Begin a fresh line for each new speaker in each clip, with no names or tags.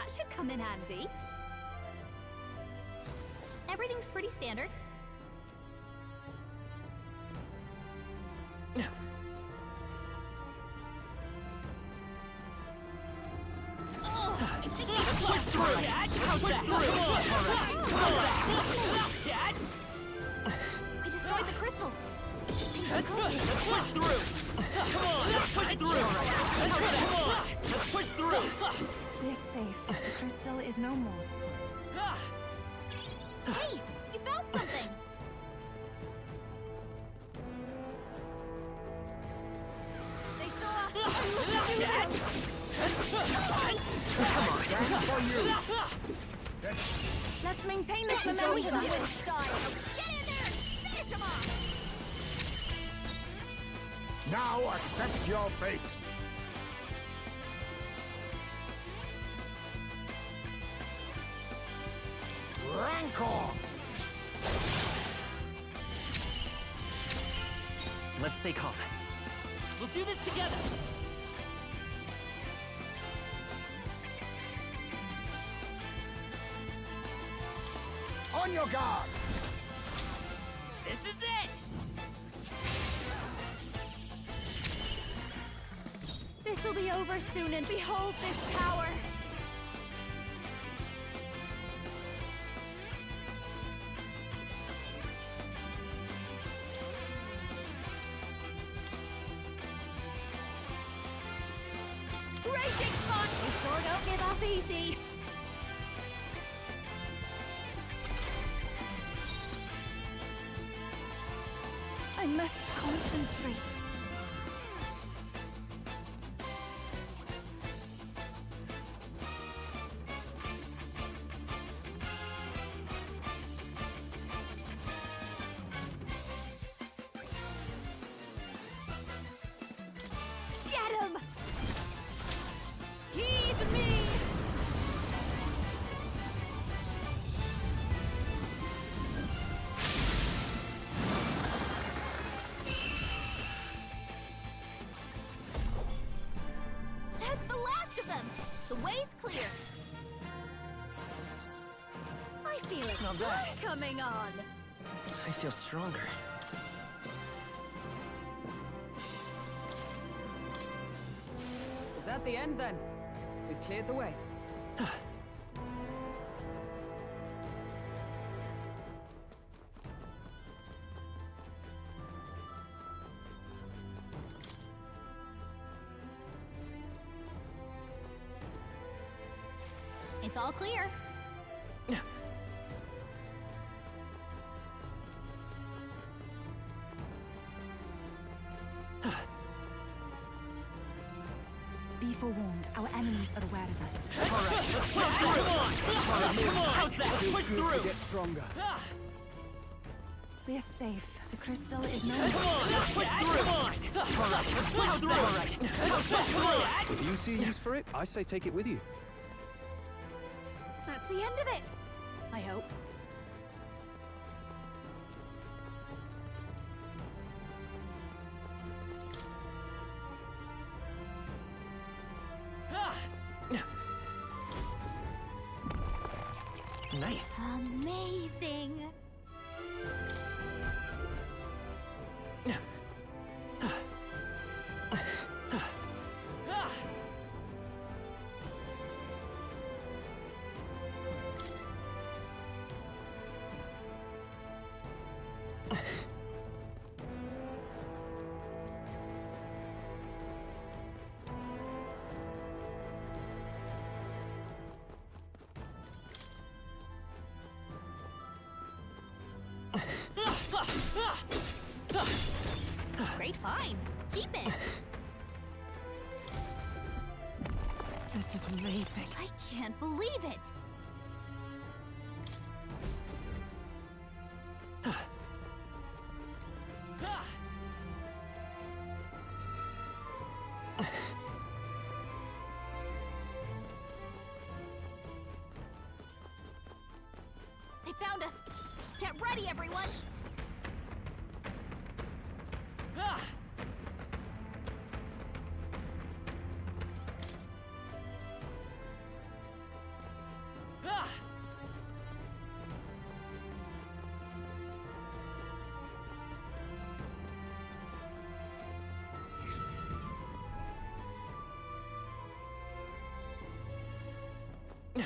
That should come in handy. Everything's pretty standard.
Push through! Dad! Push through! Dad!
I destroyed the crystal.
Push through! Come on! Let's push through! Come on! Let's push through!
We're safe. The crystal is no more.
Hey, you found something. They saw us.
Dad!
Let's maintain this
So we
momentum.
can do it in style. Get in there! Finish him off!
Now accept your fate. Rancor!
Let's stay calm. We'll do this together!
On your guard!
This is it!
This'll be over soon, and behold this power! Raging punch! We sure don't give up easy! I must concentrate. Get him! Heed me! That's the last of them! The way's clear! I feel a
Not bad.
sun coming on!
I feel stronger.
Is that the end then? We've cleared the way.
It's all clear.
Be forewarned, our enemies are aware of us.
Come on! How's that? Push
Good to
through!
get stronger.
We're safe. The crystal is no
Come
more.
on! Let's push through! Come on! Let's push through! Let's push through!
If you see a use for it, I say take it with you.
That's the end of it. I hope.
Nice.
Amazing. Great find. Keep it.
This is amazing.
I can't believe it. They found us. Get ready, everyone.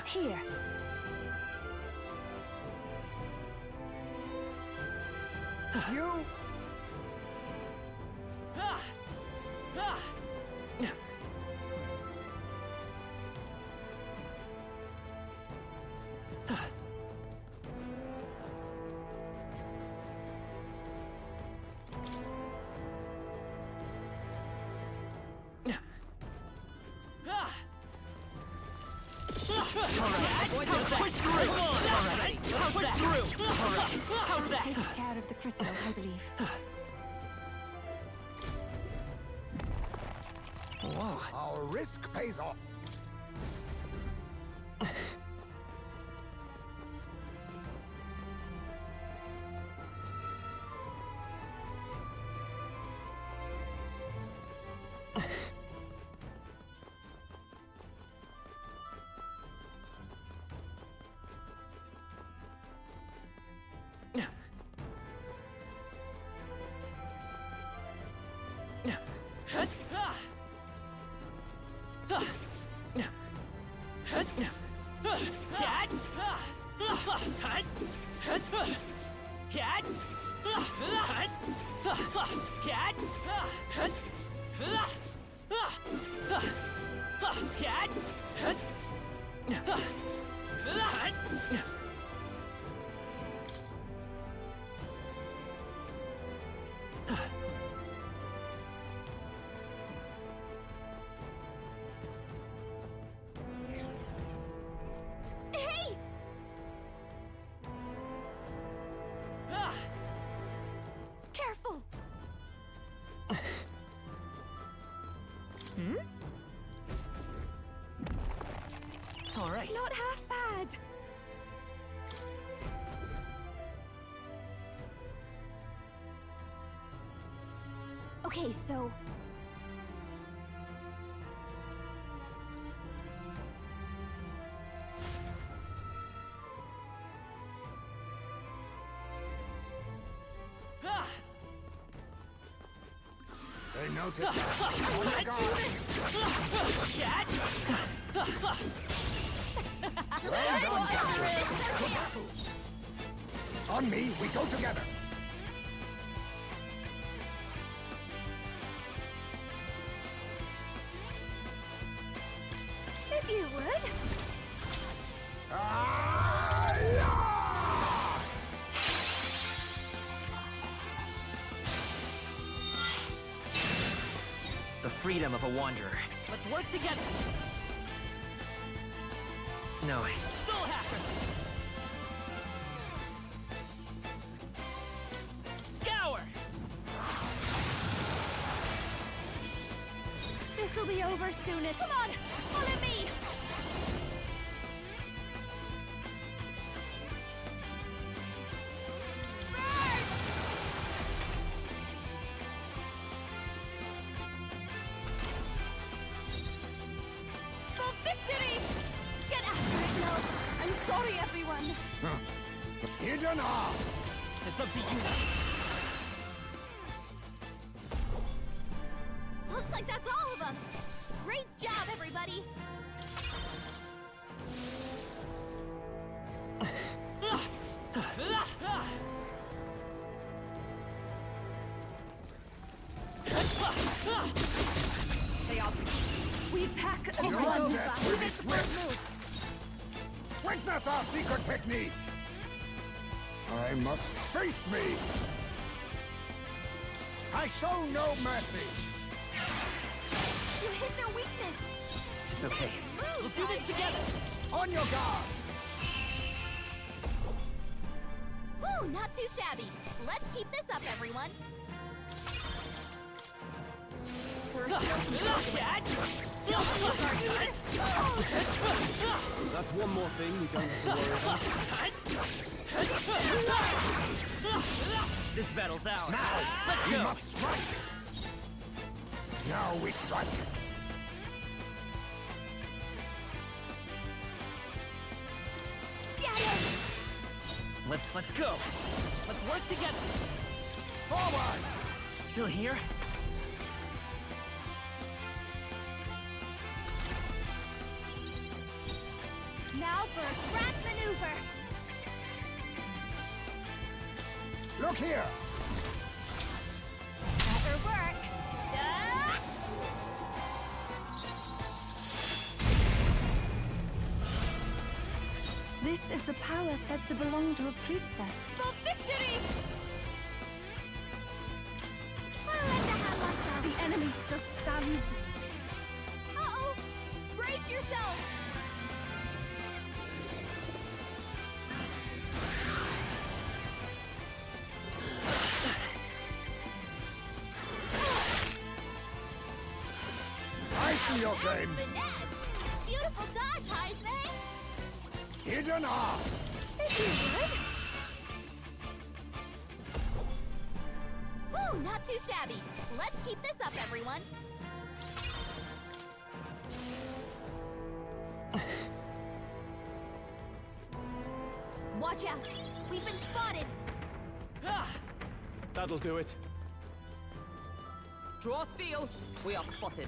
Here.
You
Ah! Ah! Push through! Alright, push through! How's that?
Takes care of the crystal, I believe.
Whoa.
our risk pays off.
Hey! Careful!
All right.
Not half bad. Okay, so...
They noticed us. On your guard. Well done, Captain. On me, we go together.
If you would.
The freedom of a wanderer. Let's work together. No. Soul Hacker. Scour.
This'll be over soon. Come on! Follow me! For victory! Get after it now! I'm sorry, everyone!
Hidden arm.
It's up to you.
Looks like that's all of them! Great job, everybody!
They are. We attack as
Your
we go.
death will be swift. Witness our secret technique. I must face me. I show no mercy.
You hit their weakness!
It's okay. We'll do this together.
On your guard.
Woo, not too shabby. Let's keep this up, everyone.
That's one more thing we don't have to worry about.
This battle's ours.
Now,
Let's
we
go.
must strike. Now we strike.
Get him!
Let's go. Let's work together.
Forward.
Still here?
Now
Now for a grand maneuver.
Look here!
Better work. Ah!
This is the power said to belong to a priestess.
For victory! I'll lend a hand myself.
The enemy still stands.
Uh-oh! Brace yourself!
I see your game!
Finesse! Beautiful dodge, Heisman!
Hidden art!
This is good. Woo, not too shabby. Let's keep this up, everyone. Watch out! We've been spotted!
Ah!
That'll do it.
Draw steel. We are spotted.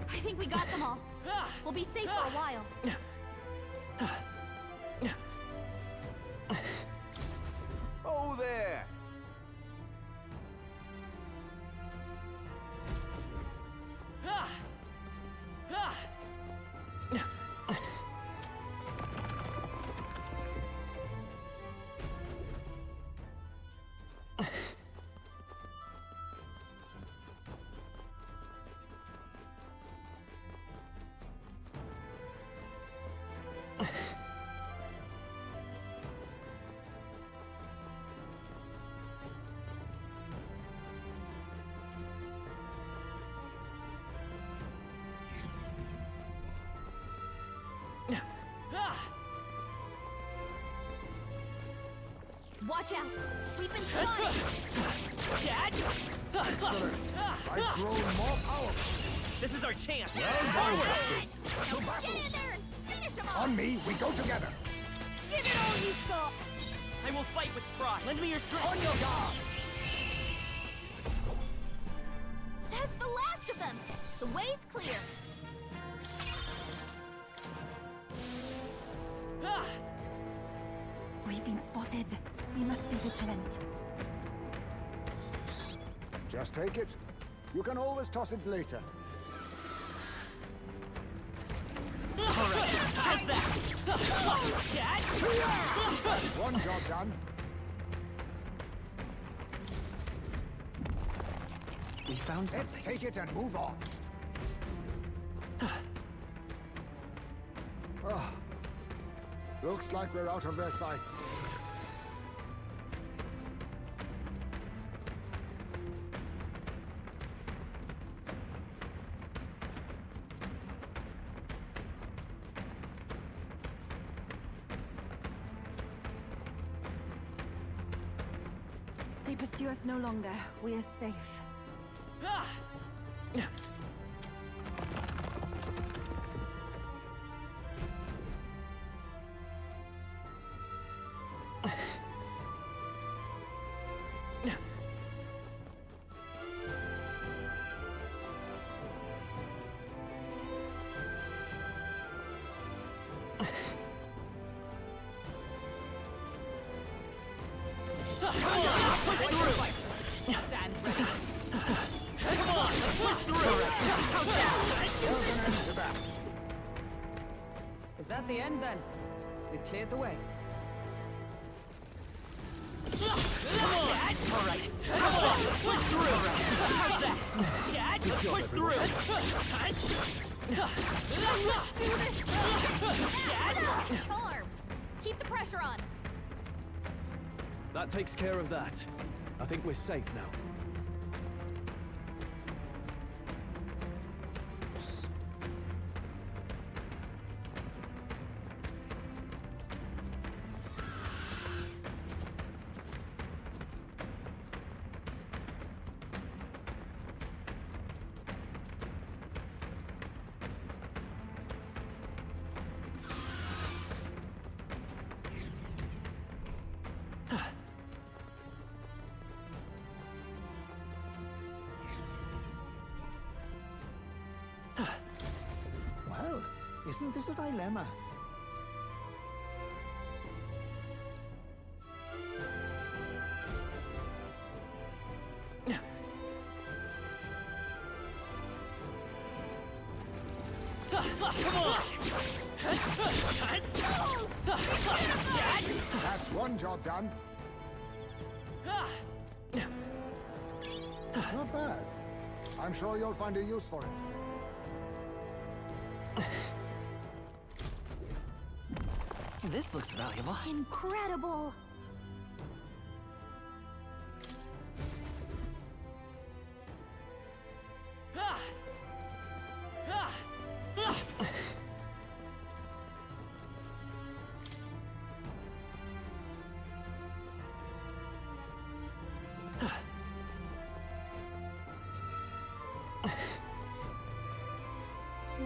I think we got them all.
Ah!
We'll be safe for a while.
Oh, there!
Ah! Ah! Ah!
Watch out! We've been spotted!
Dad! Excellent!
I've grown more powerful!
This is our chance!
Forward!
Get
To
in
battle!
there and finish them off!
On me, we go together!
Give it all you've got!
I will fight with pride! Lend me your strength!
On your guard!
That's the last of them! The way's clear!
Ah!
We've been spotted. We must be vigilant.
Just take it. You can always toss it later.
How's that? Dad!
One job done.
We found
Let's
something.
take it and move on. Ah, looks like we're out of their sights.
They pursue us no longer. We are safe.
Ah!
Stand ready.
Come on! Push through!
There's an end to that.
Is that the end then? We've cleared the way.
Come on! Dad! All right. Come on! Push through! How's that? Dad! Push through!
Dad! Charm! Keep the pressure on!
That takes care of that. I think we're safe now.
Isn't this a dilemma?
Come on!
That's one job done. Not bad. I'm sure you'll find a use for it.
This looks valuable.
Incredible!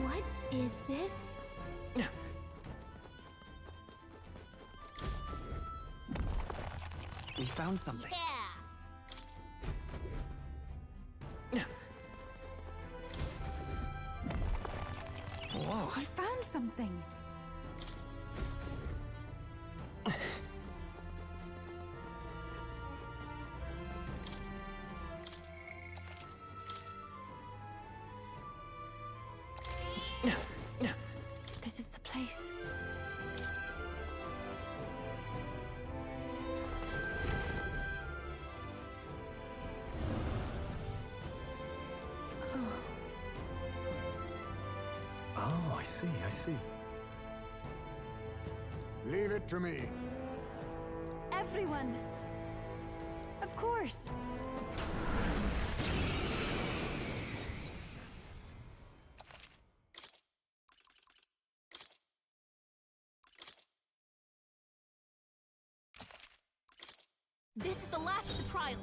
What is this?
We found something.
Yeah!
Whoa.
I found something. This is the place.
Oh, I see, I see.
Leave it to me.
Everyone! Of course! This is the last of the trials.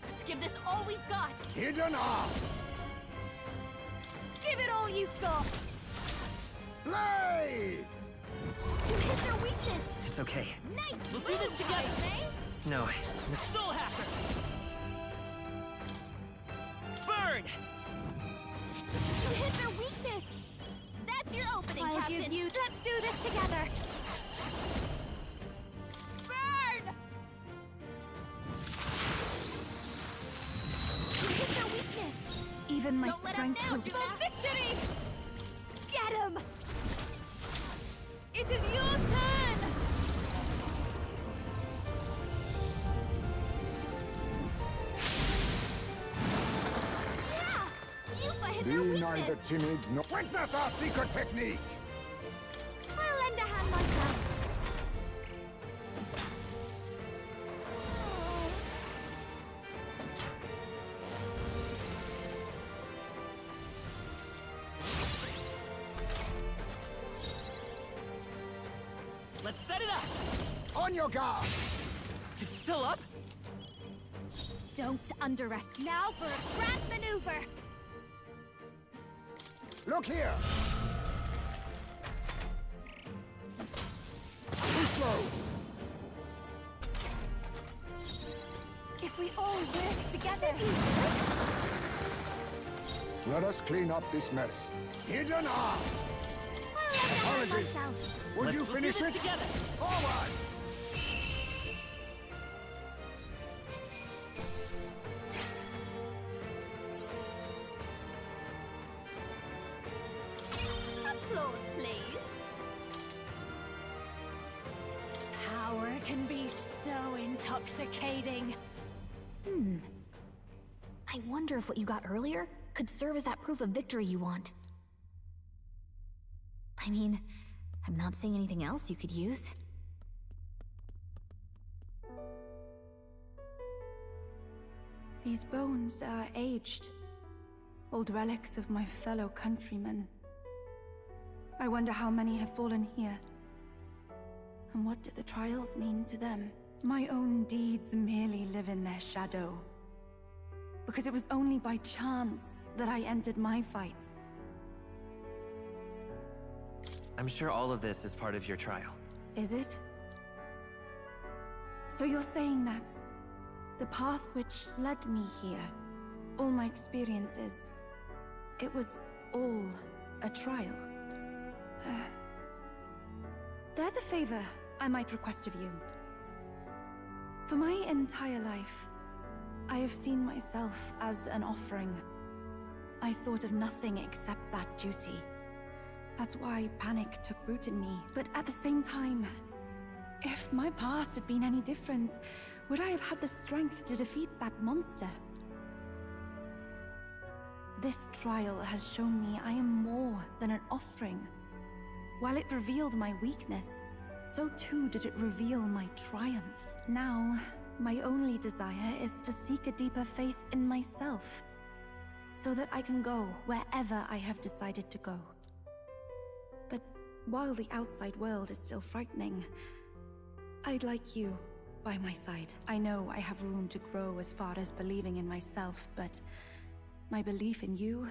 Let's give this all we've got.
Hidden art!
Give it all you've got.
Blaze!
You hit their weakness.
It's okay.
Nice.
We'll do this together.
No.
Soul Hacker! Burn!
You hit their weakness. That's your opening,
I'll
Captain.
give you-
Let's do this together. Burn! You hit their weakness.
Even my
Don't let up
strength
now.
will be.
For victory! Get him! It is your turn! Yeah! You hit
Be
their
neither
weakness!
timid nor... Witness our secret technique!
I'll lend a hand myself.
Let's set it up!
On your guard!
It's still up?
Don't underestimate. Now for a grand maneuver.
Look here! Too slow!
If we all work together.
Let us clean up this mess. Hidden art!
I'll lend a hand
Apologies.
myself.
Would you
We'll do
finish
this
it?
together.
Forward!
Applause, please. Power can be so intoxicating.
I wonder if what you got earlier could serve as that proof of victory you want. I mean, I'm not seeing anything else you could use.
These bones are aged. Old relics of my fellow countrymen. I wonder how many have fallen here. And what did the trials mean to them? My own deeds merely live in their shadow. Because it was only by chance that I entered my fight.
I'm sure all of this is part of your trial.
Is it? So you're saying that the path which led me here, all my experiences, it was all a trial? There's a favor I might request of you. For my entire life, I have seen myself as an offering. I thought of nothing except that duty. That's why panic took root in me. But at the same time, if my past had been any different, would I have had the strength to defeat that monster? This trial has shown me I am more than an offering. While it revealed my weakness, so too did it reveal my triumph. Now, my only desire is to seek a deeper faith in myself, so that I can go wherever I have decided to go. But while the outside world is still frightening, I'd like you by my side. I know I have room to grow as far as believing in myself, but my belief in you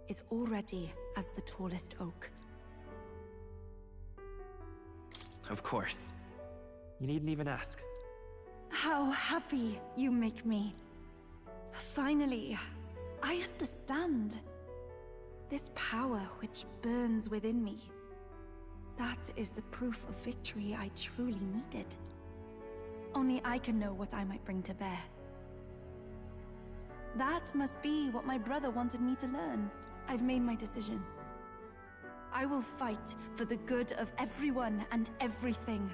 is already as the tallest oak.
Of course. You needn't even ask.
How happy you make me. Finally, I understand. This power which burns within me. That is the proof of victory I truly needed. Only I can know what I might bring to bear. That must be what my brother wanted me to learn. I've made my decision. I will fight for the good of everyone and everything.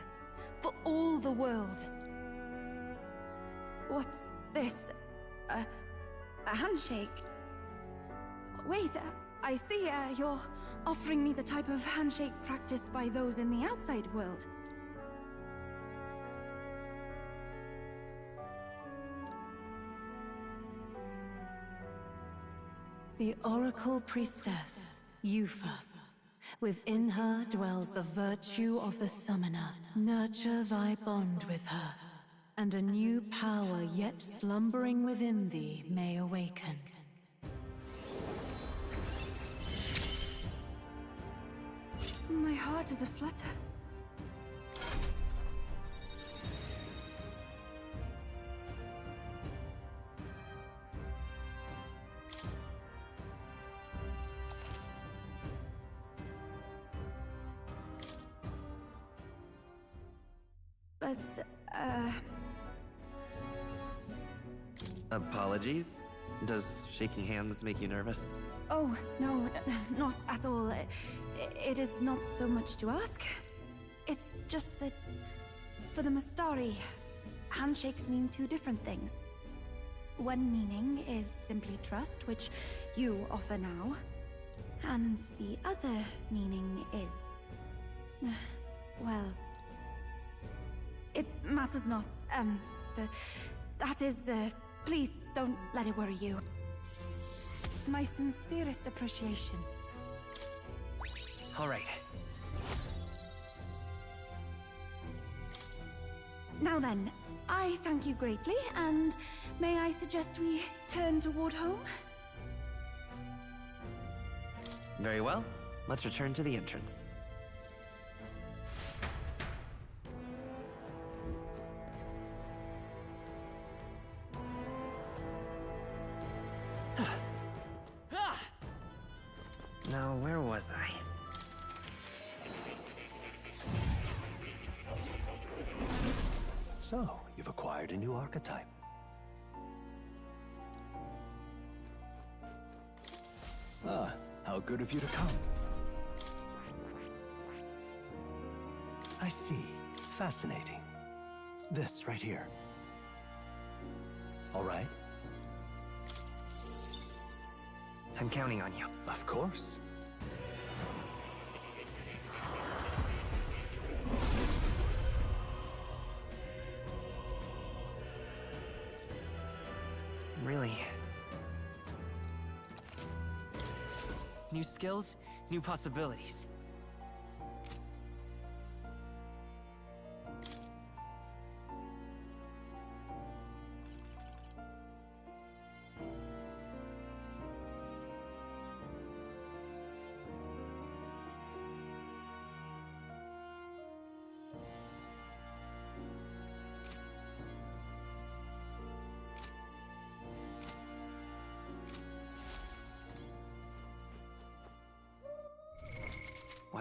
For all the world. What's this? A handshake? Wait, I see you're offering me the type of handshake practiced by those in the outside world.
The Oracle Priestess, Yufa. Within her dwells the virtue of the Summoner. Nurture thy bond with her, and a new power yet slumbering within thee may awaken.
My heart is aflutter. But,
Apologies? Does shaking hands make you nervous?
oh, no, not at all. It is not so much to ask. It's just that, for the Mastari, handshakes mean two different things. One meaning is simply trust, which you offer now. And the other meaning is... well... it matters not. That is, please don't let it worry you. My sincerest appreciation.
All right.
Now then, I thank you greatly, and may I suggest we turn toward home?
Very well. Let's return to the entrance. Now, where was I?
So, you've acquired a new archetype. Ah, how good of you to come. I see. Fascinating. This right here. All right?
I'm counting on you.
Of course.
Really? New skills, new possibilities.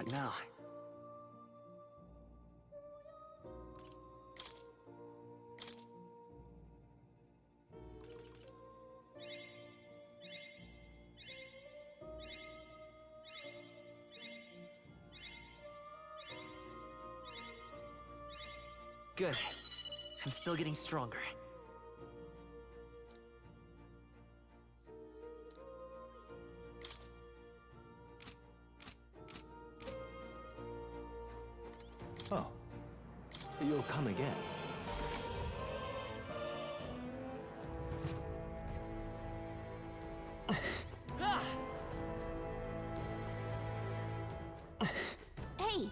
What now? Good. I'm still getting stronger.
Oh. You'll come again.
Hey!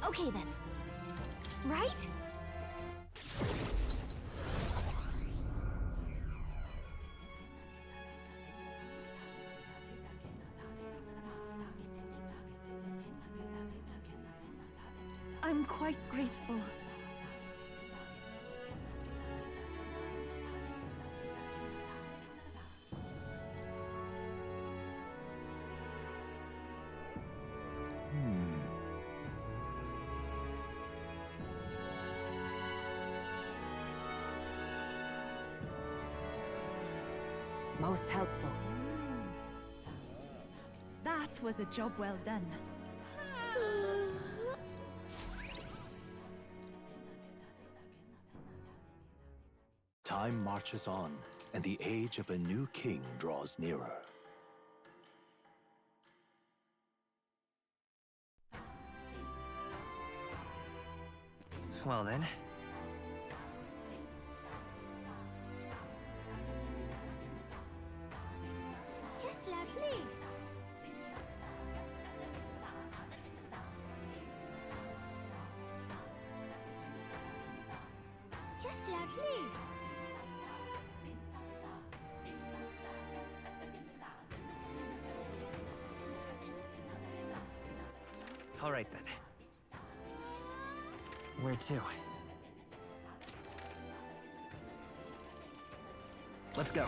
Okay then. Right?
I'm quite grateful.
Most helpful.
That was a job well done.
Time marches on, and the age of a new king draws nearer.
Well then.
Just lovely. Just lovely.
All right then. Where to? Let's go.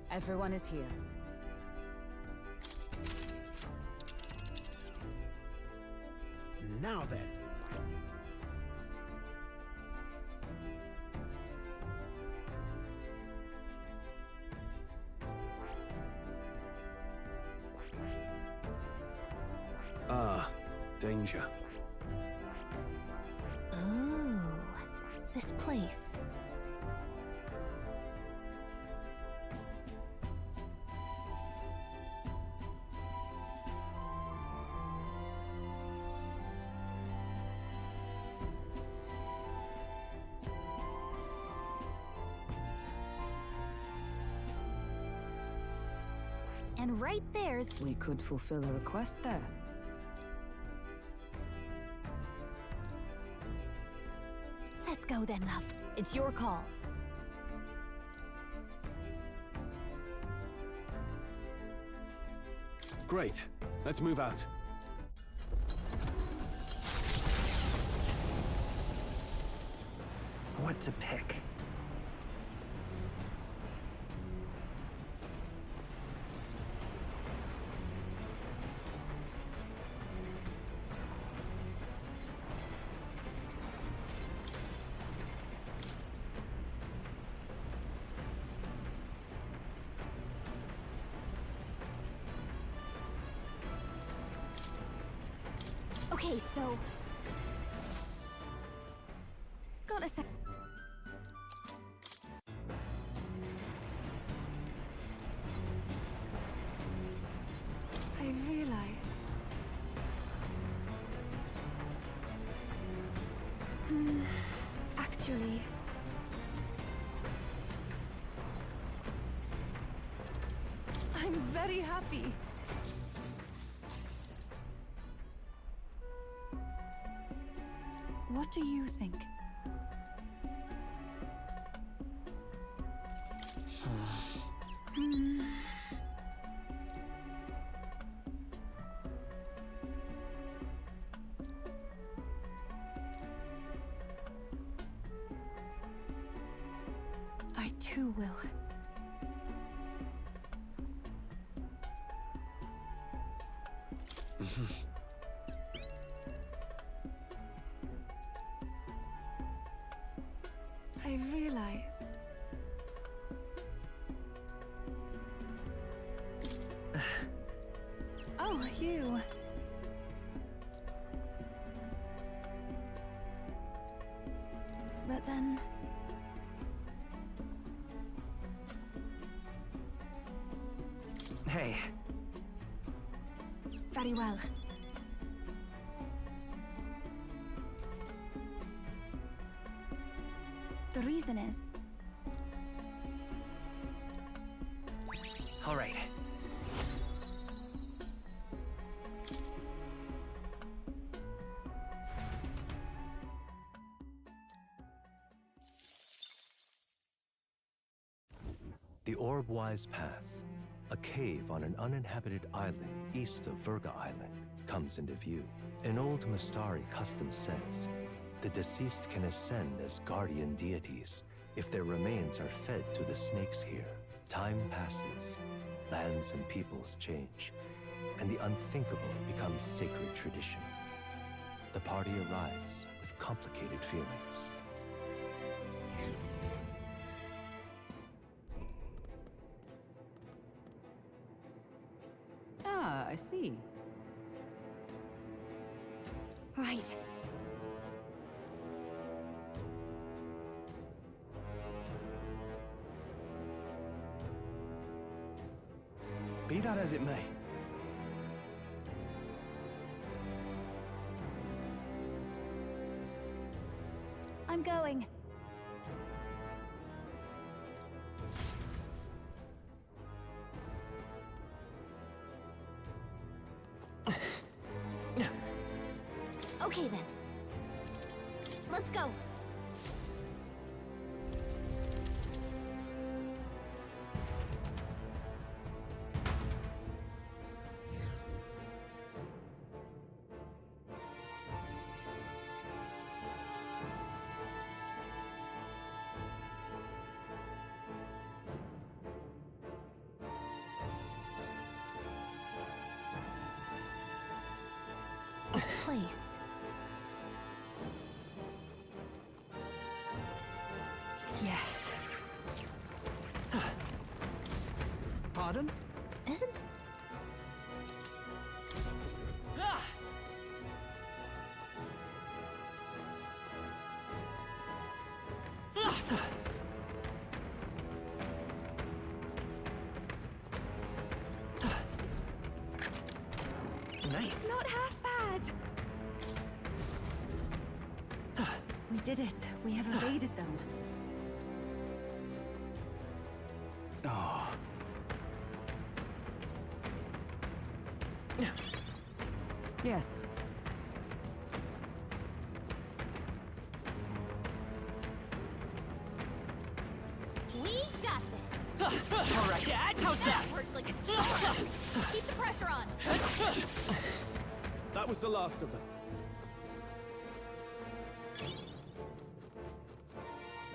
Everyone is here.
Now then.
Ah, danger.
Ooh, this place. And right there's...
We could fulfill a request there.
Let's go then, love. It's your call.
Great. Let's move out.
What to pick?
Okay, so... Got a sec...
I realized... Actually... I'm very happy. What do you think? I too will. I've realized. Oh, you. But then...
Hey.
Very well. The reason is...
All right.
The Orbwise Path, a cave on an uninhabited island east of Virga Island, comes into view. An old Mystari custom says the deceased can ascend as guardian deities if their remains are fed to the snakes here. Time passes, lands and peoples change, and the unthinkable becomes sacred tradition. The party arrives with complicated feelings.
Ah, I see.
Right.
Be that as it may.
I'm going.
Okay then. Let's go. This place.
Yes.
Pardon?
Isn't...
Ah!
Nice.
Not half bad. We did it. We have evaded them.
Oh.
Yes.
We got this.
All right, Dad, how's that?
That worked like a charm. Keep the pressure on.
That was the last of them.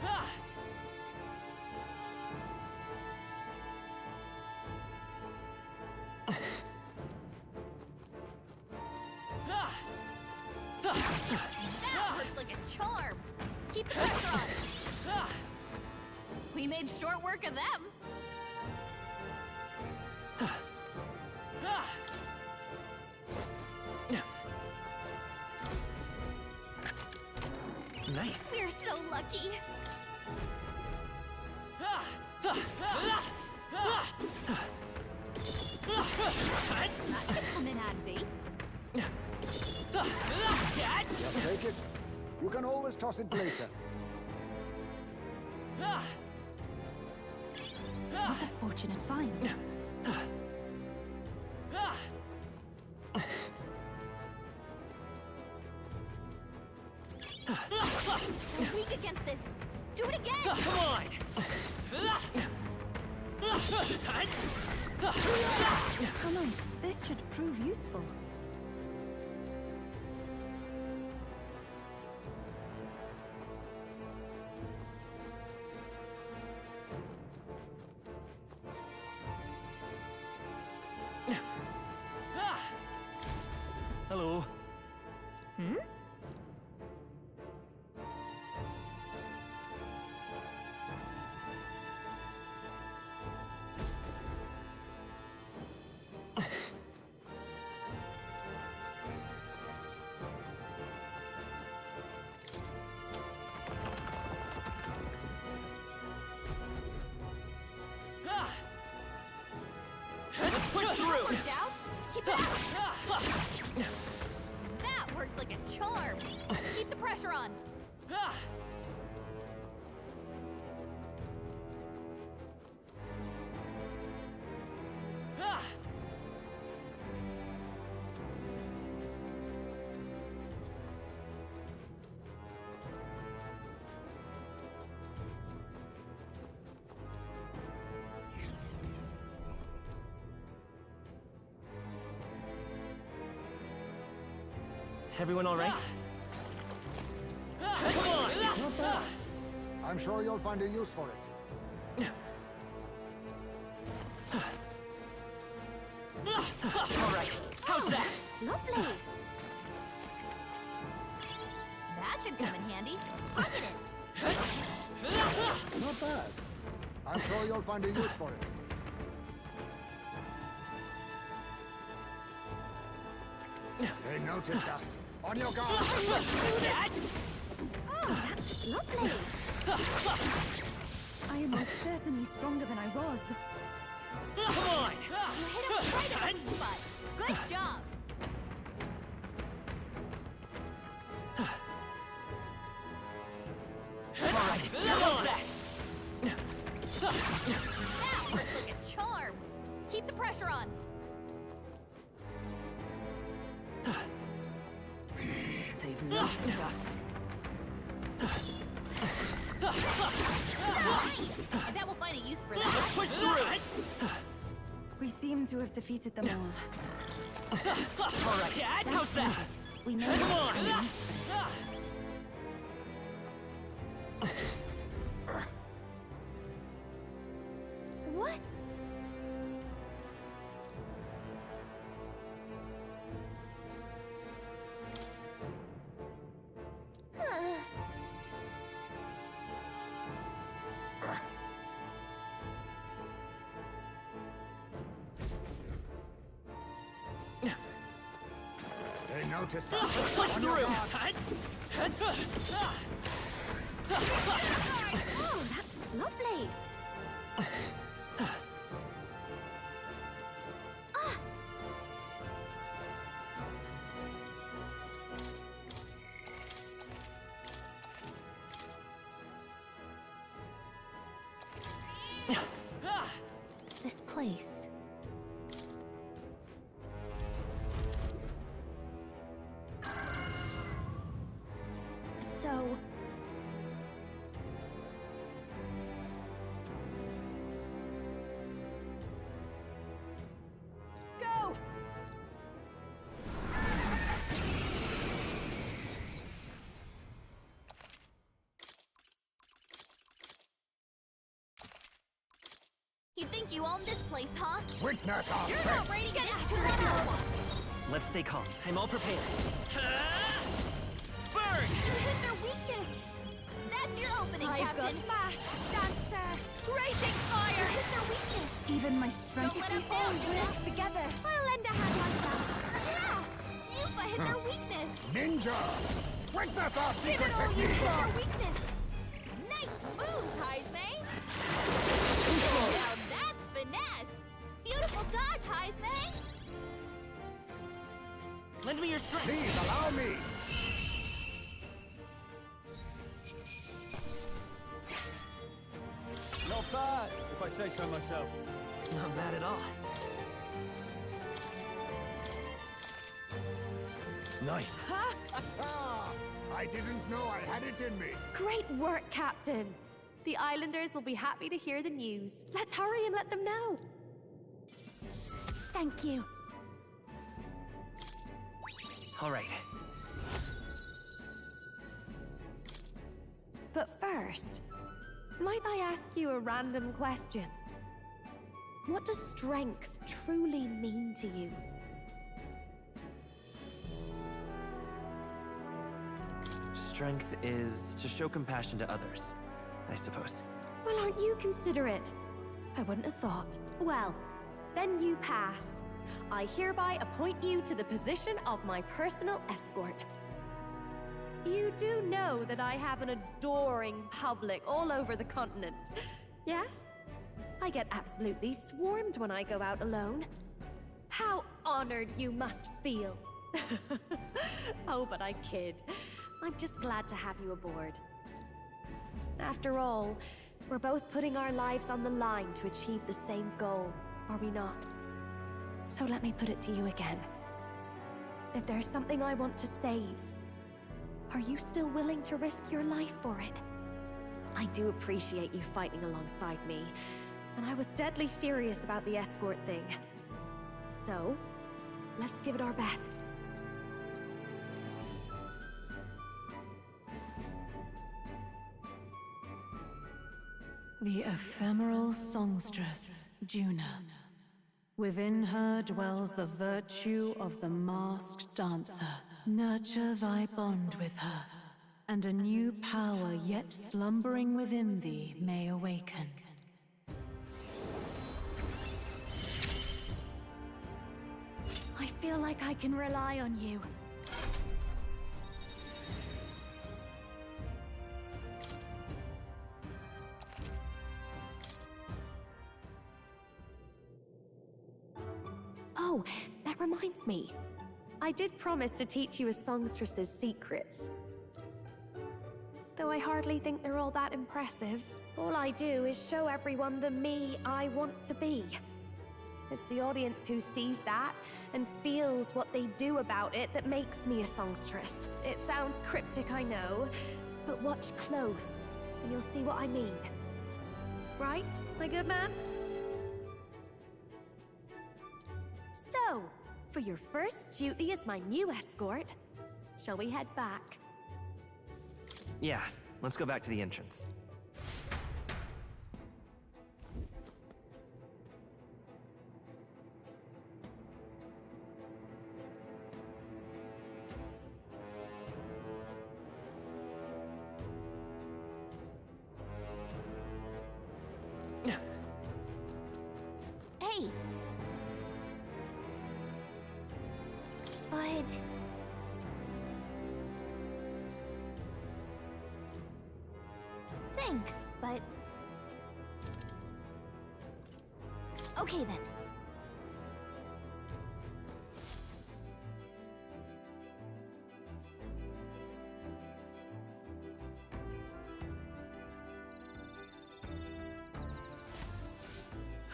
Ah! Ah!
That worked like a charm. Keep the pressure on.
Ah!
We made short work of them.
Ah!
Nice.
We're so lucky.
Ah! Ah! Ah! Ah!
That should come in handy.
Dad!
Just take it. You can always toss it later.
Ah!
What a fortunate find.
Ah!
We're weak against this. Do it again.
Come on!
How nice. This should prove useful.
Hello.
Hmm?
Let's push through!
Worked out? Keep it up! That worked like a charm! Keep the pressure on!
Everyone all right?
Come on!
Not bad. I'm sure you'll find a use for it.
All right, how's that?
It's lovely! That should come in handy. Pocket it!
Not bad. I'm sure you'll find a use for it. They noticed us. On your guard!
Oh, that's lovely!
I am most certainly stronger than I was.
Come on!
You hit him right at the spot. Good job!
All right, how's that?
That worked like a charm! Keep the pressure on!
They've noticed us.
Nice! I bet we'll find a use for that.
Let's push through!
We seem to have defeated them all.
All right, how's that?
We know
Come
what's
on!
coming.
What?
They noticed us.
Let's push
On
through!
your guard.
Oh, that's lovely!
This place.
So... Go! You think you own this place, huh?
Witness our
You're
strength.
not ready to get to another one!
Let's stay calm. I'm all prepared.
Burn!
You hit their weakness! That's your opening, Captain! Fast dancer! Raging fire! You hit their weakness!
Even my strength.
Don't let them all work together! I'll lend a hand myself! Yeah! Yuffie hit their weakness!
Ninja! Witness our
Give
secret
it all you
technique!
hit their weakness! Nice moves, Heisme! Now that's finesse! Beautiful dodge, Heisme!
Lend me your strength!
Please allow me!
Not bad, if I say so myself.
Not bad at all.
Nice.
I didn't know I had it in me.
Great work, Captain! The Islanders will be happy to hear the news. Let's hurry and let them know. Thank you.
All right.
But first, might I ask you a random question? What does strength truly mean to you?
strength is to show compassion to others, I suppose.
Well, aren't you considerate? I wouldn't have thought. Well, then you pass. I hereby appoint you to the position of my personal escort. You do know that I have an adoring public all over the continent, yes? I get absolutely swarmed when I go out alone. How honored you must feel. Oh, but I kid. I'm just glad to have you aboard. After all, we're both putting our lives on the line to achieve the same goal, are we not? So let me put it to you again. If there's something I want to save, are you still willing to risk your life for it? I do appreciate you fighting alongside me, and I was deadly serious about the escort thing. So, let's give it our best.
The ephemeral songstress, Juna. Within her dwells the virtue of the masked dancer. Nurture thy bond with her, and a new power yet slumbering within thee may awaken.
I feel like I can rely on you. Oh, that reminds me. I did promise to teach you a songstress's secrets. Though I hardly think they're all that impressive. All I do is show everyone the me I want to be. It's the audience who sees that and feels what they do about it that makes me a songstress. It sounds cryptic, I know, but watch close and you'll see what I mean. Right, my good man? So, for your first duty as my new escort, shall we head back?
Yeah, let's go back to the entrance.
Hey! But... thanks, but... okay then.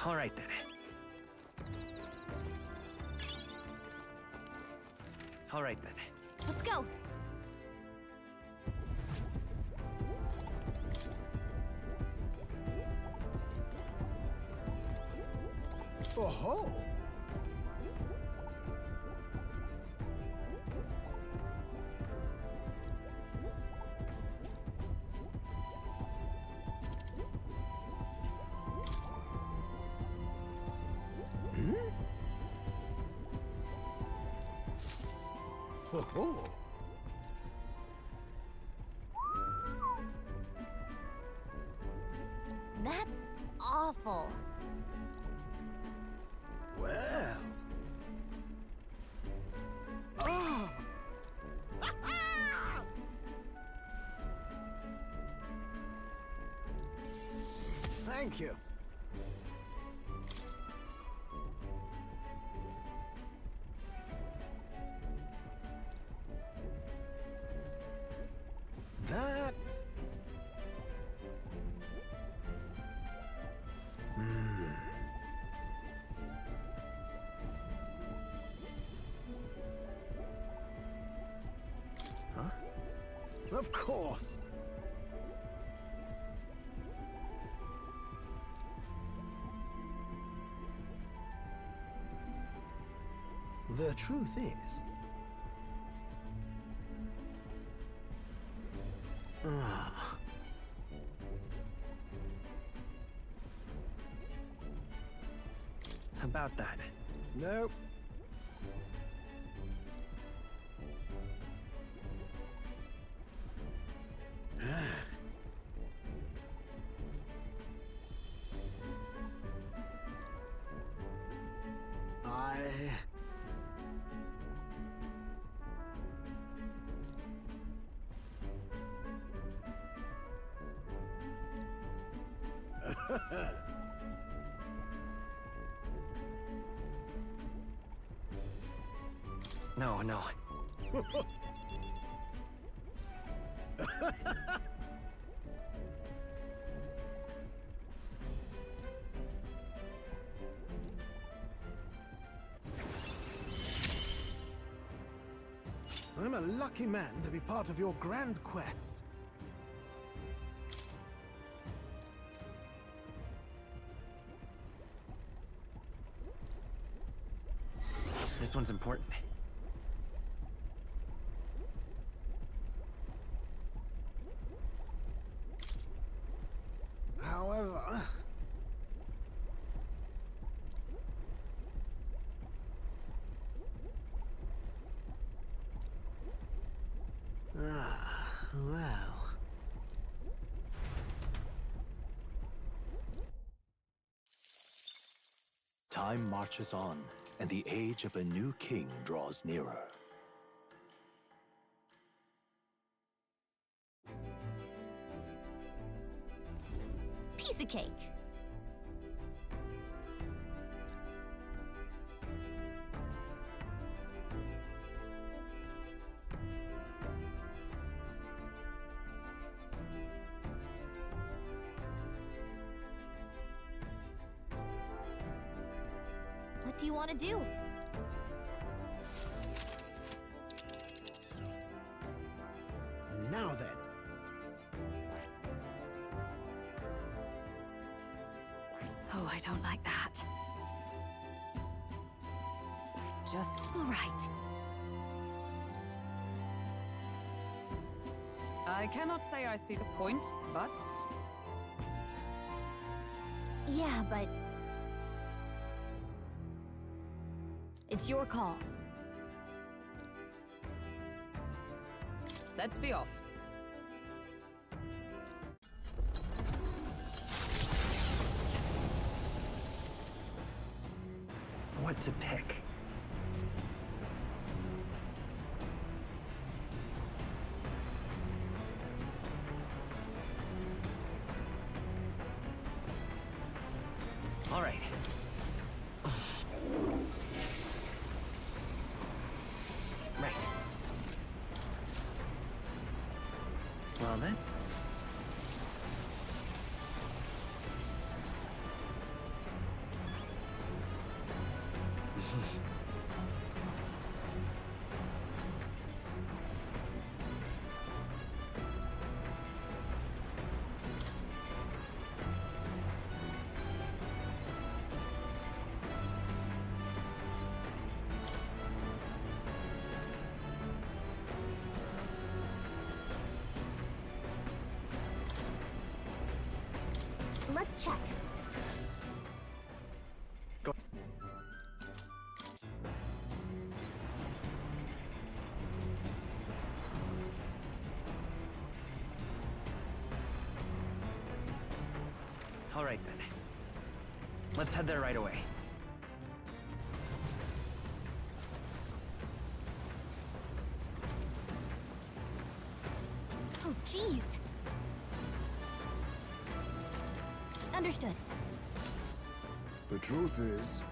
All right then. All right then.
Let's go!
Oh-ho! Ho-ho!
That's awful.
Well... Oh! Thank you. That's...
Huh?
Of course. The truth is...
About that.
Nope.
No, no.
I'm a lucky man to be part of your grand quest.
This one's important.
However... well...
Time marches on, and the age of a new king draws nearer.
Piece of cake. What do you want to do?
Now then.
Oh, I don't like that. Just
All right.
I cannot say I see the point, but...
Yeah, but... It's your call.
Let's be off.
What to pick? All right. Right. Well then.
Let's check.
Go. All right then. Let's head there right away.
Oh, jeez. Understood.
The truth is,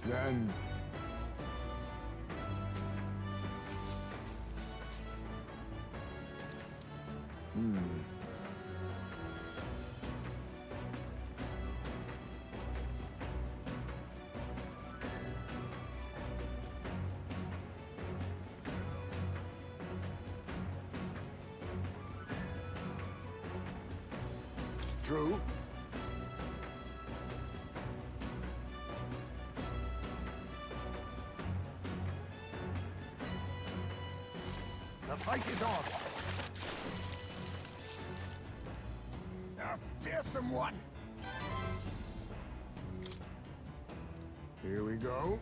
then true. The fight is on. A fearsome one. Here we go.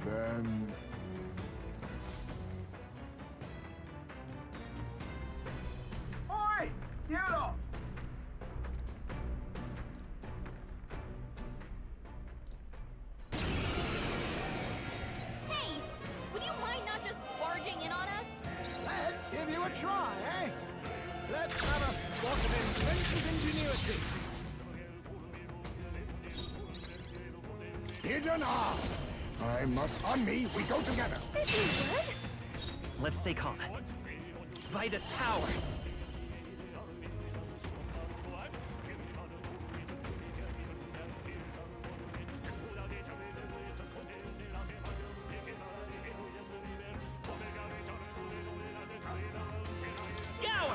Then...
Oi! You lot!
try, eh? Let's have a spot of inventive ingenuity. Hidden arm! I must... On me, we go together!
If you would.
Let's stay calm. By this power!
Scour!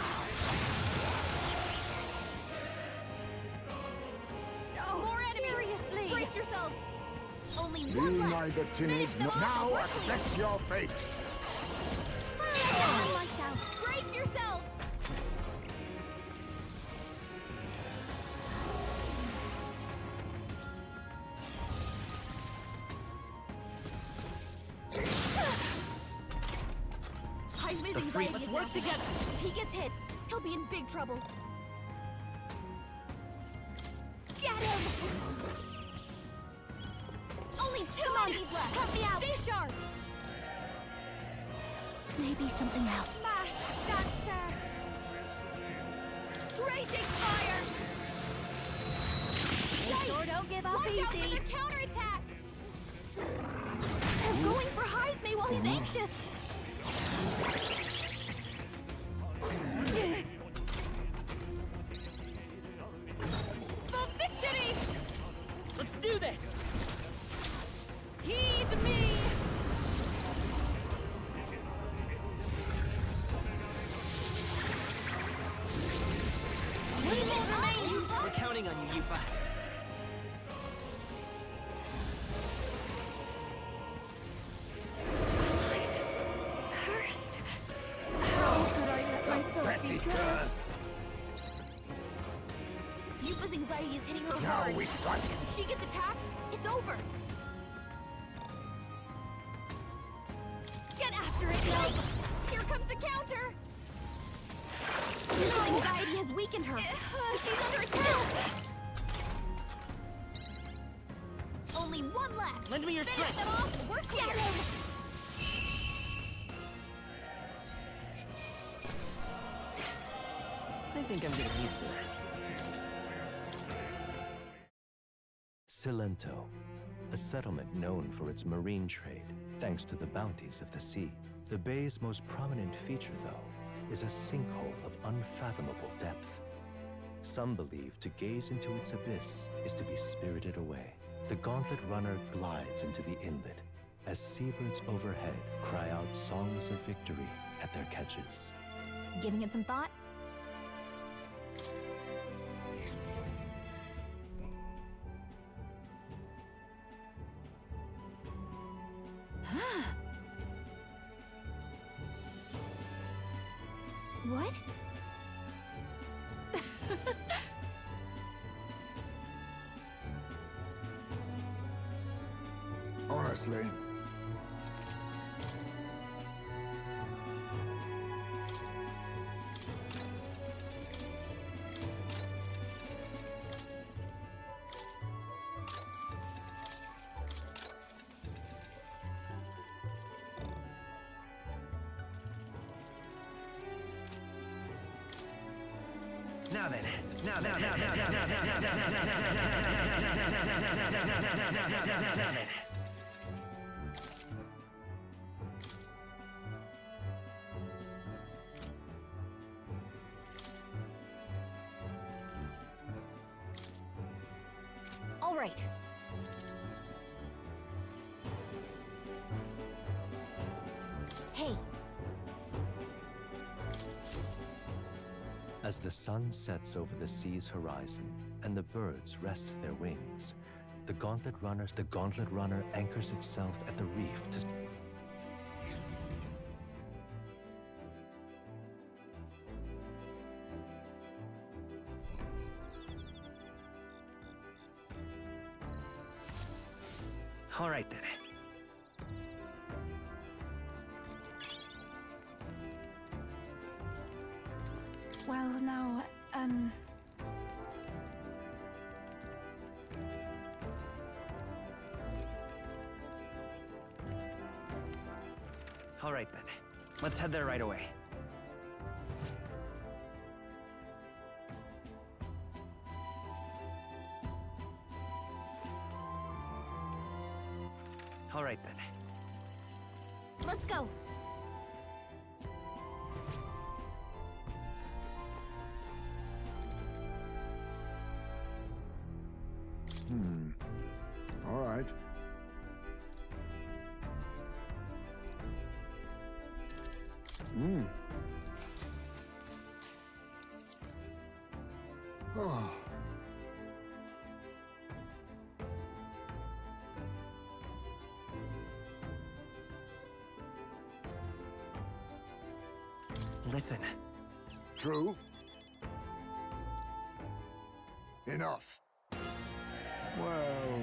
Oh, more enemies! Seriously! Brace yourselves! Only
Be
one left!
neither timid
Finish them
nor...
off
Now
quickly.
accept your fate!
Hurry, myself! Brace yourselves! Heisman's
The free-
anxiety
Let's
is
work
massive.
together.
If he gets hit, he'll be in big trouble. Get him! Only two enemies left! Help me out! Stay sharp! Maybe something else. Masked Dancer! Raging fire! You sure don't give up Watch easy! Watch out for their counterattack! They're going for Heisman while he's anxious! For victory!
Let's do this!
Heed me! We will remain!
We're counting on you, Yuffie.
Cursed! How could I let myself
Petty
be cursed?
curse!
Yufa's anxiety is hitting her
Now
hard.
we strike!
If she gets attacked, it's over. Get after it, Yikes! Here comes the counter! Her anxiety has weakened her. She's under attack! Only one left!
Lend me your
Finish
strength!
them off and we're clear!
I think I'm getting used to this.
Silento, a settlement known for its marine trade, thanks to the bounties of the sea. The bay's most prominent feature, though, is a sinkhole of unfathomable depth. Some believe to gaze into its abyss is to be spirited away. The Gauntlet Runner glides into the inlet as seabirds overhead cry out songs of victory at their catches.
Giving it some thought? What?
Honestly.
Now then.
All right. Hey,
As the sun sets over the sea's horizon and the birds rest their wings, the Gauntlet Runner anchors itself at the reef to...
All right then.
Well, now,
All right then. Let's head there right away. then.
Let's go.
All right. Oh.
Listen.
True. Enough. Well...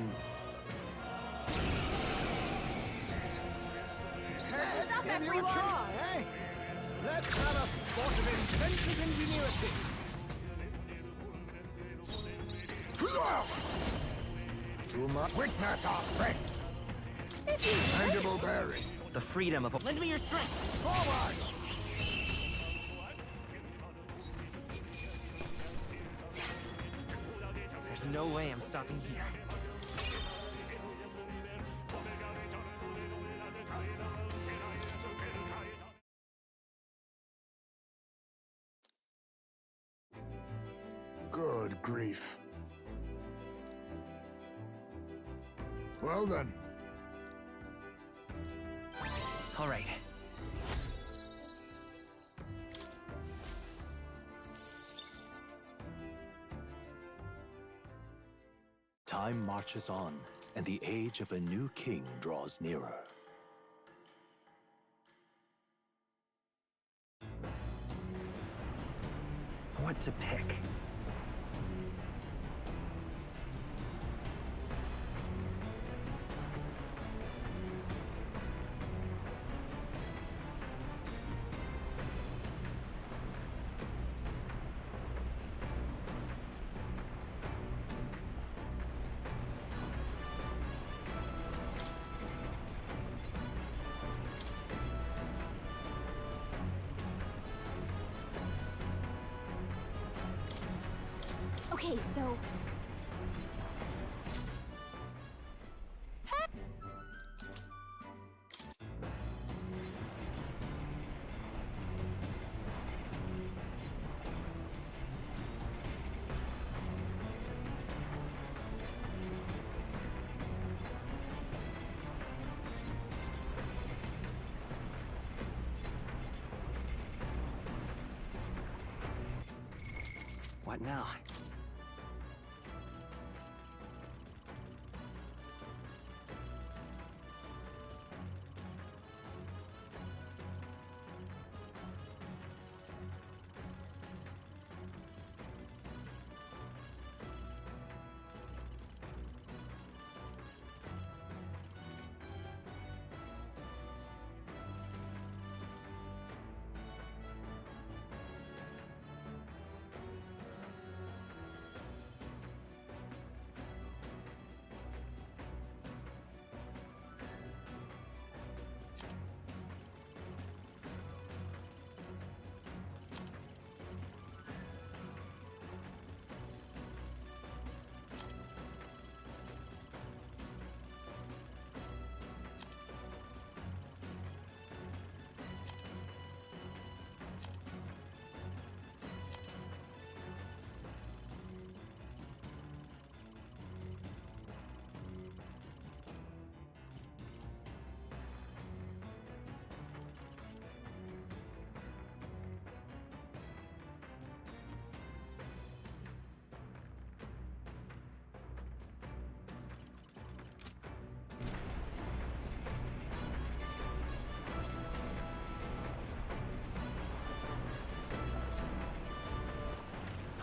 What's up, everyone?
eh? Let's have a spot of inventive ingenuity.
Too much. Witness our strength. Mandible bearing.
The freedom of a...
Lend me your strength!
Forward!
There's no way I'm stopping here.
Good grief. Well then.
All right.
Time marches on, and the age of a new king draws nearer.
What to pick?
Okay, so...
What now?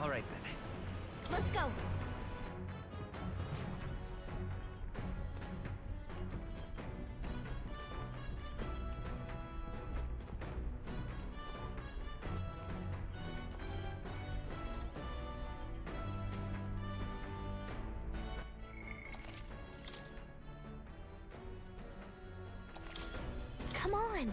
All right, then.
Let's go. Come on.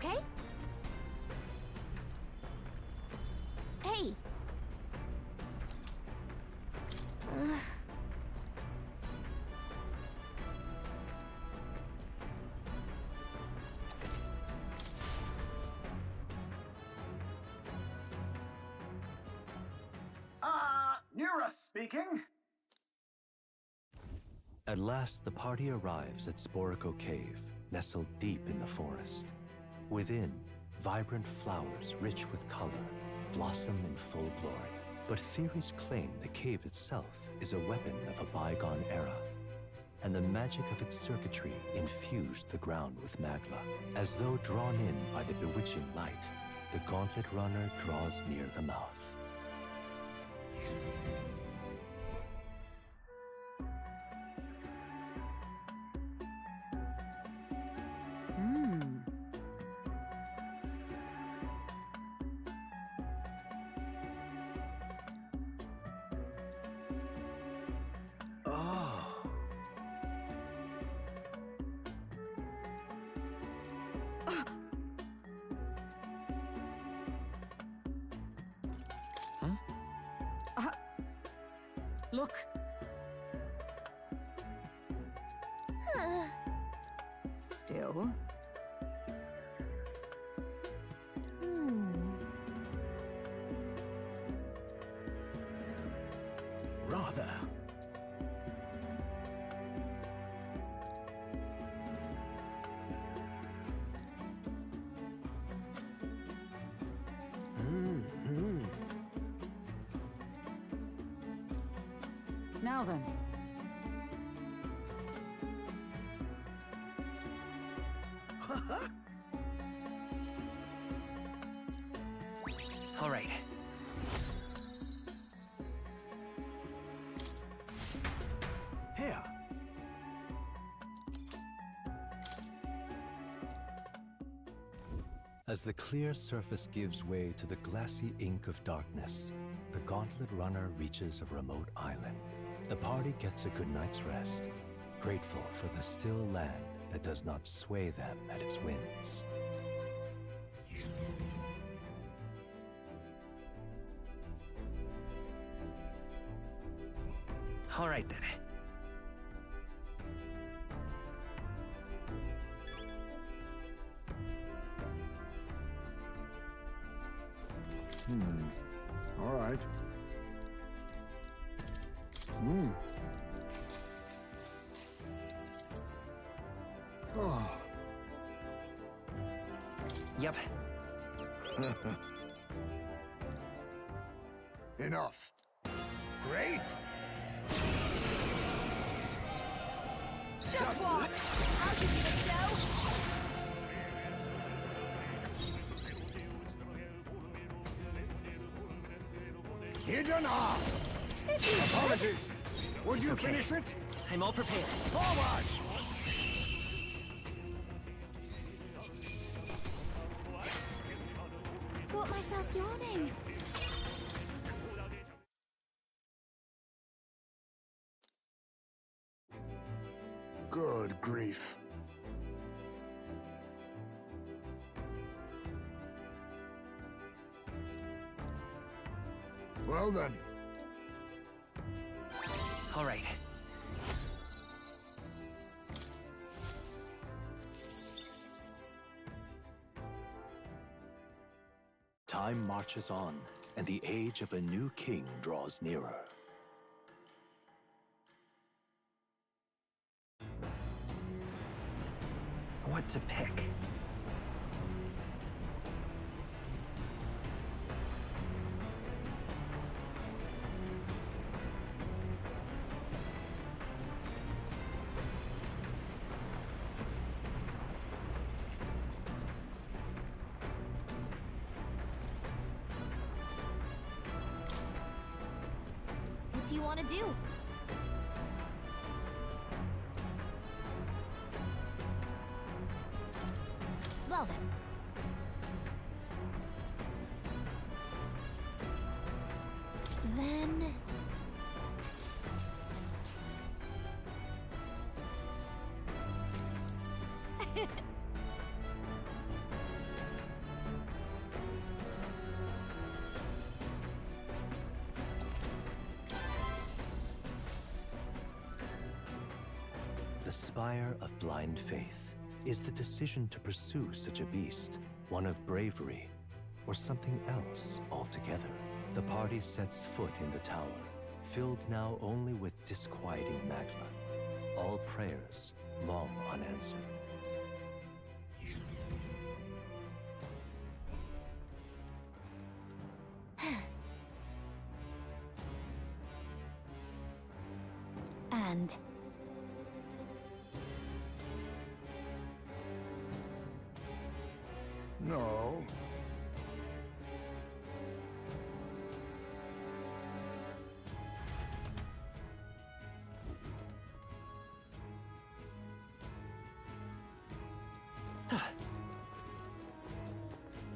okay? Hey!
Nira speaking.
At last, the party arrives at Sporico Cave, nestled deep in the forest. Within, vibrant flowers rich with color blossom in full glory. But theories claim the cave itself is a weapon of a bygone era, and the magic of its circuitry infused the ground with magla. As though drawn in by the bewitching light, the Gauntlet Runner draws near the mouth.
Look! Still?
Rather.
Now then.
All right.
Here.
As the clear surface gives way to the glassy ink of darkness, the Gauntlet Runner reaches a remote island. The party gets a good night's rest, grateful for the still land that does not sway them at its whims.
All right then.
All right. Oh.
Yep.
Enough. Great.
Just watch! I'll give you the show!
Hidden arm. Apologies. Would you
okay.
finish it?
I'm all prepared.
Forward.
Got myself yawning.
Good grief. Well then.
All right.
Time marches on, and the age of a new king draws nearer.
What to pick?
What do you want to do? Well then. Then...
spire of blind faith. Is the decision to pursue such a beast one of bravery, or something else altogether? The party sets foot in the tower, filled now only with disquieting magma. All prayers long unanswered.
And
No.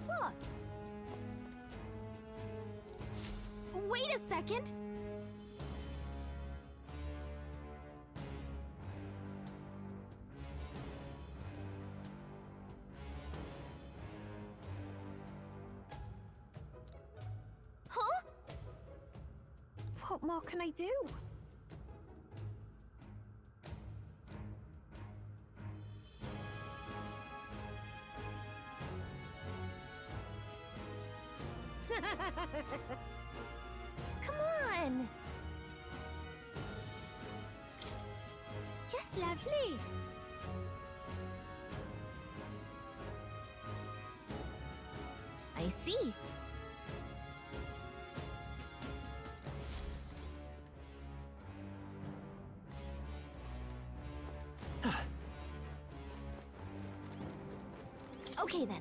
What?
wait a second!
Huh? What more can I do?
Come on!
Just lovely.
I see. Okay then.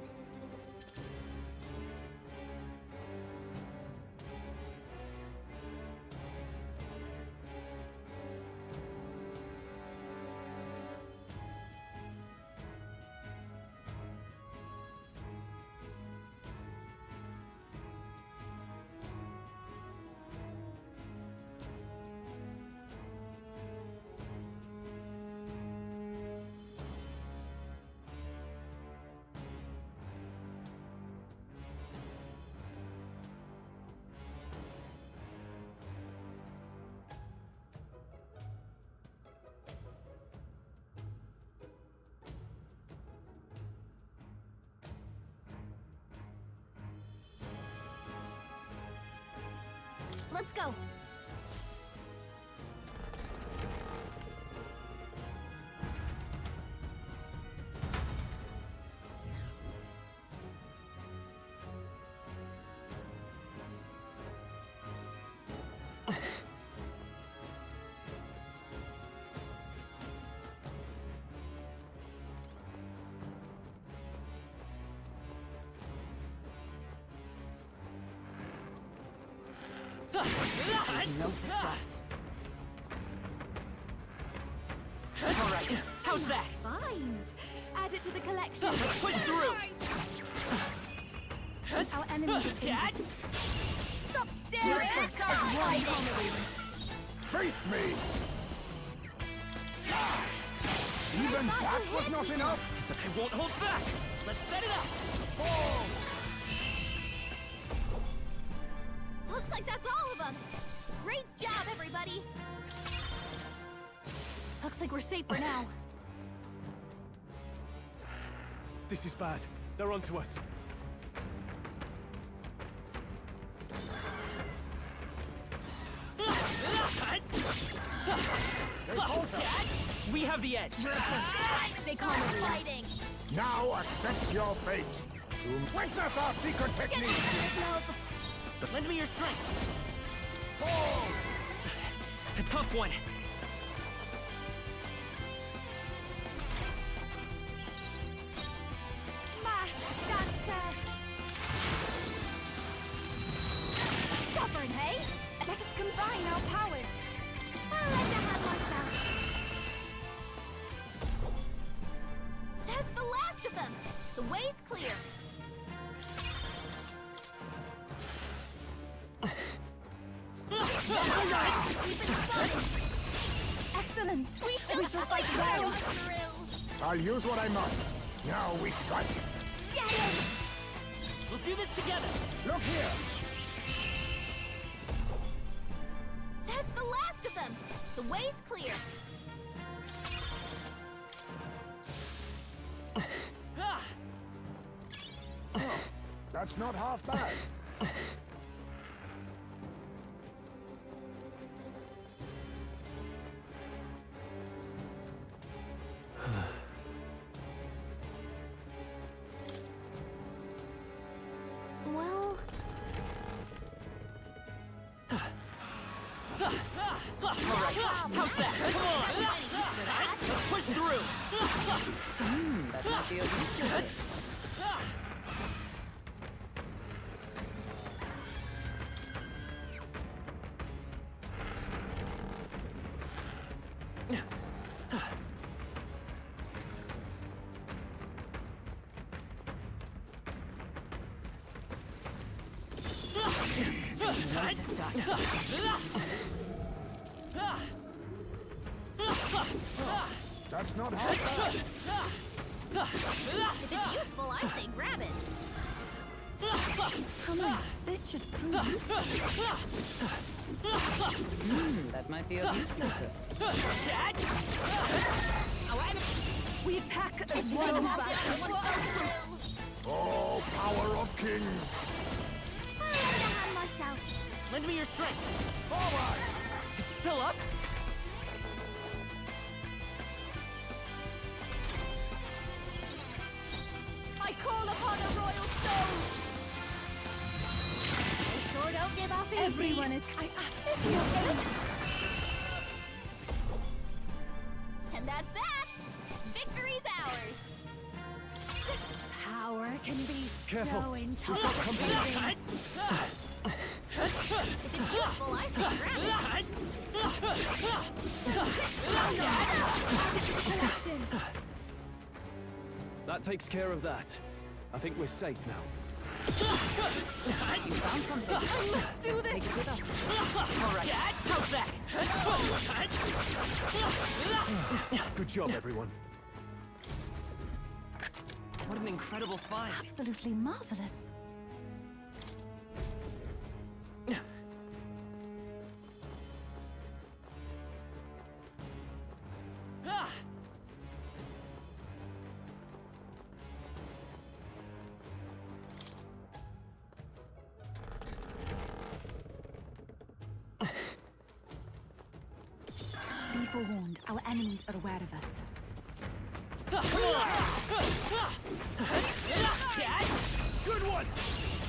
Let's go.
Noticed us.
Alright, how's that?
Find. Add it to the collection.
Let's push through!
Our enemies are
Cat?
injured. Stop staring! Start fighting!
Face me! Even that was not enough?
I won't hold back! Let's set it up!
Fall!
Looks like that's all of them. Great job, everybody.
Looks like we're safe for now.
This is bad. They're onto us.
We have the edge!
Stay calm, fighting.
Now accept your fate. To witness our secret technique!
Lend me your strength!
Fall!
A tough one!
Stubborn, hey? Let us combine our powers. I'll let them have myself.
That's the last of them! The way's clear.
Keep it fun. Excellent. We shall fight well.
I'll use what I must. Now we strike.
Get him!
We'll do this together!
Look here!
That's the last of them! The way's clear.
That's not half bad.
Well,
How's that? Come on! Let's push through!
That might be a use.
That's not half bad.
if it's useful, I say grab it.
Promise, this should prove useful.
That might be of use later.
We attack as
You
one
don't have
band.
to
Oh, power of kings.
I'll hand myself.
Lend me your strength!
Forward!
It's still up?
I call upon a royal soul. I sure don't give up easy.
Everyone is. I ask of your aid.
And that's that. Victory's ours. Power can be
Careful.
so intoxicating.
If it's useful, I say grab it.
Protection.
That takes care of that. I think we're safe now.
You found something.
I must do this.
Take it with us.
Alright, how's that?
Good job, everyone.
What an incredible find.
Absolutely marvelous.
Ah!
Be forewarned, our enemies are aware of us.
Good one!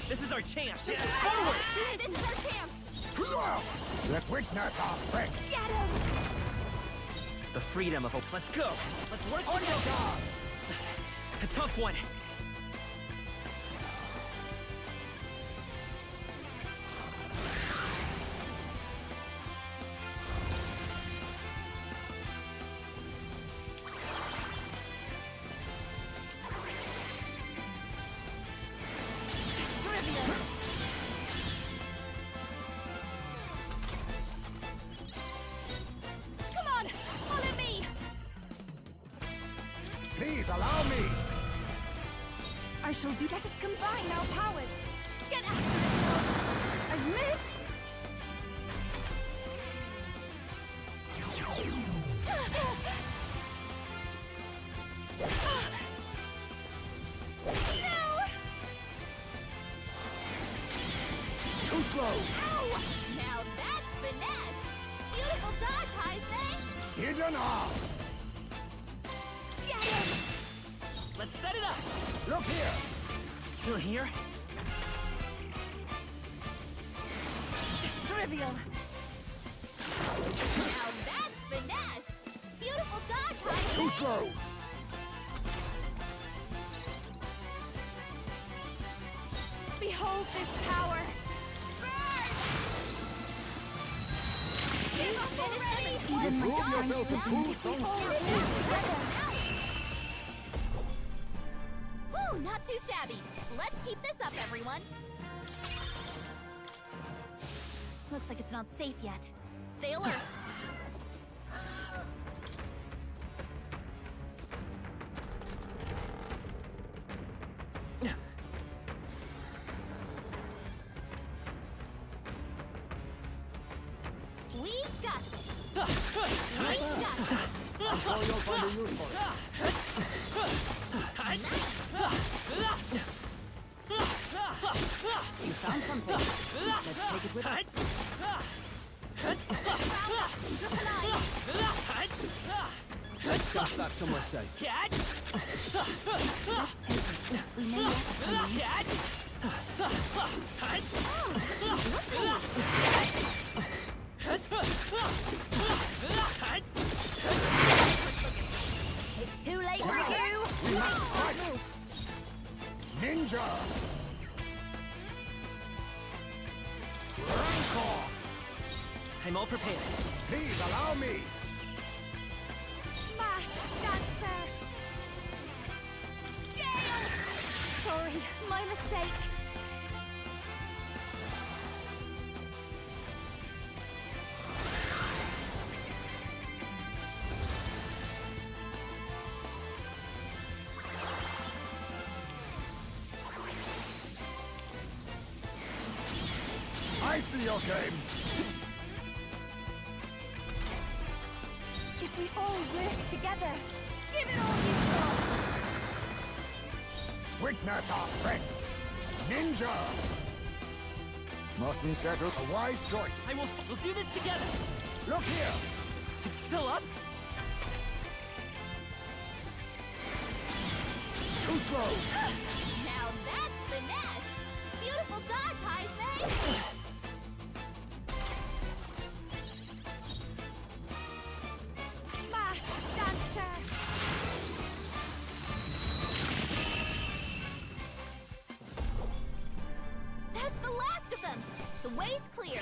This is our chance! Forward!
This is our chance.
Let witness our strength.
Get him.
The freedom of Let's go! Let's work
On your
together!
guard.
A tough one!
Come on, follow me.
Please allow me.
I shall do. Let us combine our powers.
Get after it.
I've missed.
No!
Too slow.
Ow! Now that's finesse. Beautiful dodge, I say.
Hidden arm.
Get him.
Let's set it up!
Look here.
Still here?
Trivial.
Now that's finesse. Beautiful dodge, I
Too slow.
Behold this power. Burn! Give up already.
Even my
Prove
strength
yourself a
would
true
be
sorcerer.
Whew, not too shabby. Let's keep this up, everyone. Looks like it's not safe yet. Stay alert. We got this. We got this.
I'm sure you'll find a use for it.
You found something. Let's take it with us.
Let's stash that somewhere safe.
Let's take it. We may yet
It's too late for you!
We must strike! Ninja! Rancor!
I'm all prepared.
Please allow me!
Mask Dancer! Gale! Sorry, my mistake.
I see your game!
If we all work together, give it all you've got!
Witness our strength! Ninja! Mustn't settle a wise choice.
We'll do this together.
Look here!
It's still up.
Too slow!
Now that's finesse! Beautiful dodge, Heisei! Mask Dancer! That's the last of them! The way's clear!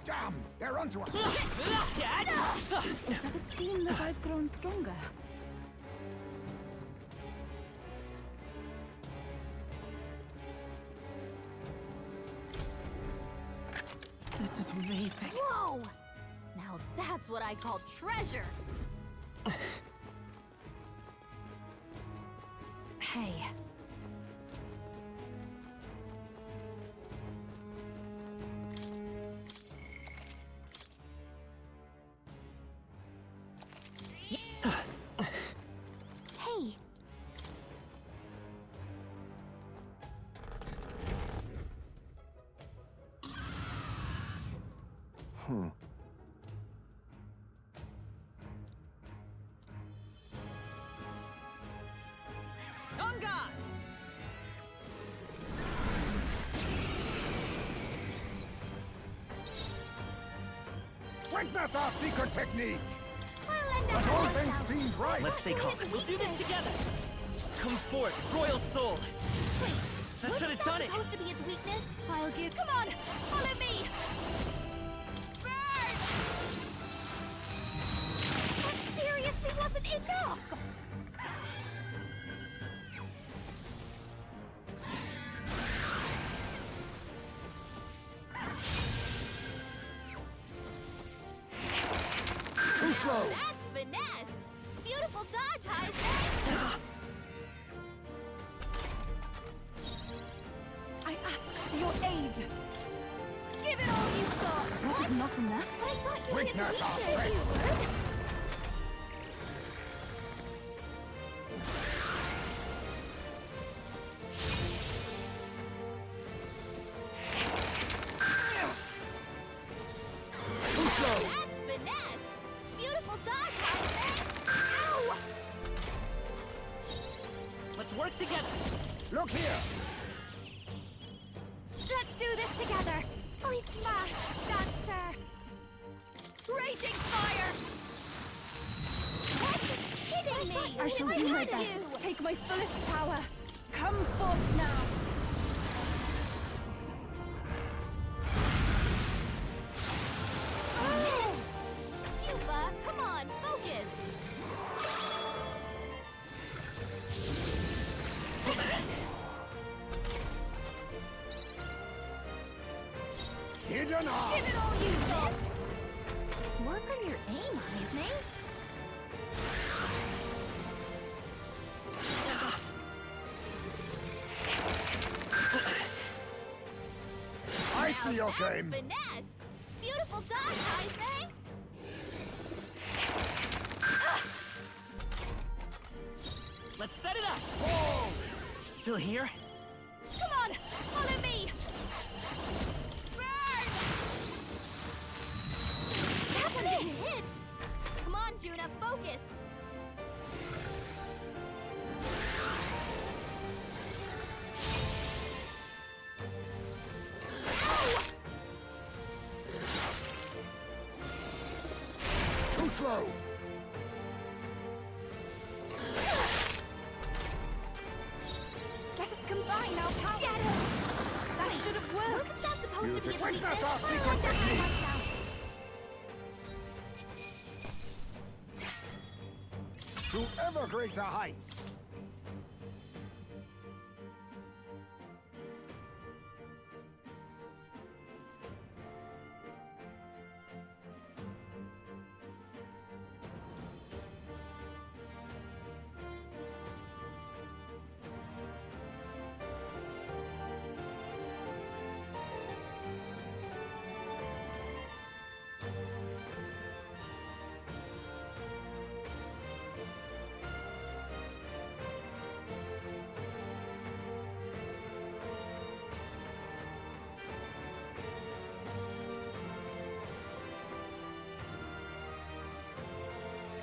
Damn! They're onto us!
Does it seem that I've grown stronger?
This is amazing.
Whoa! Now that's what I call treasure! Hey. Hey.
On guard!
Witness our secret technique!
We'll end
But
up
all
ourselves.
things seemed right!
Let's stay calm. We'll do this together. Come forth, Royal Soul.
Wait,
That should have done it.
supposed to be its weakness? I'll give. Come on, follow me. Burn! That seriously wasn't enough.
Too slow!
That's finesse. Beautiful dodge, Heisei.
I ask for your aid.
Give it all you've got.
Was it not enough?
I thought you
Witness our
didn't need
strength.
it.
Too slow!
That's finesse. Beautiful dodge, Heisei. Ow!
Let's work together.
Look here!
Let's do this together! Ice Mask Dancer! Raging Fire! Are you kidding me?
I shall do my best. Take my fullest power. Come forth now.
Yuba, come on, focus!
Hidden arm!
Give it all you've got!
Work on your aim, Heisei.
I see your
That's
game!
finesse! Beautiful dodge, Heisei!
still here?
Come on, follow me! Burn! That one didn't hit! Come on, Juna, focus!
Too slow!
Let us combine our powers!
Get him!
That should have worked!
Wasn't that supposed
You
to be a
witness
defense?
our secret
Or like that
technique.
myself?
To ever greater heights!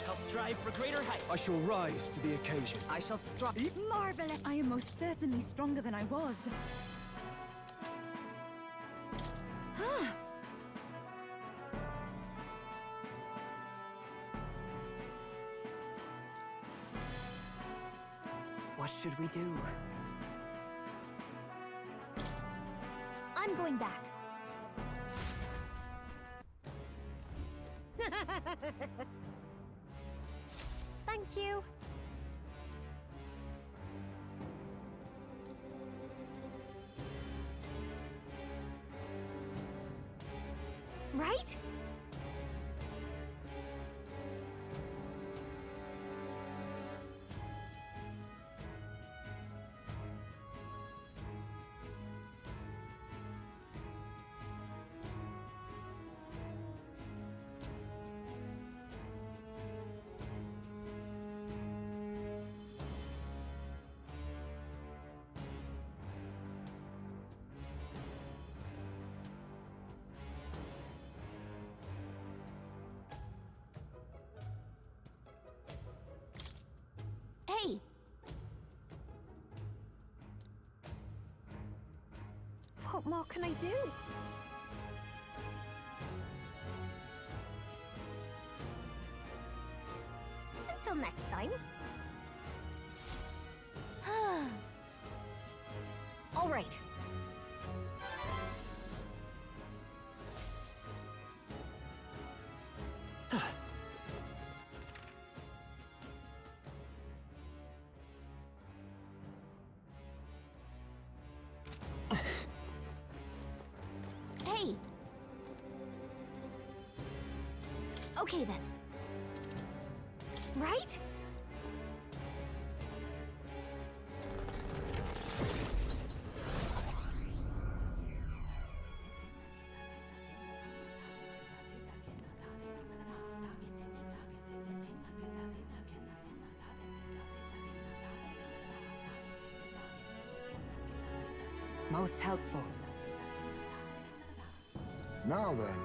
I'll strive for greater heights.
I shall rise to the occasion.
I shall strive.
Marvelous! I am most certainly stronger than I was.
What should we do?
I'm going back.
Thank you. Right?
Hey!
What more can I do?
Until next time.
All right.
Hey!
Okay then.
Right?
Most helpful.
Now then.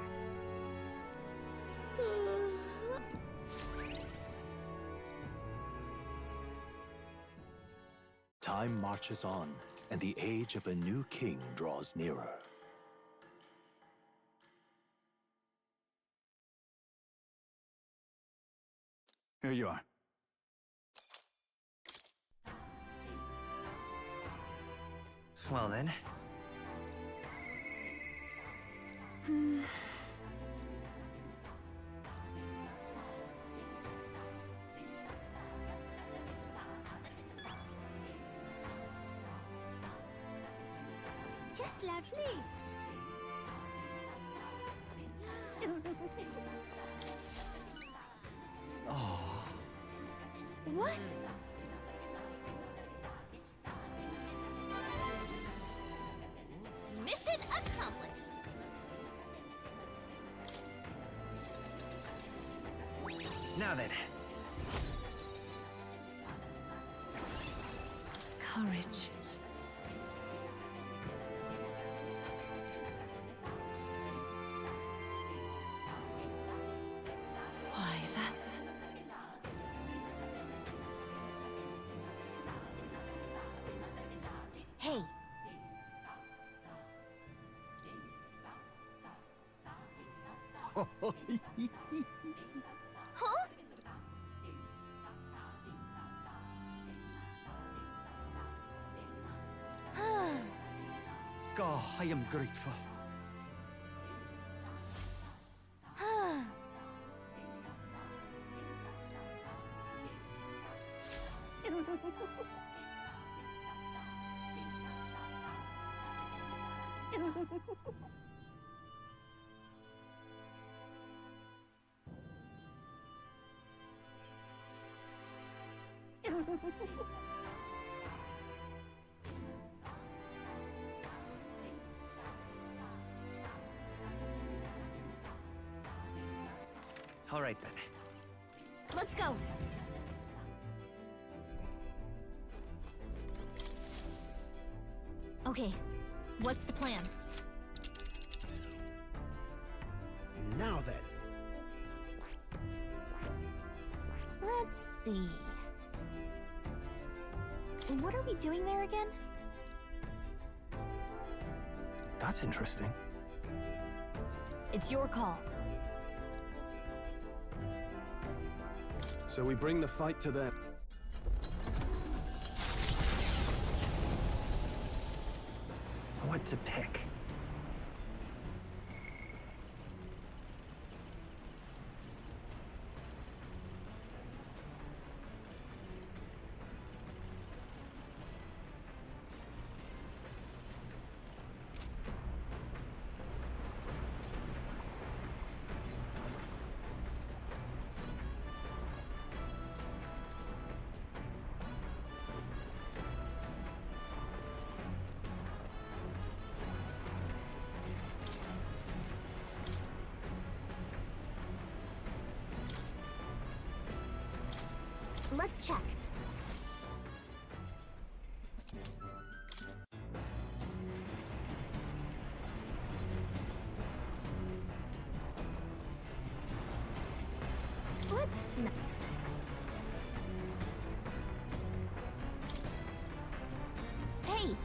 Time marches on, and the age of a new king draws nearer.
Here you are.
Well then.
Just lovely.
Oh.
What? Mission accomplished.
Now then.
Courage
Huh?
Oh, I am grateful. All right then.
Let's go. Okay, what's the plan?
Now then.
Let's see. What are we doing there again?
That's interesting.
It's your call.
So we bring the fight to them.
What to pick?
Let's check. Let's snap. Hey!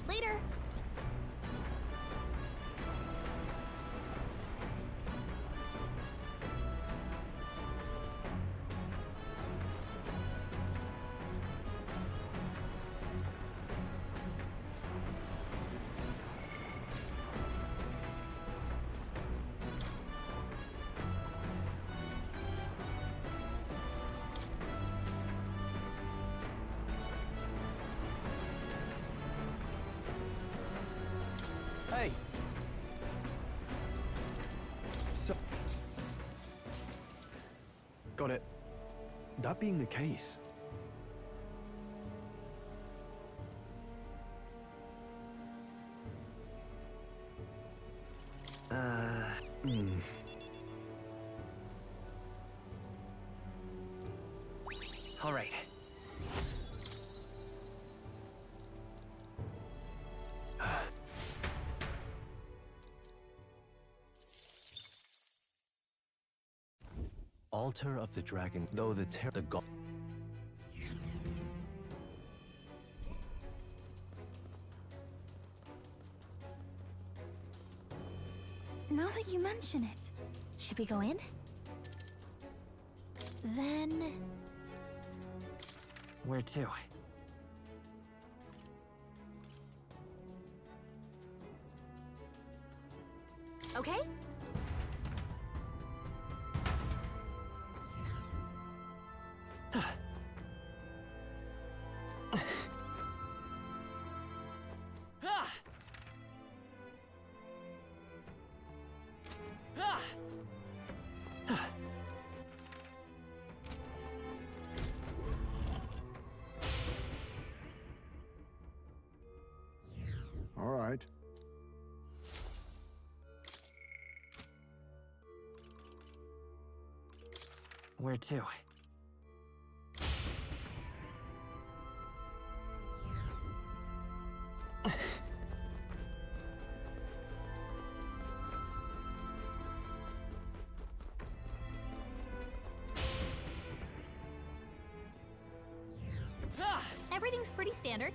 Later!
Hey! So... Got it. That being the case...
All right.
Altar of the Dragon, though the god.
Now that you mention it,
Should we go in? Then...
Where to?
Okay?
All right.
Where to?
Everything's pretty standard.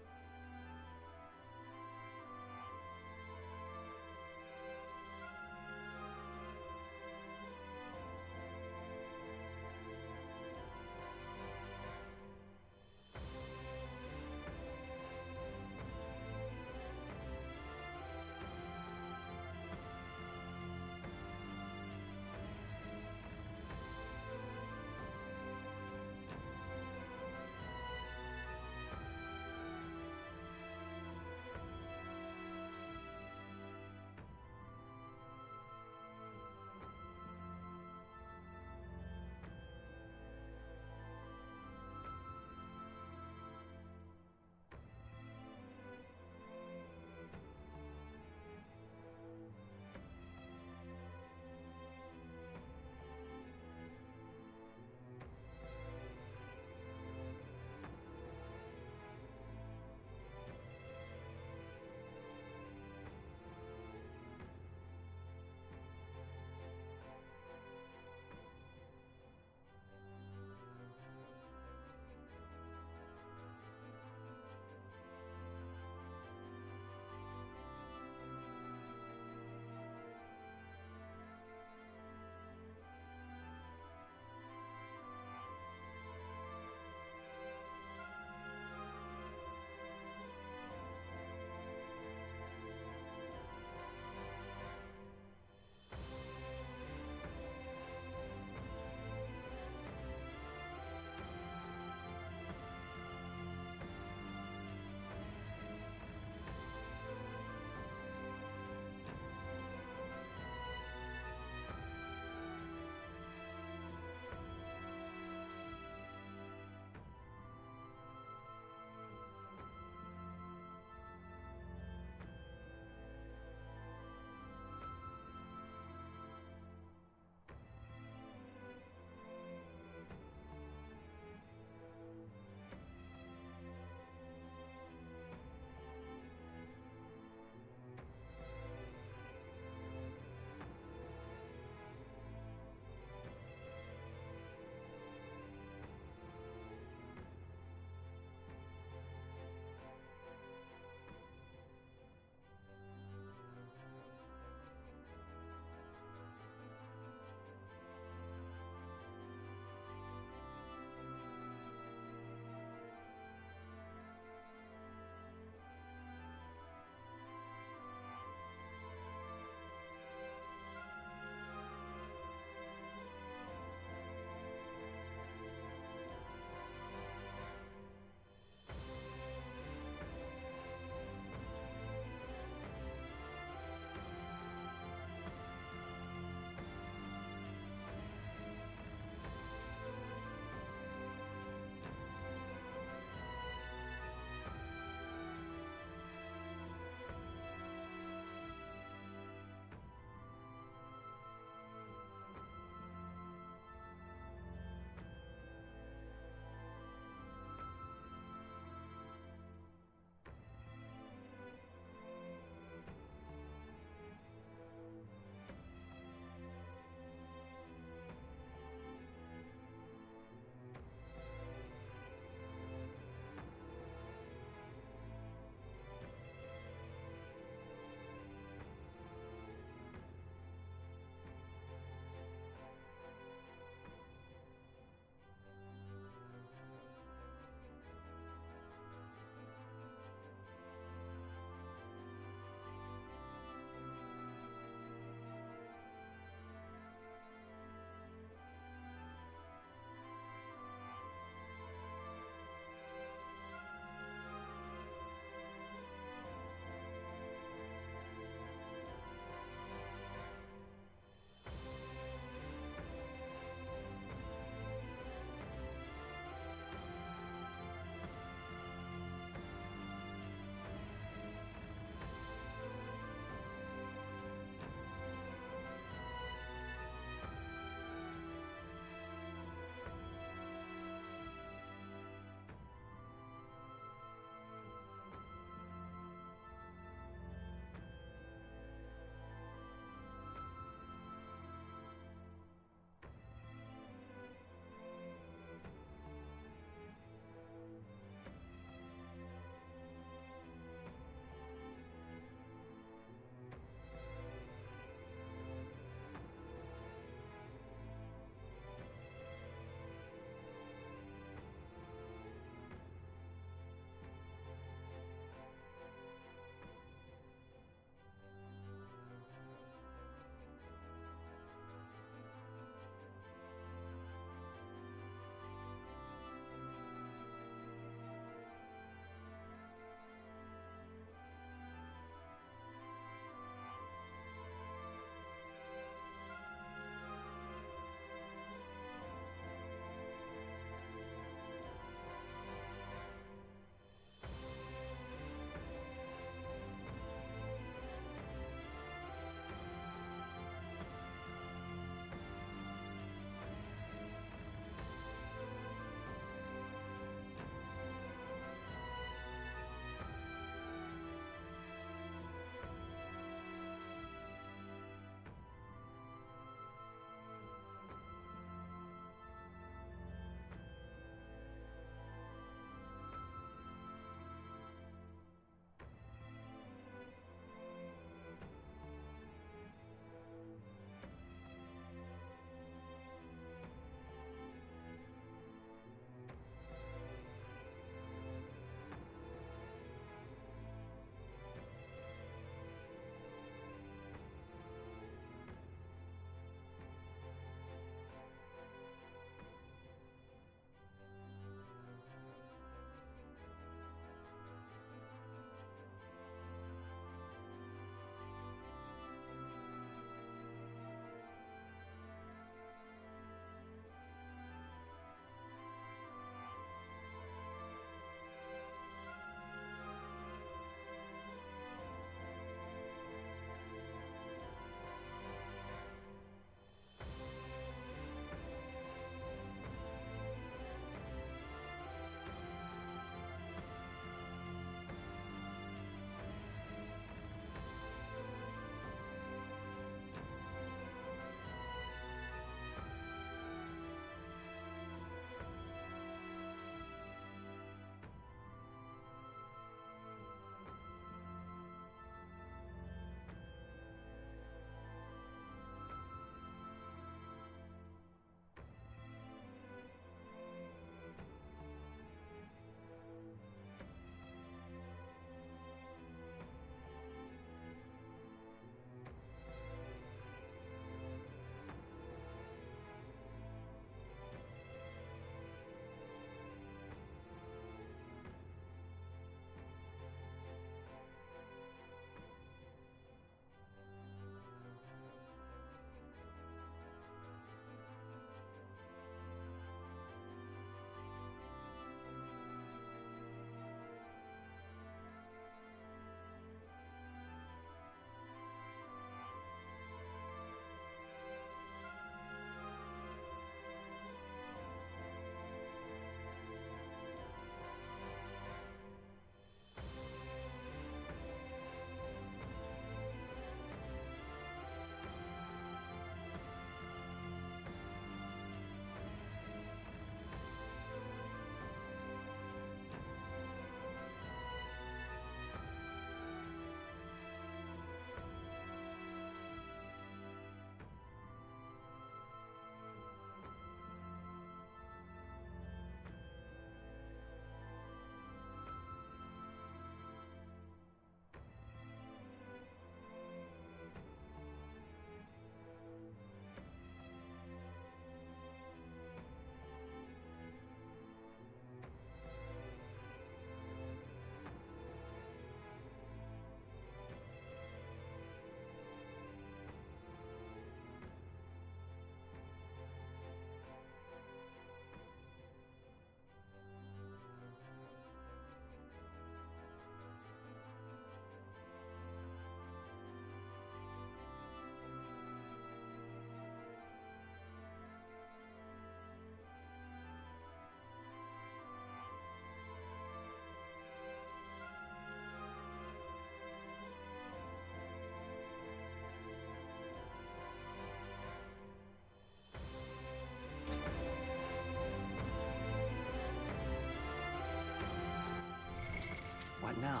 now.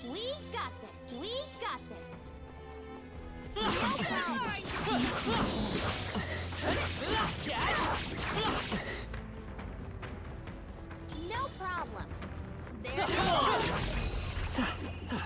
We got this. We got this. No problem. There you go.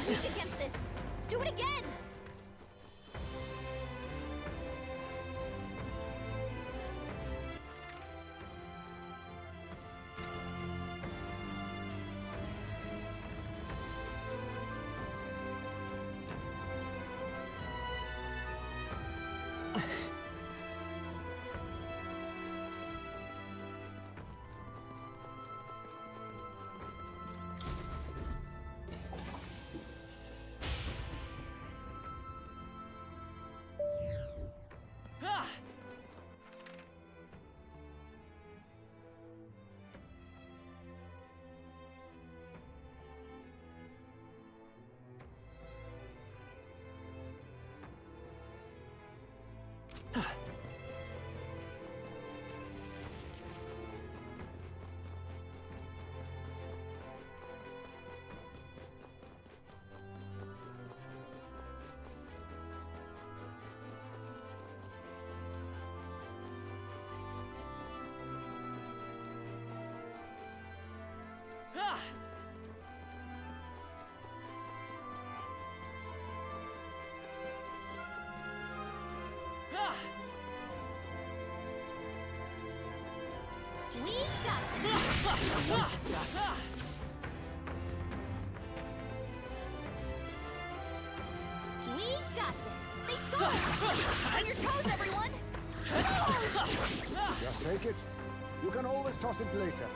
Weak against this. Do it again. We got this. We got this. They saw it. On your toes, everyone.
Just take it. You can always toss it later.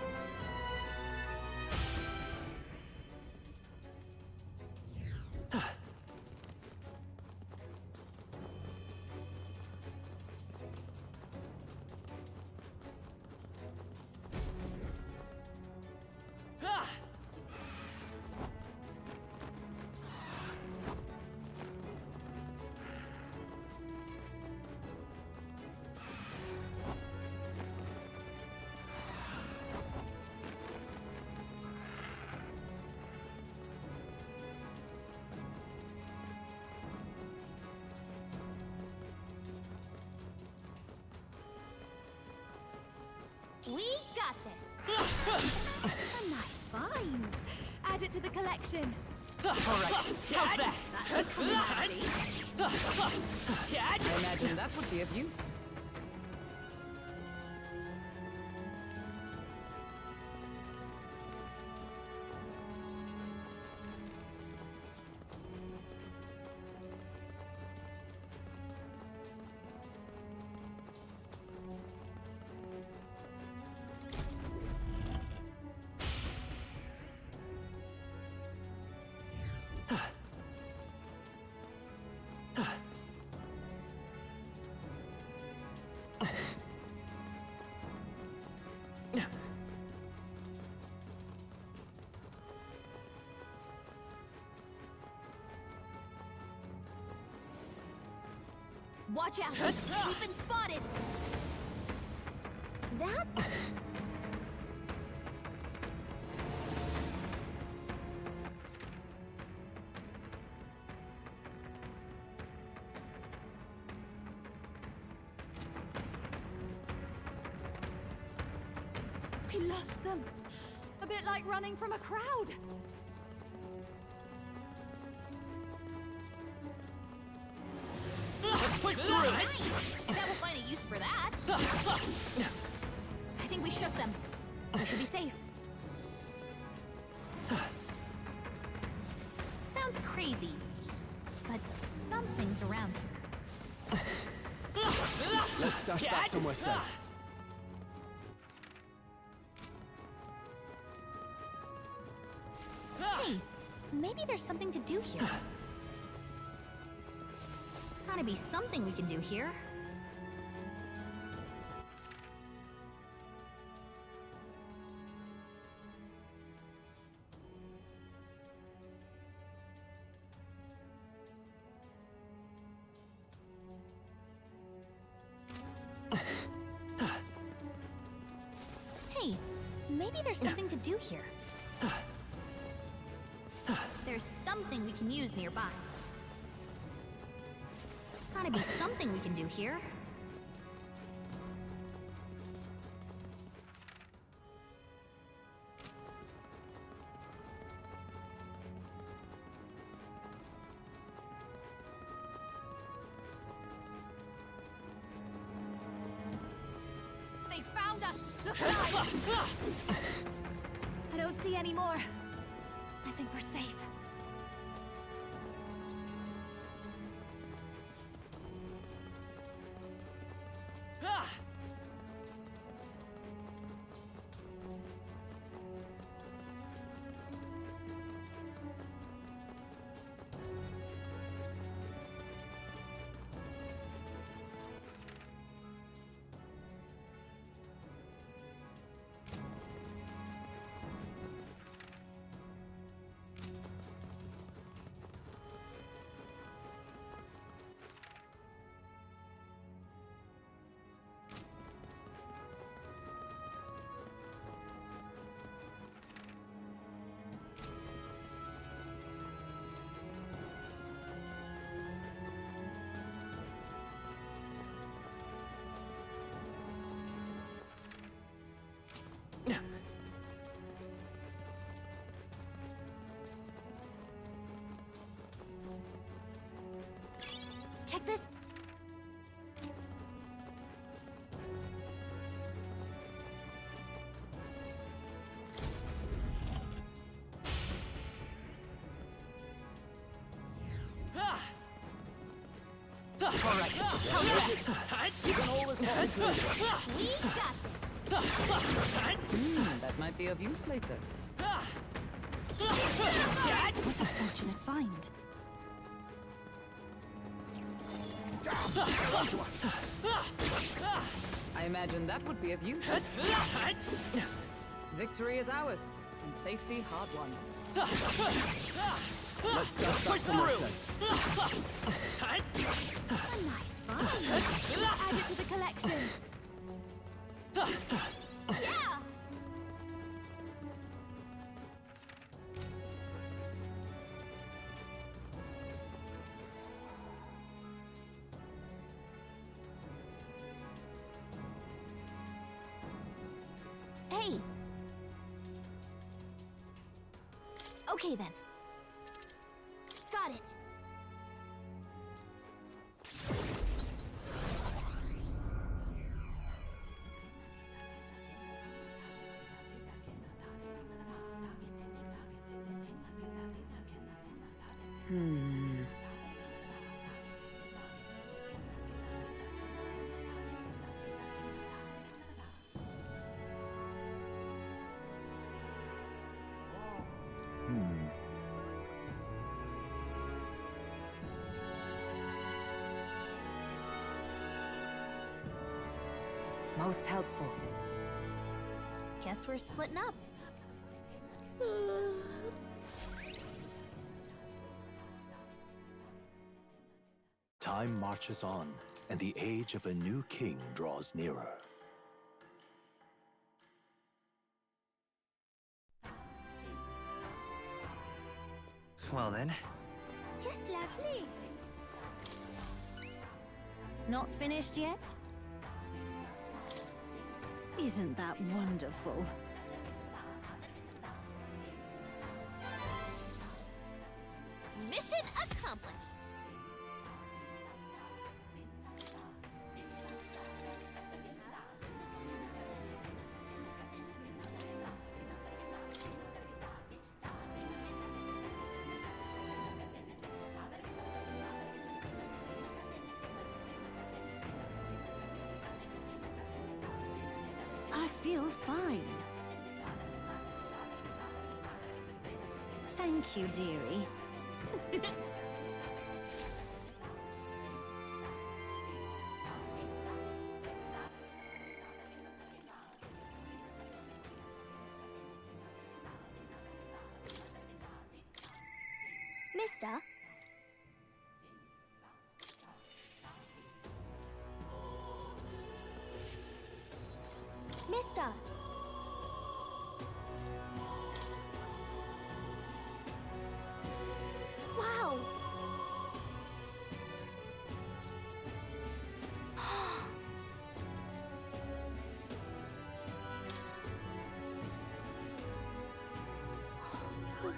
We got this.
A nice find. Add it to the collection.
All right, how's that?
That should come in handy.
I imagine that would be of use.
Watch out! We've been spotted! That's...
We lost them. A bit like running from a crowd.
Push through!
Nice! That will find a use for that. I think we shook them. We should be safe. Sounds crazy, but something's around here.
Let's stash that somewhere safe.
Hey, maybe there's something to do here. Gotta be something we can do here. Hey, maybe there's something to do here. There's something we can use nearby. Gotta be something we can do here.
They found us! Look alive! I don't see any more. I think we're safe.
Check this.
Even all this talk included.
We got this.
That might be of use later.
What a fortunate find.
I imagine that would be of use. Victory is ours, and safety hard won.
Let's dust up some more set.
A nice find. Add it to the collection.
Yeah! Hey! Okay then. Got it.
Most helpful.
Guess we're splitting up.
Time marches on, and the age of a new king draws nearer.
Well then,
Just lovely.
Not finished yet? Isn't that wonderful?
Mission accomplished.
I feel fine. Thank you, dearie.
Mister. Mister. Wow.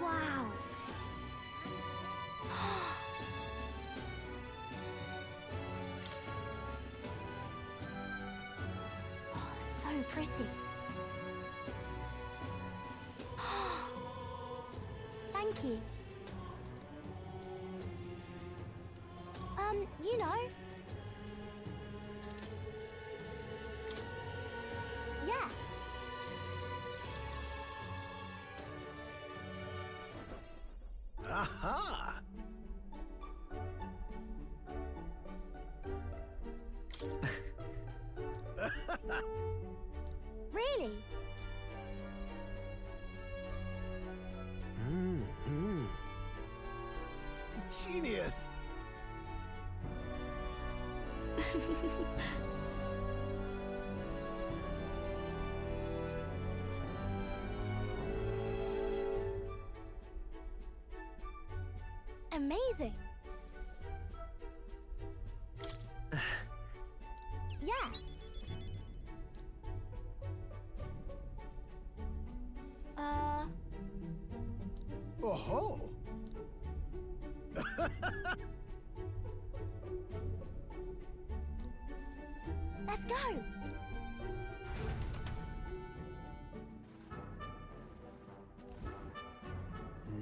Wow. So pretty. Thank you. You know. Yeah.
Aha!
Really?
Genius!
Amazing. Yeah.
Oh-ho!
Let's go.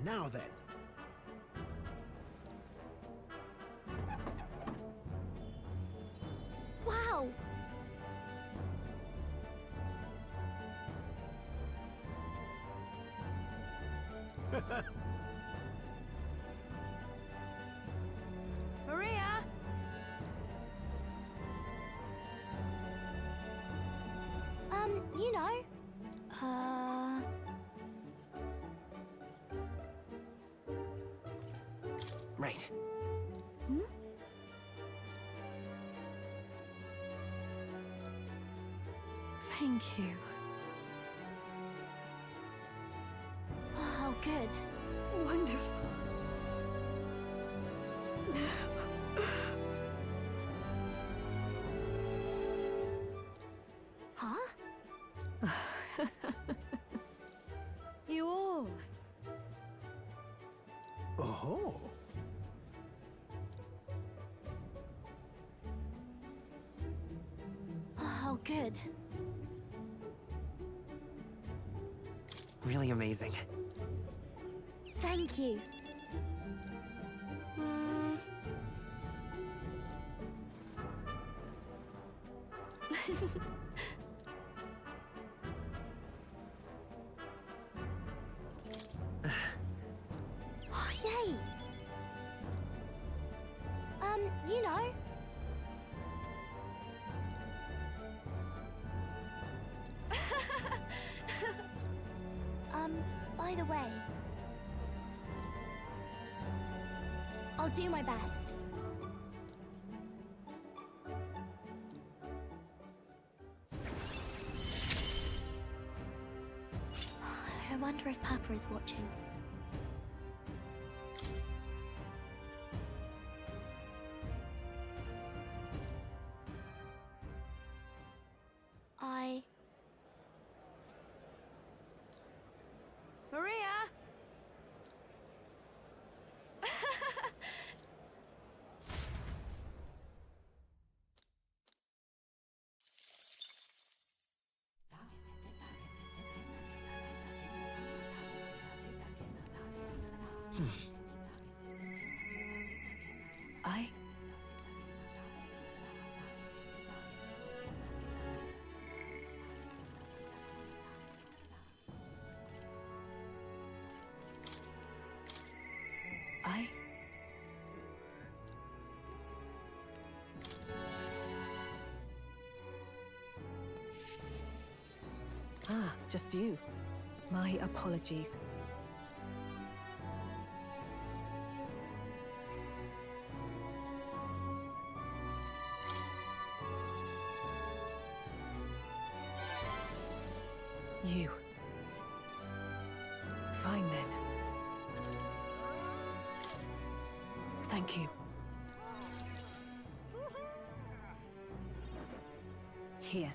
Now then.
Wow.
Maria!
You know.
Right.
Thank you.
Oh, good.
Wonderful.
Huh?
You all.
Oh.
Oh, good.
Really amazing.
Thank you. Oh, yay! You know. By the way, I'll do my best. I wonder if Papa is watching.
Maria!
Ah, just you. My apologies.
You. Fine then. Thank you. Here.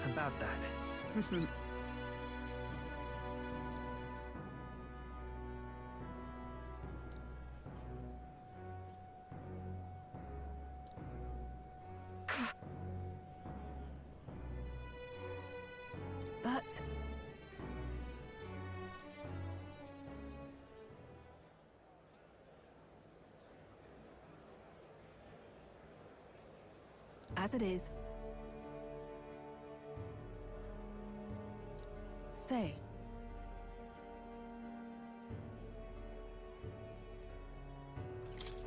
About that.
But... as it is. Say.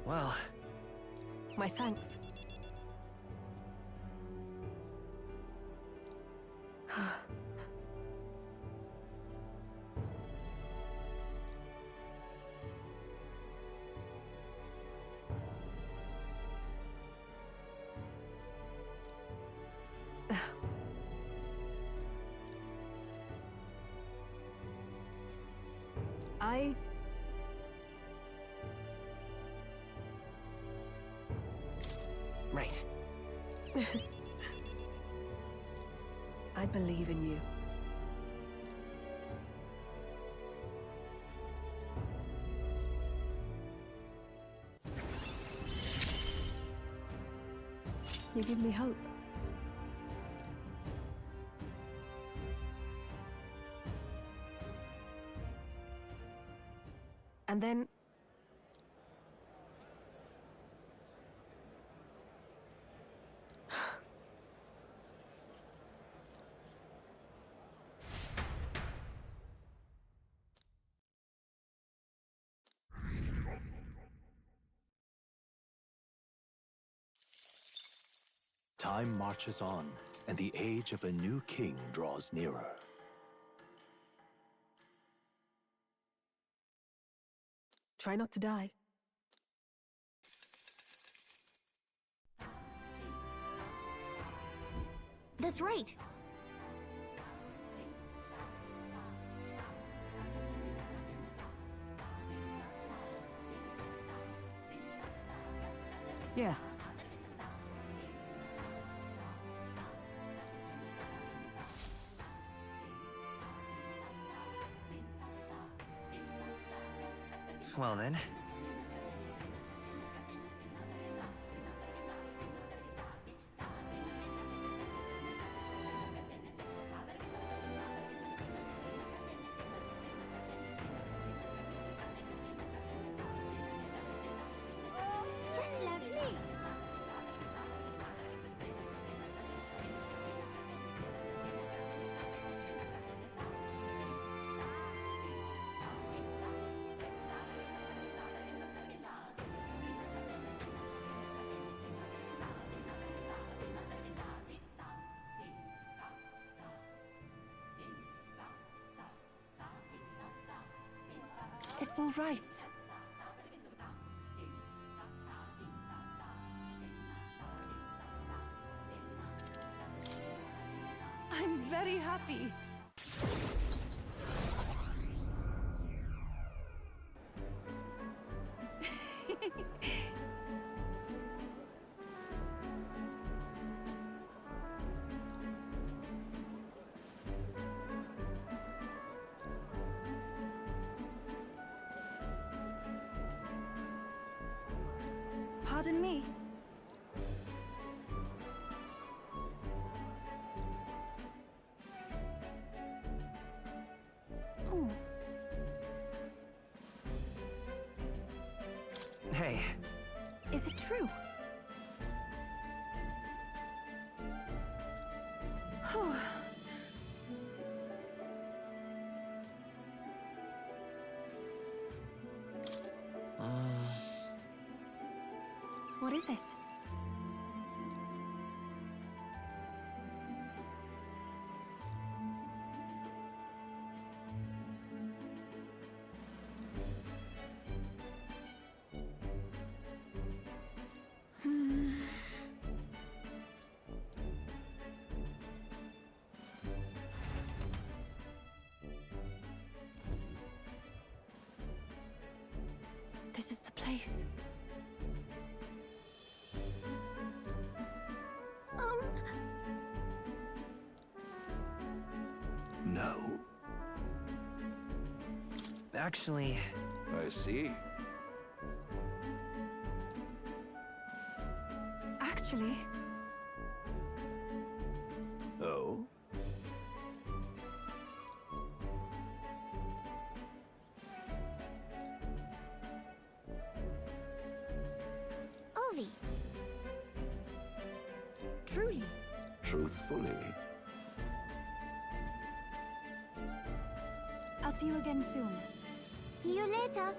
Well...
my thanks.
Right.
I believe in you. You give me hope. And then...
Time marches on, and the age of a new king draws nearer.
try not to die.
That's right.
Yes.
Well then.
Just lovely.
It's all right. I'm very happy. Pardon me. Oh.
Hey.
Is it true? Whew. What is it? place.
No.
Actually,
I see.
Actually,
Oh?
Ovi.
truly.
Truthfully.
I'll see you again soon.
See you later.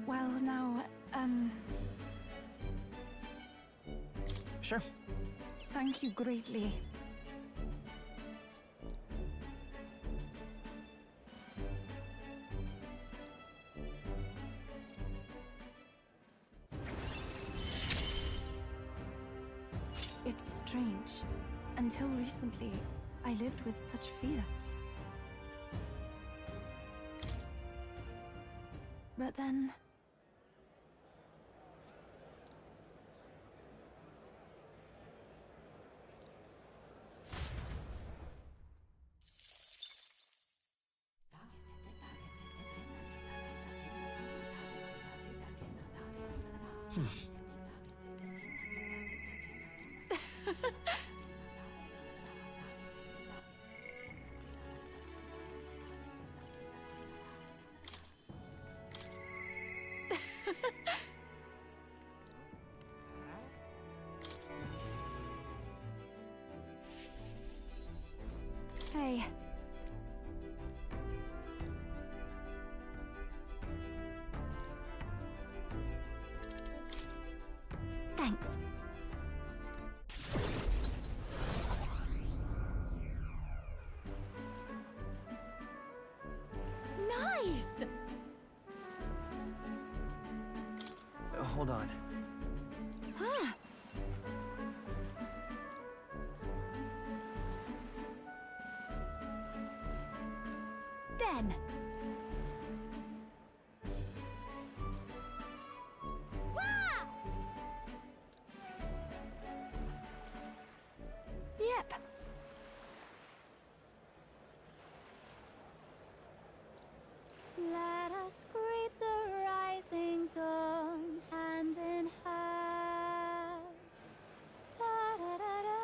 Well, now,
sure.
thank you greatly. It's strange. Until recently, I lived with such fear. But then... Hey.
Thanks.
Nice!
Hold on.
Huh. Then. Yep. Let us greet the rising dawn hand in hand. Da da da da.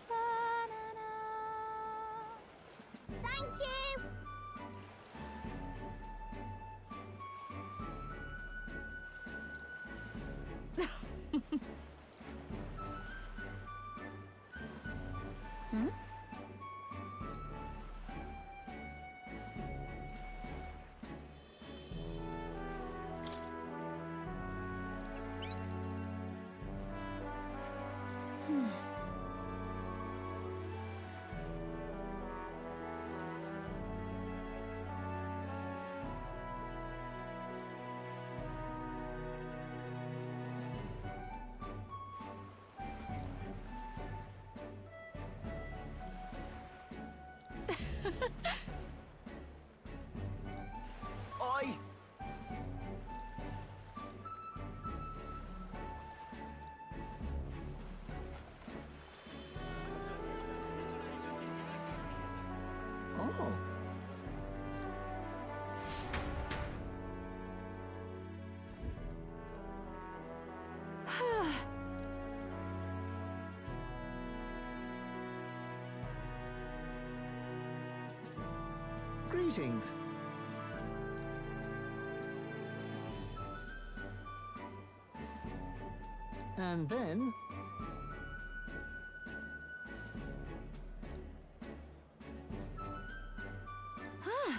Da na na.
Thank you.
Hmm?
Oi!
Oh.
Greetings. And then...
Huh.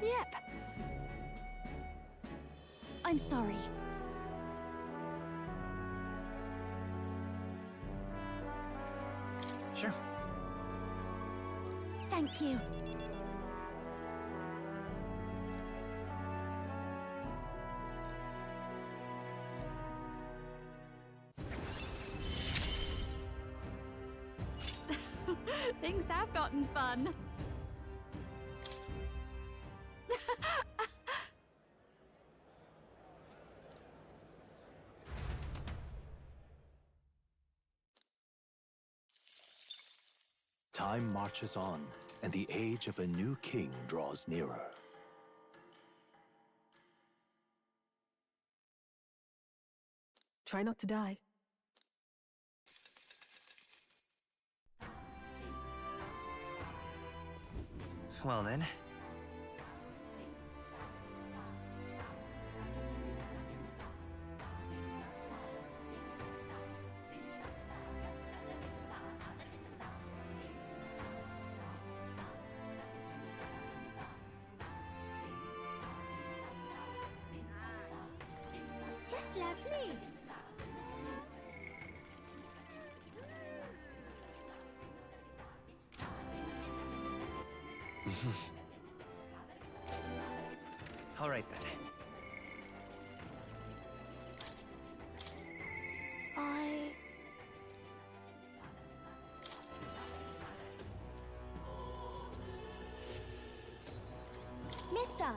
Yep. I'm sorry.
Sure.
Thank you. Things have gotten fun.
Time marches on, and the age of a new king draws nearer.
Try not to die.
Well then.
Just lovely.
All right then.
Mister.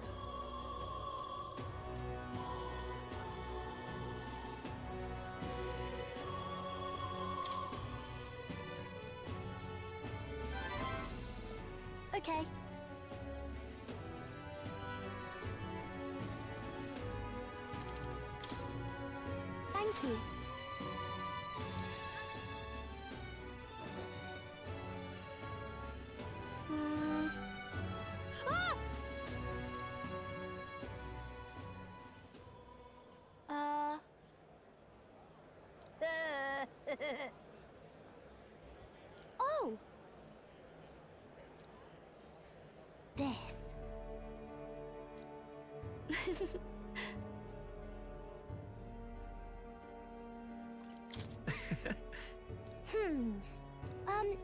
Okay. Thank you. Ah! Oh! This.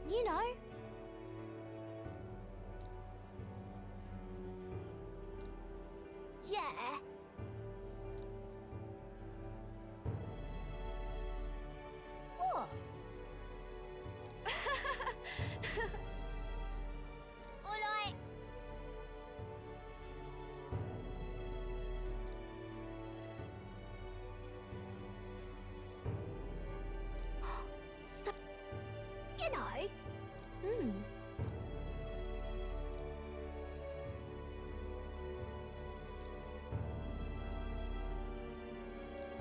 You know. Yeah. What? All right. So, you know.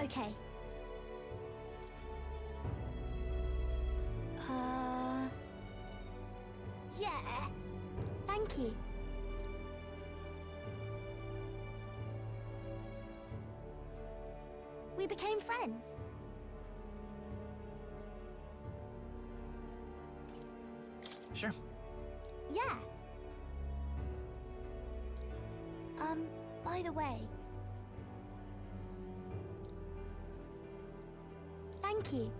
Okay. Yeah. Thank you. We became friends.
Sure.
Yeah. By the way. Thank you.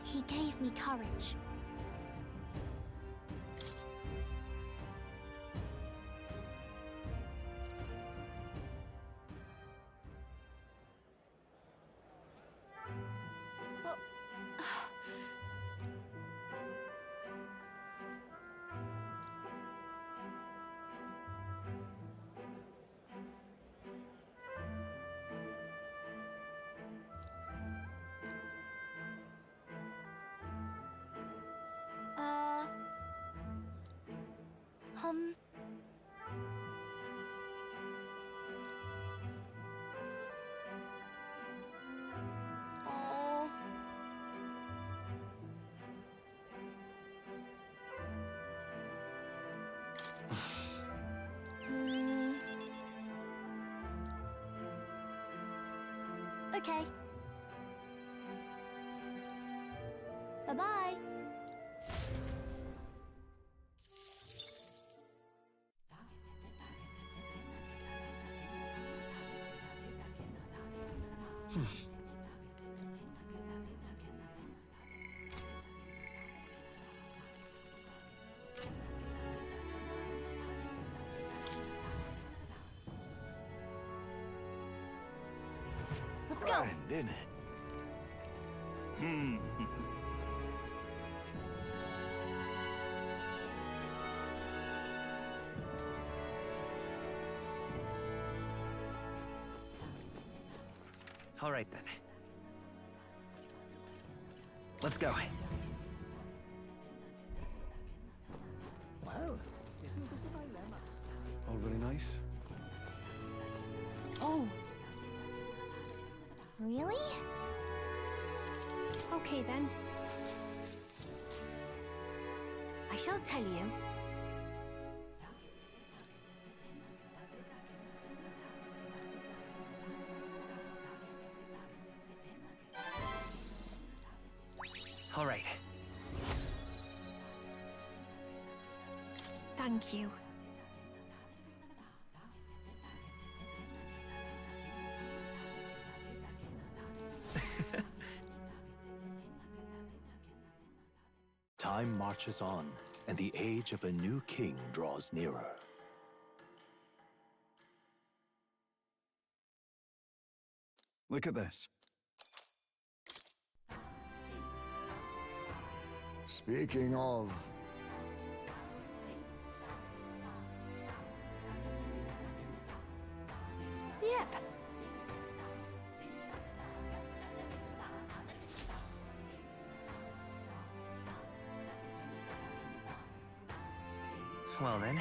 He gave me courage. Okay. Bye-bye. Let's go.
Didn't it?
All right then. Let's go.
Well, isn't this a dilemma?
All very nice.
Oh,
Really?
okay then. I shall tell you.
All right.
Thank you.
Time marches on, and the age of a new king draws nearer.
Look at this.
Speaking of...
Yep.
Well then.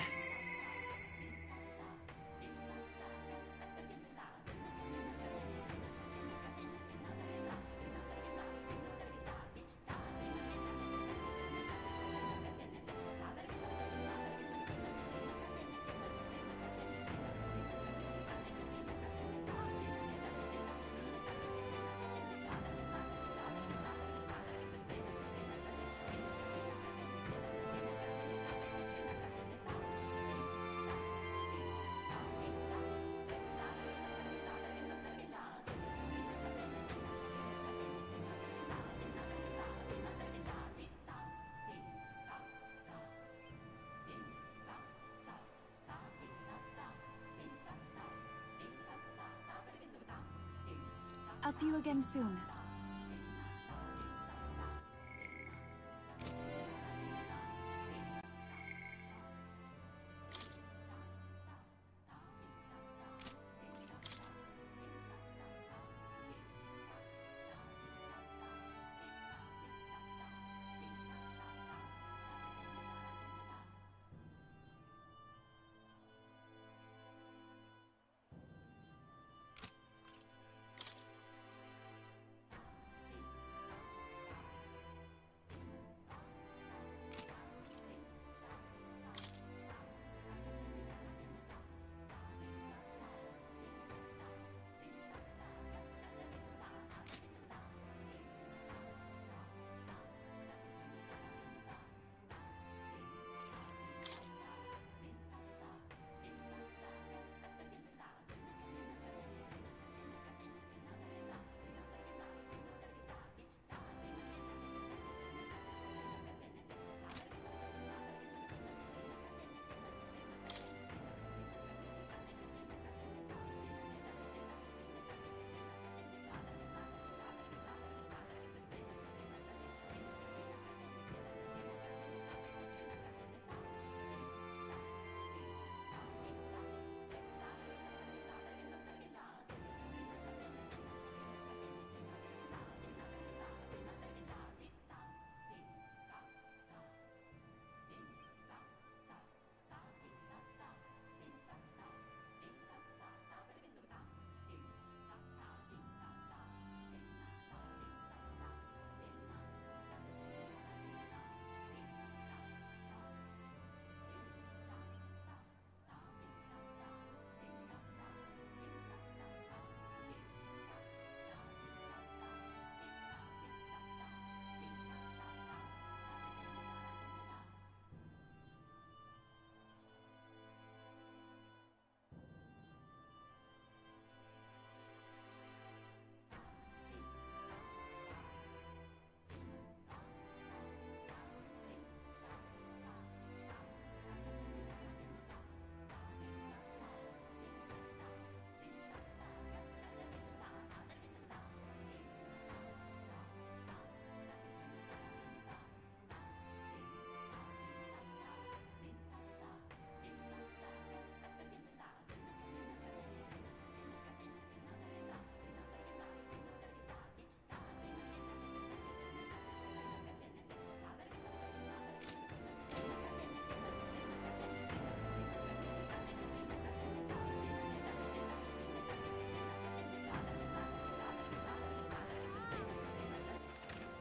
I'll see you again soon.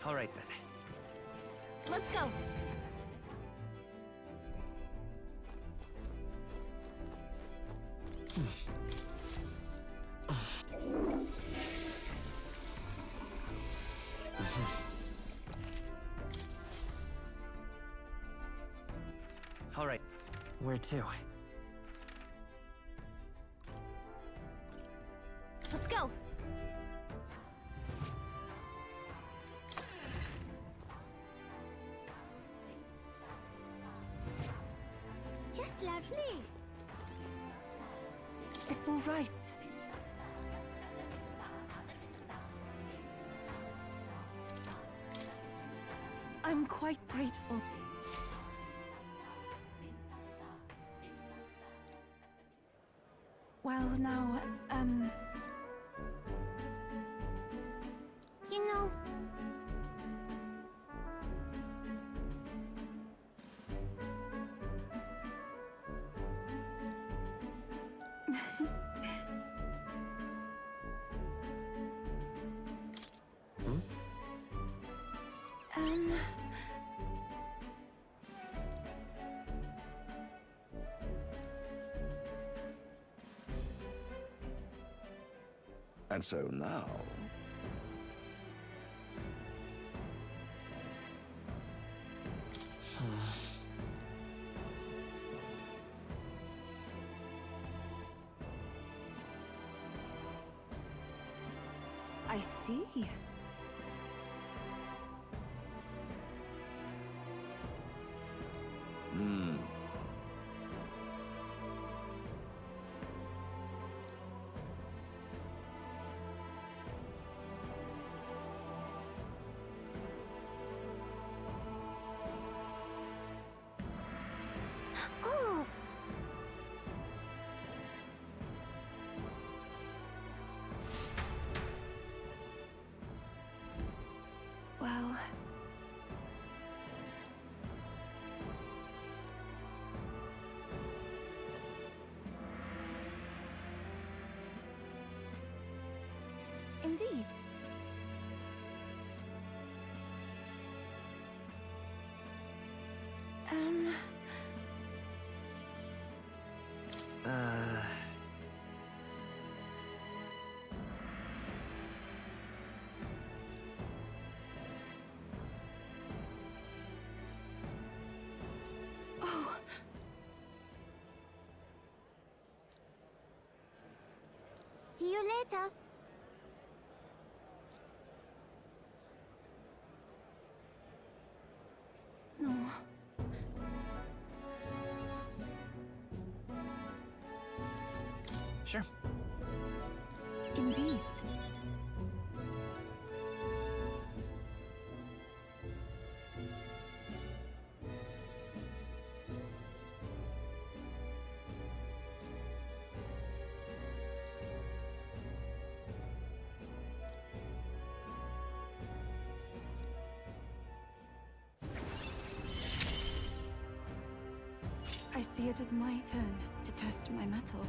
All right then.
Let's go.
All right. Where to?
Let's go. Just lovely.
It's all right. I'm quite grateful. Well, now,
You know,
And so now...
I see.
oh,
Well... Indeed. Oh.
see you later.
No.
Sure.
Indeed. I see it as my turn to test my mettle.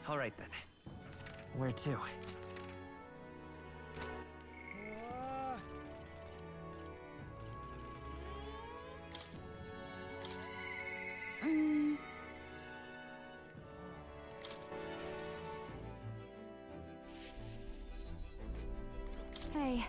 All right then. Where to?
Hey.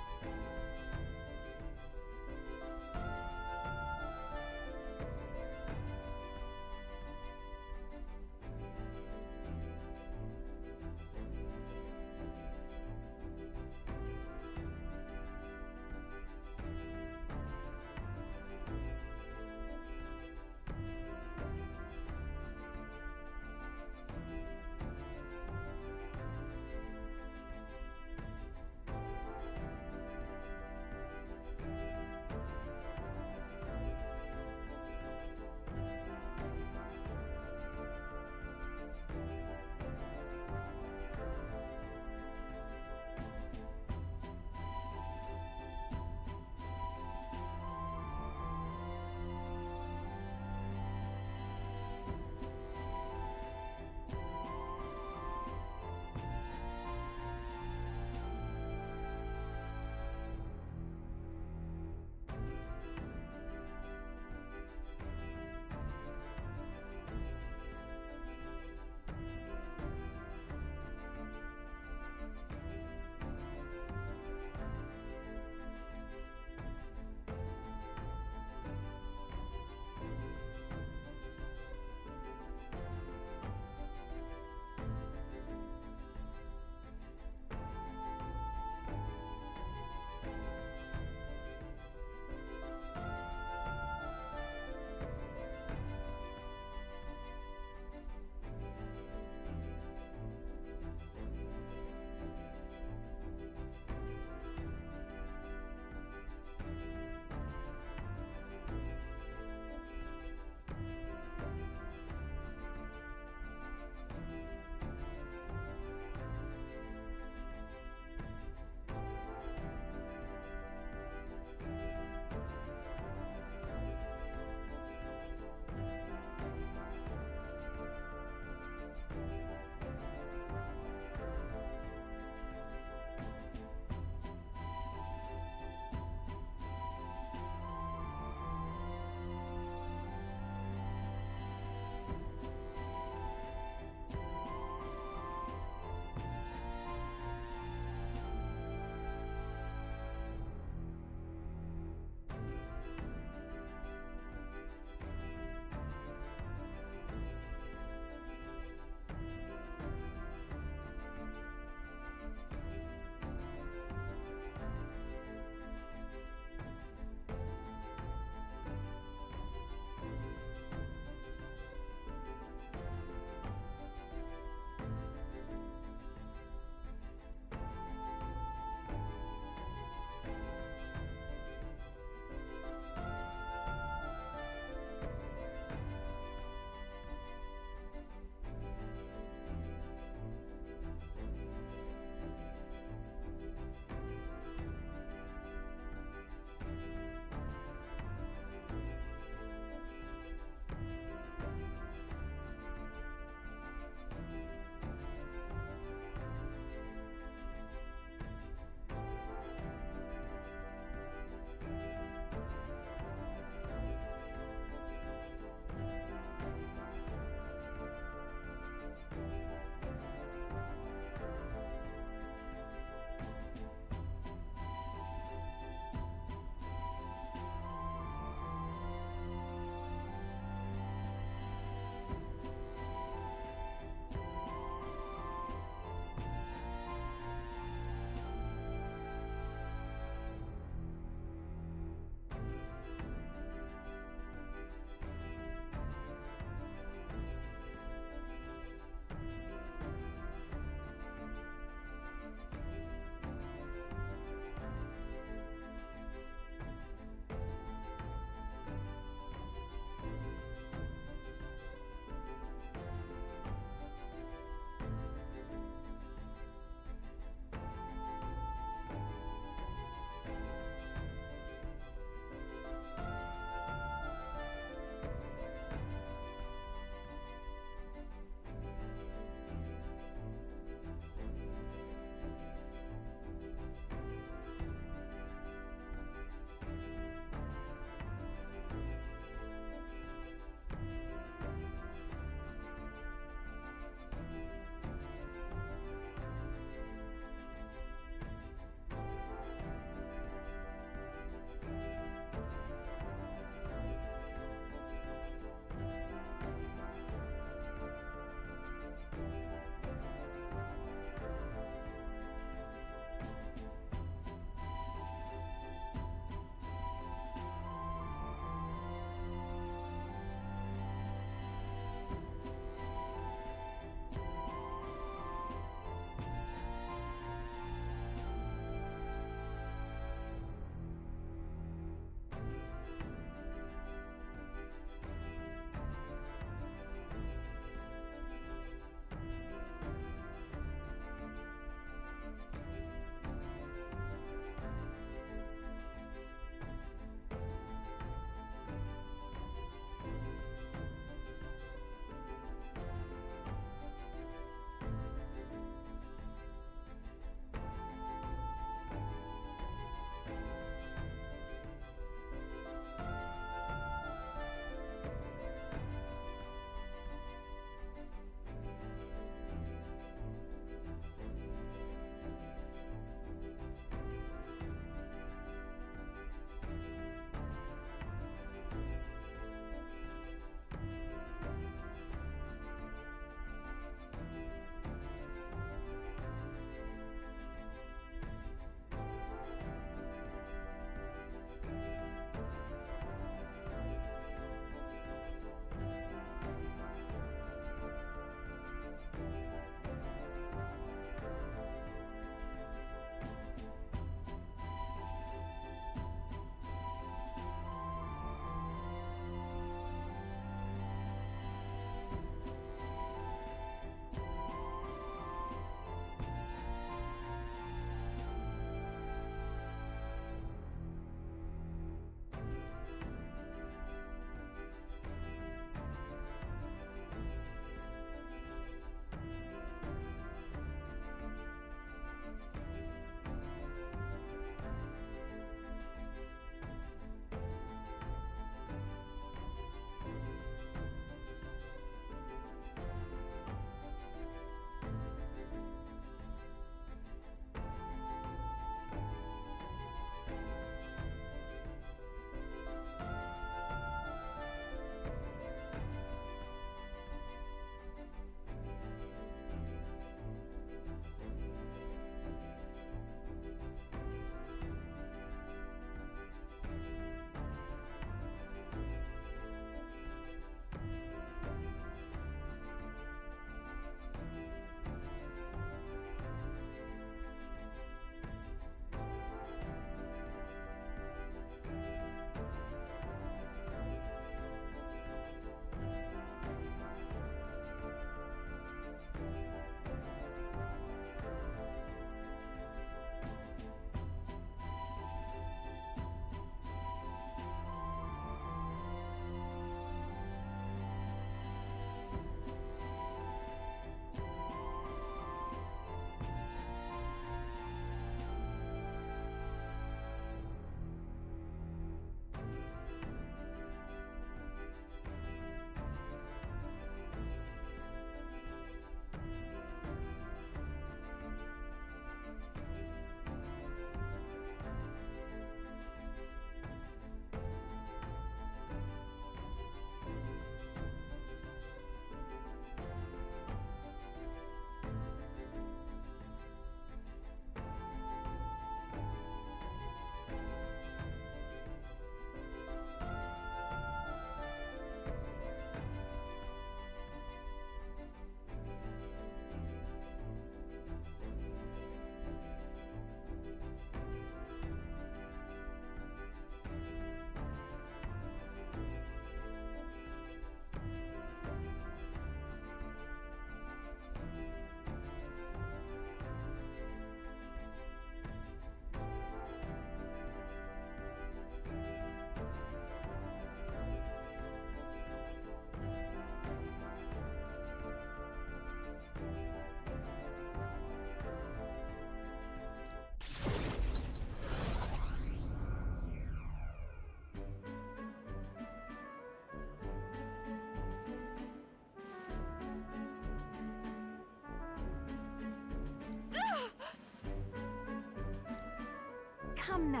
Come now.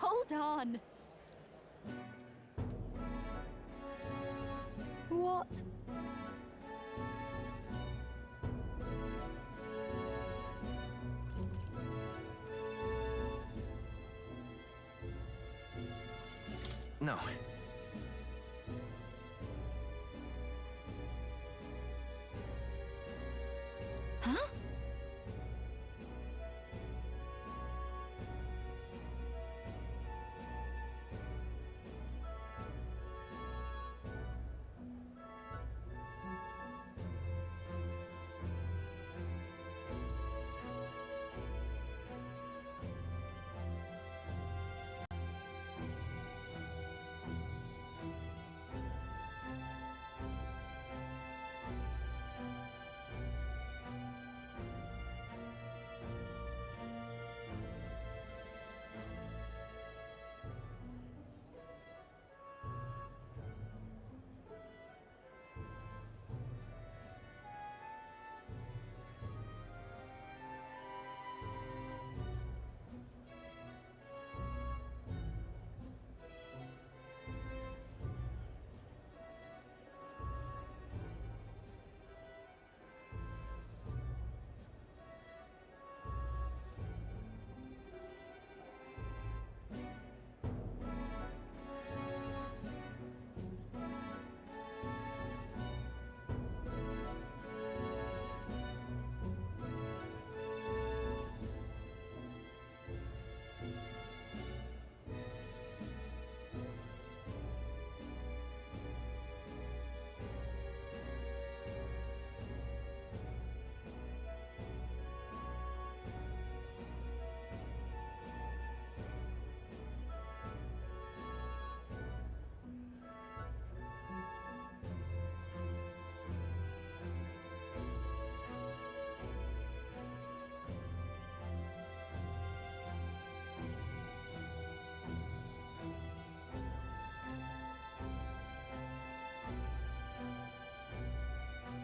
Hold on. What?
No.
Huh?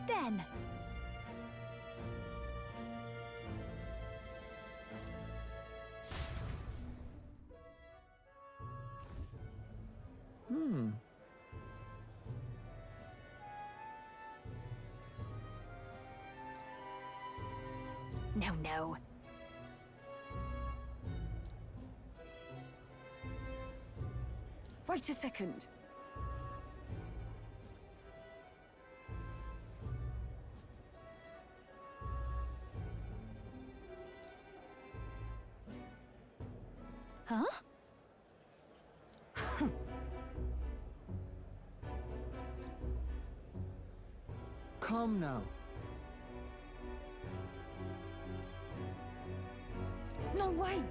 Then. No, no. Wait a second. Huh?
Come now.
No way!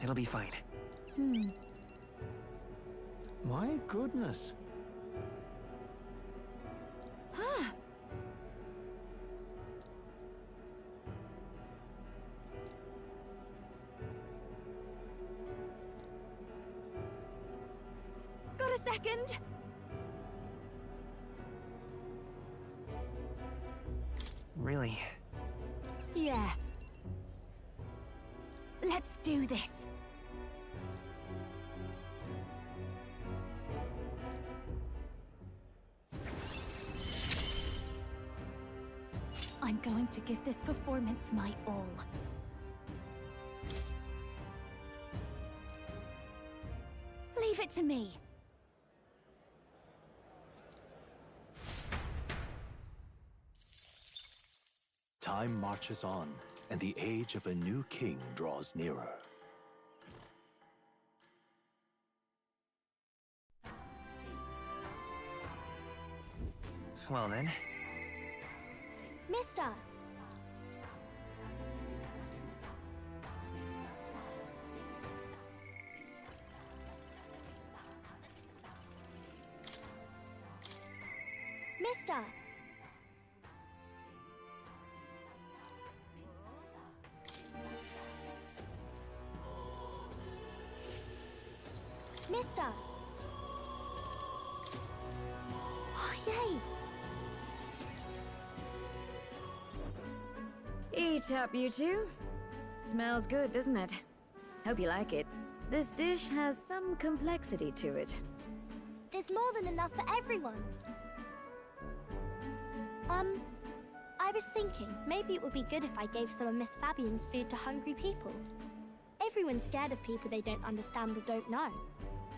It'll be fine.
My goodness.
Huh? Got a second?
Really?
Yeah. Let's do this. I'm going to give this performance my all. Leave it to me.
Time marches on, and the age of a new king draws nearer.
Well then,
Mister! Mister! Mister! Oh, yay!
Eat up, you two. Smells good, doesn't it? Hope you like it. This dish has some complexity to it.
There's more than enough for everyone. I was thinking maybe it would be good if I gave some of Miss Fabian's food to hungry people. Everyone's scared of people they don't understand or don't know.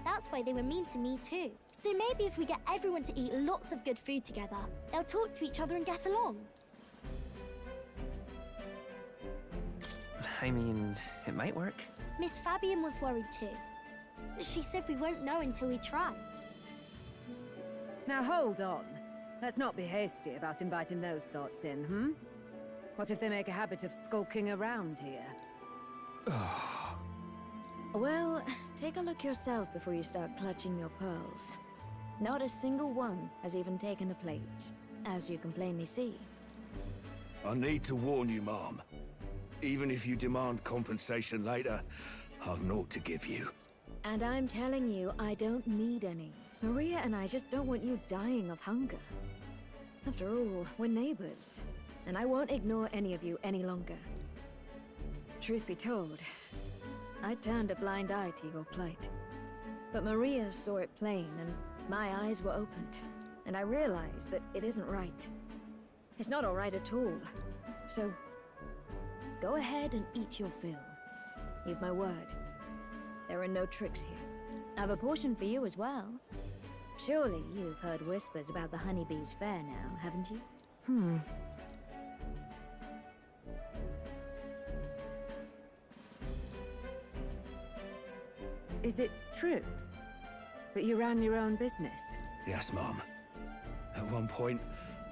That's why they were mean to me too. So maybe if we get everyone to eat lots of good food together, they'll talk to each other and get along.
I mean, it might work.
Miss Fabian was worried too. She said we won't know until we try.
Now hold on. Let's not be hasty about inviting those sorts in, hmm? What if they make a habit of skulking around here?
Well, take a look yourself before you start clutching your pearls. Not a single one has even taken a plate, as you can plainly see.
I need to warn you, Mom. Even if you demand compensation later, I've naught to give you.
And I'm telling you, I don't need any. Maria and I just don't want you dying of hunger. After all, we're neighbors, and I won't ignore any of you any longer. Truth be told, I turned a blind eye to your plight. But Maria saw it plain, and my eyes were opened, and I realized that it isn't right. It's not all right at all. So, go ahead and eat your fill. You've my word. There are no tricks here. I have a portion for you as well. Surely you've heard whispers about the Honeybees Fair now, haven't you?
Is it true that you ran your own business?
Yes, Mom. At one point,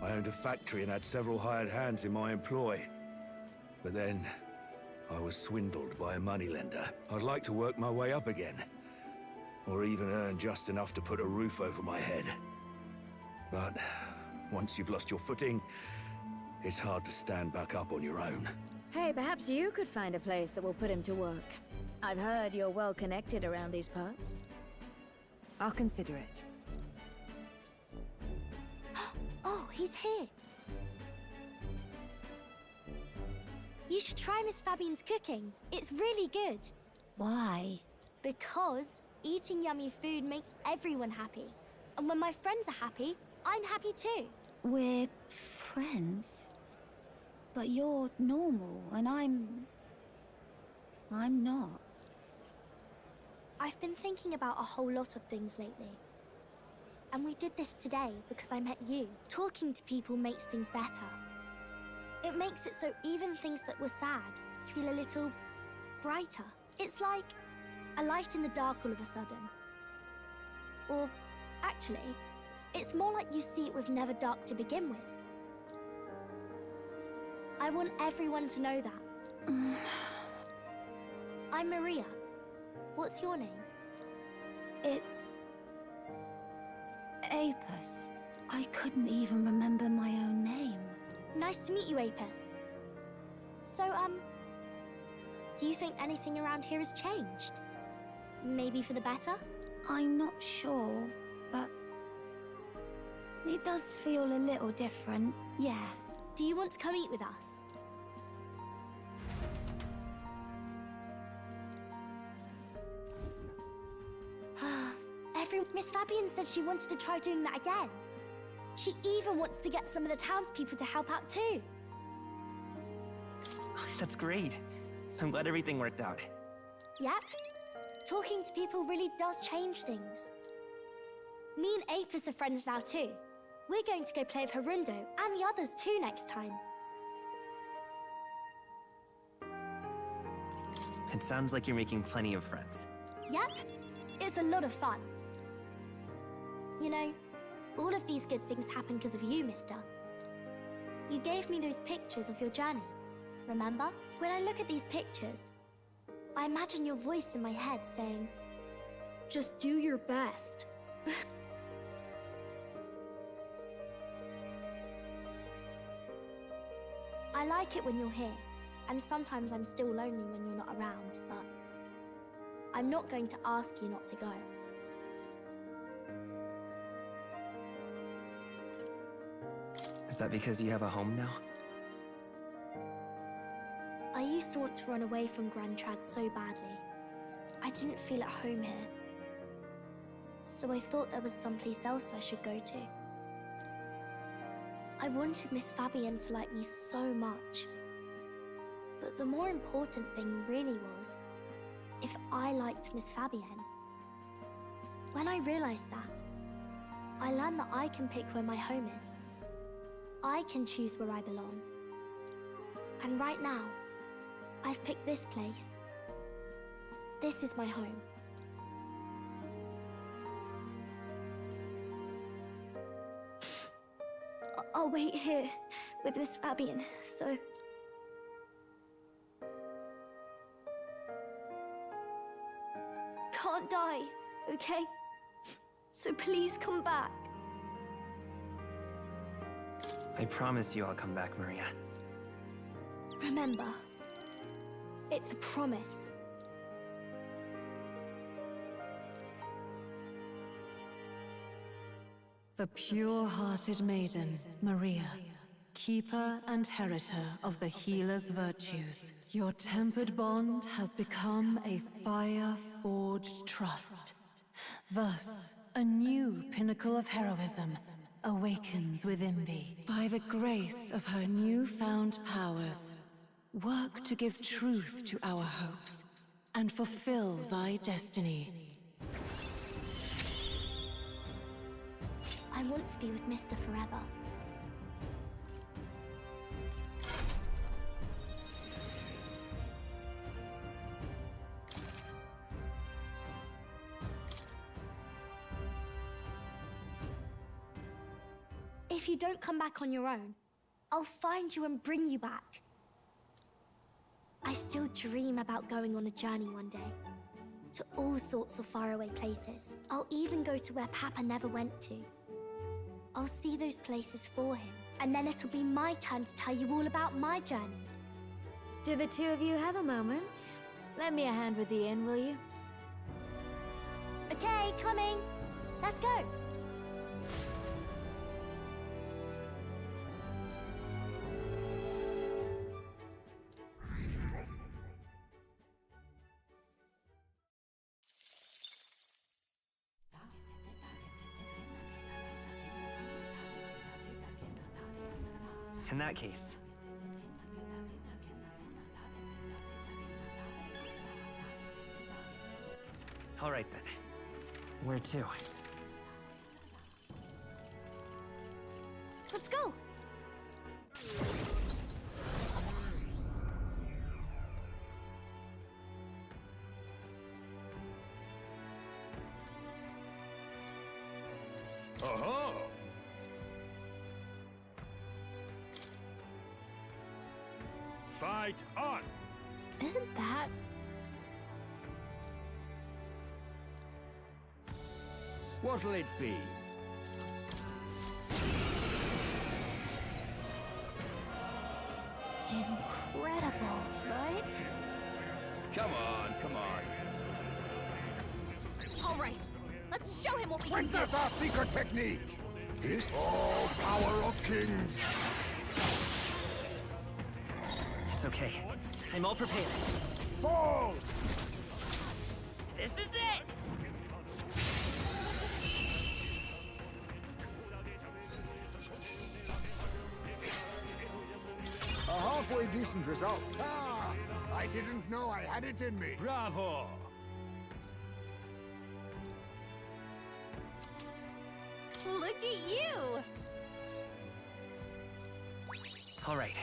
I owned a factory and had several hired hands in my employ. But then, I was swindled by a moneylender. I'd like to work my way up again. Or even earn just enough to put a roof over my head. But once you've lost your footing, it's hard to stand back up on your own.
Hey, perhaps you could find a place that will put him to work. I've heard you're well connected around these parts.
I'll consider it.
Oh, he's here. You should try Miss Fabian's cooking. It's really good.
Why?
Because eating yummy food makes everyone happy. And when my friends are happy, I'm happy too.
We're friends. But you're normal, and I'm not.
I've been thinking about a whole lot of things lately. And we did this today because I met you. Talking to people makes things better. It makes it so even things that were sad feel a little brighter. It's like a light in the dark all of a sudden. Or, actually, it's more like you see it was never dark to begin with. I want everyone to know that. I'm Maria. What's your name?
It's... Apis. I couldn't even remember my own name.
Nice to meet you, Apis. So, do you think anything around here has changed? Maybe for the better?
I'm not sure, but... it does feel a little different, yeah.
Do you want to come eat with us? Miss Fabian said she wanted to try doing that again. She even wants to get some of the townspeople to help out too.
That's great. I'm glad everything worked out.
Yep. Talking to people really does change things. Me and Apis are friends now too. We're going to go play with Harundo and the others too next time.
It sounds like you're making plenty of friends.
Yep. It's a lot of fun. You know, all of these good things happen because of you, mister. You gave me those pictures of your journey, remember? When I look at these pictures, I imagine your voice in my head saying, "Just do your best." I like it when you're here, and sometimes I'm still lonely when you're not around, but I'm not going to ask you not to go.
Is that because you have a home now?
I used to want to run away from Grand Trad so badly. I didn't feel at home here. So I thought there was someplace else I should go to. I wanted Miss Fabienne to like me so much. But the more important thing really was if I liked Miss Fabienne. When I realized that, I learned that I can pick where my home is. I can choose where I belong. And right now, I've picked this place. This is my home. I'll wait here with Miss Fabienne, so... Can't die, okay? So please come back.
I promise you I'll come back, Maria.
Remember, it's a promise.
The pure-hearted maiden, Maria, keeper and heritor of the healer's virtues. Your tempered bond has become a fire-forged trust. Thus, a new pinnacle of heroism awakens within thee. By the grace of her newfound powers, work to give truth to our hopes and fulfill thy destiny.
I want to be with Mr. forever. If you don't come back on your own, I'll find you and bring you back. I still dream about going on a journey one day, to all sorts of faraway places. I'll even go to where Papa never went to. I'll see those places for him, and then it'll be my turn to tell you all about my journey.
Do the two of you have a moment? Lend me a hand with the inn, will you?
Okay, coming. Let's go.
In that case... All right then. Where to?
Let's go.
Oh-ho! Fight on!
Isn't that...
What'll it be?
incredible, right?
Come on, come on.
All right, let's show him what we can do.
Witness our secret technique! Is all power of kings!
It's okay. I'm all prepared.
Fall!
This is it!
A halfway decent result. Ah! I didn't know I had it in me.
Bravo!
Look at you!
All right.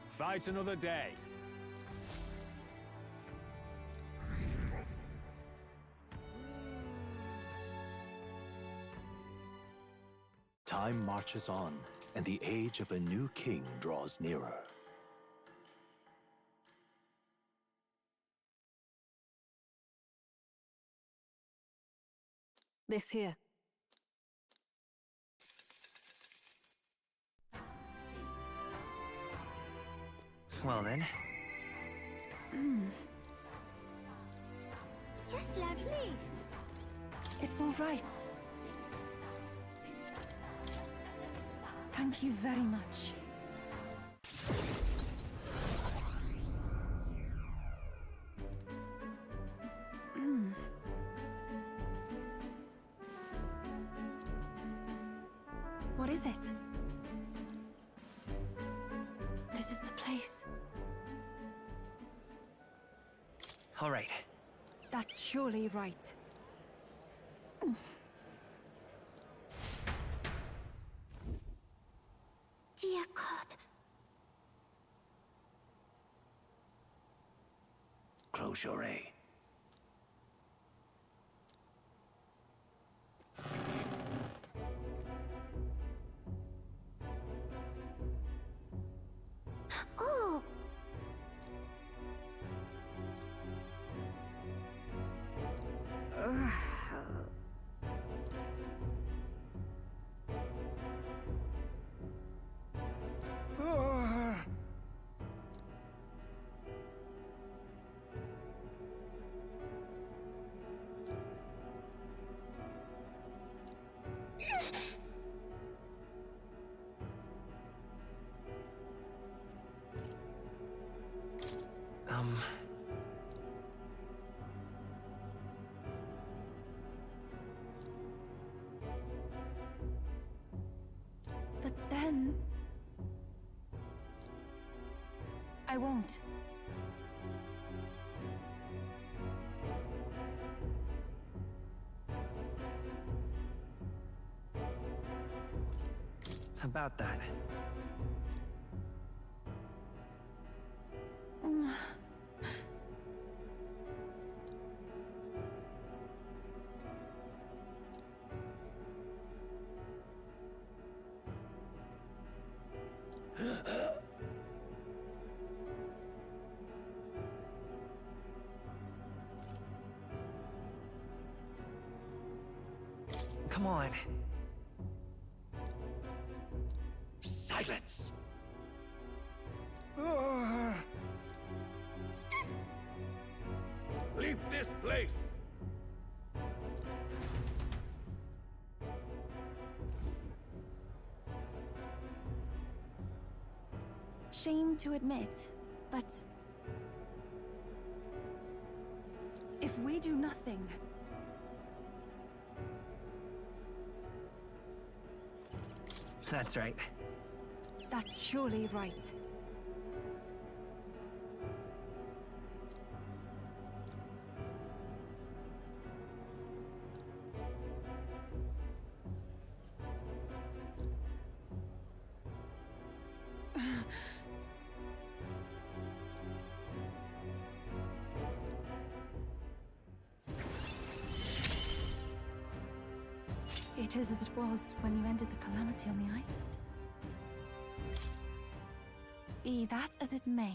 Fight another day.
Time marches on, and the age of a new king draws nearer.
This here.
Well then.
Just lovely.
It's all right. Thank you very much. What is it? This is the place.
All right.
That's surely right.
Dear God.
Close your A.
Oh!
But then... I won't.
About that. Come on.
Silence! Leave this place!
Shame to admit, but... if we do nothing...
That's right.
That's surely right. It is as it was when you ended the calamity on the island. Be that as it may.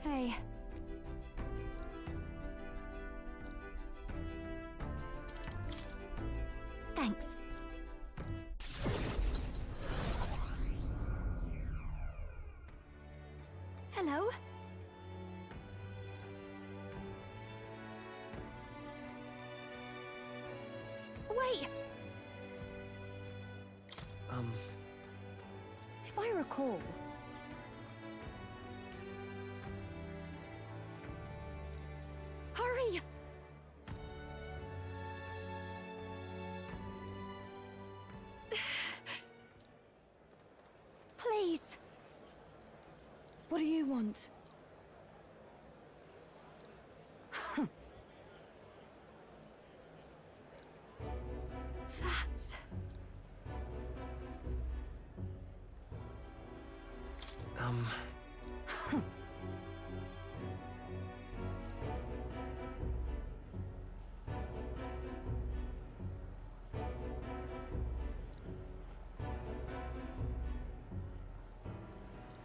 Hey.
Thanks. Hello? Wait! If I recall... Hurry! Please!
What do you want?
That's...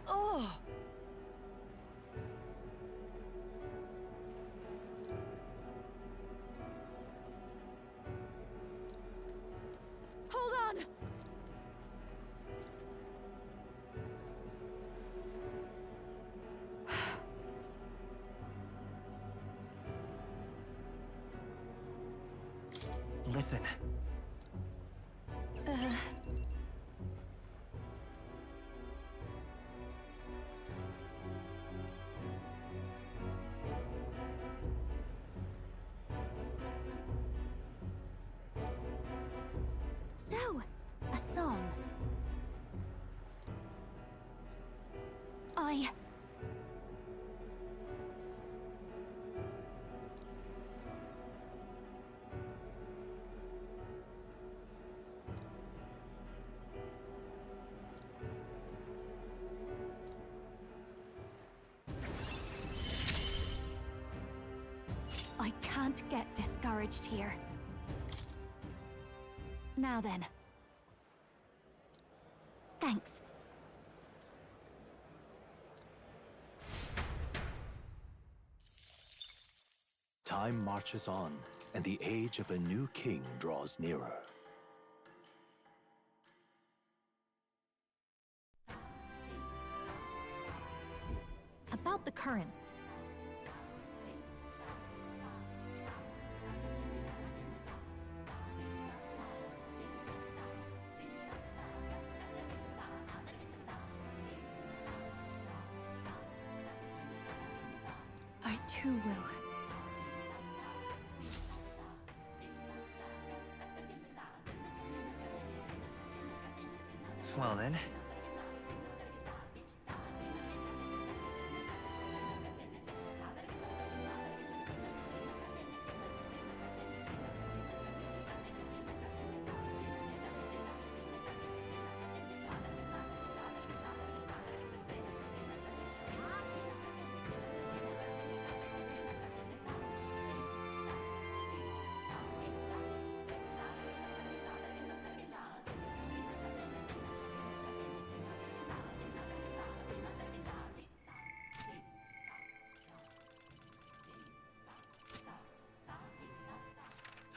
Oh!
Hold on!
Listen.
So, a song. I can't get discouraged here. Now then. Thanks.
Time marches on, and the age of a new king draws nearer.
About the currents.
I too will.
Well then.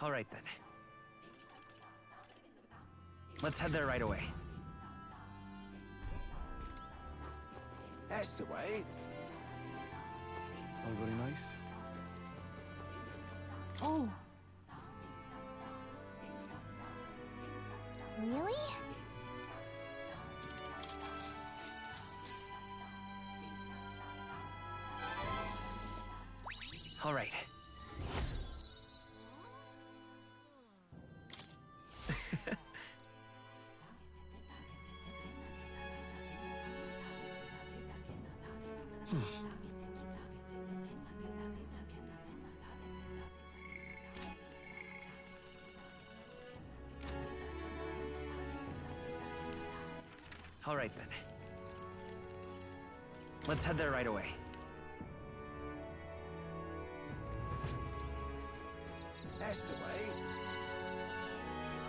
All right then. Let's head there right away.
That's the way.
All very nice.
Oh. Really?
All right. All right then. Let's head there right away.
That's the way.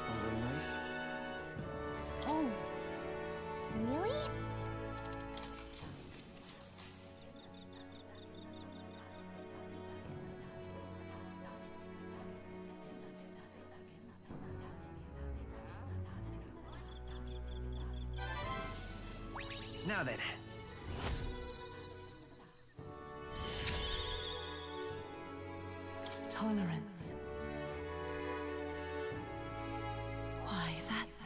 All very nice.
Oh. Really?
Now then.
Tolerance. Why, that's...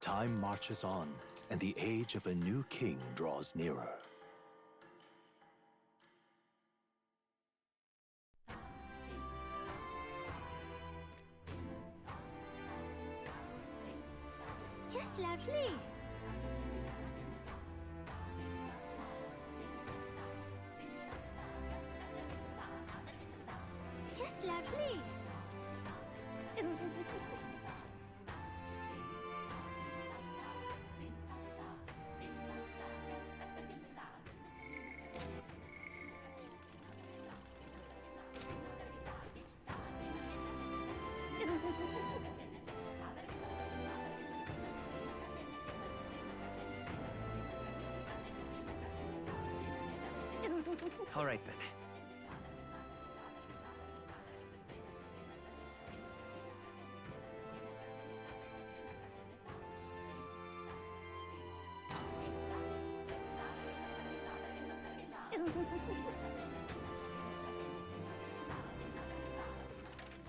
Time marches on, and the age of a new king draws nearer.
Just lovely. Just lovely.
All right then.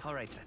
All right then.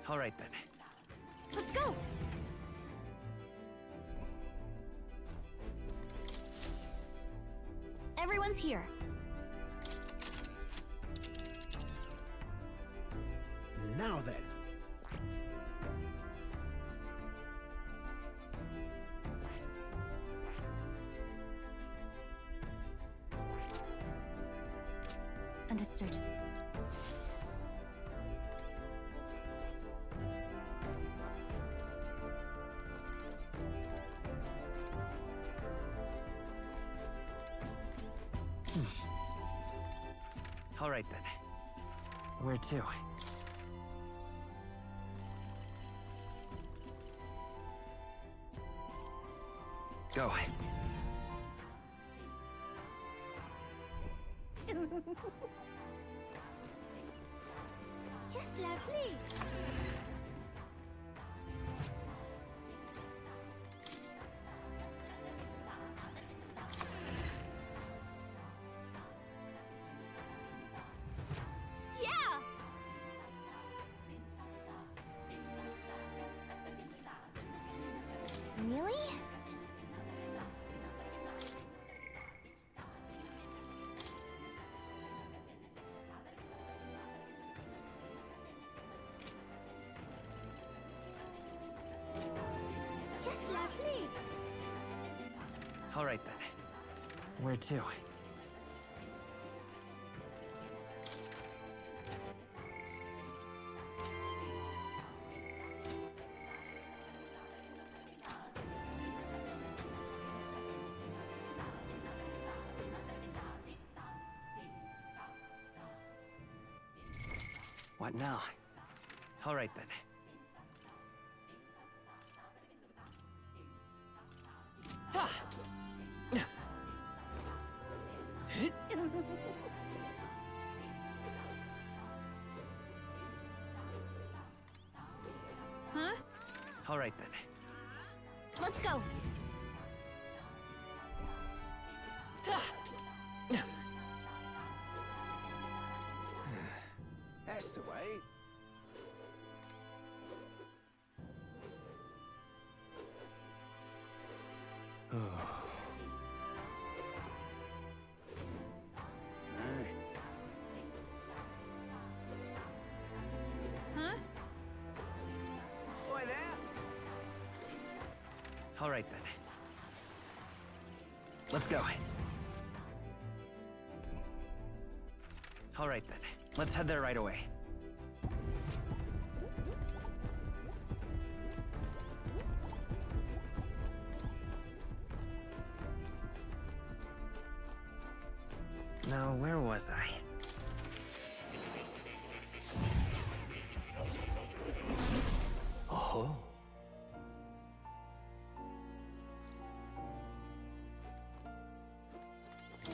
All right then.
Let's go! Everyone's here.
Now then.
Understood.
All right then. Where to? Go.
Just lovely.
Yeah!
Really? Just lovely.
All right then. Where to? What now? All right then.
Huh?
All right then.
Let's go!
That's the way.
Huh?
Boy there.
All right then. Let's go. All right then. Let's head there right away. Now, where was I?
Oh.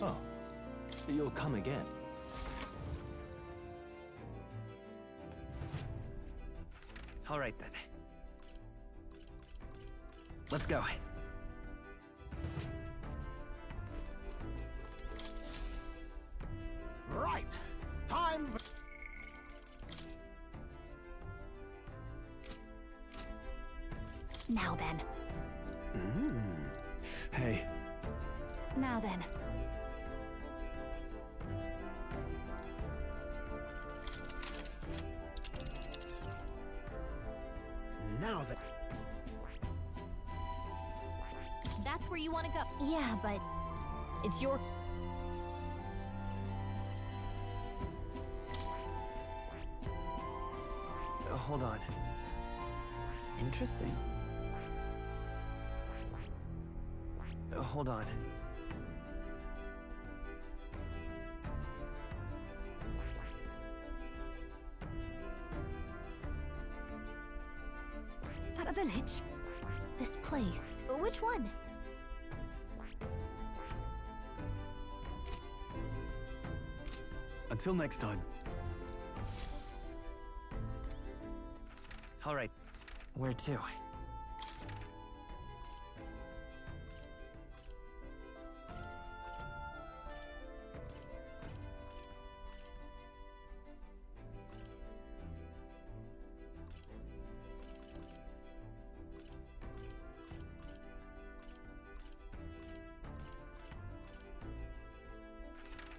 Oh. You'll come again.
All right then. Let's go.
Right. Time.
Now then.
Hey,
Now then.
Now that.
That's where you want to go. Yeah, but it's your...
Hold on. Interesting. Hold on.
Is that a village? This place. Which one?
until next time.
All right. Where to?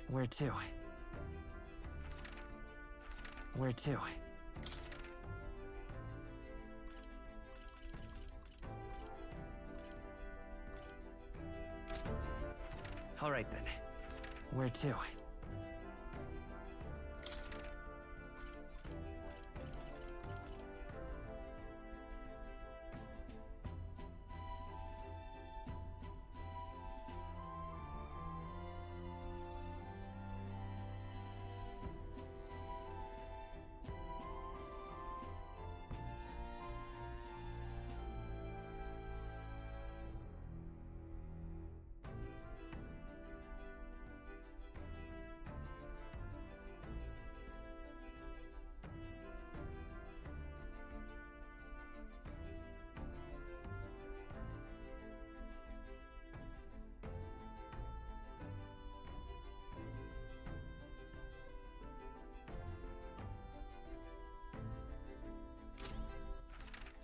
Where to? Where to? All right then. Where to?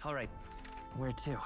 All right. Where to?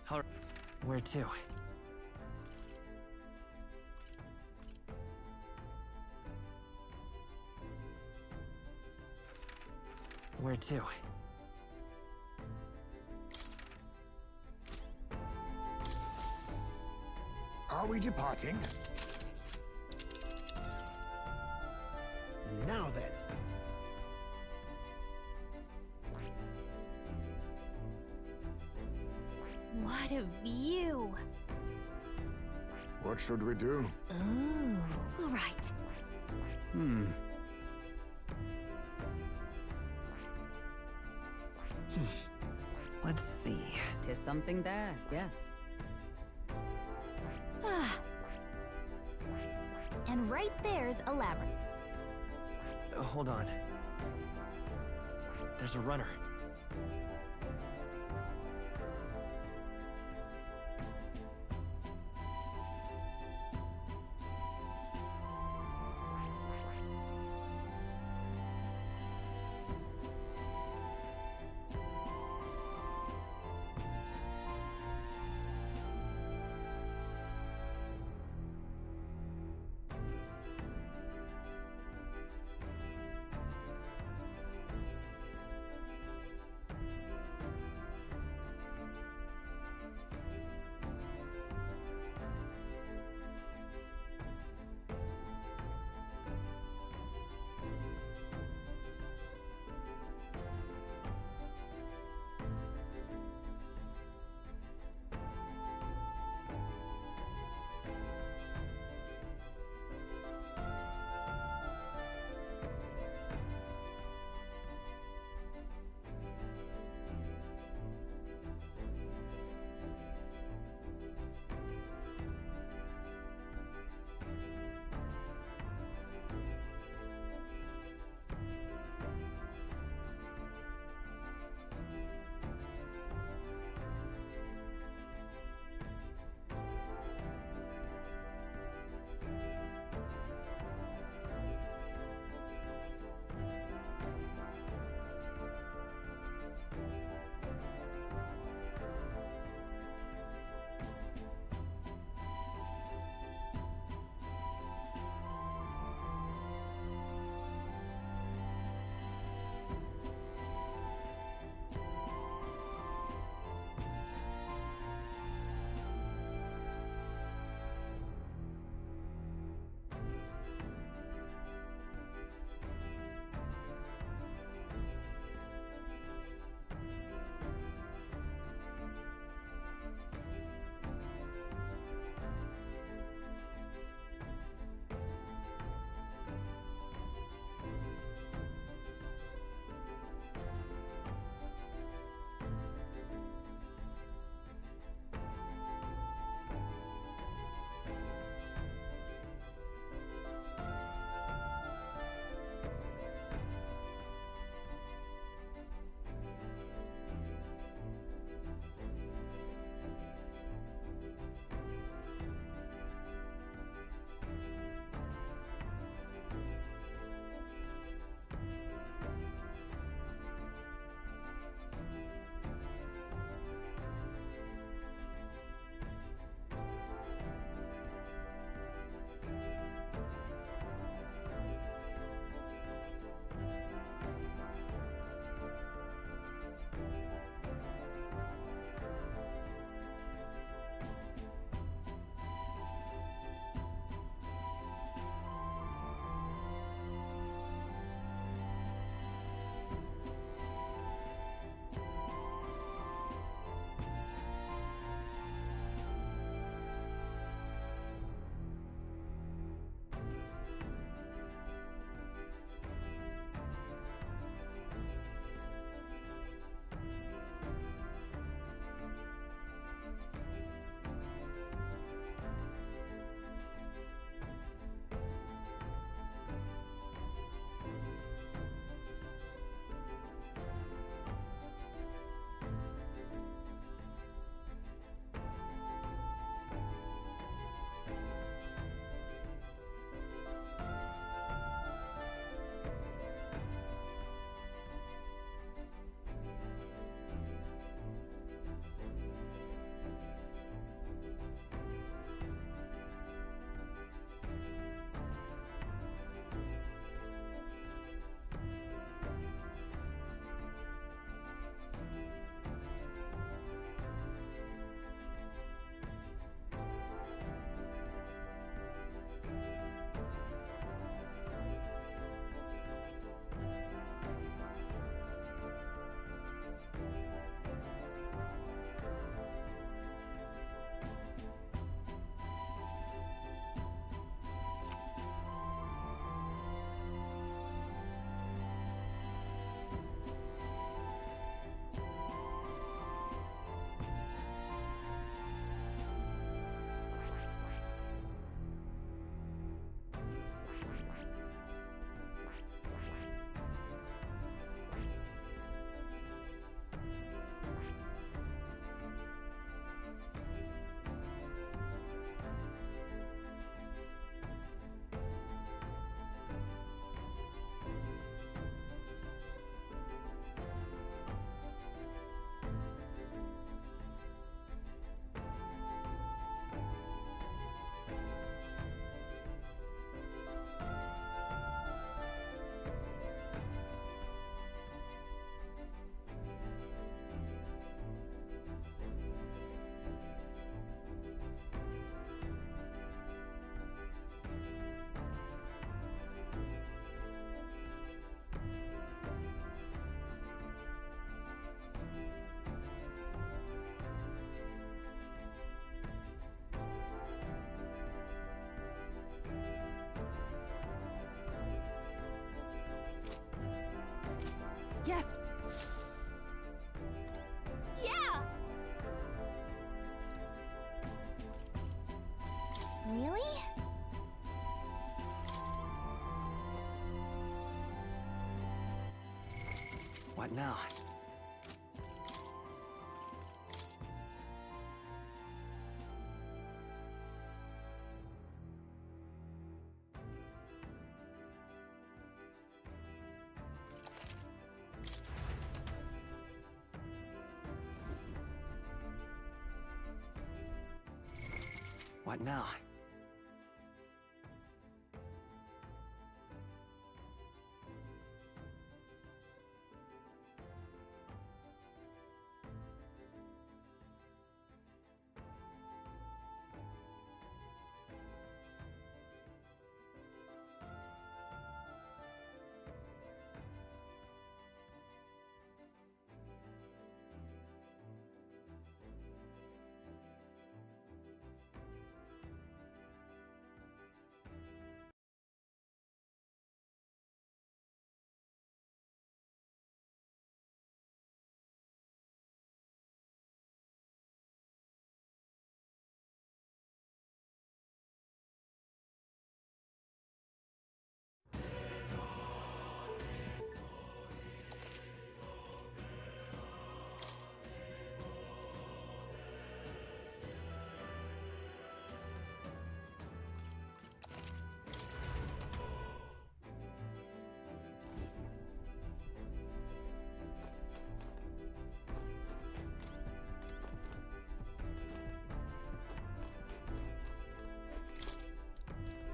All right. Where to? Where to?
Are we departing? Now then.
What a view!
What should we do?
Ooh, all right.
Let's see.
Tis something there, yes.
And right there's a labyrinth.
Hold on. There's a runner.
Yes.
Yeah! Really?
What now? What now?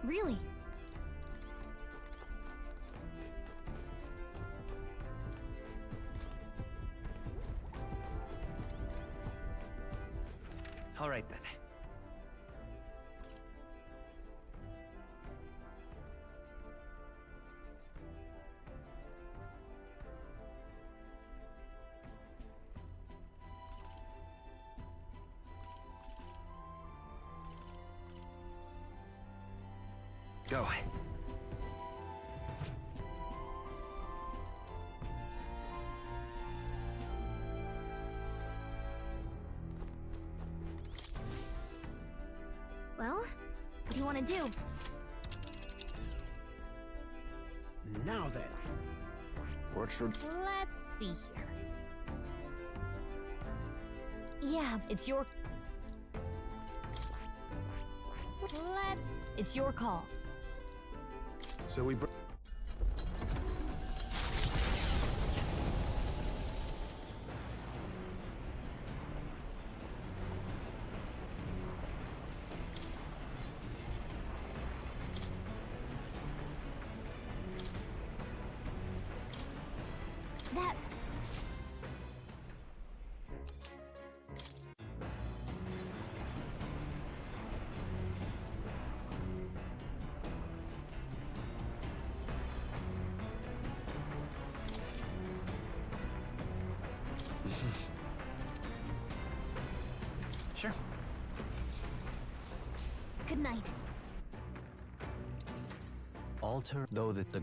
Really?
All right then. Go.
Well, what do you want to do?
Now then. What should...
Let's see here. Yeah, it's your... It's your call.
So we
That...
Sure.
Good night.
Alter, though that the...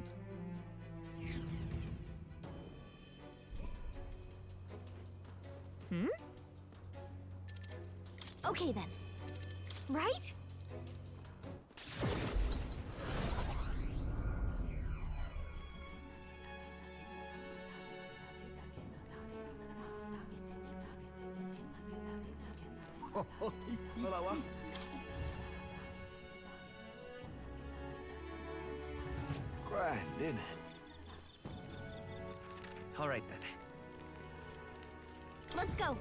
Hmm? Okay then. Right?
Grand, isn't it?
All right then.
Let's go.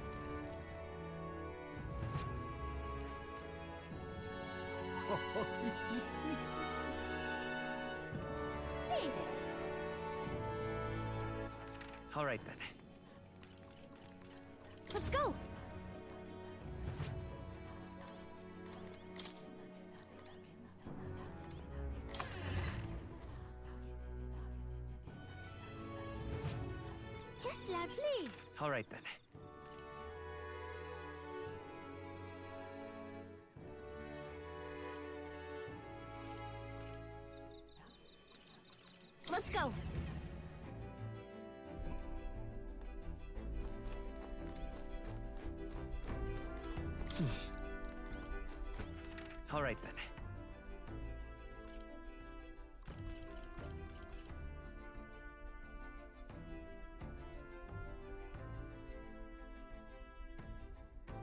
Save it.
All right then.
Let's go. Just lovely.
All right then.
Let's go.
All right then.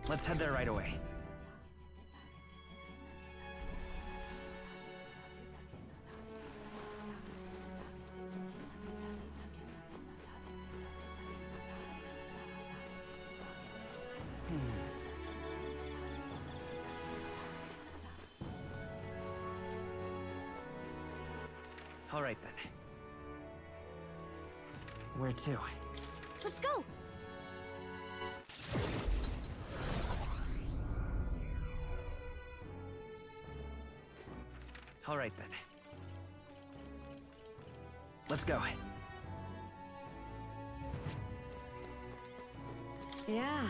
Let's head there right away. All right then. Where to?
Let's go!
All right then. Let's go.
Yeah.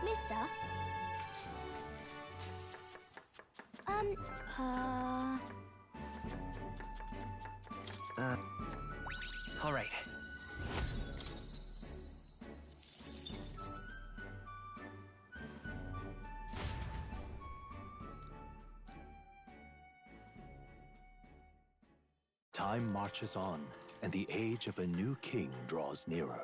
Mister?
All right.
Time marches on, and the age of a new king draws nearer.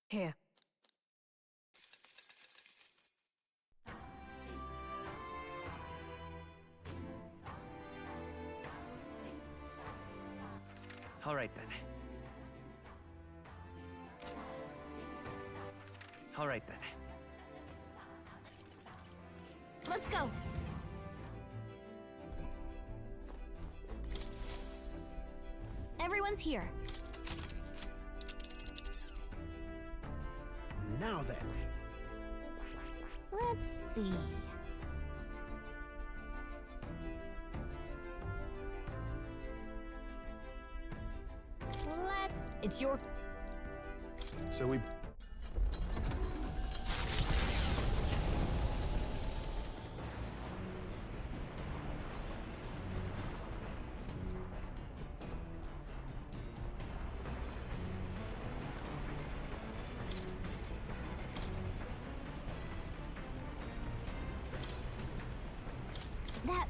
Here.
All right then. All right then.
Let's go! Everyone's here.
Now then.
Let's see. It's your...
So we...
That...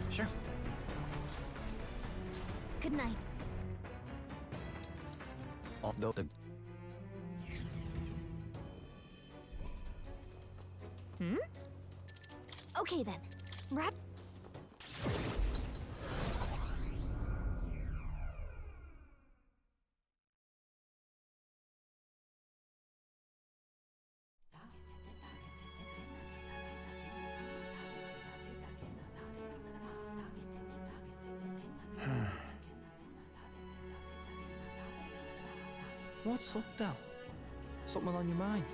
Sure.
Good night.
Although the
Okay then. Wrap...
What's up, Del? Something on your mind?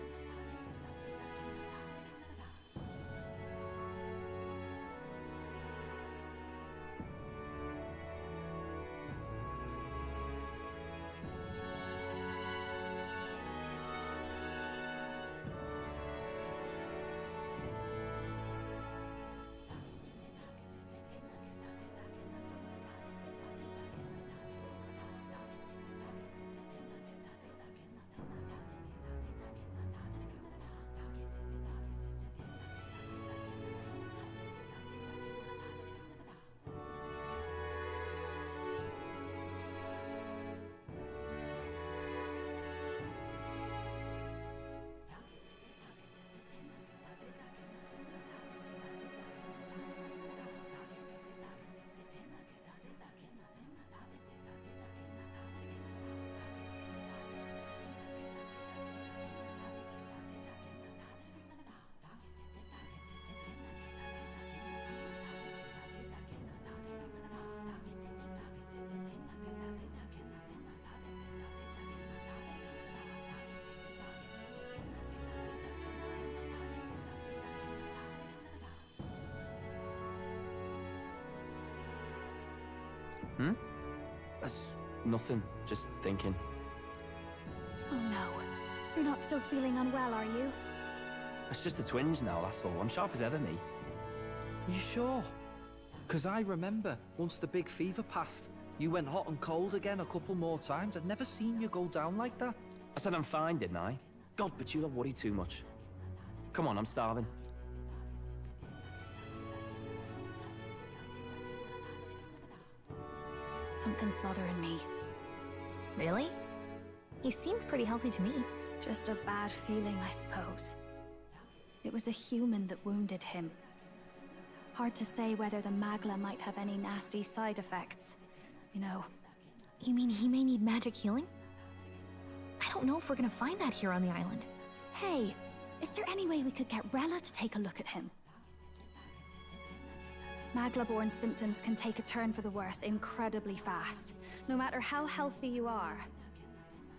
Hmm? That's nothing. Just thinking.
Oh no. You're not still feeling unwell, are you?
It's just a twinge now, that's all. I'm sharp as ever, me.
You sure? Because I remember, once the big fever passed, you went hot and cold again a couple more times. I'd never seen you go down like that.
I said I'm fine, didn't I? God, but you don't worry too much. Come on, I'm starving.
Something's bothering me.
Really? He seemed pretty healthy to me.
Just a bad feeling, I suppose. It was a human that wounded him. Hard to say whether the Magla might have any nasty side effects. You know.
You mean he may need magic healing? I don't know if we're gonna find that here on the island.
Hey, is there any way we could get Rella to take a look at him? Magla-born symptoms can take a turn for the worse incredibly fast, no matter how healthy you are.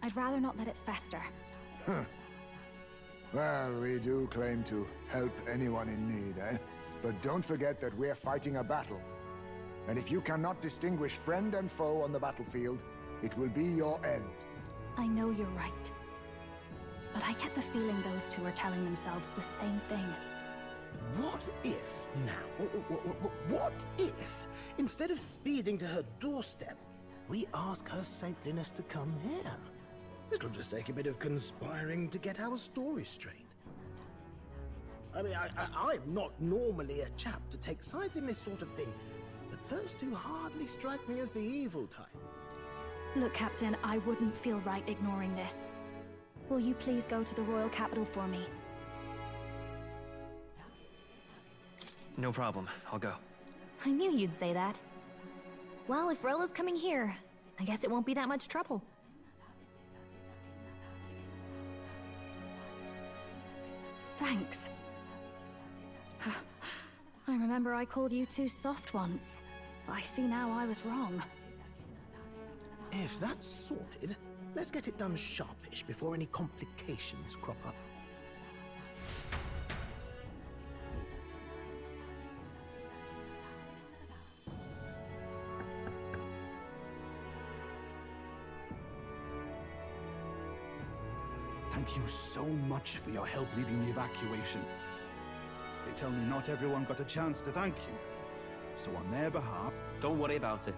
I'd rather not let it fester.
Huh. Well, we do claim to help anyone in need, eh? But don't forget that we're fighting a battle. And if you cannot distinguish friend and foe on the battlefield, it will be your end.
I know you're right. But I get the feeling those two are telling themselves the same thing.
What if, now, what if, instead of speeding to her doorstep, we ask her saintliness to come here? It'll just take a bit of conspiring to get our story straight. I mean, I'm not normally a chap to take sides in this sort of thing, but those two hardly strike me as the evil type.
Look, Captain, I wouldn't feel right ignoring this. Will you please go to the royal capital for me?
No problem. I'll go.
I knew you'd say that. Well, if Rella's coming here, I guess it won't be that much trouble.
Thanks. I remember I called you too soft once. But I see now I was wrong.
If that's sorted, let's get it done sharpish before any complications crop up.
Thank you so much for your help leading the evacuation. They tell me not everyone got a chance to thank you. So on their behalf...
Don't worry about it.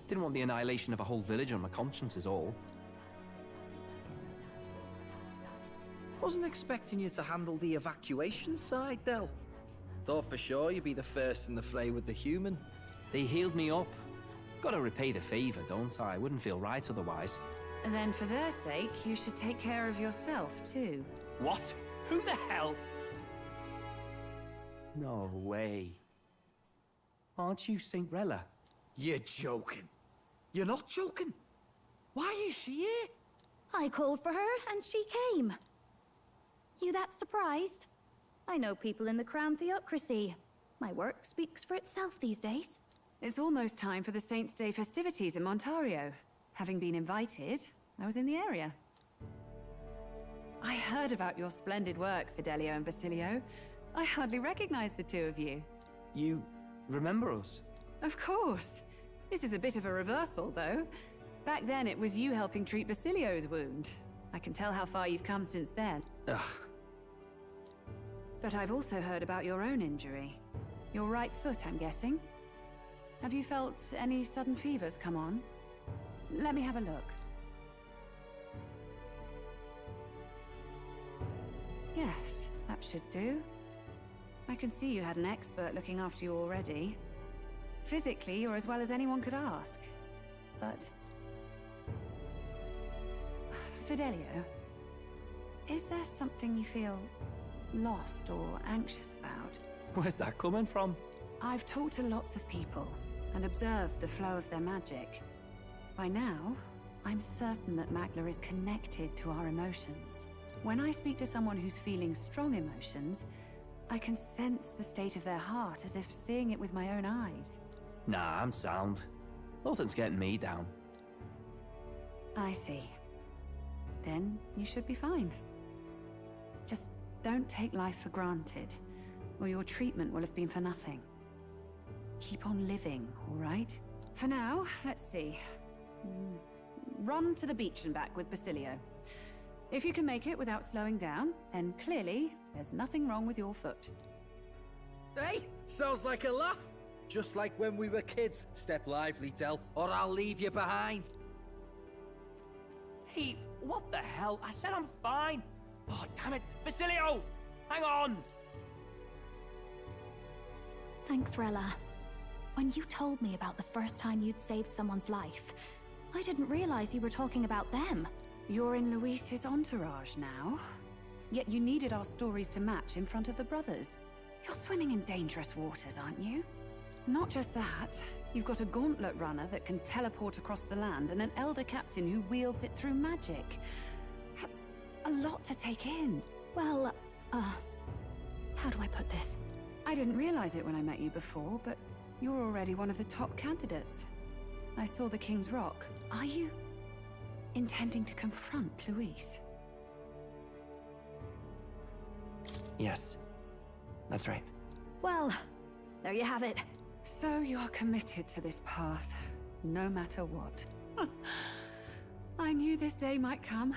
Didn't want the annihilation of a whole village on my conscience is all.
Wasn't expecting you to handle the evacuation side, Del. Thought for sure you'd be the first in the fray with the human.
They healed me up. Gotta repay the favor, don't I? Wouldn't feel right otherwise.
Then for their sake, you should take care of yourself, too.
What? Who the hell? No way. Aren't you Saint Rella?
You're joking. You're not joking. Why is she here?
I called for her, and she came. You that surprised? I know people in the Crown Theocracy. My work speaks for itself these days.
It's almost time for the Saints' Day festivities in Montario. Having been invited, I was in the area. I heard about your splendid work, Fidelio and Basilio. I hardly recognized the two of you.
You remember us?
Of course. This is a bit of a reversal, though. Back then, it was you helping treat Basilio's wound. I can tell how far you've come since then.
Ugh.
But I've also heard about your own injury. Your right foot, I'm guessing. Have you felt any sudden fevers come on? Let me have a look. Yes, that should do. I can see you had an expert looking after you already. Physically, you're as well as anyone could ask. But... Fidelio, is there something you feel lost or anxious about?
Where's that coming from?
I've talked to lots of people and observed the flow of their magic. By now, I'm certain that Magla is connected to our emotions. When I speak to someone who's feeling strong emotions, I can sense the state of their heart as if seeing it with my own eyes.
Nah, I'm sound. Nothing's getting me down.
I see. Then you should be fine. Just don't take life for granted, or your treatment will have been for nothing. Keep on living, all right?
For now, let's see. Run to the beach and back with Basilio. If you can make it without slowing down, then clearly there's nothing wrong with your foot.
Hey, sounds like a laugh. Just like when we were kids. Step lively, Del, or I'll leave you behind.
Hey, what the hell? I said I'm fine. Oh, damn it. Basilio! Hang on!
Thanks, Rella. When you told me about the first time you'd saved someone's life, I didn't realize you were talking about them.
You're in Luis's entourage now. Yet you needed our stories to match in front of the brothers. You're swimming in dangerous waters, aren't you? Not just that, you've got a gauntlet runner that can teleport across the land and an elder captain who wields it through magic. That's a lot to take in.
Well, how do I put this?
I didn't realize it when I met you before, but you're already one of the top candidates. I saw the King's Rock. Are you intending to confront Luis?
Yes, that's right.
Well, there you have it.
So you are committed to this path, no matter what. I knew this day might come.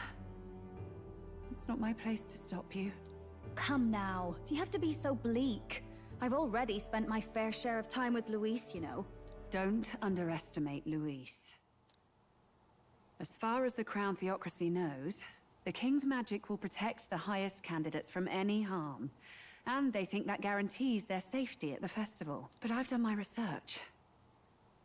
It's not my place to stop you.
Come now, do you have to be so bleak? I've already spent my fair share of time with Luis, you know.
Don't underestimate Luis. As far as the Crown Theocracy knows, the King's magic will protect the highest candidates from any harm. And they think that guarantees their safety at the festival. But I've done my research.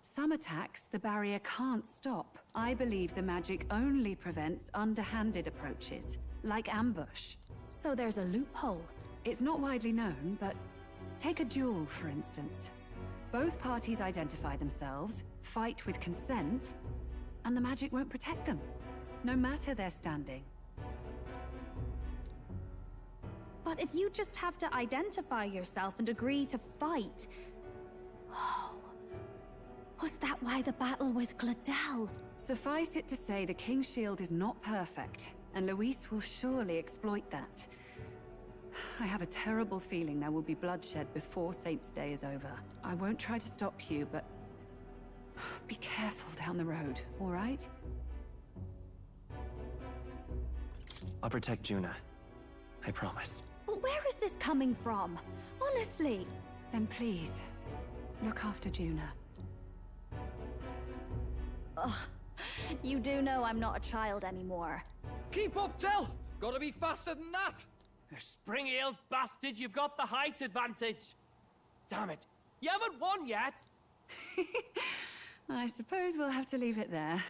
Some attacks the barrier can't stop. I believe the magic only prevents underhanded approaches, like ambush.
So there's a loophole.
It's not widely known, but take a duel, for instance. Both parties identify themselves, fight with consent, and the magic won't protect them, no matter their standing.
But if you just have to identify yourself and agree to fight... Oh... Was that why the battle with Gladel?
Suffice it to say, the King's Shield is not perfect, and Luis will surely exploit that. I have a terrible feeling there will be bloodshed before Saint's Day is over. I won't try to stop you, but... be careful down the road, all right?
I'll protect Juna. I promise.
But where is this coming from? Honestly.
Then please, look after Juna.
Ugh. You do know I'm not a child anymore.
Keep up, Del! Gotta be faster than that!
You spring-heeled bastard, you've got the height advantage! Damn it, you haven't won yet!
I suppose we'll have to leave it there.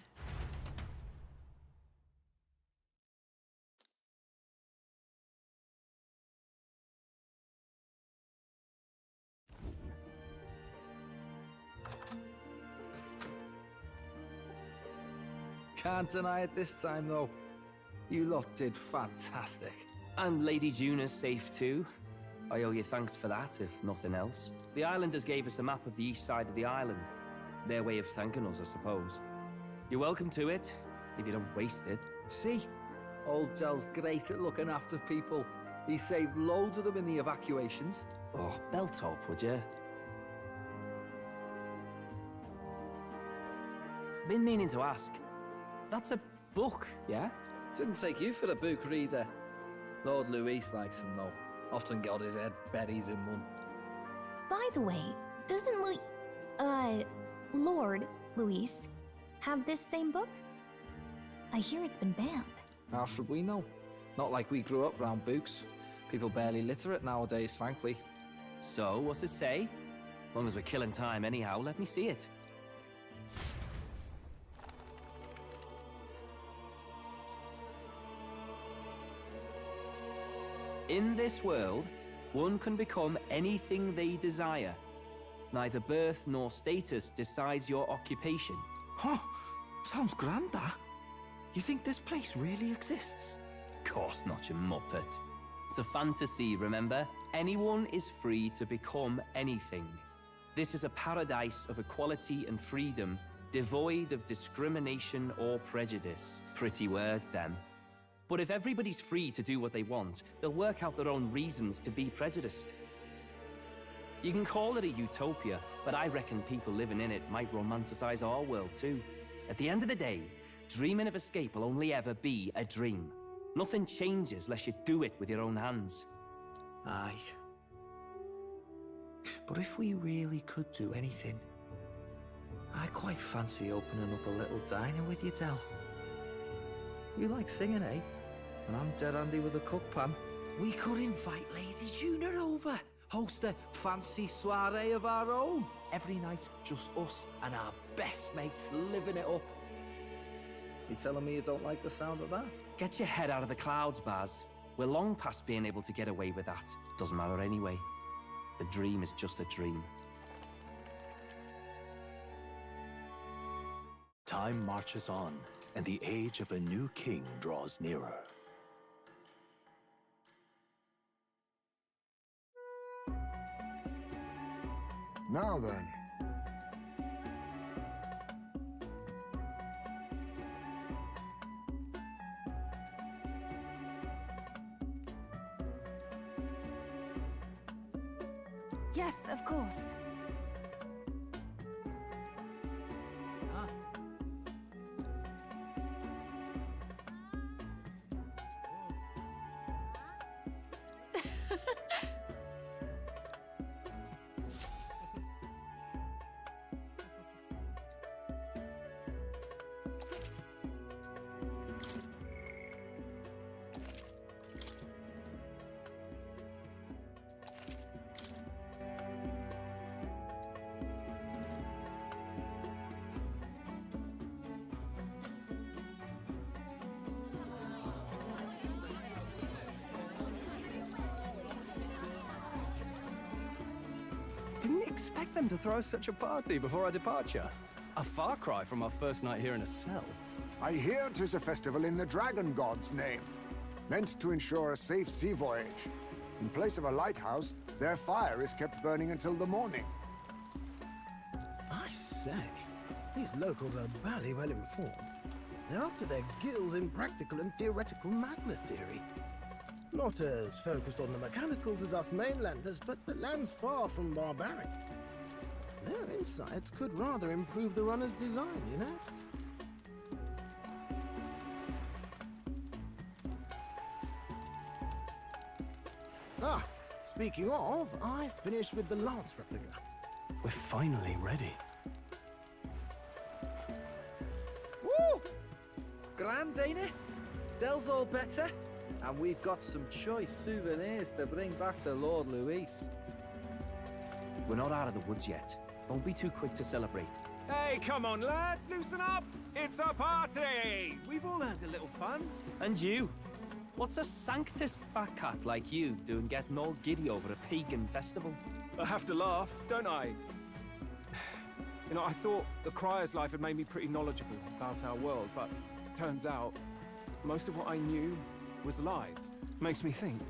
Can't deny it this time, though. You lot did fantastic.
And Lady Juna's safe too. I owe you thanks for that, if nothing else. The Islanders gave us a map of the east side of the island. Their way of thanking us, I suppose. You're welcome to it, if you don't waste it.
See? Old Del's great at looking after people. He saved loads of them in the evacuations.
Oh, belt up, would you? Been meaning to ask. That's a book, yeah?
Didn't take you for a book reader. Lord Luis likes them, though. Often got his head berries in one.
By the way, doesn't Lord Luis have this same book? I hear it's been banned.
How should we know? Not like we grew up round books. People barely literate nowadays, frankly.
So, what's it say? As long as we're killing time anyhow, let me see it. In this world, one can become anything they desire. Neither birth nor status decides your occupation.
Huh? Sounds grand, that. You think this place really exists?
Of course not, you muppet. It's a fantasy, remember? Anyone is free to become anything. This is a paradise of equality and freedom, devoid of discrimination or prejudice. Pretty words, them. But if everybody's free to do what they want, they'll work out their own reasons to be prejudiced. You can call it a utopia, but I reckon people living in it might romanticize our world too. At the end of the day, dreaming of escape will only ever be a dream. Nothing changes unless you do it with your own hands.
Aye. But if we really could do anything, I quite fancy opening up a little diner with you, Del. You like singing, eh? And I'm dead handy with a cook pan. We could invite Lady Juna over. Host a fancy soiree of our own. Every night, just us and our best mates living it up. You telling me you don't like the sound of that?
Get your head out of the clouds, Baz. We're long past being able to get away with that. Doesn't matter anyway. A dream is just a dream.
Time marches on, and the age of a new king draws nearer.
Now then.
Yes, of course.
Didn't expect them to throw such a party before our departure. A far cry from our first night here in a cell.
I hear 'tis a festival in the Dragon God's name, meant to ensure a safe sea voyage. In place of a lighthouse, their fire is kept burning until the morning.
I say, these locals are bally well informed. They're up to their gills in practical and theoretical magna theory. Not as focused on the mechanicals as us mainlanders, but the land's far from barbaric. Their insights could rather improve the runner's design, you know? Ah, speaking of, I finished with the Lance replica.
We're finally ready.
Woo! Grand, ain't it? Del's all better. And we've got some choice souvenirs to bring back to Lord Luis.
We're not out of the woods yet. Don't be too quick to celebrate.
Hey, come on, lads, loosen up! It's a party! We've all had a little fun.
And you? What's a sanctist fat cat like you doing getting all giddy over a pagan festival?
I have to laugh, don't I? You know, I thought the Crier's life had made me pretty knowledgeable about our world, but turns out most of what I knew was lies. Makes me think,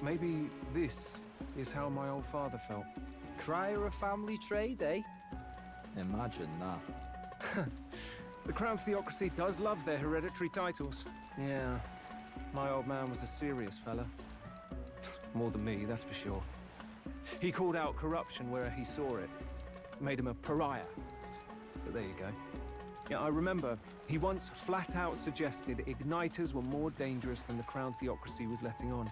maybe this is how my old father felt.
Crier a family trade, eh? Imagine that.
The Crown Theocracy does love their hereditary titles. Yeah, my old man was a serious fella. More than me, that's for sure. He called out corruption where he saw it. Made him a pariah. But there you go. Yeah, I remember he once flat out suggested igniters were more dangerous than the Crown Theocracy was letting on.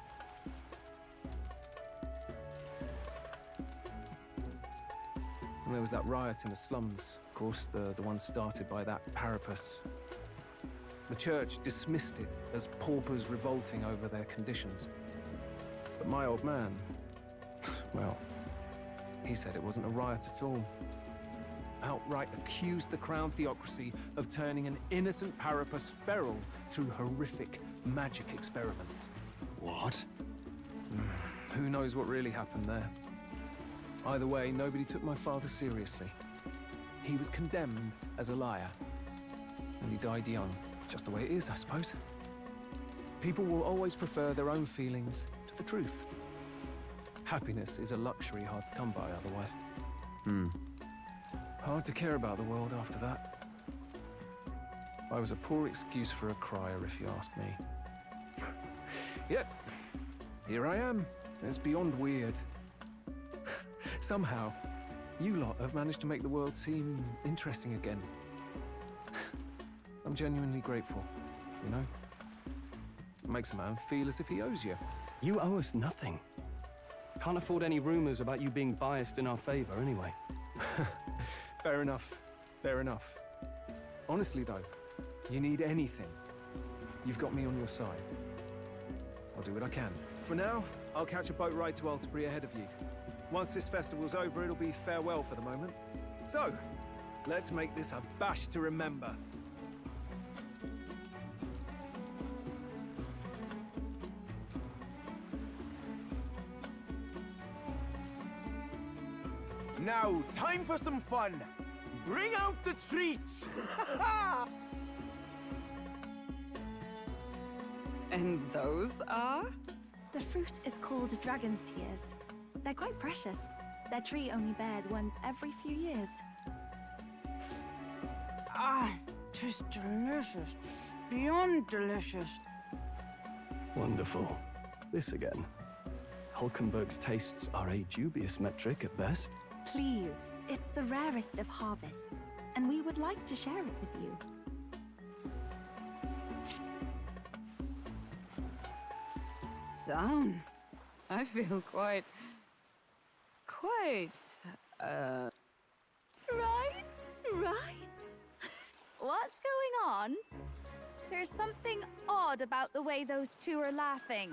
And there was that riot in the slums, of course, the one started by that Parapus. The church dismissed it as paupers revolting over their conditions. But my old man, well, he said it wasn't a riot at all. Outright accused the Crown Theocracy of turning an innocent Parapus feral through horrific magic experiments.
What?
Who knows what really happened there? Either way, nobody took my father seriously. He was condemned as a liar. And he died young. Just the way it is, I suppose. People will always prefer their own feelings to the truth. Happiness is a luxury hard to come by otherwise. Hard to care about the world after that. I was a poor excuse for a crier, if you ask me. Yet, here I am. It's beyond weird. Somehow, you lot have managed to make the world seem interesting again. I'm genuinely grateful, you know? It makes a man feel as if he owes you.
You owe us nothing. Can't afford any rumors about you being biased in our favor, anyway.
Fair enough. Fair enough. Honestly, though, you need anything, you've got me on your side. I'll do what I can. For now, I'll catch a boat ride to Altabury ahead of you. Once this festival's over, it'll be farewell for the moment. So, let's make this a bash to remember.
Now, time for some fun. Bring out the treats!
And those are? The fruit is called dragon's tears. They're quite precious. Their tree only bears once every few years.
Ah, 'tis delicious. Beyond delicious.
Wonderful. This again. Hulkenberg's tastes are a dubious metric at best.
Please, it's the rarest of harvests, and we would like to share it with you.
Sounds. I feel quite...
Right. What's going on? There's something odd about the way those two are laughing.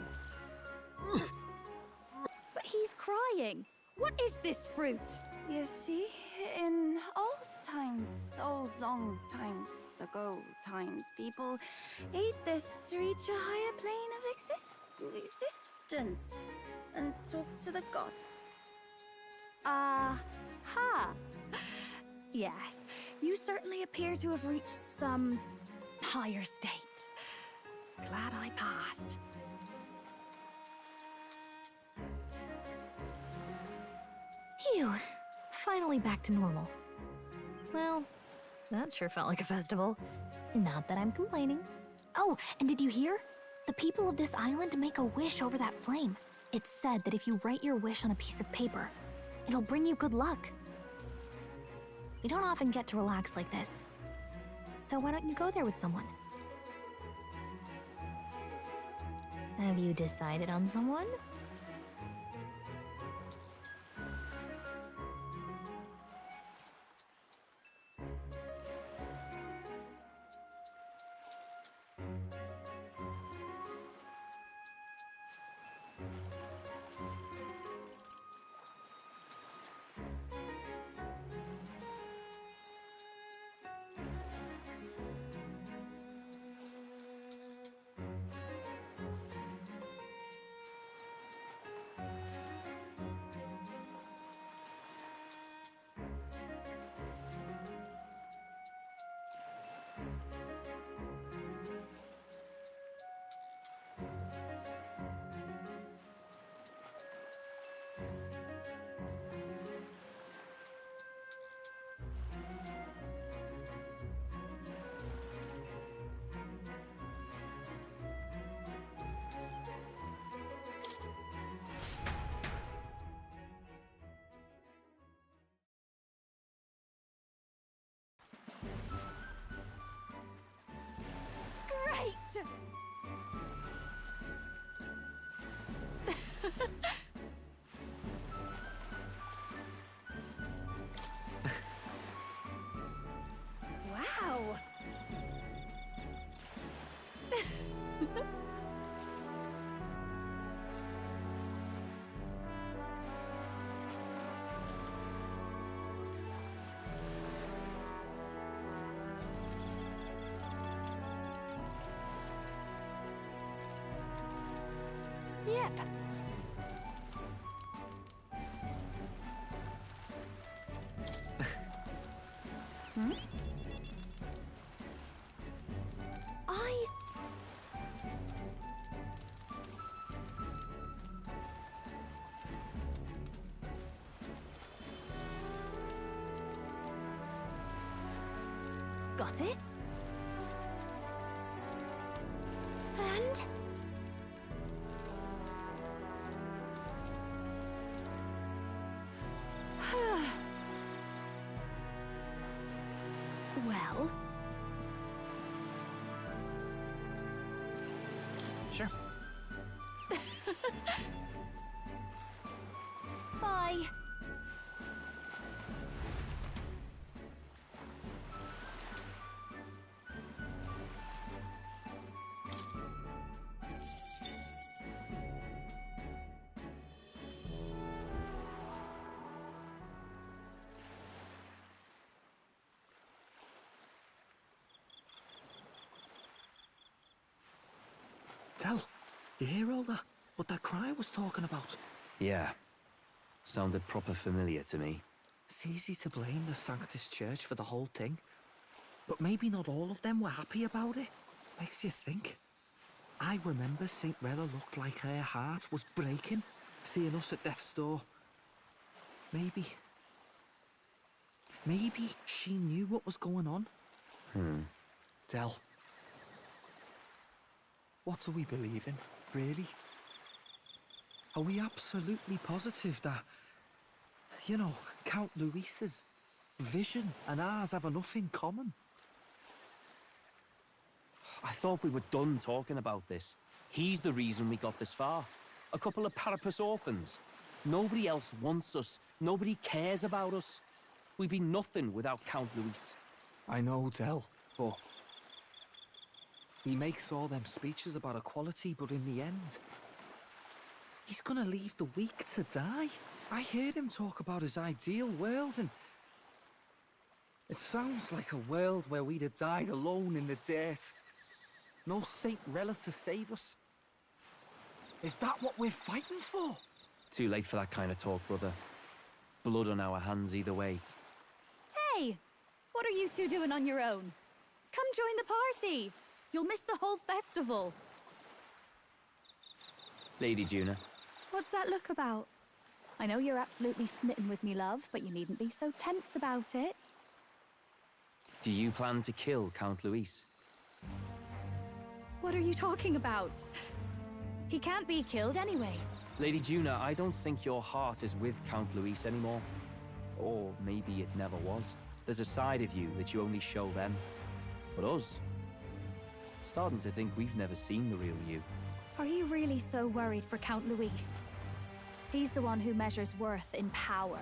But he's crying. What is this fruit?
You see, in old times, old long times ago times, people ate this to reach a higher plane of existence and talk to the gods.
Ha! Yes, you certainly appear to have reached some higher state. Glad I passed.
Phew. Finally back to normal. Well, that sure felt like a festival. Not that I'm complaining. Oh, and did you hear? The people of this island make a wish over that flame. It's said that if you write your wish on a piece of paper, it'll bring you good luck. We don't often get to relax like this. So why don't you go there with someone? Have you decided on someone?
Great! Wow! Yep. Hmm? Got it? And... Well,
Sure.
bye.
Del, you hear all that? What that cry was talking about?
Yeah. Sounded proper familiar to me.
It's easy to blame the Sanctus Church for the whole thing. But maybe not all of them were happy about it. Makes you think. I remember St. Rella looked like her heart was breaking, seeing us at death's door. Maybe she knew what was going on. Del, what do we believe in, really? Are we absolutely positive that, you know, Count Luis's vision and ours have enough in common?
I thought we were done talking about this. He's the reason we got this far. A couple of Parapus orphans. Nobody else wants us. Nobody cares about us. We'd be nothing without Count Luis.
I know, Del, but he makes all them speeches about equality, but in the end, he's gonna leave the weak to die. I heard him talk about his ideal world, and it sounds like a world where we'd have died alone in the dirt. No Saint Rella to save us. Is that what we're fighting for?
Too late for that kind of talk, brother. Blood on our hands either way.
Hey! What are you two doing on your own? Come join the party! You'll miss the whole festival.
Lady Juna.
What's that look about? I know you're absolutely smitten with me, love, but you needn't be so tense about it.
Do you plan to kill Count Luis?
What are you talking about? He can't be killed anyway.
Lady Juna, I don't think your heart is with Count Luis anymore. Or maybe it never was. There's a side of you that you only show them. But us, starting to think we've never seen the real you.
Are you really so worried for Count Luis? He's the one who measures worth in power.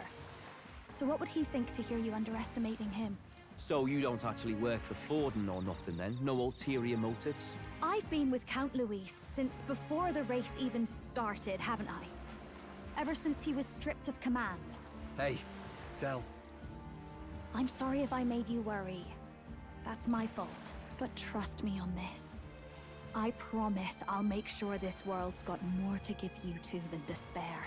So what would he think to hear you underestimating him?
So you don't actually work for Forden or nothing then? No ulterior motives?
I've been with Count Luis since before the race even started, haven't I? Ever since he was stripped of command.
Hey, Del.
I'm sorry if I made you worry. That's my fault. But trust me on this. I promise I'll make sure this world's got more to give you two than despair.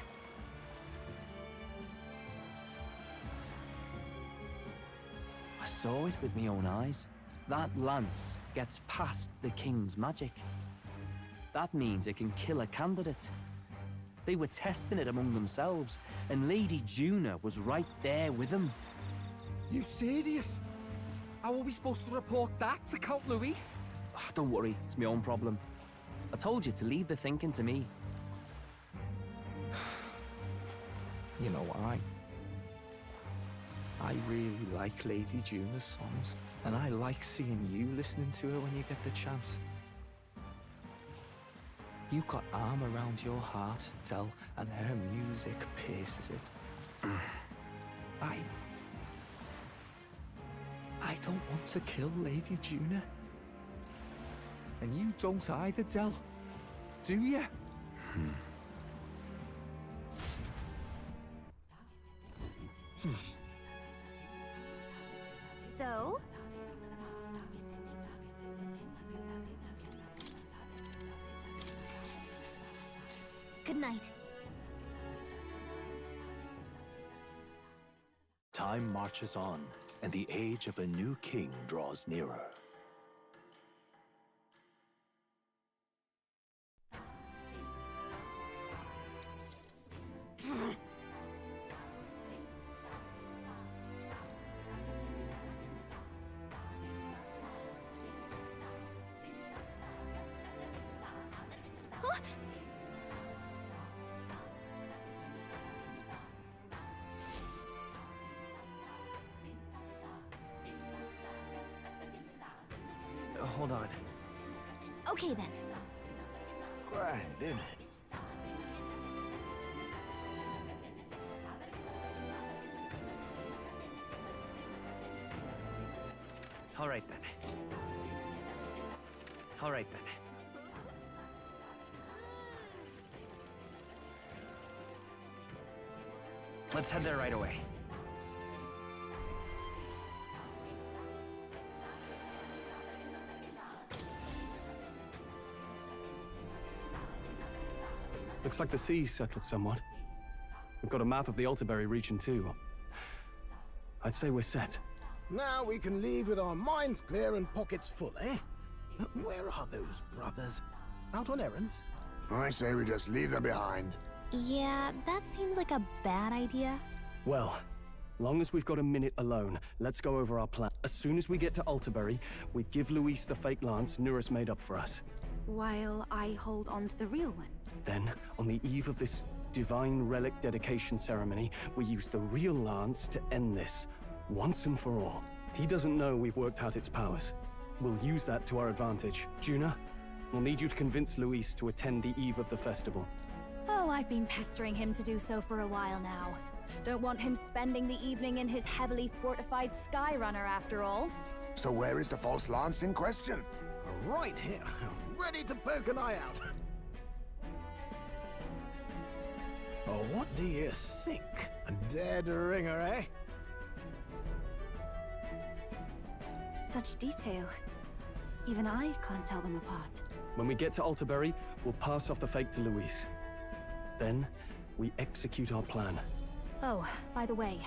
I saw it with my own eyes. That lance gets past the king's magic. That means it can kill a candidate. They were testing it among themselves, and Lady Juna was right there with them.
You serious? How are we supposed to report that to Count Luis?
Don't worry, it's my own problem. I told you to leave the thinking to me.
You know, I really like Lady Juna's songs, and I like seeing you listening to her when you get the chance. You got arm around your heart, Del, and her music pierces it. I don't want to kill Lady Juna. And you don't either, Del. Do you?
So? Good night.
Time marches on, and the age of a new king draws nearer.
hold on.
Okay then.
Grand, isn't it?
All right then. All right then. Let's head there right away.
Looks like the sea's settled somewhat. We've got a map of the Altaberry region too. I'd say we're set.
Now we can leave with our minds clear and pockets full, eh? Where are those brothers? Out on errands?
I say we just leave them behind.
Yeah, that seems like a bad idea.
Well, long as we've got a minute alone, let's go over our plan. As soon as we get to Altaberry, we give Luis the fake lance Nuris made up for us.
While I hold on to the real one.
Then, on the eve of this divine relic dedication ceremony, we use the real lance to end this, once and for all. He doesn't know we've worked out its powers. We'll use that to our advantage. Juna, we'll need you to convince Luis to attend the eve of the festival.
Oh, I've been pestering him to do so for a while now. Don't want him spending the evening in his heavily fortified Skyrunner after all.
So where is the false lance in question?
Right here, ready to poke an eye out. Oh, what do you think? A dead ringer, eh?
Such detail. Even I can't tell them apart.
When we get to Altaberry, we'll pass off the fake to Luis. Then, we execute our plan.
Oh, by the way,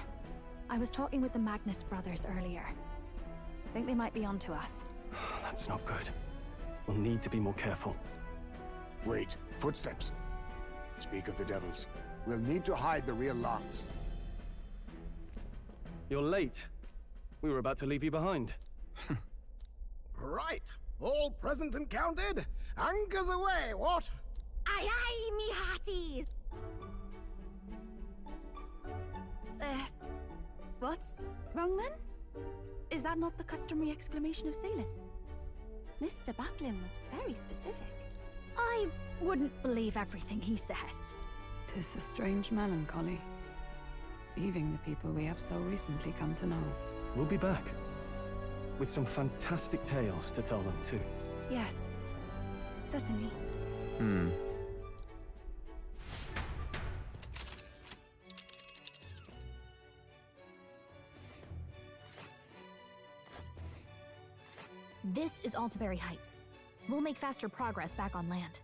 I was talking with the Magnus brothers earlier. I think they might be onto us.
That's not good. We'll need to be more careful.
Wait, footsteps. Speak of the devils. We'll need to hide the real lance.
You're late. We were about to leave you behind.
Right, all present and counted? Anchors away, what?
Aye aye, me hearties! What's wrong then? Is that not the customary exclamation of sailors? Mr. Batlin was very specific.
I wouldn't believe everything he says.
'Tis a strange melancholy, leaving the people we have so recently come to know.
We'll be back. With some fantastic tales to tell them too.
Yes, certainly.
This is Altaberry Heights. We'll make faster progress back on land.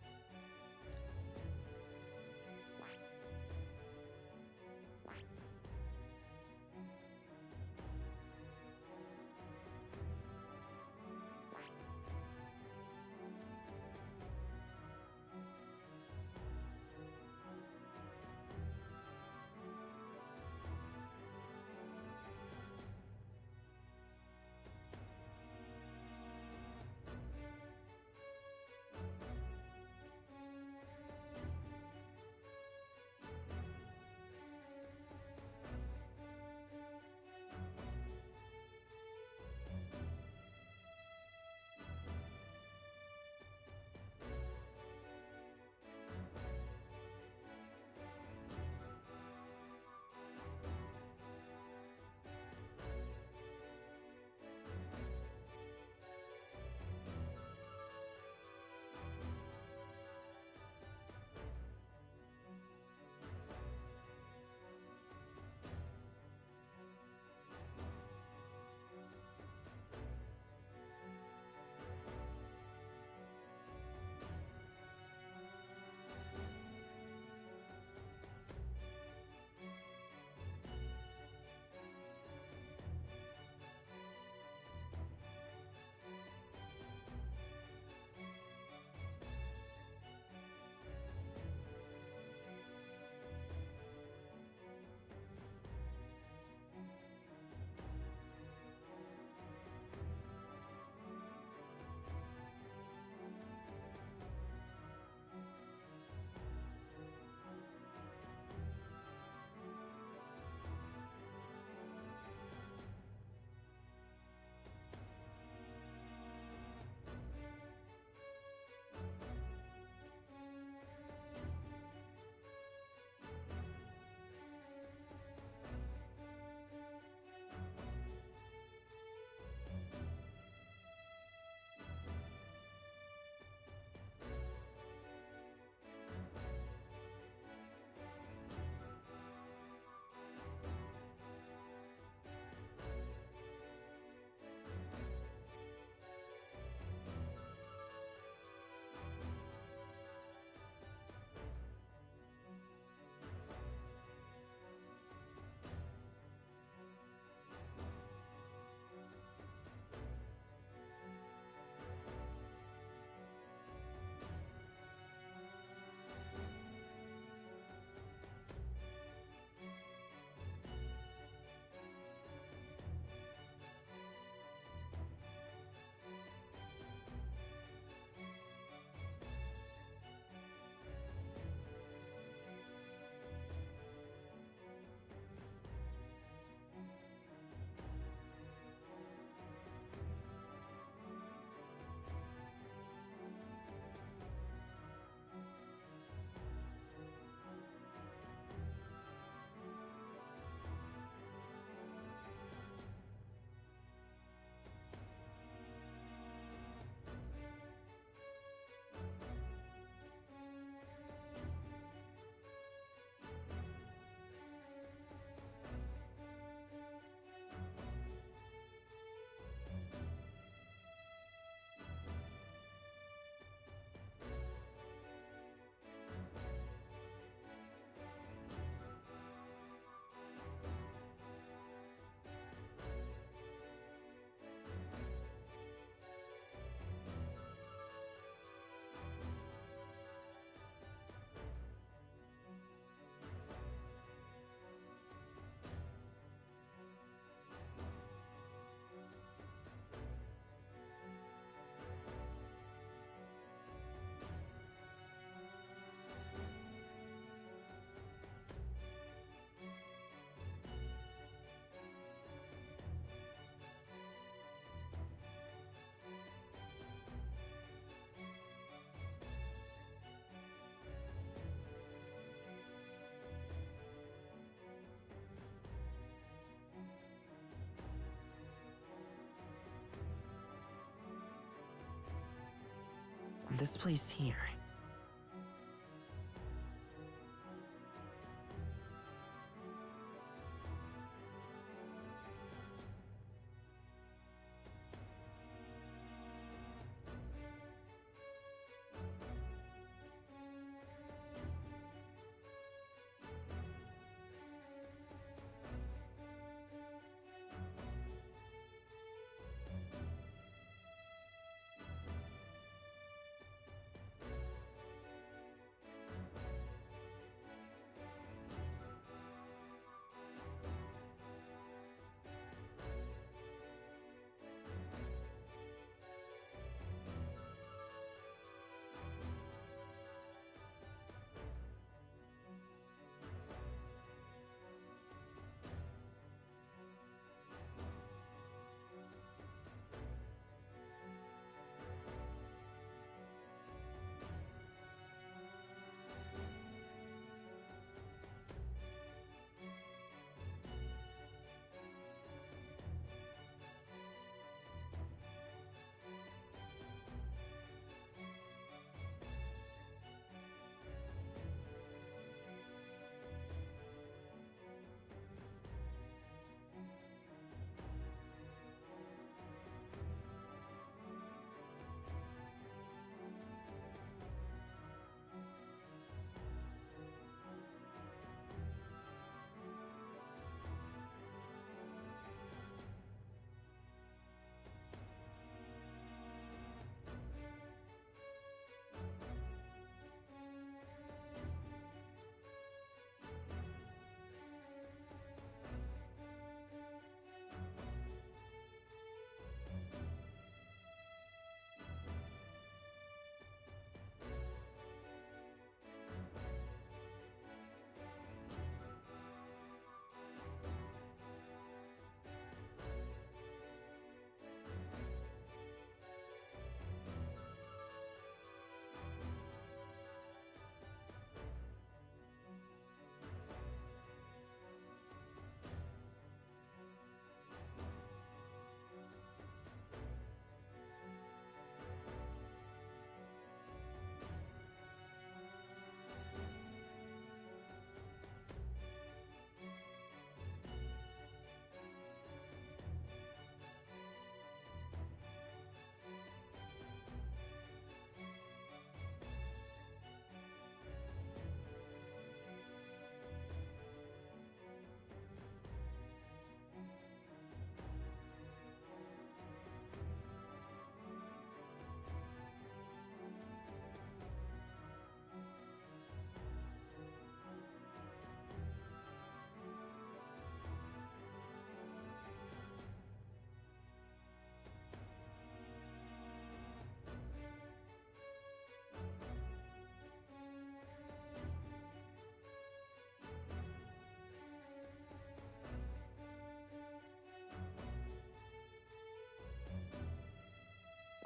This place here.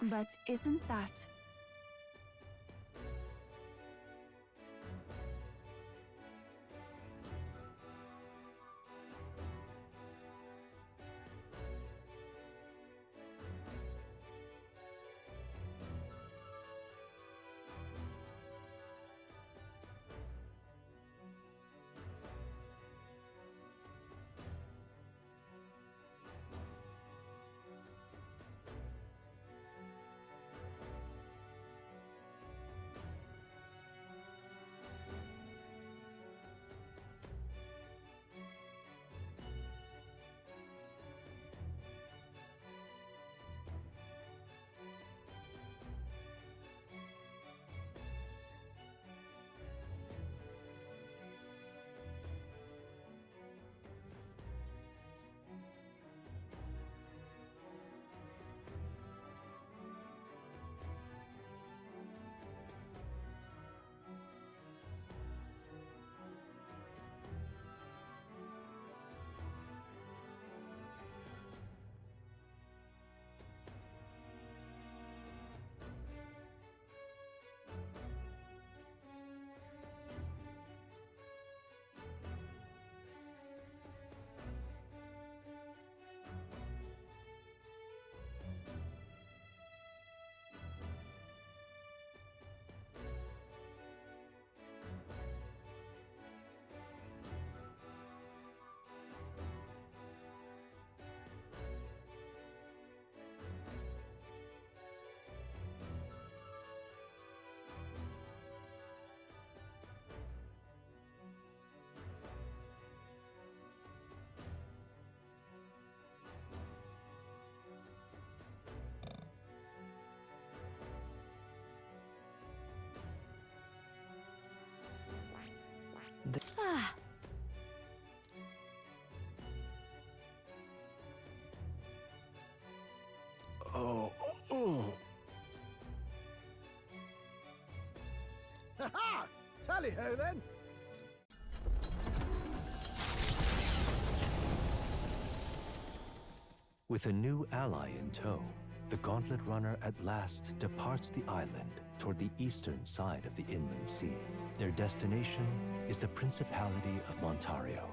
But isn't that...
and...
Ah.
Oh. Ha-ha! Tally-ho, then!
With a new ally in tow, the Gauntlet Runner at last departs the island toward the eastern side of the inland sea. Their destination is the Principality of Montario.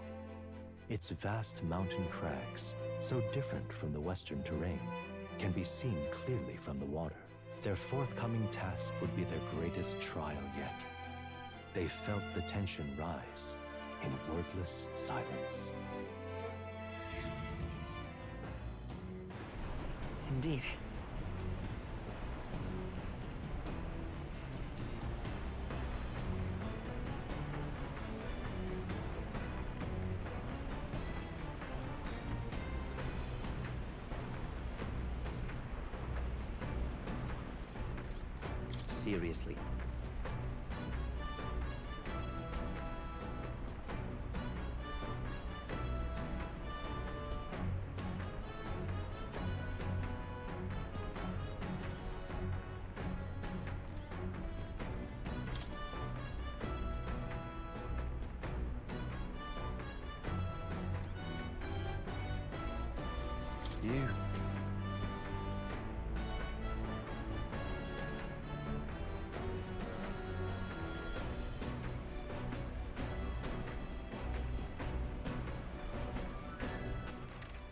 Its vast mountain crags, so different from the western terrain, can be seen clearly from the water. Their forthcoming task would be their greatest trial yet. They felt the tension rise in wordless silence.
Indeed.
Seriously.
You.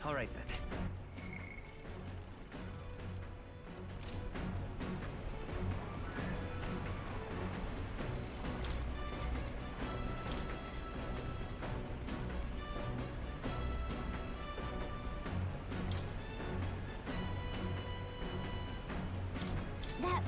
All right, then.
That...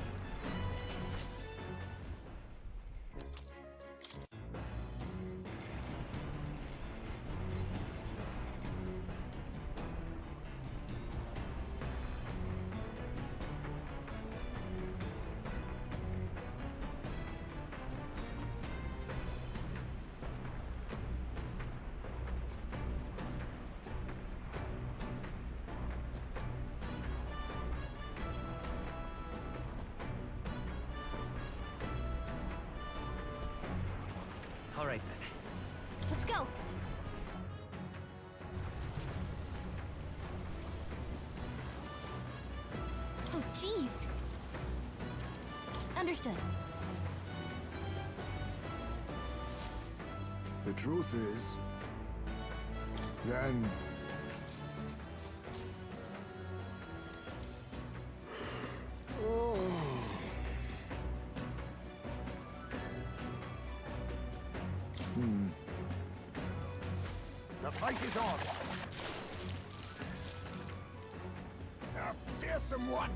All right, then.
Let's go! Oh, jeez! Understood.
The truth is, then...
The fight is on! A fearsome one!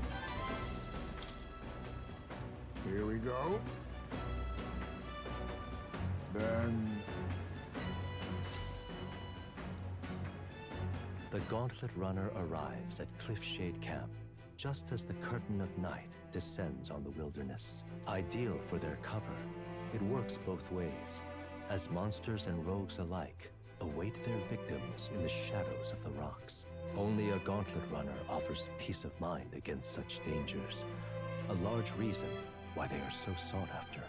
Here we go. Then...
The Gauntlet Runner arrives at Cliffshade Camp, just as the curtain of night descends on the wilderness. Ideal for their cover, it works both ways, as monsters and rogues alike await their victims in the shadows of the rocks. Only a Gauntlet Runner offers peace of mind against such dangers, a large reason why they are so sought after.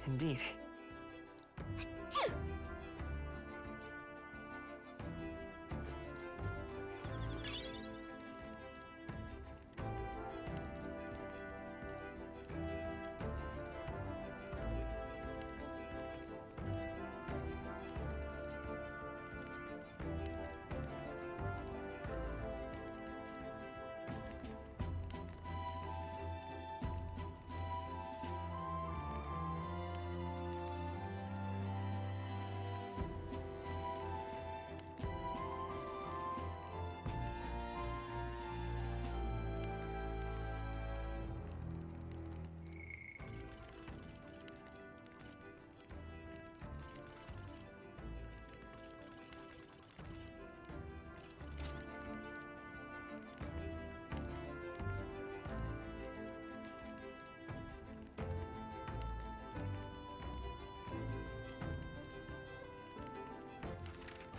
Indeed.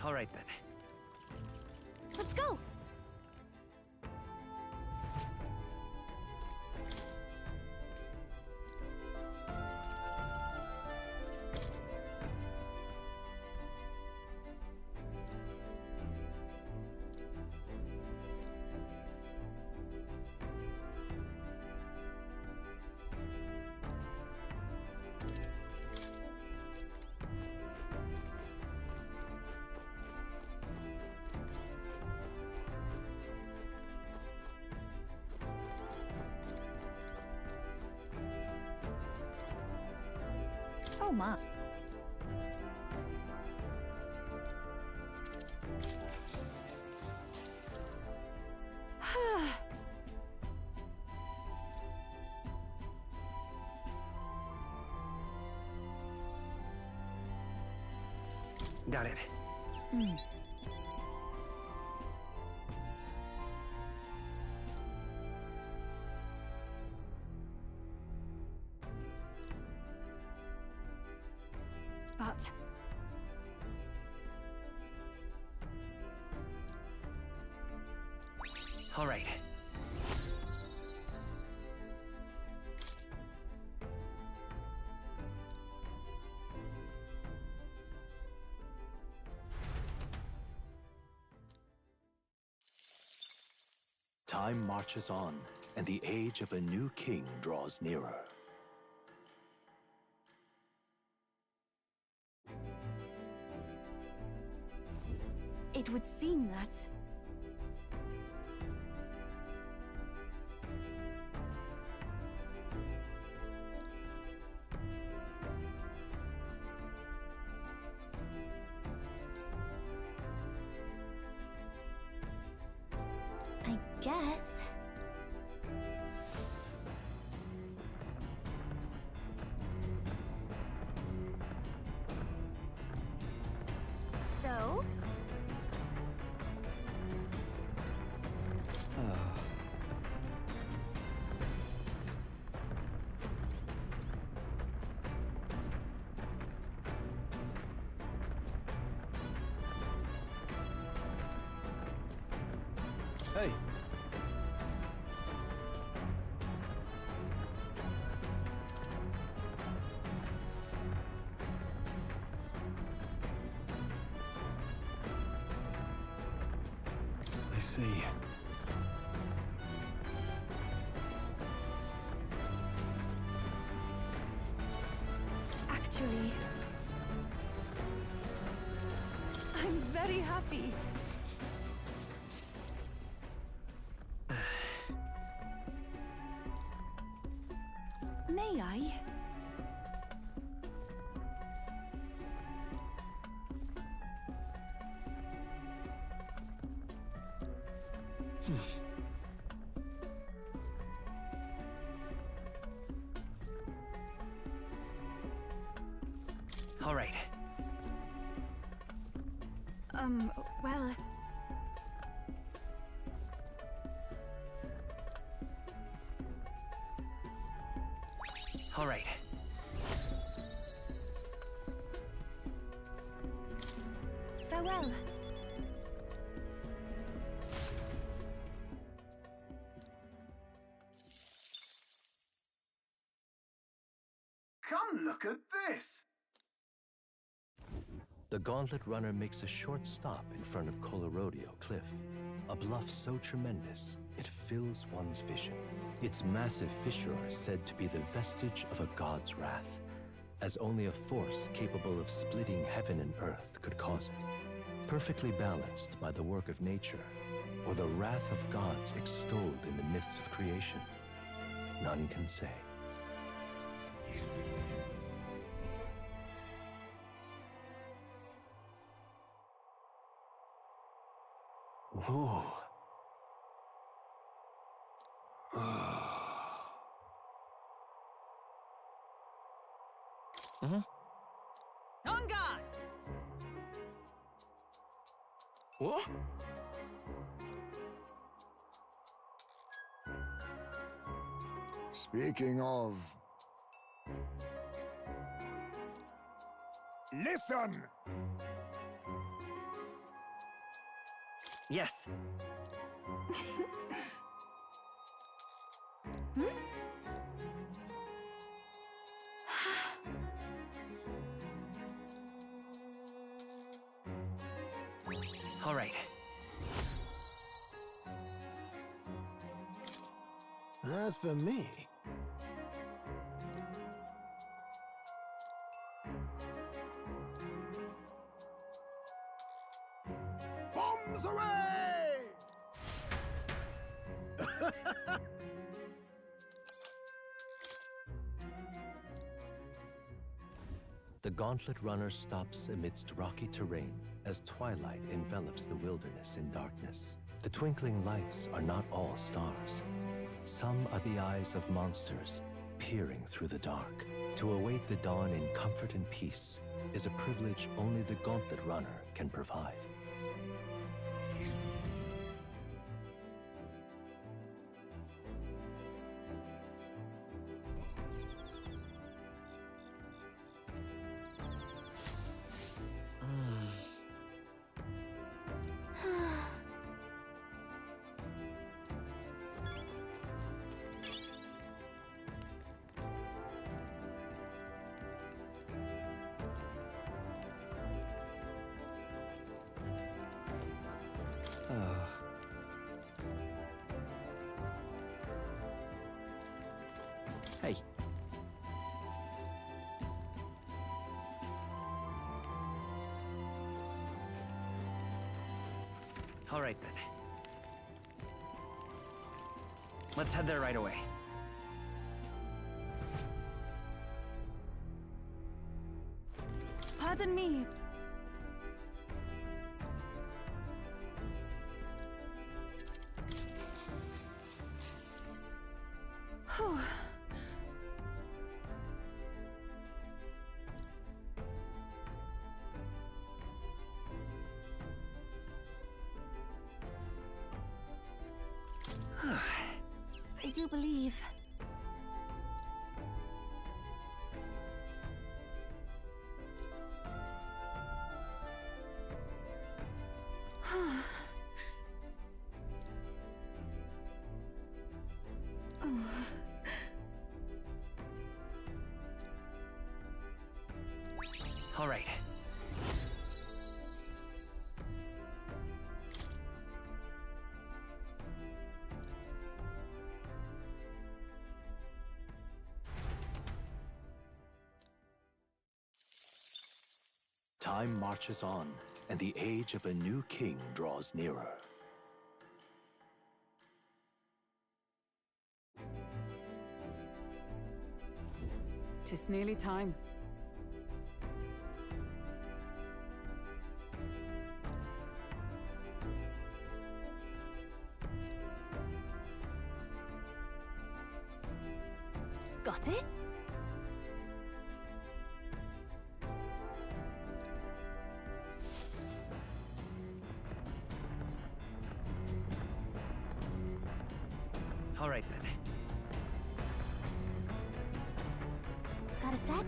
All right then.
Let's go!
Oh my.
Got it.
But
All right.
Time marches on, and the age of a new king draws nearer.
It would seem that...
I guess.
So?
Hey. I see.
Actually... I'm very happy. May I?
All right.
Well...
All right.
Farewell.
Come look at this!
The Gauntlet Runner makes a short stop in front of Colorodeo Cliff, a bluff so tremendous it fills one's vision. Its massive fissure is said to be the vestige of a god's wrath, as only a force capable of splitting heaven and earth could cause it. Perfectly balanced by the work of nature, or the wrath of gods extolled in the myths of creation, none can say.
Whoa.
On guard!
What?
Speaking of... Listen!
Yes. All right.
As for me... Bombs away!
The Gauntlet Runner stops amidst rocky terrain as twilight envelops the wilderness in darkness. The twinkling lights are not all stars. Some are the eyes of monsters peering through the dark. To await the dawn in comfort and peace is a privilege only the Gauntlet Runner can provide.
Hey. All right, then. Let's head there right away.
Pardon me. Whew. I do believe.
All right.
Time marches on, and the age of a new king draws nearer.
Tis nearly time.
Got it?
All right, then.
Got a sec?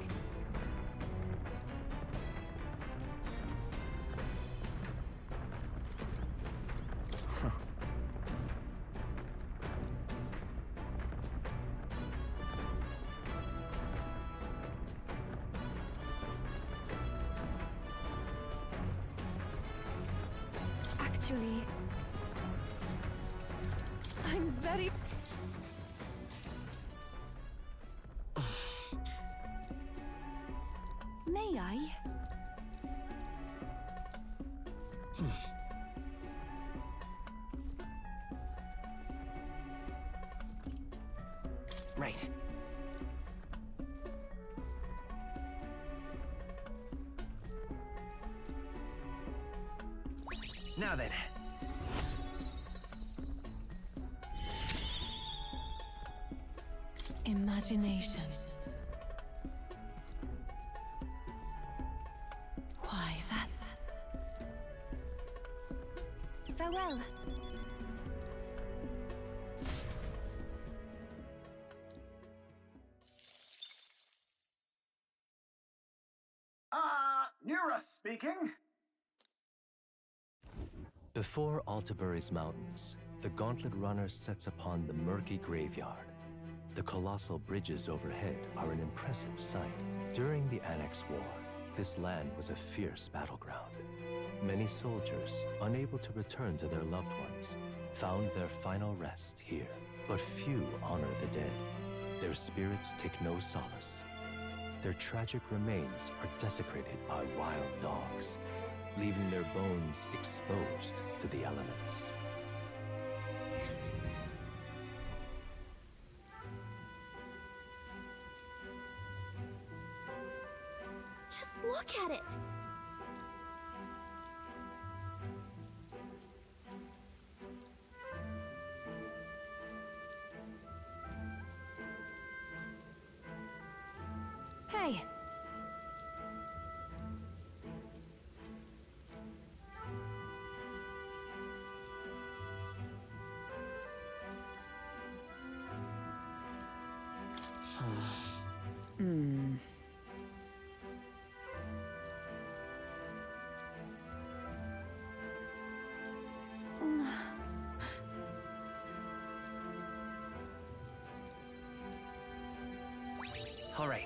Actually, I'm very... May I?
Right. Now then.
Imagination. Why, that's...
Farewell.
Nura speaking.
Before Altabury's mountains, the Gauntlet Runner sets upon the murky graveyard. The colossal bridges overhead are an impressive sight. During the Annex War, this land was a fierce battleground. Many soldiers, unable to return to their loved ones, found their final rest here. But few honor the dead. Their spirits take no solace. Their tragic remains are desecrated by wild dogs, leaving their bones exposed to the elements.
Just look at it!
Hey!
All right.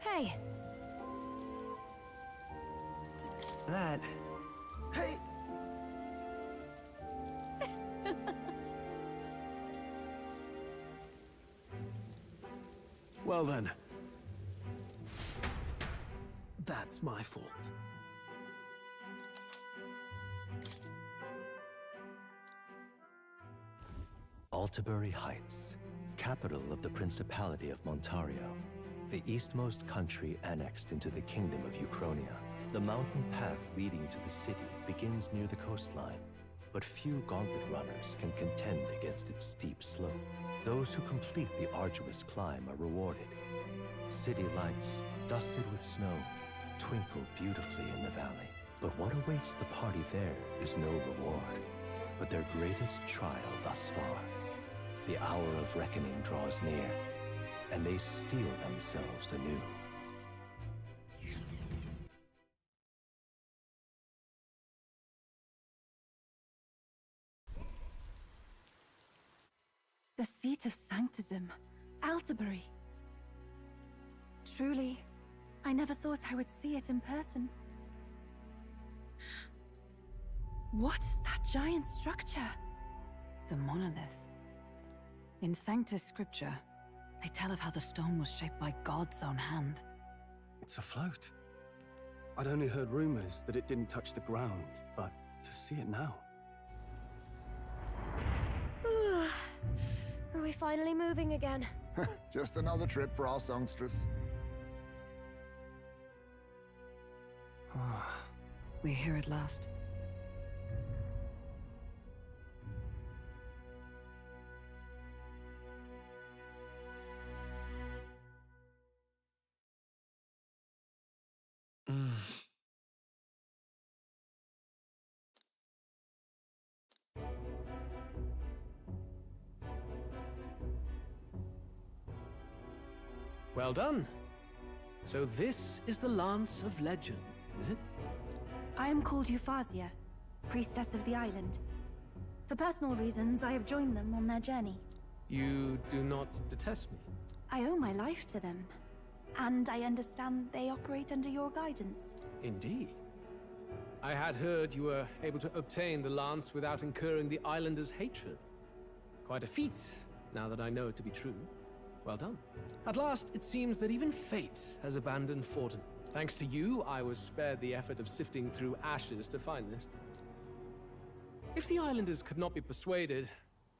Hey!
That...
Hey!
Well then.
That's my fault.
Altabury Heights, capital of the Principality of Montario, the eastmost country annexed into the Kingdom of Uchronia. The mountain path leading to the city begins near the coastline, but few Gauntlet runners can contend against its steep slope. Those who complete the arduous climb are rewarded. City lights, dusted with snow, twinkle beautifully in the valley. But what awaits the party there is no reward, but their greatest trial thus far. The hour of reckoning draws near, and they steel themselves anew.
The seat of Sanctism, Altabury. Truly, I never thought I would see it in person. What is that giant structure?
The monolith. In Sanctus Scripture, they tell of how the stone was shaped by God's own hand.
It's afloat. I'd only heard rumors that it didn't touch the ground, but to see it now.
Are we finally moving again?
Just another trip for our songstress.
We're here at last.
Well done. So this is the Lance of Legend, is it?
I am called Euphrasia, priestess of the island. For personal reasons, I have joined them on their journey.
You do not detest me?
I owe my life to them, and I understand they operate under your guidance.
Indeed. I had heard you were able to obtain the lance without incurring the islanders' hatred. Quite a feat, now that I know it to be true. Well done. At last, it seems that even fate has abandoned Fortin. Thanks to you, I was spared the effort of sifting through ashes to find this. If the islanders could not be persuaded,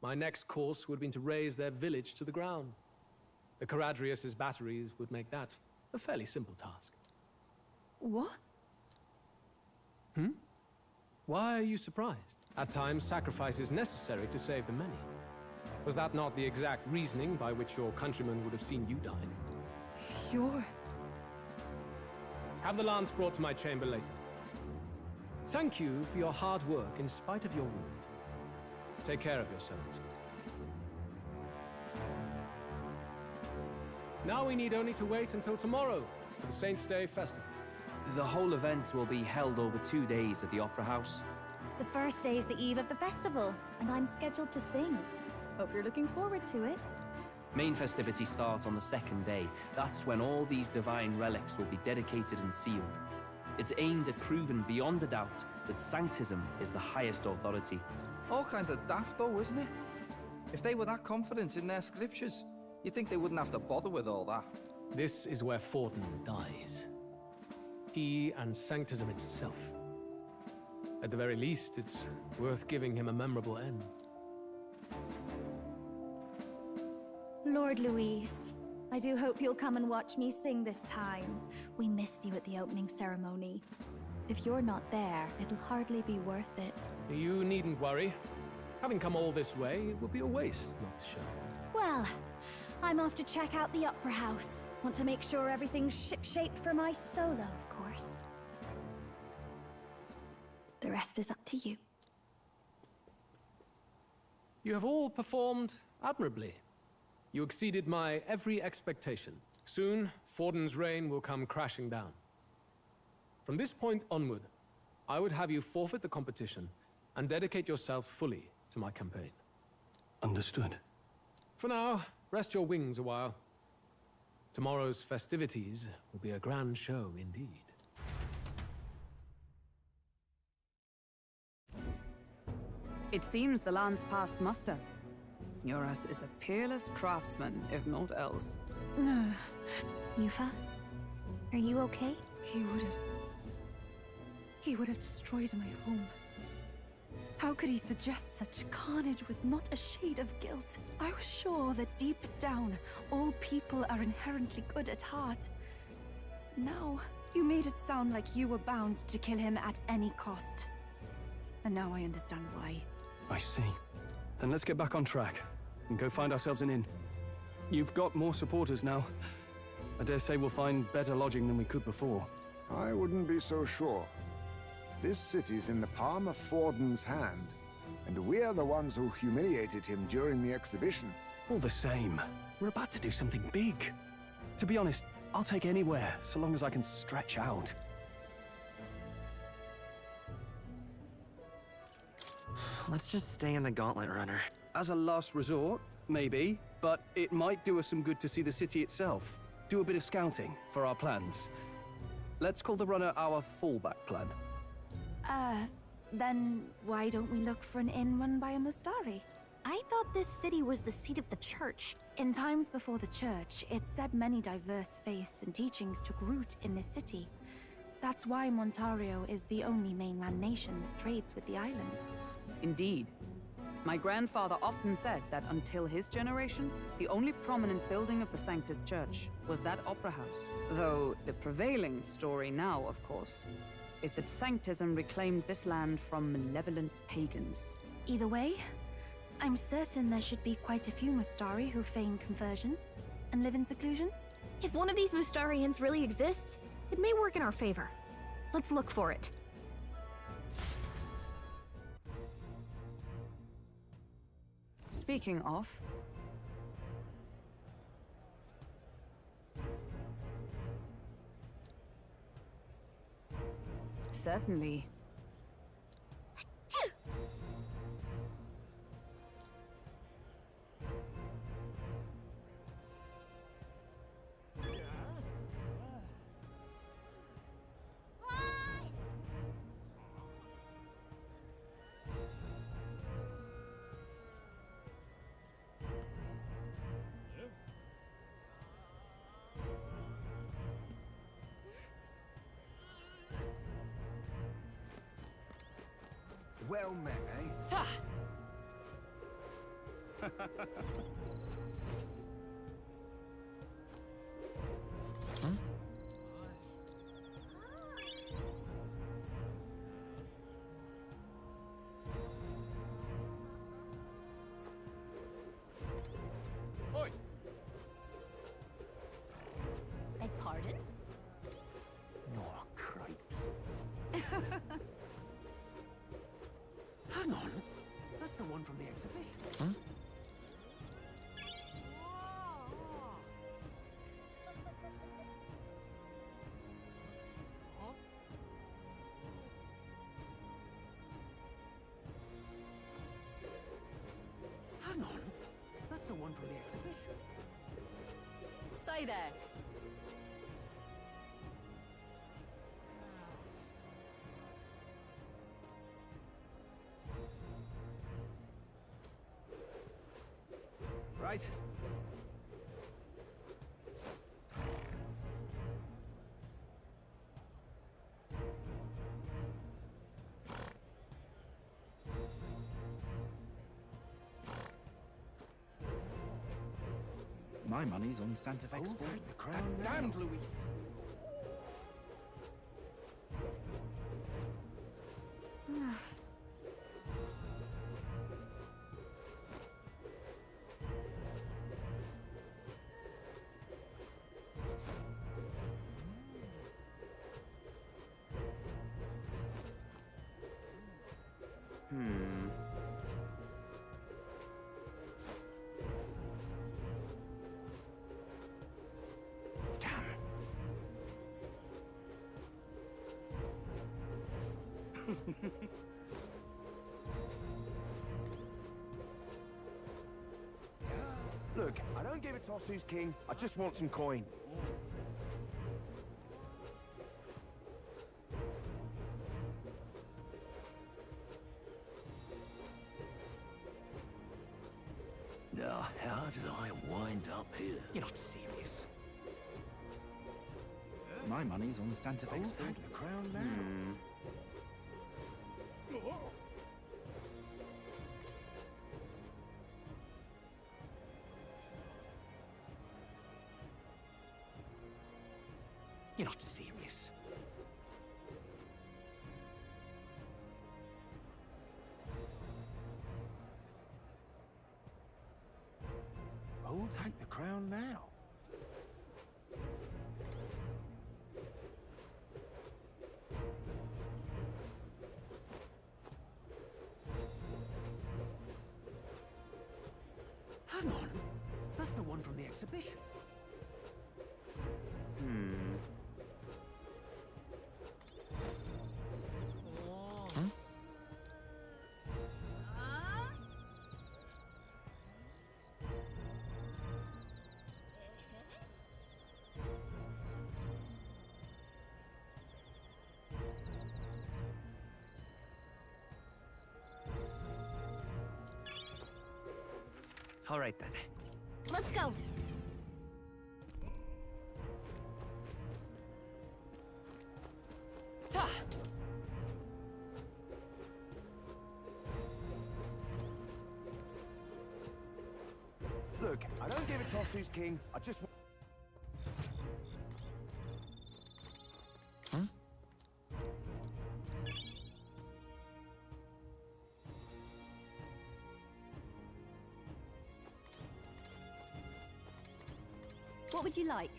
my next course would have been to raze their village to the ground. The Caradrius' batteries would make that a fairly simple task.
What?
Why are you surprised? At times, sacrifice is necessary to save the many. Was that not the exact reasoning by which your countrymen would have seen you die?
You're...
Have the lance brought to my chamber later. Thank you for your hard work in spite of your wound. Take care of yourselves. Now we need only to wait until tomorrow for the Saints' Day festival.
The whole event will be held over 2 days at the Opera House.
The first day is the eve of the festival, and I'm scheduled to sing. Hope you're looking forward to it.
Main festivities start on the second day. That's when all these divine relics will be dedicated and sealed. It's aimed at proving beyond a doubt that Sanctism is the highest authority.
All kind of daft though, isn't it? If they were that confident in their scriptures, you'd think they wouldn't have to bother with all that.
This is where Forden dies. He and Sanctism itself. At the very least, it's worth giving him a memorable end.
Lord Luis, I do hope you'll come and watch me sing this time. We missed you at the opening ceremony. If you're not there, it'll hardly be worth it.
You needn't worry. Having come all this way, it would be a waste not to show.
Well, I'm off to check out the Opera House. Want to make sure everything's shipshape for my solo, of course. The rest is up to you.
You have all performed admirably. You exceeded my every expectation. Soon, Forden's reign will come crashing down. From this point onward, I would have you forfeit the competition and dedicate yourself fully to my campaign.
Understood.
For now, rest your wings a while. Tomorrow's festivities will be a grand show indeed.
It seems the land's passed muster. Yoras is a peerless craftsman, if not else.
Yufa? Are you okay?
He would have destroyed my home. How could he suggest such carnage with not a shade of guilt? I was sure that deep down, all people are inherently good at heart. But now, you made it sound like you were bound to kill him at any cost. And now I understand why.
I see. Then let's get back on track and go find ourselves an inn. You've got more supporters now. I dare say we'll find better lodging than we could before.
I wouldn't be so sure. This city's in the palm of Forden's hand, and we're the ones who humiliated him during the exhibition.
All the same, we're about to do something big. To be honest, I'll take anywhere, so long as I can stretch out.
Let's just stay in the Gauntlet Runner.
As a last resort, maybe, but it might do us some good to see the city itself. Do a bit of scouting for our plans. Let's call the runner our fallback plan.
Then why don't we look for an inn run by a Mustari?
I thought this city was the seat of the church.
In times before the church, it said many diverse faiths and teachings took root in this city. That's why Montario is the only mainland nation that trades with the islands.
Indeed. My grandfather often said that until his generation, the only prominent building of the Sanctus Church was that opera house. Though the prevailing story now, of course, is that Sanctism reclaimed this land from malevolent pagans.
Either way, I'm certain there should be quite a few Mustari who feign conversion and live in seclusion.
If one of these Mustarians really exists, it may work in our favor. Let's look for it.
Speaking of... Certainly.
Well met, eh?
Oi!
Beg pardon?
Oh, cripes. Hang on. That's the one from the exhibition.
from the exhibition.
Say there.
Right.
My money's on Santa Fe.
I'll take the crown now. Damned Luis! Look, I don't give a toss who's king. I just want some coin.
Now, how did I wind up here?
You're not serious. My money's on Santa Fe. I'll take the crown now. You're not serious. I'll take the crown now.
Hang on. That's the one from the exhibition.
All right then.
Let's go.
Look, I don't give a toss who's king. I just want...
What would you like?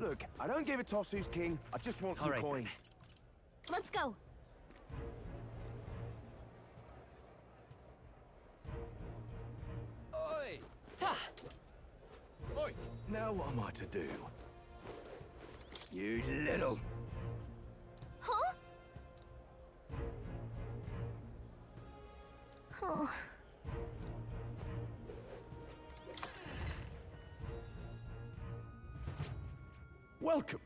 Look, I don't give a toss who's king. I just want some coin.
Let's go.
Oi! Ta! Oi! Now what am I to do? You little...
Huh? Oh.
Welcome.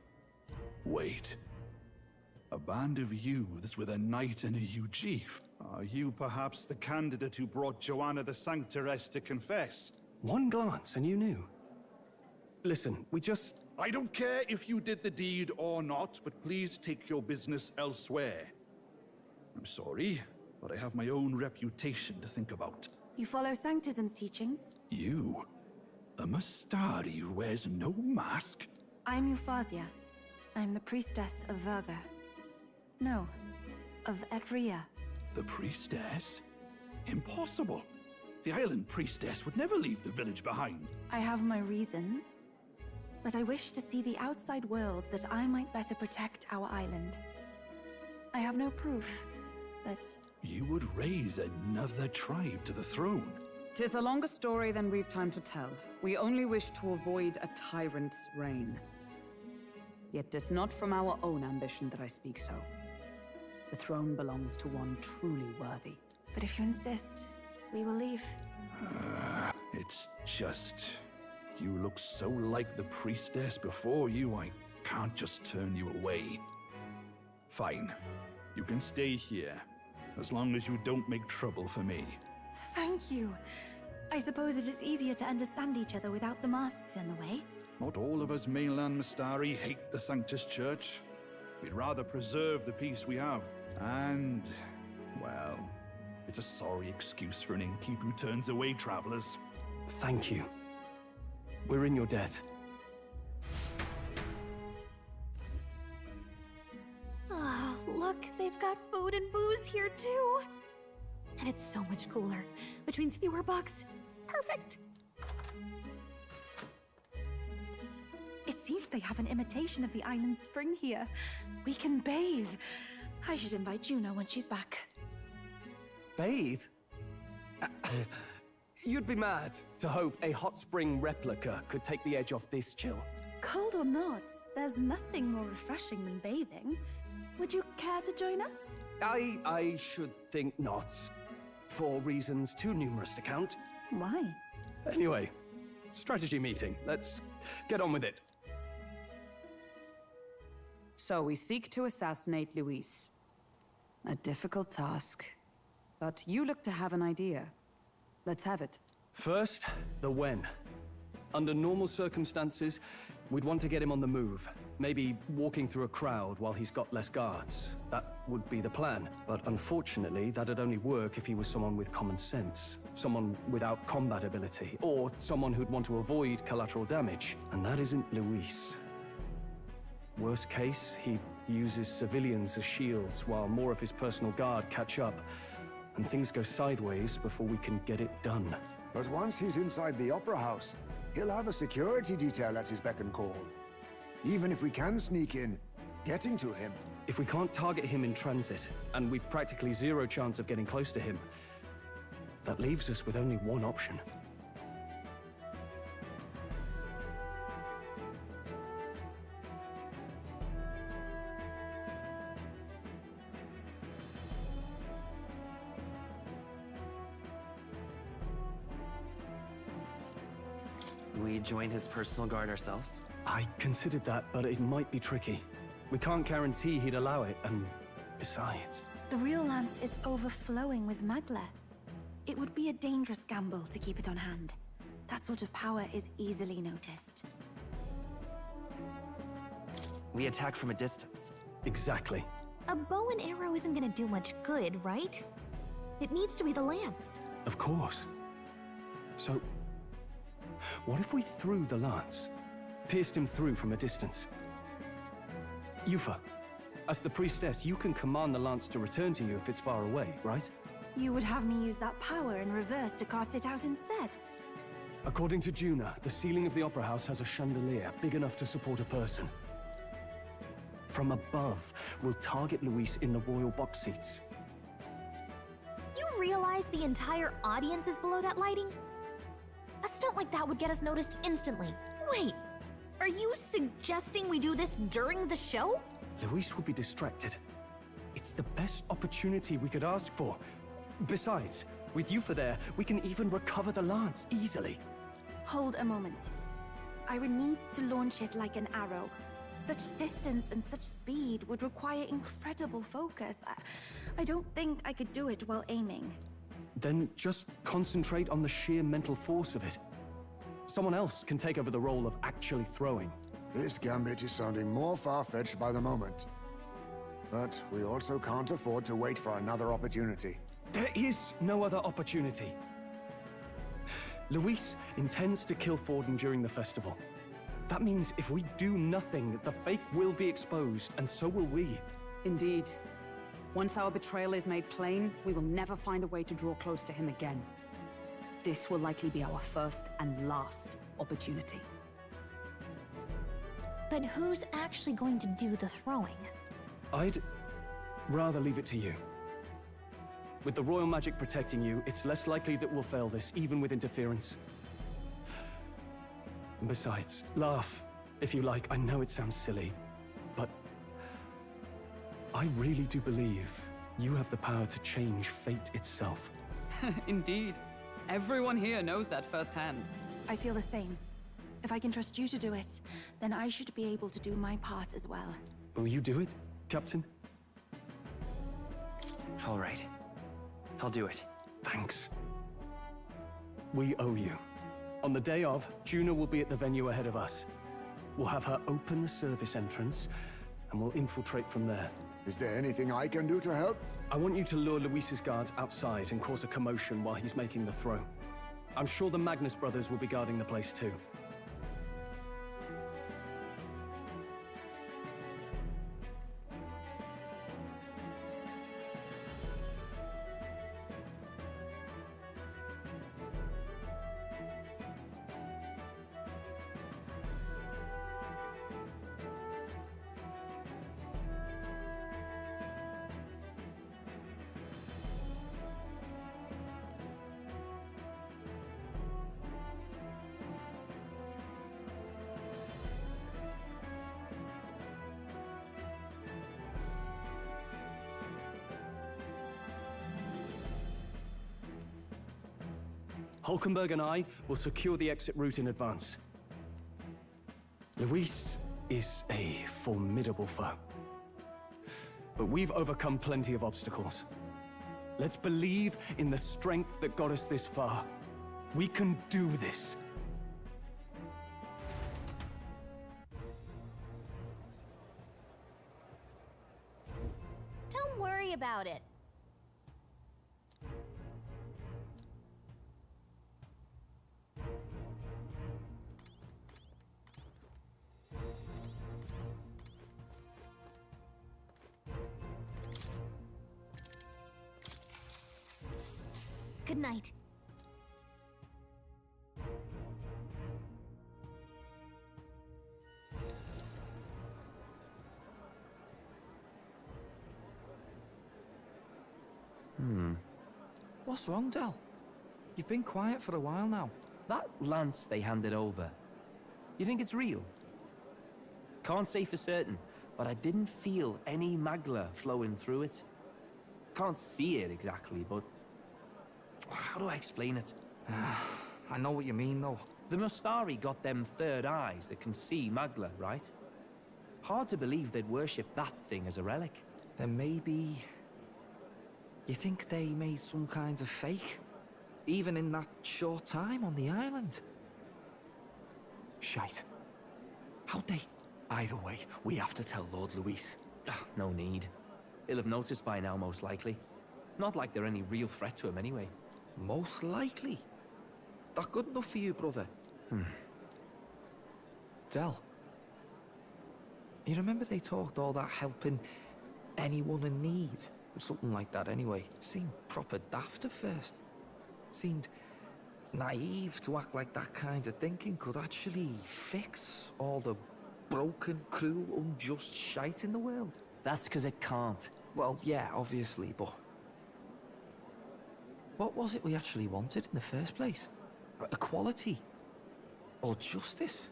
Wait. A band of youths with a knight and a huge chief. Are you perhaps the candidate who brought Joanna the Sanctoress to confess?
One glance and you knew. Listen, we just...
I don't care if you did the deed or not, but please take your business elsewhere. I'm sorry, but I have my own reputation to think about.
You follow Sanctism's teachings?
You? A Mastari who wears no mask?
I'm Euphausia. I'm the priestess of Verga. No, of Etria.
The priestess? Impossible. The island priestess would never leave the village behind.
I have my reasons. but I wish to see the outside world that I might better protect our island. I have no proof, but...
You would raise another tribe to the throne?
'Tis a longer story than we've time to tell. We only wish to avoid a tyrant's reign. Yet 'tis not from our own ambition that I speak so. The throne belongs to one truly worthy.
But if you insist, we will leave.
It's just... You look so like the priestess before you, I can't just turn you away. Fine. You can stay here, as long as you don't make trouble for me.
Thank you. I suppose it is easier to understand each other without the masks in the way.
Not all of us mainland Mystari hate the Sanctus Church. We'd rather preserve the peace we have. And, well, it's a sorry excuse for an innkeep who turns away travelers.
Thank you. We're in your debt.
Oh, look, they've got food and booze here too. And it's so much cooler, which means fewer bugs. Perfect.
It seems they have an imitation of the island spring here. We can bathe. I should invite Juno when she's back.
Bathe? You'd be mad to hope a hot spring replica could take the edge off this chill.
Cold or not, there's nothing more refreshing than bathing. Would you care to join us?
I should think not. For reasons too numerous to count.
Why?
Anyway, strategy meeting. Let's get on with it.
So we seek to assassinate Luis. A difficult task. But you look to have an idea. Let's have it.
First, the when. Under normal circumstances, we'd want to get him on the move. Maybe walking through a crowd while he's got less guards. That would be the plan. But unfortunately, that'd only work if he was someone with common sense. Someone without combat ability. Or someone who'd want to avoid collateral damage. And that isn't Luis. Worst case, he uses civilians as shields while more of his personal guard catch up. And things go sideways before we can get it done.
But once he's inside the Opera House, he'll have a security detail at his beck and call. Even if we can sneak in, getting to him...
If we can't target him in transit, and we've practically zero chance of getting close to him, that leaves us with only one option.
We join his personal guard ourselves?
I considered that, but it might be tricky. We can't guarantee he'd allow it, and besides...
The real lance is overflowing with Magla. It would be a dangerous gamble to keep it on hand. That sort of power is easily noticed.
We attack from a distance.
Exactly.
A bow and arrow isn't gonna do much good, right? It needs to be the lance.
Of course. So, what if we threw the lance? Pierced him through from a distance? Yufa, as the priestess, you can command the lance to return to you if it's far away, right?
You would have me use that power in reverse to cast it out instead?
According to Juna, the ceiling of the Opera House has a chandelier big enough to support a person. From above, we'll target Luis in the royal box seats.
You realize the entire audience is below that lighting? A stunt like that would get us noticed instantly. Wait, are you suggesting we do this during the show?
Luis would be distracted. It's the best opportunity we could ask for. Besides, with Yufa there, we can even recover the lance easily.
Hold a moment. I would need to launch it like an arrow. Such distance and such speed would require incredible focus. I don't think I could do it while aiming.
Then just concentrate on the sheer mental force of it. Someone else can take over the role of actually throwing.
This gambit is sounding more far-fetched by the moment. But we also can't afford to wait for another opportunity.
There is no other opportunity. Luis intends to kill Forden during the festival. That means if we do nothing, the fake will be exposed, and so will we.
Indeed. Once our betrayal is made plain, we will never find a way to draw close to him again. This will likely be our first and last opportunity.
But who's actually going to do the throwing?
I'd rather leave it to you. With the royal magic protecting you, it's less likely that we'll fail this, even with interference. And besides, laugh if you like. I know it sounds silly, but I really do believe you have the power to change fate itself.
Indeed. Everyone here knows that firsthand.
I feel the same. If I can trust you to do it, then I should be able to do my part as well.
Will you do it, Captain?
All right. I'll do it.
Thanks. We owe you. On the day of, Juna will be at the venue ahead of us. We'll have her open the service entrance, and we'll infiltrate from there.
Is there anything I can do to help?
I want you to lure Luis's guards outside and cause a commotion while he's making the throw. I'm sure the Magnus brothers will be guarding the place too. Hulkenberg and I will secure the exit route in advance. Luis is a formidable foe. But we've overcome plenty of obstacles. Let's believe in the strength that got us this far. We can do this.
Don't worry about it. Good night.
What's wrong, Del? You've been quiet for a while now.
That lance they handed over, you think it's real? Can't say for certain, but I didn't feel any magla flowing through it. Can't see it exactly, but how do I explain it?
I know what you mean, though.
The Mustari got them third eyes that can see magla, right? Hard to believe they'd worship that thing as a relic.
Then maybe... You think they made some kind of fake? Even in that short time on the island?
Shite. How'd they? Either way, we have to tell Lord Luis.
No need. He'll have noticed by now, most likely. Not like they're any real threat to him anyway.
Most likely? That good enough for you, brother? Del, you remember they talked all that helping anyone in need? Something like that anyway. Seemed proper daft at first. Seemed naive to act like that kind of thinking could actually fix all the broken, cruel, unjust shite in the world.
That's because it can't.
Well, yeah, obviously, but... What was it we actually wanted in the first place? Equality? Or justice?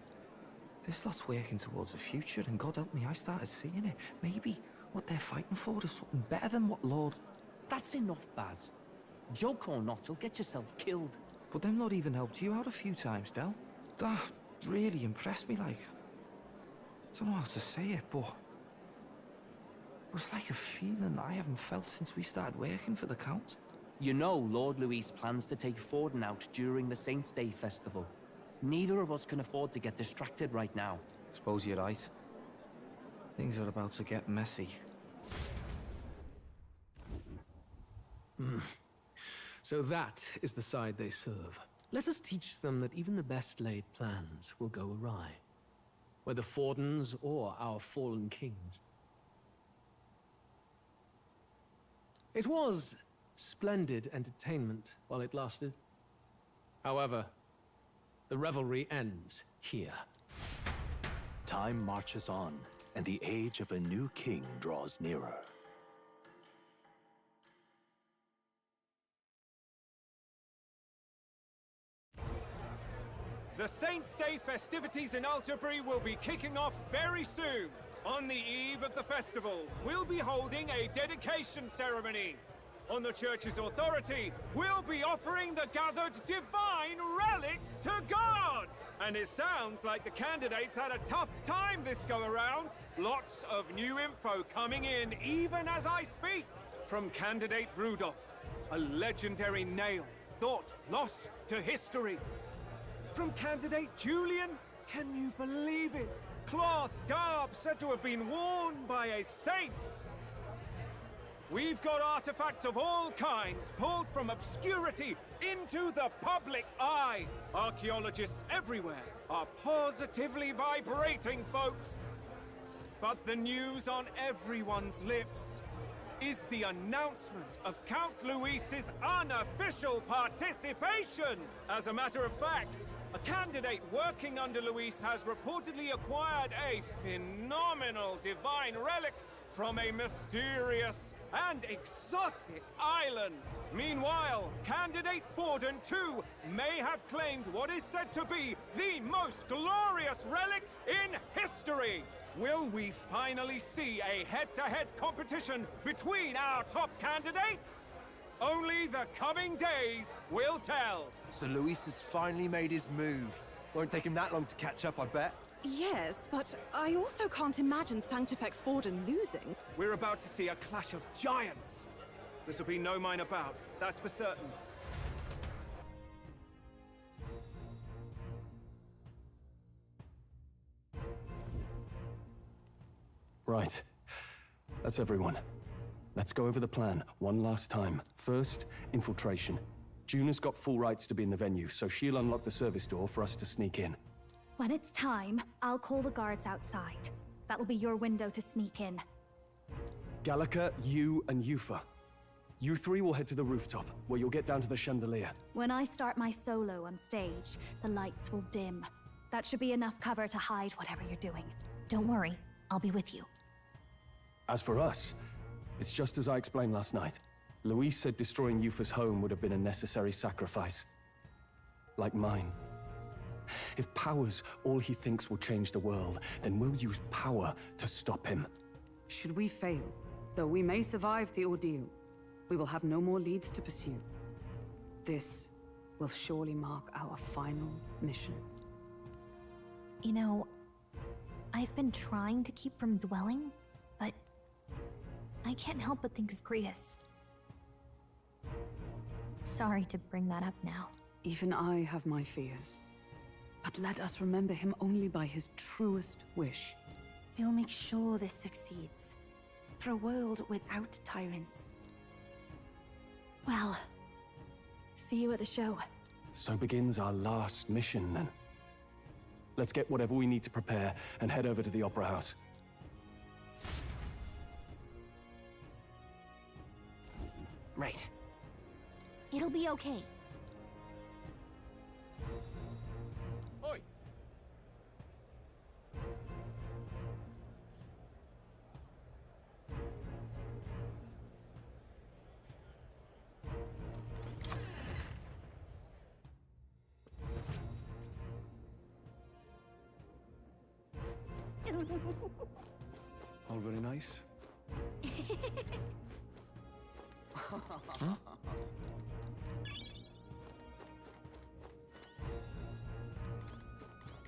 This lot's working towards a future, and God help me, I started seeing it. Maybe what they're fighting for is something better than what Lord...
That's enough, Baz. Joke or not, you'll get yourself killed.
But them not even helped you out a few times, Del. That really impressed me, like... I don't know how to say it, but... It was like a feeling I haven't felt since we started working for the Count.
You know Lord Luis plans to take Forden out during the Saints' Day festival. Neither of us can afford to get distracted right now.
Suppose you're right. Things are about to get messy.
So that is the side they serve. Let us teach them that even the best laid plans will go awry. Whether Forden's or our fallen kings. It was splendid entertainment while it lasted. However, the revelry ends here.
Time marches on, and the age of a new king draws nearer.
The Saints' Day festivities in Alterbury will be kicking off very soon. On the eve of the festival, we'll be holding a dedication ceremony. On the church's authority, we'll be offering the gathered divine relics to God! And it sounds like the candidates had a tough time this go-around. Lots of new info coming in even as I speak. From candidate Rudolph, a legendary nail, thought lost to history. From candidate Julian, can you believe it? Cloth garb said to have been worn by a saint. We've got artifacts of all kinds pulled from obscurity into the public eye. Archaeologists everywhere are positively vibrating, folks. But the news on everyone's lips is the announcement of Count Luis's unofficial participation. As a matter of fact, a candidate working under Luis has reportedly acquired a phenomenal divine relic from a mysterious and exotic island. Meanwhile, candidate Forden too may have claimed what is said to be the most glorious relic in history. Will we finally see a head-to-head competition between our top candidates? Only the coming days will tell.
So Luis has finally made his move. Won't take him that long to catch up, I bet.
Yes, but I also can't imagine Sanctifex Forden losing.
We're about to see a clash of giants. This will be no minor bout, that's for certain.
Right. That's everyone. Let's go over the plan one last time. First, infiltration. Juna's got full rights to be in the venue, so she'll unlock the service door for us to sneak in.
When it's time, I'll call the guards outside. That'll be your window to sneak in.
Gallica, you, and Yufa. You three will head to the rooftop, where you'll get down to the chandelier.
When I start my solo on stage, the lights will dim. That should be enough cover to hide whatever you're doing.
Don't worry, I'll be with you.
As for us, it's just as I explained last night. Luis said destroying Yufa's home would have been a necessary sacrifice. Like mine. If power's all he thinks will change the world, then we'll use power to stop him.
Should we fail, though we may survive the ordeal, we will have no more leads to pursue. This will surely mark our final mission.
You know, I've been trying to keep from dwelling, but I can't help but think of Grius. Sorry to bring that up now.
Even I have my fears. But let us remember him only by his truest wish.
We'll make sure this succeeds. For a world without tyrants.
Well, see you at the show.
So begins our last mission, then. Let's get whatever we need to prepare and head over to the Opera House.
Right.
It'll be okay.
Oi!
All very nice. Huh?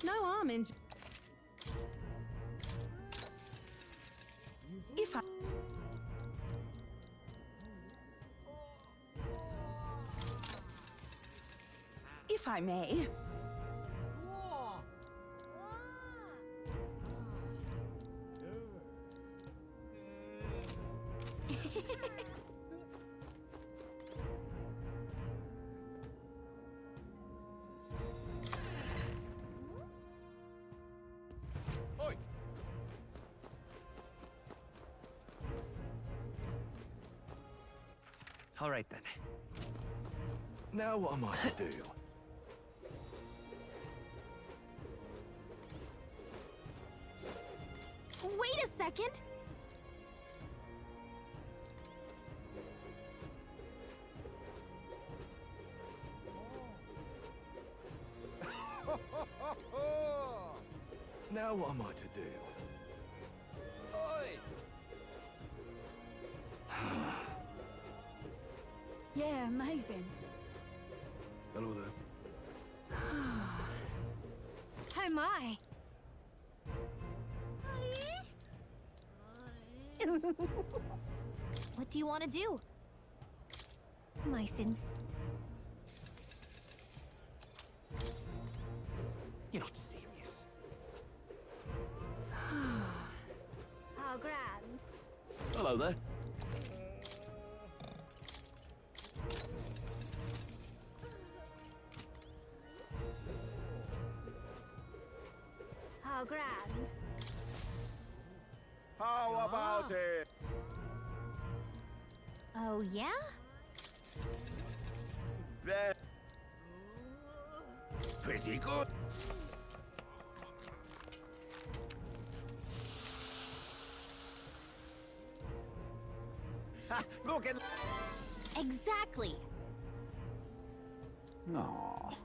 No harm in... If I may...
All right, then. Now what am I to do?
Wait a second!
Now what am I to do?
Oi!
Yeah, amazing.
Hello there.
Oh my!
What do you want to do?
My sins.
You're not serious.
How grand.
Hello there.
How grand.
How about it?
Oh, yeah?
Pretty good. Ha! Look at.
Exactly!
Aww.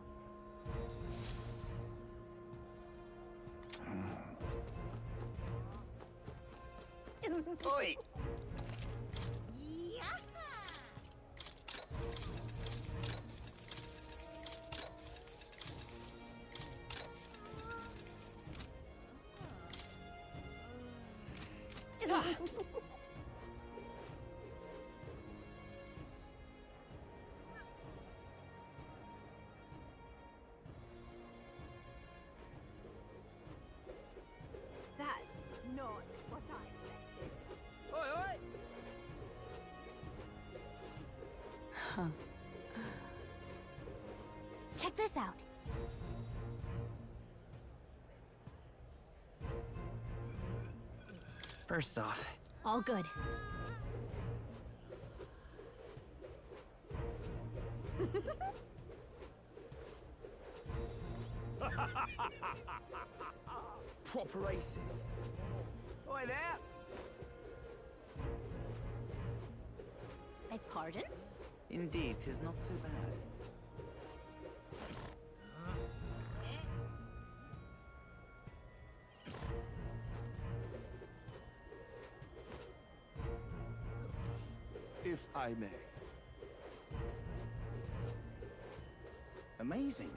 Oi!
That's not what I expected.
Oi, oi!
Check this out.
First off,
All good.
Proper aces. Oi there!
Beg pardon?
indeed, 'tis not so bad.
If I may. Amazing.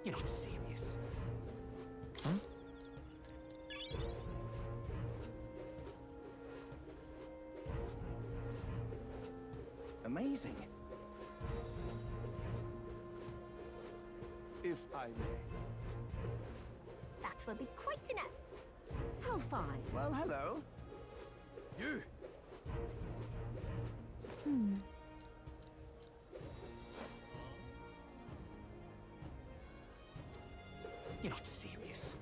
You're not serious.
Huh?
Amazing. If I may.
That will be quite enough. How fine.
Well, hello. You! You're not serious.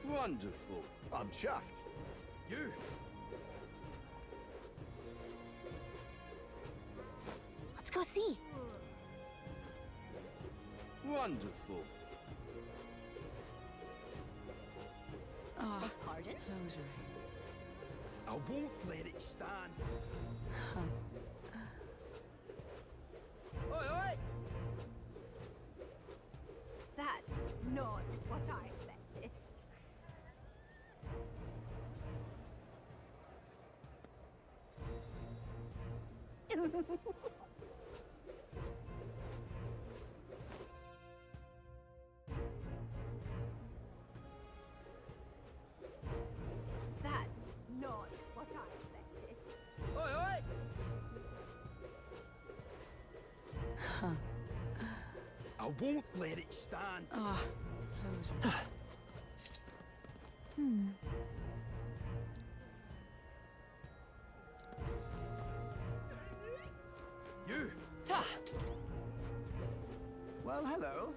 Wonderful. I'm chuffed. You!
Let's go see.
Wonderful.
Beg pardon?
I won't let it stand. Oi, oi!
That's not what I expected. That's not what I expected.
Oi, oi! I won't let it stand. You! Well, hello.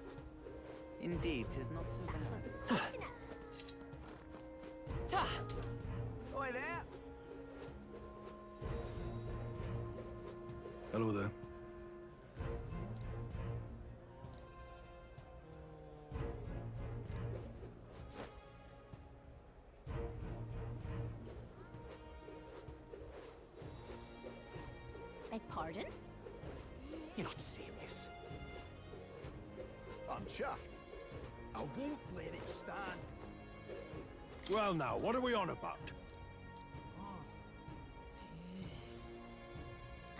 Indeed, 'tis not so bad.
Oi there!
Hello there.
Pardon?
You're not serious.
I'm chuffed. I won't let it stand.
Well now, what are we on about?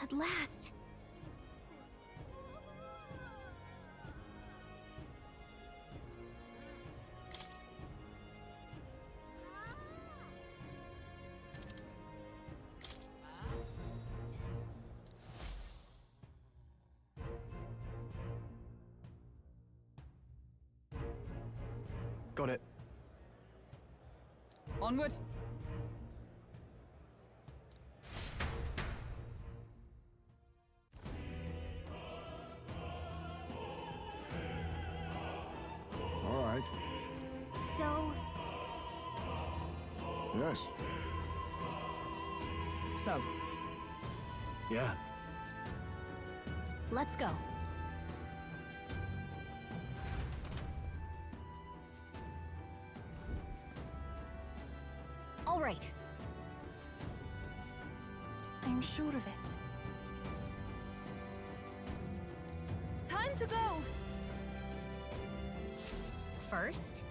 At last.
Got it.
Onward.
All right.
So,
Yes.
So,
Yeah.
let's go. All right.
I'm sure of it.
Time to go!
First,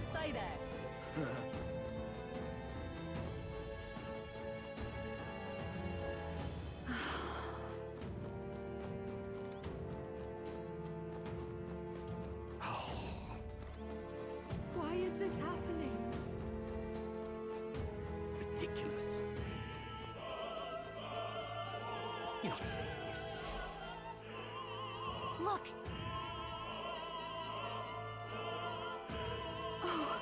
Say there.
Why is this happening?
Ridiculous. You're not serious.
look.
Oh,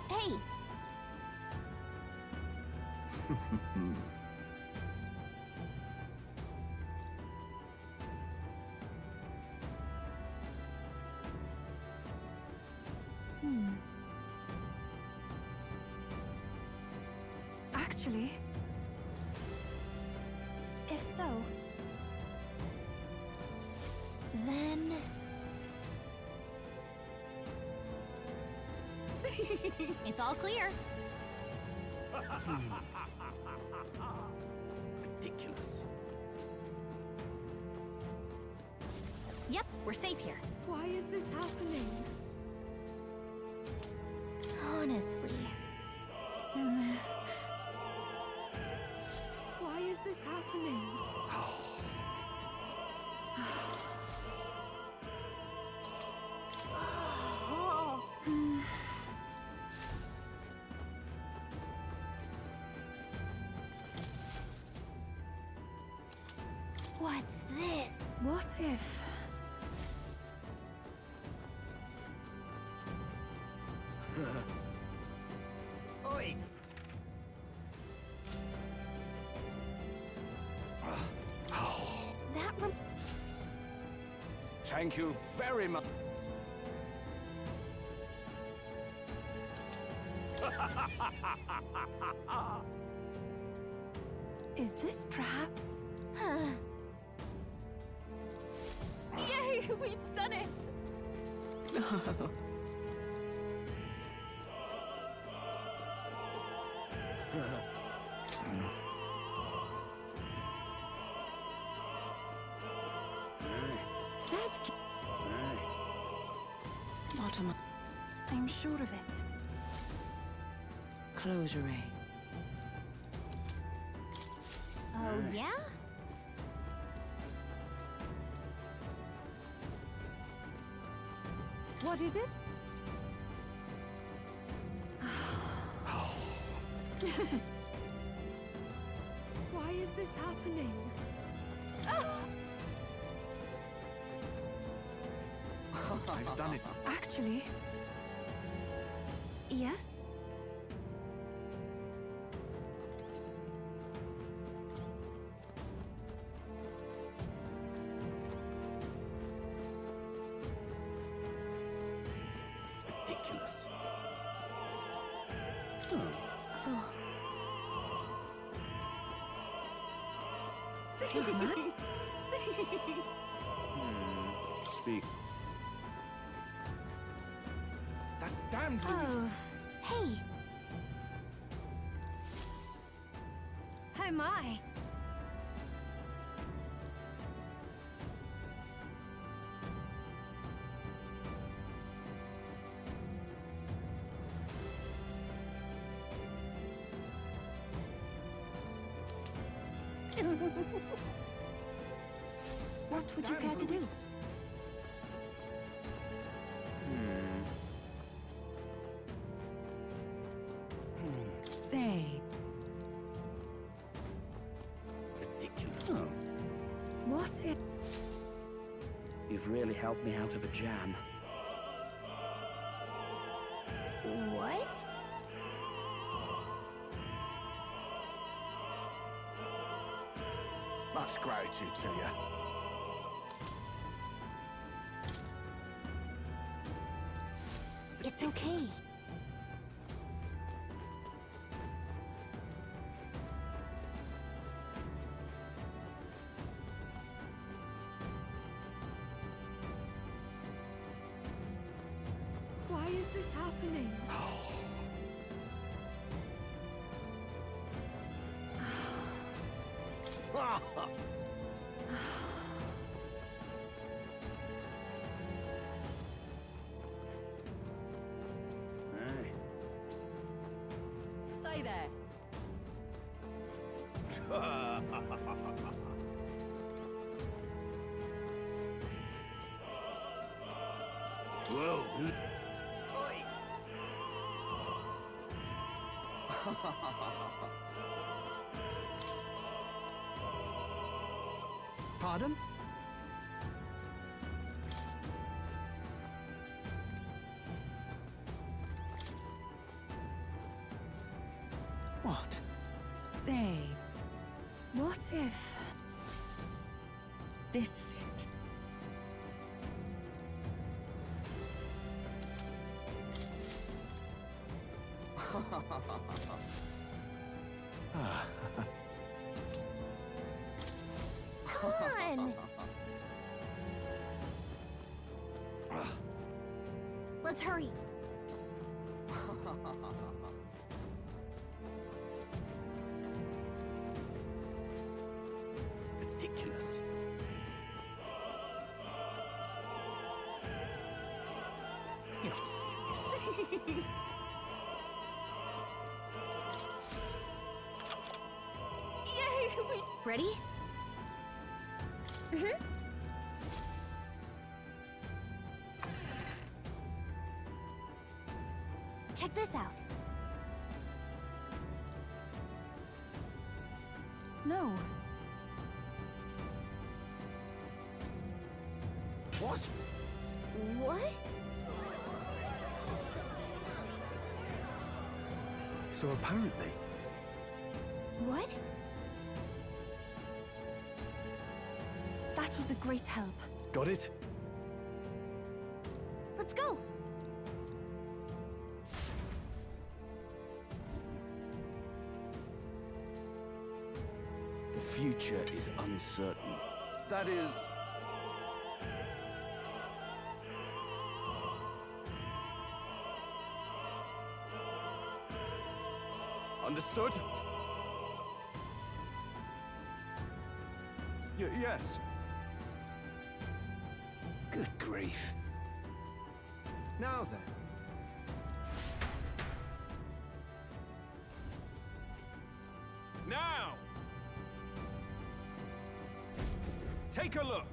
Hey,
Actually, if so,
then... It's all clear.
Ridiculous.
Yep, we're safe here.
why is this happening?
Honestly.
Why is this happening?
Oh. What's this?
what if?
Oi!
That rem-
Thank you very much.
Is this perhaps?
Yay, we've done it!
That
What am I?
I'm sure of it.
Closure.
Oh, yeah?
What is it? Why is this happening?
I've done it.
Actually, yes.
Ridiculous.
Speak.
That damned
Oh, hey.
My, my.
What would you care to do?
Say.
Ridiculous.
What if...
You've really helped me out of a jam.
What?
Much gratitude to you.
It's okay.
Why is this happening?
Say there.
Whoa.
Pardon? What?
Say.
What if...
This is it.
Come on! Let's hurry.
Ridiculous. You're not serious.
Yay! We...
Ready? Mm-hmm. Check this out.
No.
What?
What?
So apparently...
What?
That was a great help.
Got it?
Let's go!
The future is uncertain. That is...
Understood? Yes.
Good grief.
Now then.
Now! Take a look.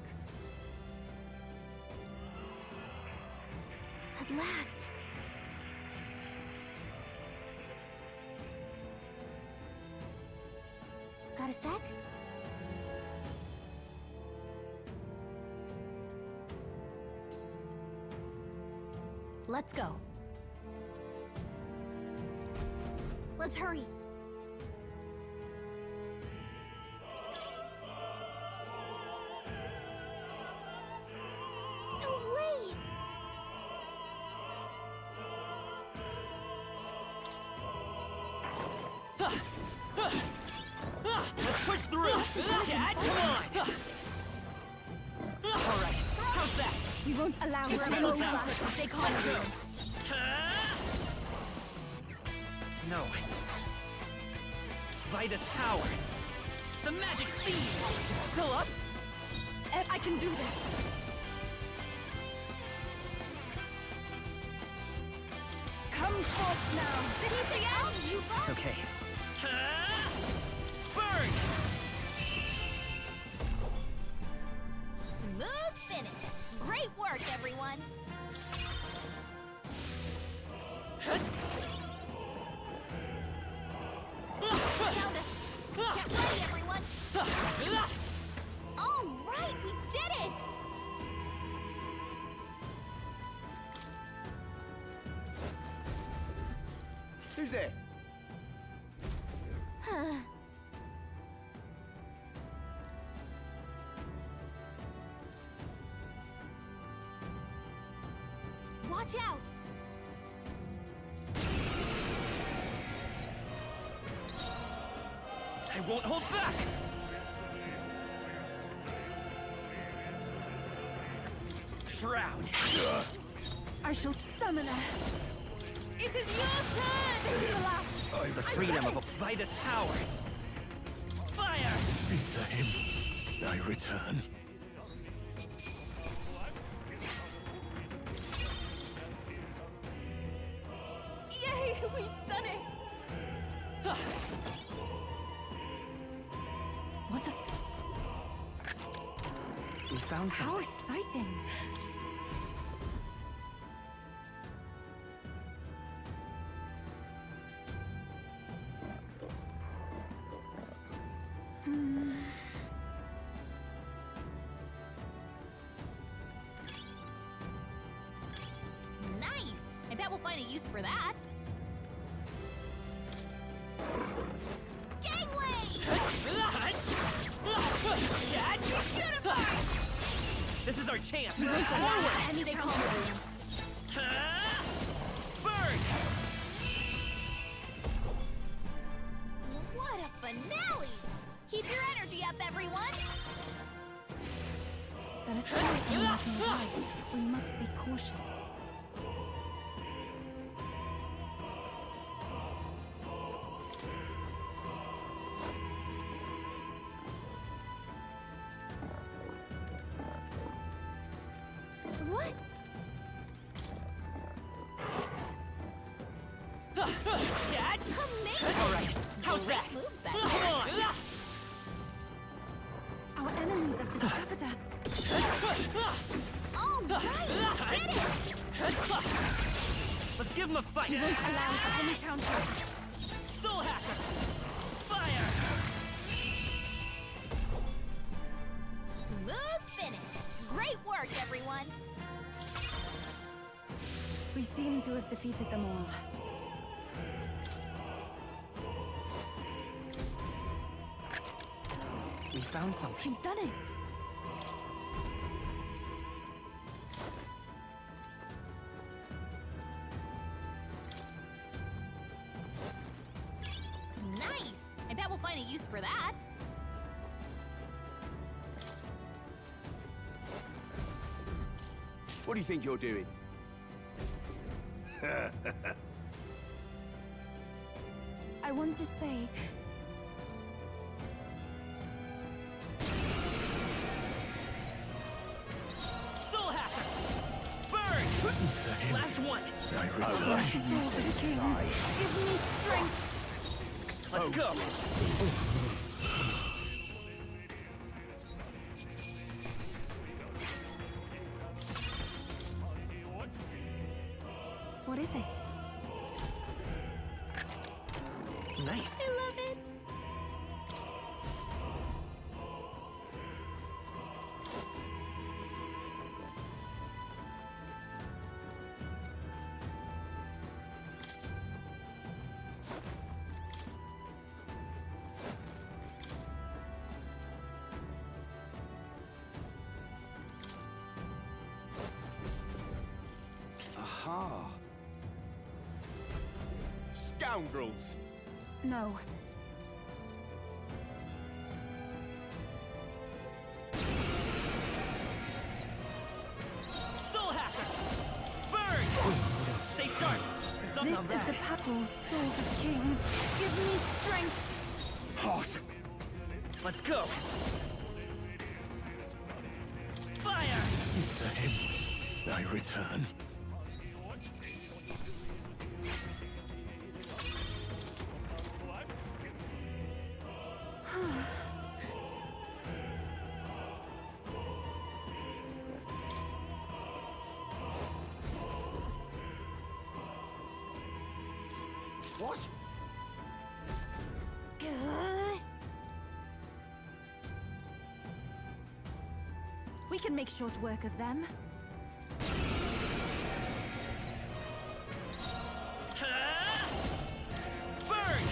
At last! Got a sec? Let's go. Let's hurry. No way!
Let's push through! Dad, come on! Alright, how's that?
We won't allow
It's
her
been
to
a
go
while.
fast. Stay calm.
Let's go.
No. Vida's power.
The magic speed! Still up?
I can do this. Come forth now.
Keep it out, you It's okay. Burn!
Smooth finish. Great work, everyone. Countess, get ready, everyone. All right, we did it.
Who's there?
Watch out.
I won't hold back! Shroud!
I shall summon her. It is your turn! This is the last.
The freedom of Vitus power! Fire!
Into him I return.
Yay, we've done it! What a
We found something.
How exciting!
Nice. I bet we'll find a use for that.
This is our chance!
You won't allow any confidence.
Burn!
What a finale! Keep your energy up, everyone!
There are spirits nearby. We must be cautious.
What? Amazing!
All right, how's
Great
that?
moves back
Come
there.
on!
Our enemies have discovered us.
All right, we did it!
Let's give him a fight!
We won't allow for any counterattacks.
Soul Hacker! Fire!
Smooth finish. Great work, everyone.
We seem to have defeated them all.
We found something.
You've done it!
Nice. I bet we'll find a use for that.
What do you think you're doing?
I want to say,
Soul Hacker! Burn! Last one!
I return.
Souls of Kings, give me strength!
Let's go!
What is it?
Nice!
I love it.
Aha! Scoundrels!
No.
Soul Hacker! Burn! Stay sharp!
This is the papal Souls of Kings. Give me strength!
Hot!
Let's go! Fire!
To him I return.
What?
We can make short work of them.
Burn!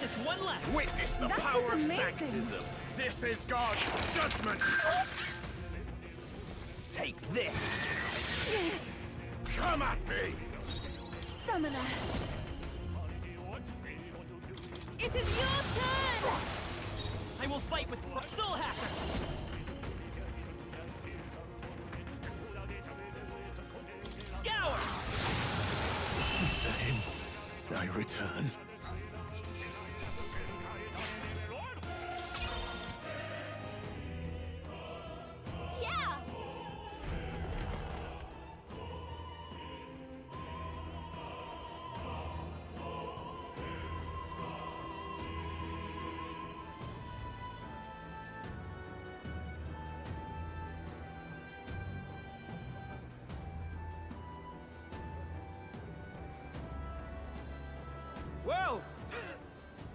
Just one left!
Witness the
That
power
was
of
amazing.
sanctism! This is God's judgment! Take this! Come at me!
Summoner!
It is your turn!
I will fight with Soul Hacker! Scour!
To him I return.
Yeah!
Well,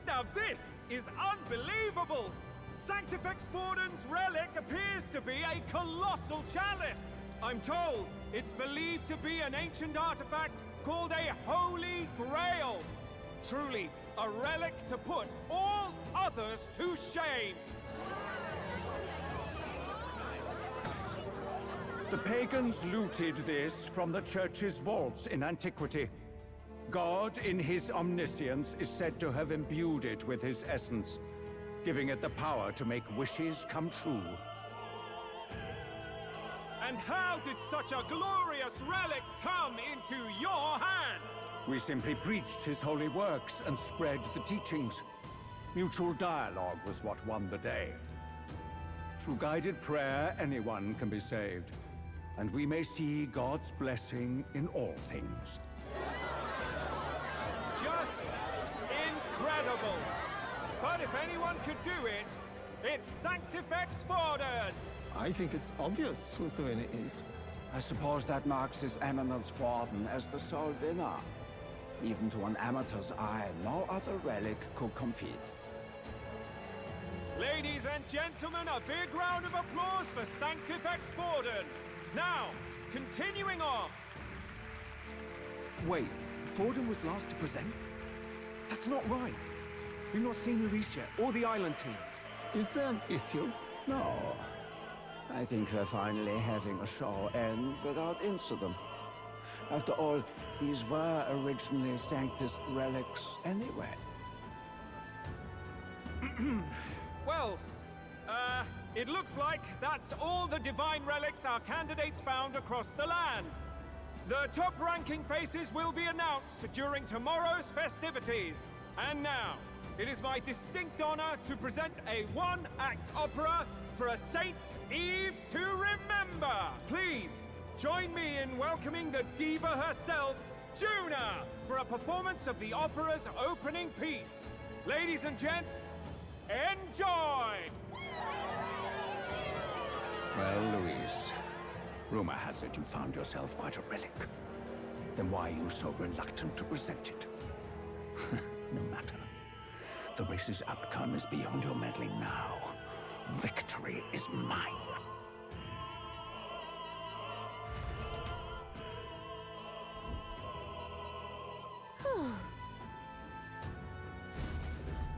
now this is unbelievable! Sanctifex Forden's relic appears to be a colossal chalice! I'm told it's believed to be an ancient artifact called a Holy Grail! Truly, a relic to put all others to shame!
The pagans looted this from the church's vaults in antiquity. God, in his omniscience, is said to have imbued it with his essence, giving it the power to make wishes come true.
And how did such a glorious relic come into your hand?
We simply preached his holy works and spread the teachings. Mutual dialogue was what won the day. Through guided prayer, anyone can be saved, and we may see God's blessing in all things.
Just incredible! But if anyone could do it, it's Sanctifex Forden!
I think it's obvious whose win it is.
I suppose that marks His Eminence Forden as the sole winner. Even to an amateur's eye, no other relic could compete.
Ladies and gentlemen, a big round of applause for Sanctifex Forden! Now, continuing on!
Wait, Forden was last to present? That's not right. We've not seen Luis yet, or the island team.
Is there an issue?
No. I think we're finally having a show end without incident. After all, these were originally Sanctus relics anyway.
Well, it looks like that's all the divine relics our candidates found across the land. The top-ranking faces will be announced during tomorrow's festivities. And now, it is my distinct honor to present a one-act opera for a Saints' Eve to remember. Please, join me in welcoming the diva herself, Juna, for a performance of the opera's opening piece. Ladies and gents, enjoy!
Well, Luis, rumor has it you found yourself quite a relic. Then why are you so reluctant to present it? No matter. The race's outcome is beyond your meddling now. Victory is mine.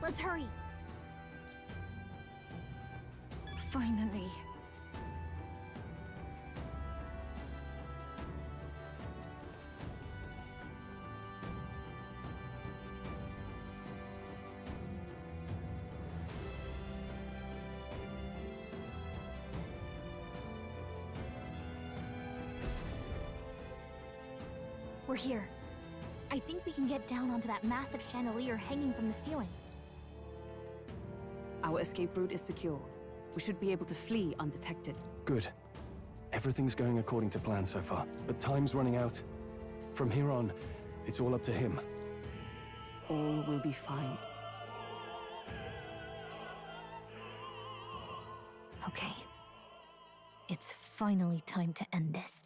Let's hurry.
Finally.
We're here. I think we can get down onto that massive chandelier hanging from the ceiling.
Our Our escape route is secure. We should be able to flee undetected.
Good. Everything's going according to plan so far, but time's running out. From here on, it's all up to him.
All will be fine.
Okay. It's finally time to end this.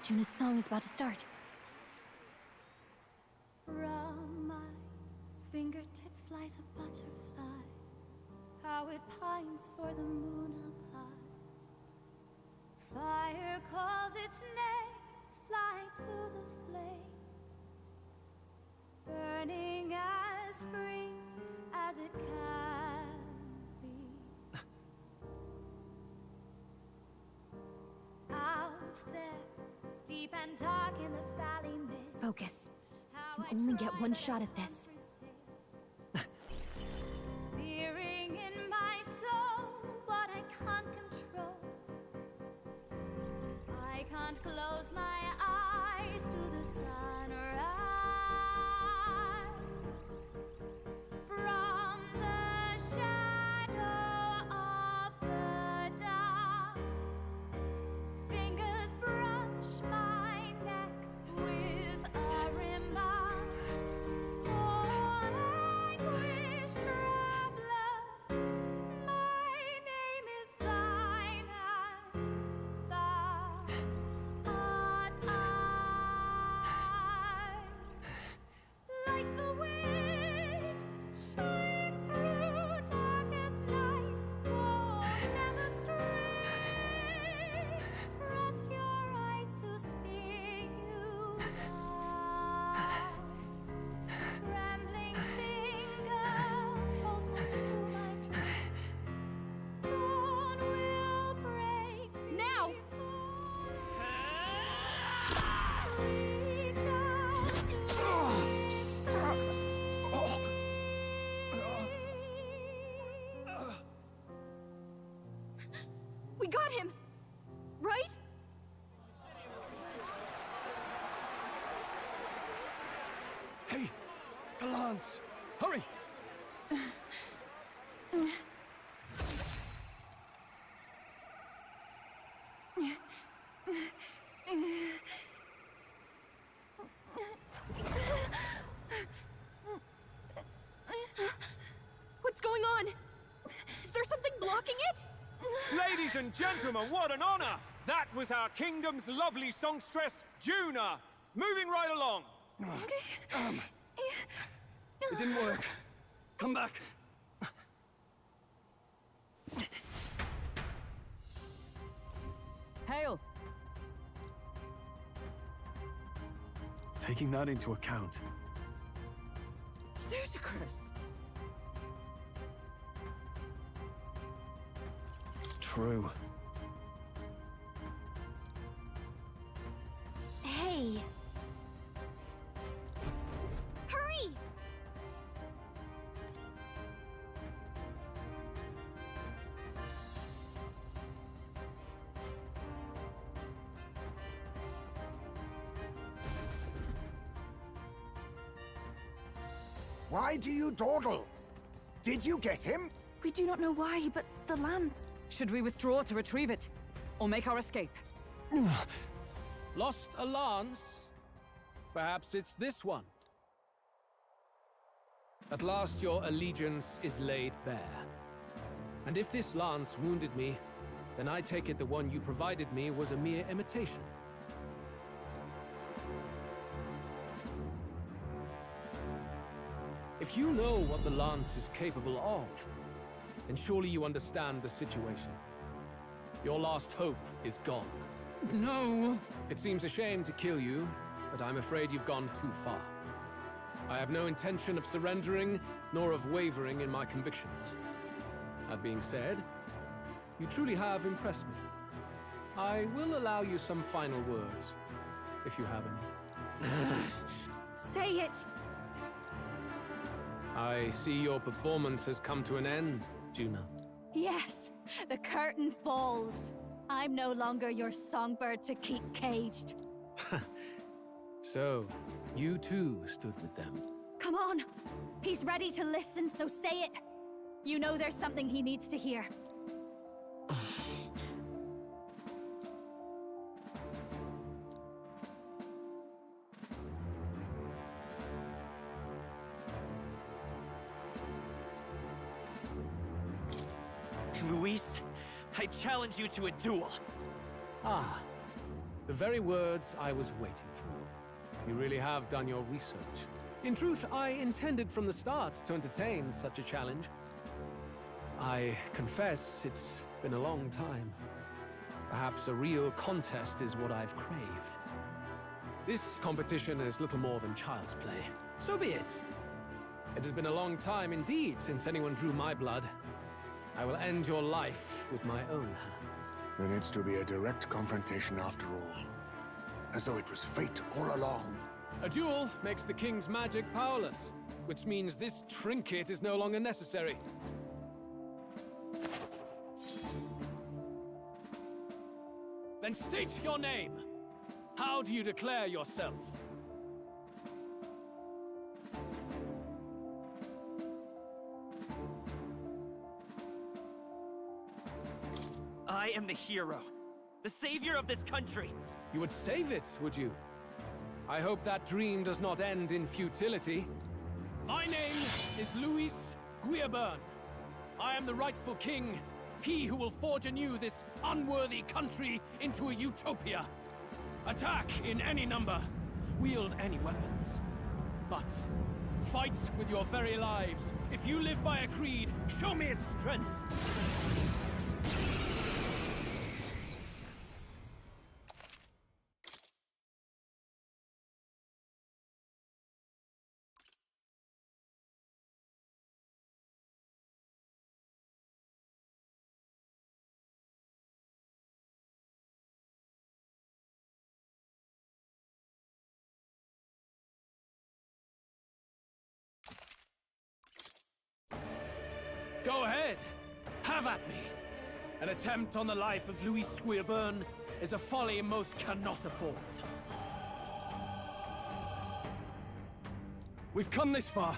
Juna's song is about to start.
From my fingertip flies a butterfly, how it pines for the moon up high. Fire calls its name, fly to the flame, burning as free as it can be. Out there, deep and dark in the valley mid.
Focus. You can only get one shot at this.
Fearing in my soul what I can't control. I can't close my eyes to the sunrise. From the shadow of the dark, fingers brush my neck with a remark. Oh, anguish traveler, my name is thine, and thou art I. Like the wind, shine through darkest night. Oh, never stray. Trust your eyes to steer you by. Trembling finger, hold fast to my dream. Dawn will break now. Reach out
We got him! Right?
Hey! The lance! Hurry!
What's going on? Is there something blocking it?
Ladies and gentlemen, what an honor! That was our kingdom's lovely songstress, Juna. Moving right along.
It didn't work. Come back.
Hail!
Taking that into account,
Ludicrous!
true.
Hey! Hurry!
Why do you dawdle? Did you get him?
We do not know why, but the lance...
Should we withdraw to retrieve it? Or make our escape?
Lost a lance? Perhaps it's this one. At last your allegiance is laid bare. And if this lance wounded me, then I take it the one you provided me was a mere imitation. If you know what the lance is capable of, then surely you understand the situation. Your last hope is gone.
No!
It seems a shame to kill you, but I'm afraid you've gone too far. I have no intention of surrendering, nor of wavering in my convictions. That being said, you truly have impressed me. I will allow you some final words, if you have any.
Say it!
I see your performance has come to an end, Juna.
Yes, the curtain falls. I'm no longer your songbird to keep caged.
So, you too stood with them.
Come on! He's ready to listen, so say it! You know there's something he needs to hear.
Luis, I challenge you to a duel.
Ah, the very words I was waiting for. You really have done your research. In truth, I intended from the start to entertain such a challenge. I confess it's been a long time. Perhaps a real contest is what I've craved. This competition is little more than child's play. So be it. It has been a long time indeed since anyone drew my blood. I will end your life with my own hand.
Then it's to be a direct confrontation after all. As though it was fate all along.
A duel makes the king's magic powerless, which means this trinket is no longer necessary. Then state your name. How do you declare yourself?
I am the hero, the savior of this country.
You would save it, would you? I hope that dream does not end in futility. My name is Luis Guirbern. I am the rightful king, he who will forge anew this unworthy country into a utopia. Attack in any number, wield any weapons. But fight with your very lives. If you live by a creed, show me its strength. Go ahead. Have at me. An attempt on the life of Luis Guirbern is a folly most cannot afford. We've come this far.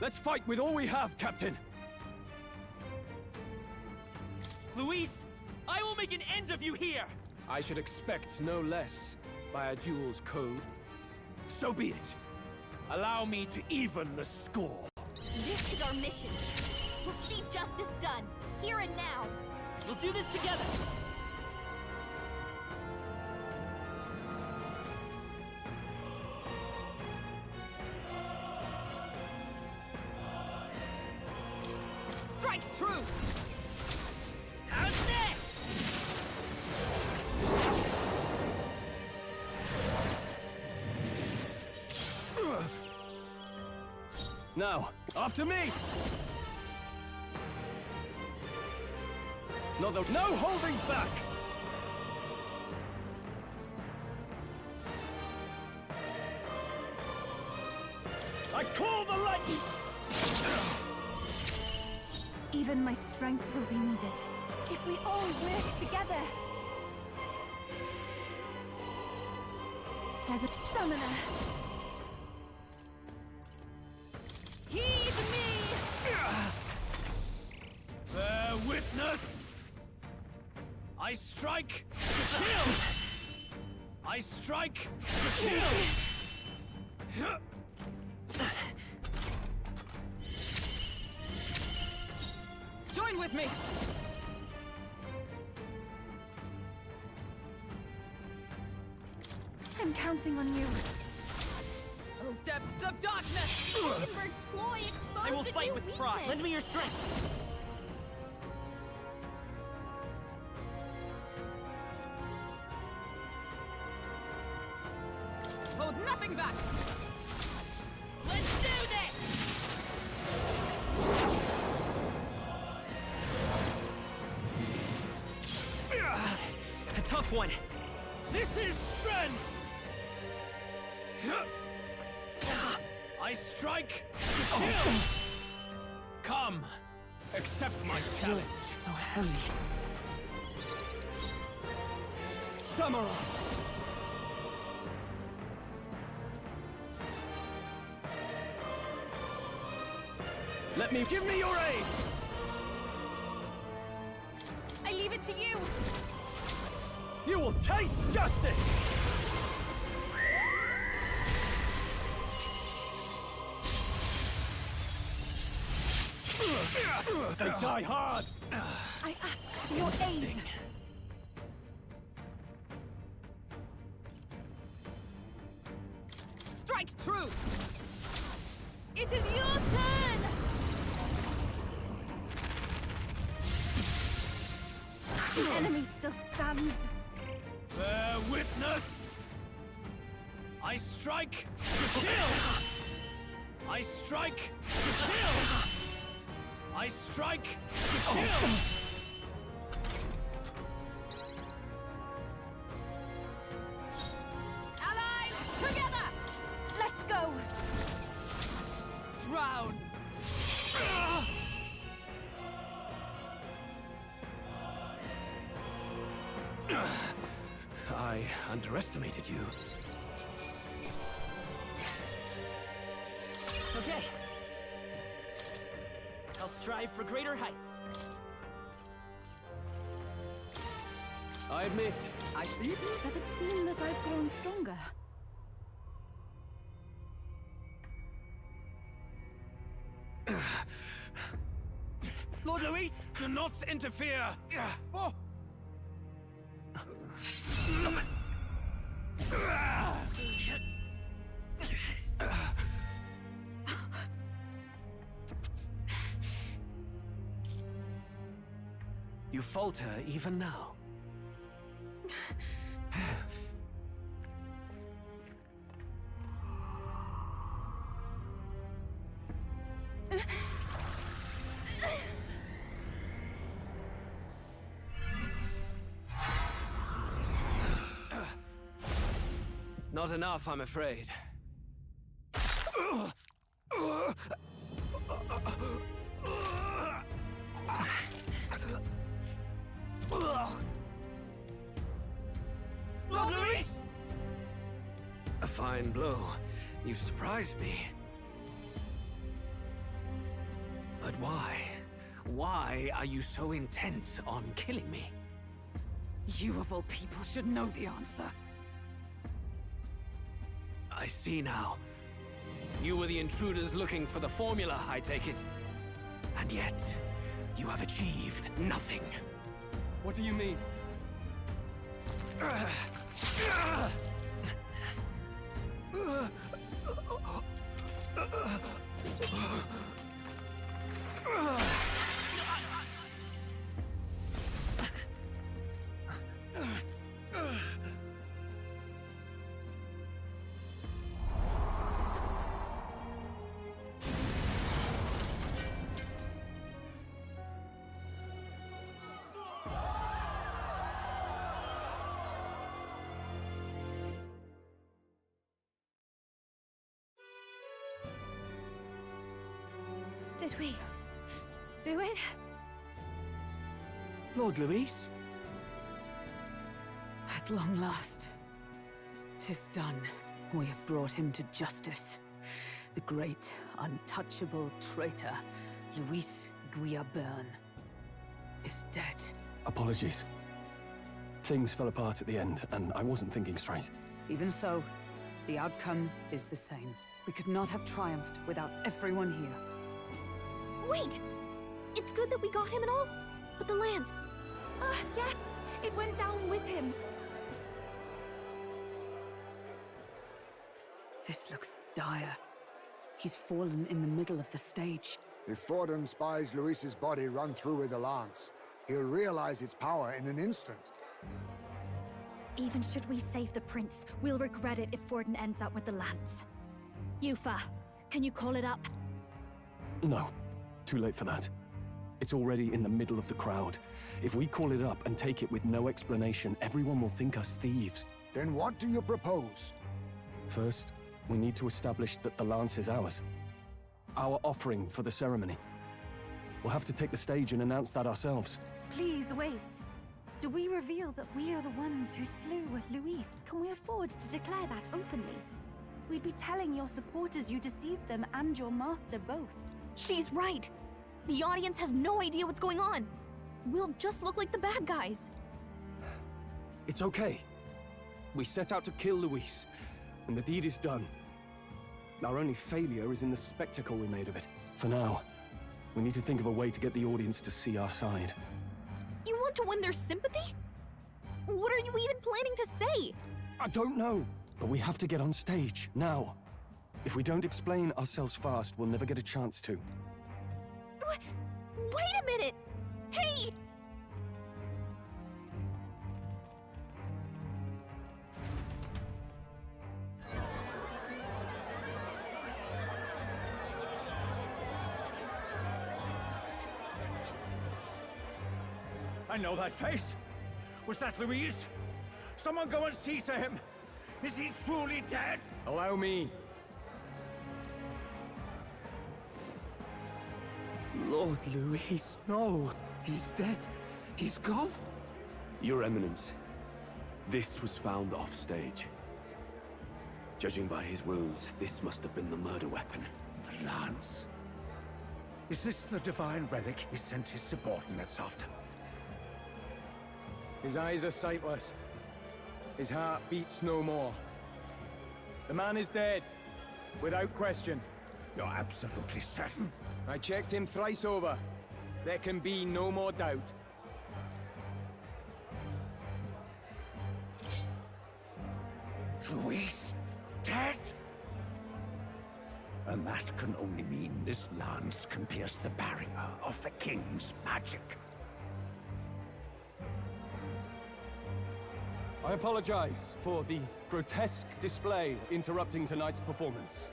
Let's fight with all we have, Captain.
Luis, I will make an end of you here!
I should expect no less by a duel's code. So be it. Allow me to even the score.
This is our mission. We'll see justice done, here and now.
We'll do this together.
Strike true!
How's this?
Now, after me! No holding back! I call the lightning!
Even my strength will be needed.
If we all work together.
There's a summoner.
Heed me!
Bear witness! I strike to kill! I strike to kill!
Join with me!
I'm counting on you.
Oh, depths of darkness!
Hindenburg's ploy exposed
I will
a
fight
new
with
weakness.
pride. Lend me your strength.
Hold nothing back!
Let's do this! A tough one.
This is strength! I strike to kill! Come, accept my challenge.
So heavy.
Samurai! Give me your aid!
I leave it to you!
You will taste justice! They die hard!
I ask for your aid! Strike true! It is your turn! The enemy still stands.
Bear witness! I strike to kill! I strike to kill! I strike to kill!
Allies, together! Let's go!
Drown! I underestimated you.
Okay. I'll strive for greater heights.
I admit,
Does it seem that I've grown stronger?
Lord Luis, do not interfere! Oh. You falter even now. Not enough, I'm afraid.
Lord Luis!
A fine blow. You've surprised me. But why? Why are you so intent on killing me?
You of all people should know the answer.
I see now. You were the intruders looking for the formula, I take it. And yet, you have achieved nothing.
What do you mean?
Did we do it?
Lord Luis?
At long last, 'tis done. We have brought him to justice. The great, untouchable traitor, Luis Guillaburn, is dead.
Apologies. Things fell apart at the end, and I wasn't thinking straight.
Even so, the outcome is the same. We could not have triumphed without everyone here.
Wait! It's good that we got him and all, but the lance...
Ah, yes! It went down with him.
This looks dire. He's fallen in the middle of the stage.
If Forden spies Luis's body run through with the lance, he'll realize its power in an instant.
Even should we save the prince, we'll regret it if Forden ends up with the lance. Yufa, can you call it up?
No. Too late for that. It's already in the middle of the crowd. If we call it up and take it with no explanation, everyone will think us thieves.
Then what do you propose?
First, we need to establish that the lance is ours. Our offering for the ceremony. We'll have to take the stage and announce that ourselves.
Please wait.
Do we reveal that we are the ones who slew Louise? Can we afford to declare that openly? We'd be telling your supporters you deceived them and your master both.
She's right. The audience has no idea what's going on. We'll just look like the bad guys.
It's okay. We set out to kill Louise, and the deed is done. Our only failure is in the spectacle we made of it. For now, we need to think of a way to get the audience to see our side.
You want to win their sympathy? What are you even planning to say?
I don't know, but we have to get on stage, now. If we don't explain ourselves fast, we'll never get a chance to.
Wait a minute! Hey!
I know that face. Was that Louise? Someone go and see to him. Is he truly dead?
Allow me.
Lord Louis, no. He's dead. He's gone.
Your Eminence, this was found off-stage. Judging by his wounds, this must have been the murder weapon.
The lance. Is this the divine relic he sent his subordinates after?
His eyes are sightless. His heart beats no more. The man is dead, without question.
You're absolutely certain?
I checked him thrice over. There can be no more doubt.
Louise, dead? And that can only mean this lance can pierce the barrier of the King's magic.
I apologize for the grotesque display interrupting tonight's performance.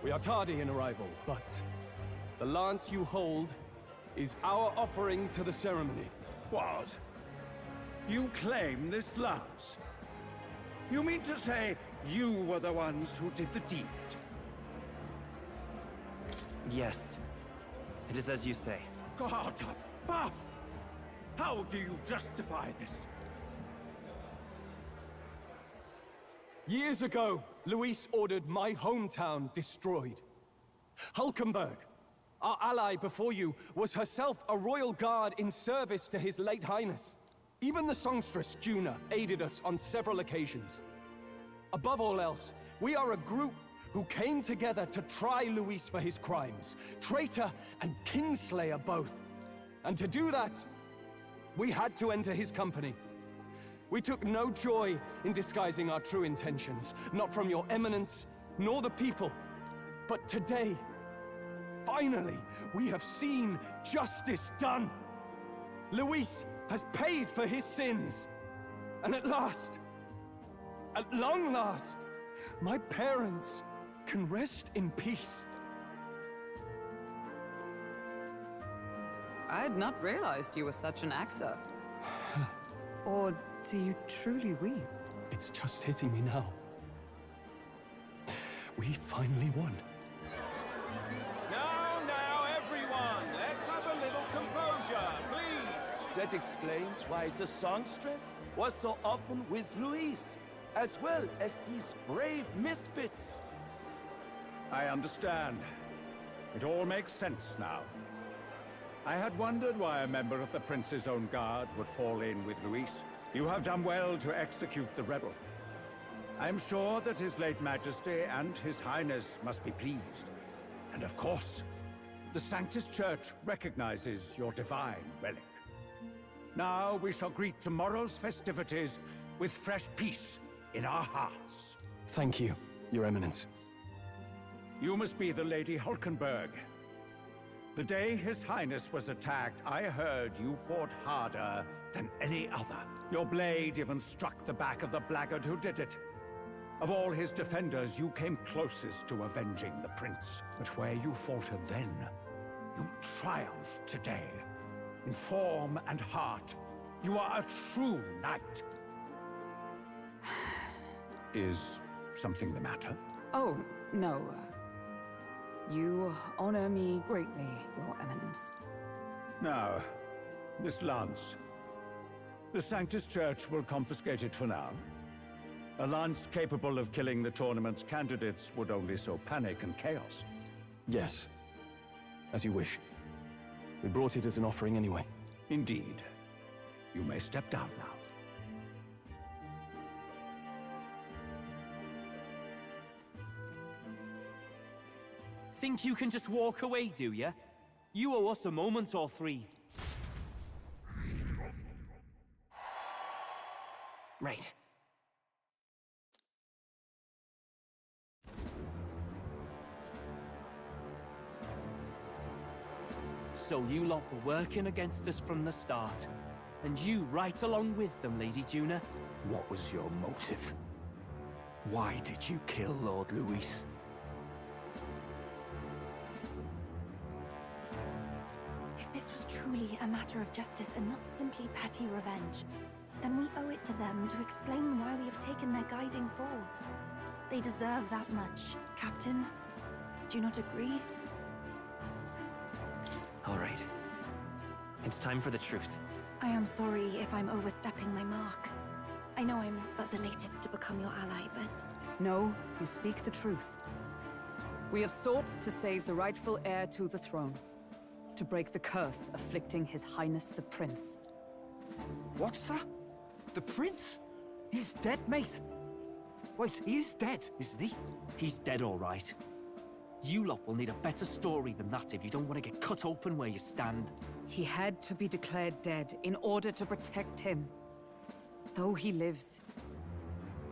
We are tardy in arrival, but the lance you hold is our offering to the ceremony.
What? You claim this lance? You mean to say you were the ones who did the deed?
Yes. It is as you say.
God above! How do you justify this?
Years ago, Louis ordered my hometown destroyed. Hulkenberg, our ally before you, was herself a royal guard in service to his late highness. Even the songstress, Juna, aided us on several occasions. Above all else, we are a group who came together to try Louis for his crimes, traitor and kingslayer both. And to do that, we had to enter his company. We took no joy in disguising our true intentions, not from your eminence, nor the people. But today, finally, we have seen justice done. Louis has paid for his sins. And at long last, my parents can rest in peace.
I had not realized you were such an actor. Or do you truly weep?
It's just hitting me now. We finally won.
Now, everyone, let's have a little composure, please.
That explains why the songstress was so often with Louise, as well as these brave misfits.
I understand. It all makes sense now. I had wondered why a member of the Prince's own guard would fall in with Louise. You have done well to execute the rebel. I am sure that His late Majesty and His Highness must be pleased. And of course, the Sanctus Church recognizes your divine relic. Now we shall greet tomorrow's festivities with fresh peace in our hearts.
Thank you, Your Eminence.
You must be the Lady Hulkenberg. The day His Highness was attacked, I heard you fought harder than any other. Your blade even struck the back of the blackguard who did it. Of all his defenders, you came closest to avenging the prince. But where you faltered then, you triumphed today. In form and heart, you are a true knight. Is something the matter?
Oh, no. You honor me greatly, Your Eminence.
Now, this lance. The Sanctus Church will confiscate it for now. A lance capable of killing the tournament's candidates would only sow panic and chaos.
Yes. As you wish. We brought it as an offering anyway.
Indeed. You may step down now.
Think you can just walk away, do ya? You owe us a moment or three. Right. So you lot were working against us from the start. And you right along with them, Lady Juna.
What was your motive? Why did you kill Lord Luis?
If this was truly a matter of justice and not simply petty revenge, then we owe it to them to explain why we have taken their guiding force. They deserve that much. Captain, do you not agree?
All right. It's time for the truth.
I am sorry if I'm overstepping my mark. I know I'm but the latest to become your ally, but...
No, you speak the truth. We have sought to save the rightful heir to the throne. To break the curse afflicting His Highness the Prince.
What's that? The Prince? He's dead, mate. Wait, he is dead, isn't he?
He's dead, all right. You lot will need a better story than that if you don't want to get cut open where you stand.
He had to be declared dead in order to protect him. Though he lives,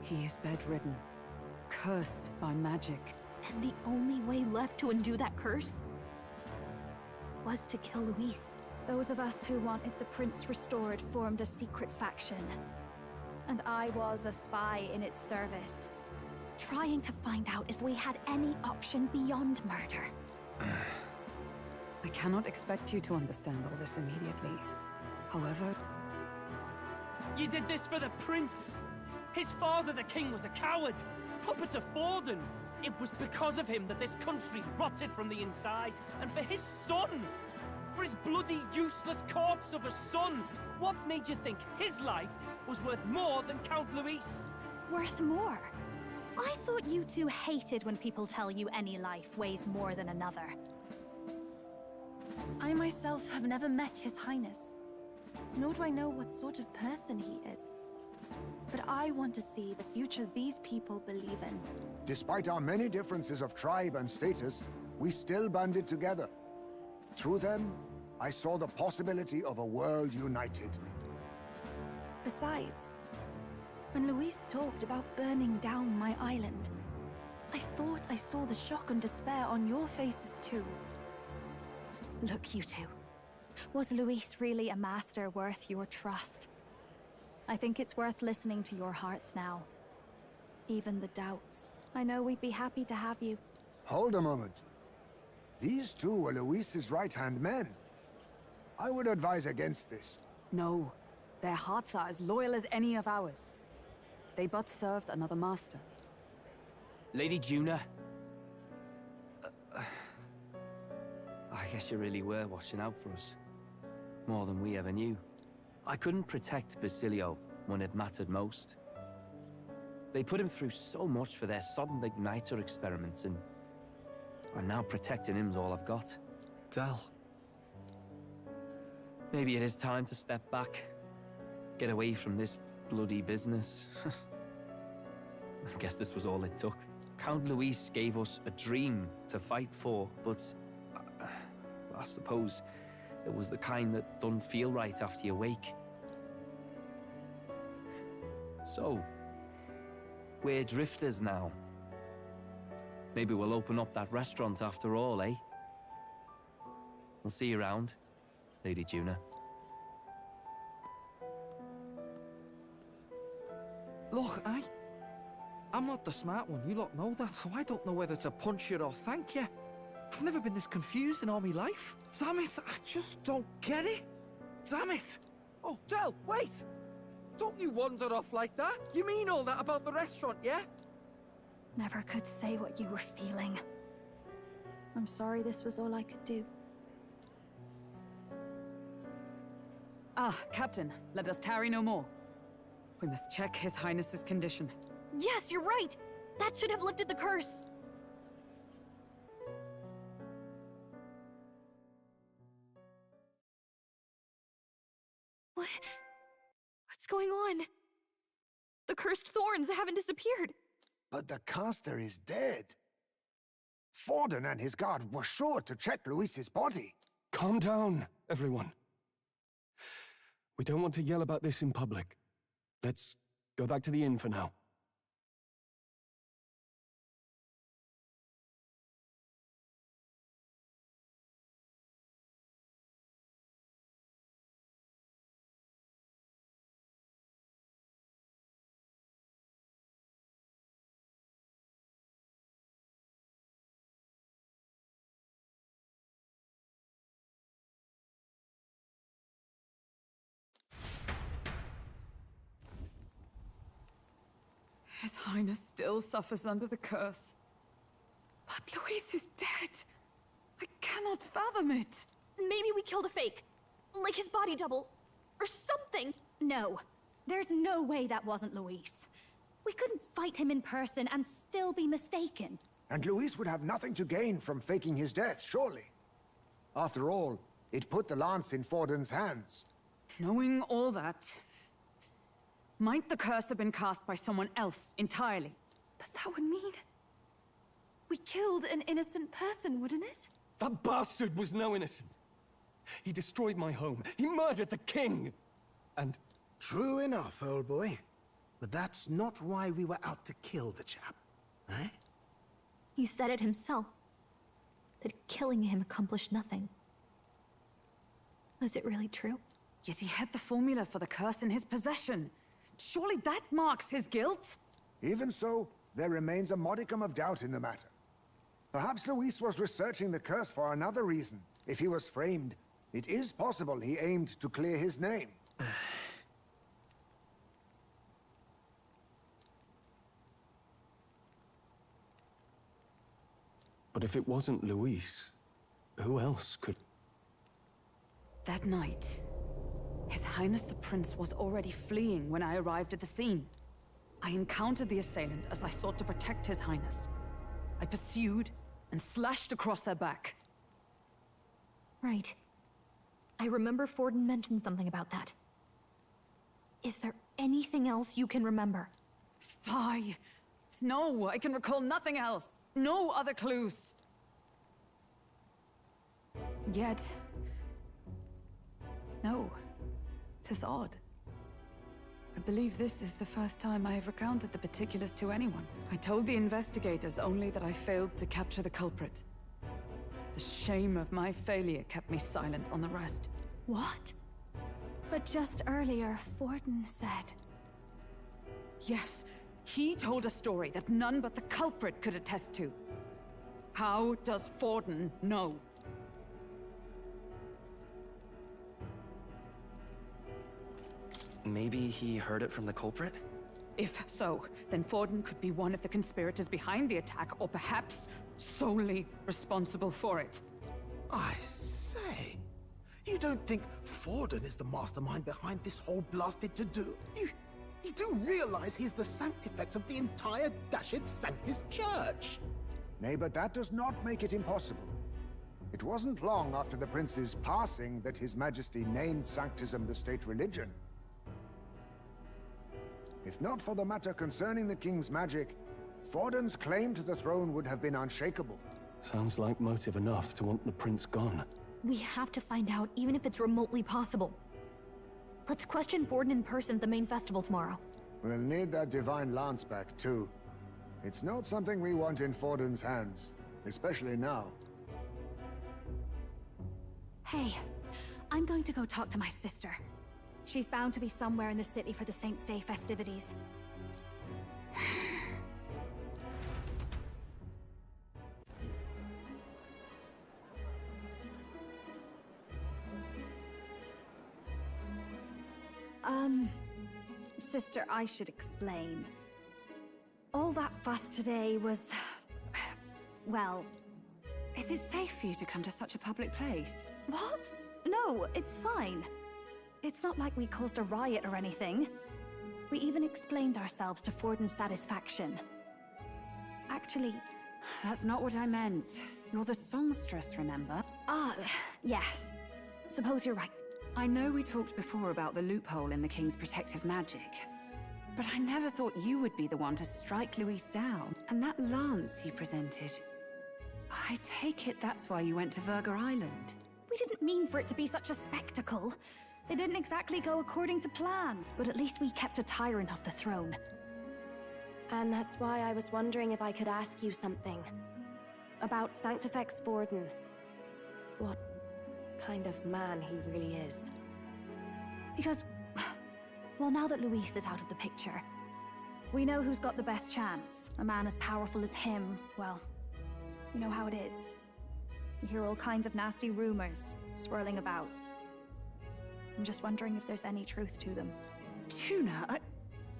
he is bedridden, cursed by magic.
And the only way left to undo that curse was to kill Luis.
Those of us who wanted the prince restored formed a secret faction. And I was a spy in its service, trying to find out if we had any option beyond murder.
I cannot expect you to understand all this immediately. However...
You did this for the prince! His father, the king, was a coward! Puppet of Forden! It was because of him that this country rotted from the inside. And for his son! For his bloody, useless corpse of a son! What made you think his life was worth more than Count Luis?
Worth more? I thought you two hated when people tell you any life weighs more than another.
I myself have never met His Highness, nor do I know what sort of person he is. But I want to see the future these people believe in.
Despite our many differences of tribe and status, we still banded together. Through them, I saw the possibility of a world united.
Besides, when Luis talked about burning down my island, I thought I saw the shock and despair on your faces too.
Look, you two. Was Luis really a master worth your trust? I think it's worth listening to your hearts now. Even the doubts. I know we'd be happy to have you.
Hold a moment. These two were Luis's right-hand men. I would advise against this.
No. Their hearts are as loyal as any of ours. They but served another master.
Lady Juna. I guess you really were watching out for us. More than we ever knew. I couldn't protect Basilio when it mattered most. They put him through so much for their sudden igniter experiments, and now protecting him's all I've got.
Del.
Maybe it is time to step back. Get away from this bloody business. I guess this was all it took. Count Luis gave us a dream to fight for, but I suppose it was the kind that don't feel right after you wake. So, we're drifters now. Maybe we'll open up that restaurant after all, eh? We'll see you around, Lady Juna.
Look, I'm not the smart one, you lot know that, so I don't know whether to punch you or thank you. I've never been this confused in all my life. Damn it, I just don't get it. Damn it. Oh, Del, wait! Don't you wander off like that? You mean all that about the restaurant, yeah?
Never could say what you were feeling. I'm sorry this was all I could do.
Ah, Captain, let us tarry no more. We must check His Highness's condition.
Yes, you're right! That should have lifted the curse! What's going on? The cursed thorns haven't disappeared.
But the caster is dead. Forden and his guard were sure to check Luis's body.
Calm down, everyone. We don't want to yell about this in public. Let's go back to the inn for now.
His Highness still suffers under the curse. But Luis is dead. I cannot fathom it.
Maybe we killed a fake. Like his body double. Or something.
No. There's no way that wasn't Luis. We couldn't fight him in person and still be mistaken.
And Luis would have nothing to gain from faking his death, surely. After all, it put the lance in Forden's hands.
Knowing all that, might the curse have been cast by someone else entirely?
But that would mean... we killed an innocent person, wouldn't it?
That bastard was no innocent. He destroyed my home. He murdered the king. And...
True enough, old boy. But that's not why we were out to kill the chap, eh?
He said it himself. That killing him accomplished nothing. Was it really true?
Yet he had the formula for the curse in his possession. Surely that marks his guilt?
Even so, there remains a modicum of doubt in the matter. Perhaps Luis was researching the curse for another reason. If he was framed, it is possible he aimed to clear his name.
But if it wasn't Luis, who else could...
That night, His Highness the Prince was already fleeing when I arrived at the scene. I encountered the assailant as I sought to protect His Highness. I pursued and slashed across their back.
Right. I remember Forden mentioned something about that. Is there anything else you can remember?
Fie! No, I can recall nothing else. No other clues. Yet... no. 'Tis odd. I believe this is the first time I have recounted the particulars to anyone. I told the investigators only that I failed to capture the culprit. The shame of my failure kept me silent on the rest.
What? But just earlier, Forden said...
Yes, he told a story that none but the culprit could attest to. How does Forden know?
Maybe he heard it from the culprit?
If so, then Forden could be one of the conspirators behind the attack, or perhaps solely responsible for it.
I say, you don't think Forden is the mastermind behind this whole blasted to-do? You do realize he's the sanctifex of the entire Dashid Sanctus Church?
Nay, but that does not make it impossible. It wasn't long after the prince's passing that His Majesty named Sanctism the state religion. If not for the matter concerning the king's magic, Forden's claim to the throne would have been unshakable.
Sounds like motive enough to want the prince gone.
We have to find out, even if it's remotely possible. Let's question Forden in person at the main festival tomorrow.
We'll need that divine lance back, too. It's not something we want in Forden's hands, especially now.
Hey, I'm going to go talk to my sister. She's bound to be somewhere in the city for the Saints' Day festivities. Sister, I should explain. All that fuss today was... well...
Is it safe for you to come to such a public place?
What? No, it's fine. It's not like we caused a riot or anything. We even explained ourselves to Forden's satisfaction. Actually...
That's not what I meant. You're the songstress, remember?
Ah, yes. Suppose you're right.
I know we talked before about the loophole in the King's protective magic. But I never thought you would be the one to strike Luis down. And that lance he presented... I take it that's why you went to Verga Island.
We didn't mean for it to be such a spectacle. It didn't exactly go according to plan. But at least we kept a tyrant off the throne.
And that's why I was wondering if I could ask you something. About Sanctifex Forden. What kind of man he really is.
Because, well, now that Luis is out of the picture, we know who's got the best chance. A man as powerful as him, well, you know how it is. You hear all kinds of nasty rumors swirling about. I'm just wondering if there's any truth to them.
Tuna,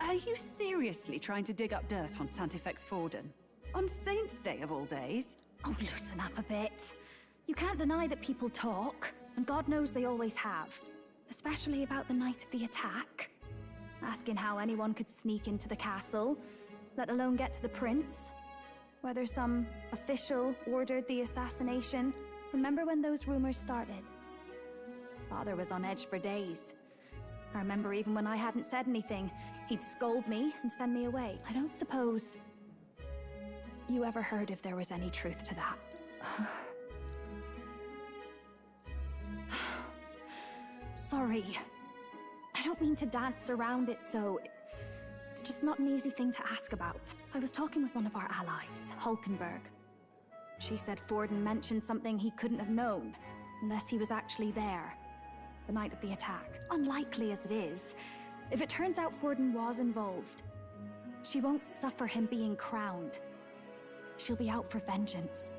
are you seriously trying to dig up dirt on Sanctifex Forden? On Saint's Day of all days?
Oh, loosen up a bit. You can't deny that people talk, and God knows they always have. Especially about the night of the attack. Asking how anyone could sneak into the castle, let alone get to the prince. Whether some official ordered the assassination. Remember when those rumors started? Father was on edge for days. I remember even when I hadn't said anything, he'd scold me and send me away. I don't suppose you ever heard if there was any truth to that. Sorry. I don't mean to dance around it, so... It's just not an easy thing to ask about. I was talking with one of our allies, Hulkenberg. She said Forden mentioned something he couldn't have known, unless he was actually there, the night of the attack. Unlikely as it is, if it turns out Forden was involved, she won't suffer him being crowned. She'll be out for vengeance.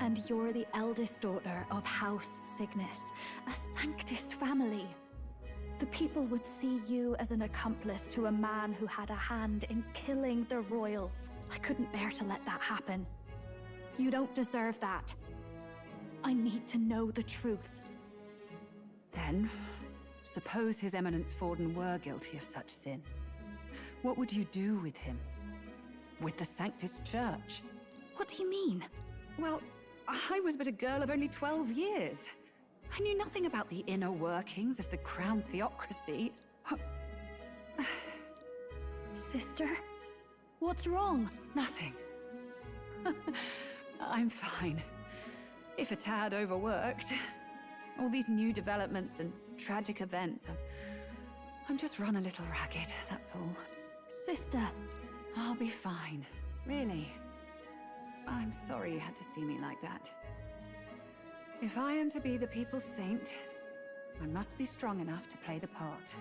And you're the eldest daughter of House Cygnus, a Sanctist family. The people would see you as an accomplice to a man who had a hand in killing the royals. I couldn't bear to let that happen. You don't deserve that. I need to know the truth.
Then, suppose His Eminence Forden were guilty of such sin. What would you do with him? With the Sanctus Church?
What do you mean?
Well, I was but a girl of only 12 years. I knew nothing about the inner workings of the crown theocracy.
Sister? What's wrong?
Nothing. I'm fine. If a tad overworked. All these new developments and tragic events. I'm just run a little ragged, that's all.
Sister!
I'll be fine. Really. I'm sorry you had to see me like that. If I am to be the people's saint, I must be strong enough to play the part.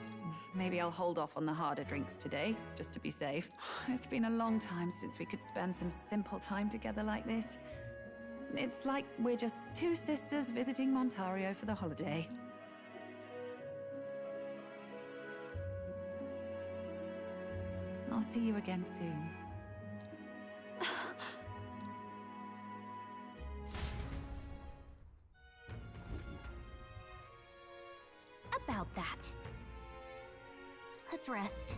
Maybe I'll hold off on the harder drinks today, just to be safe. It's been a long time since we could spend some simple time together like this. It's like we're just two sisters visiting Montario for the holiday. I'll see you again soon.
About that. Let's rest.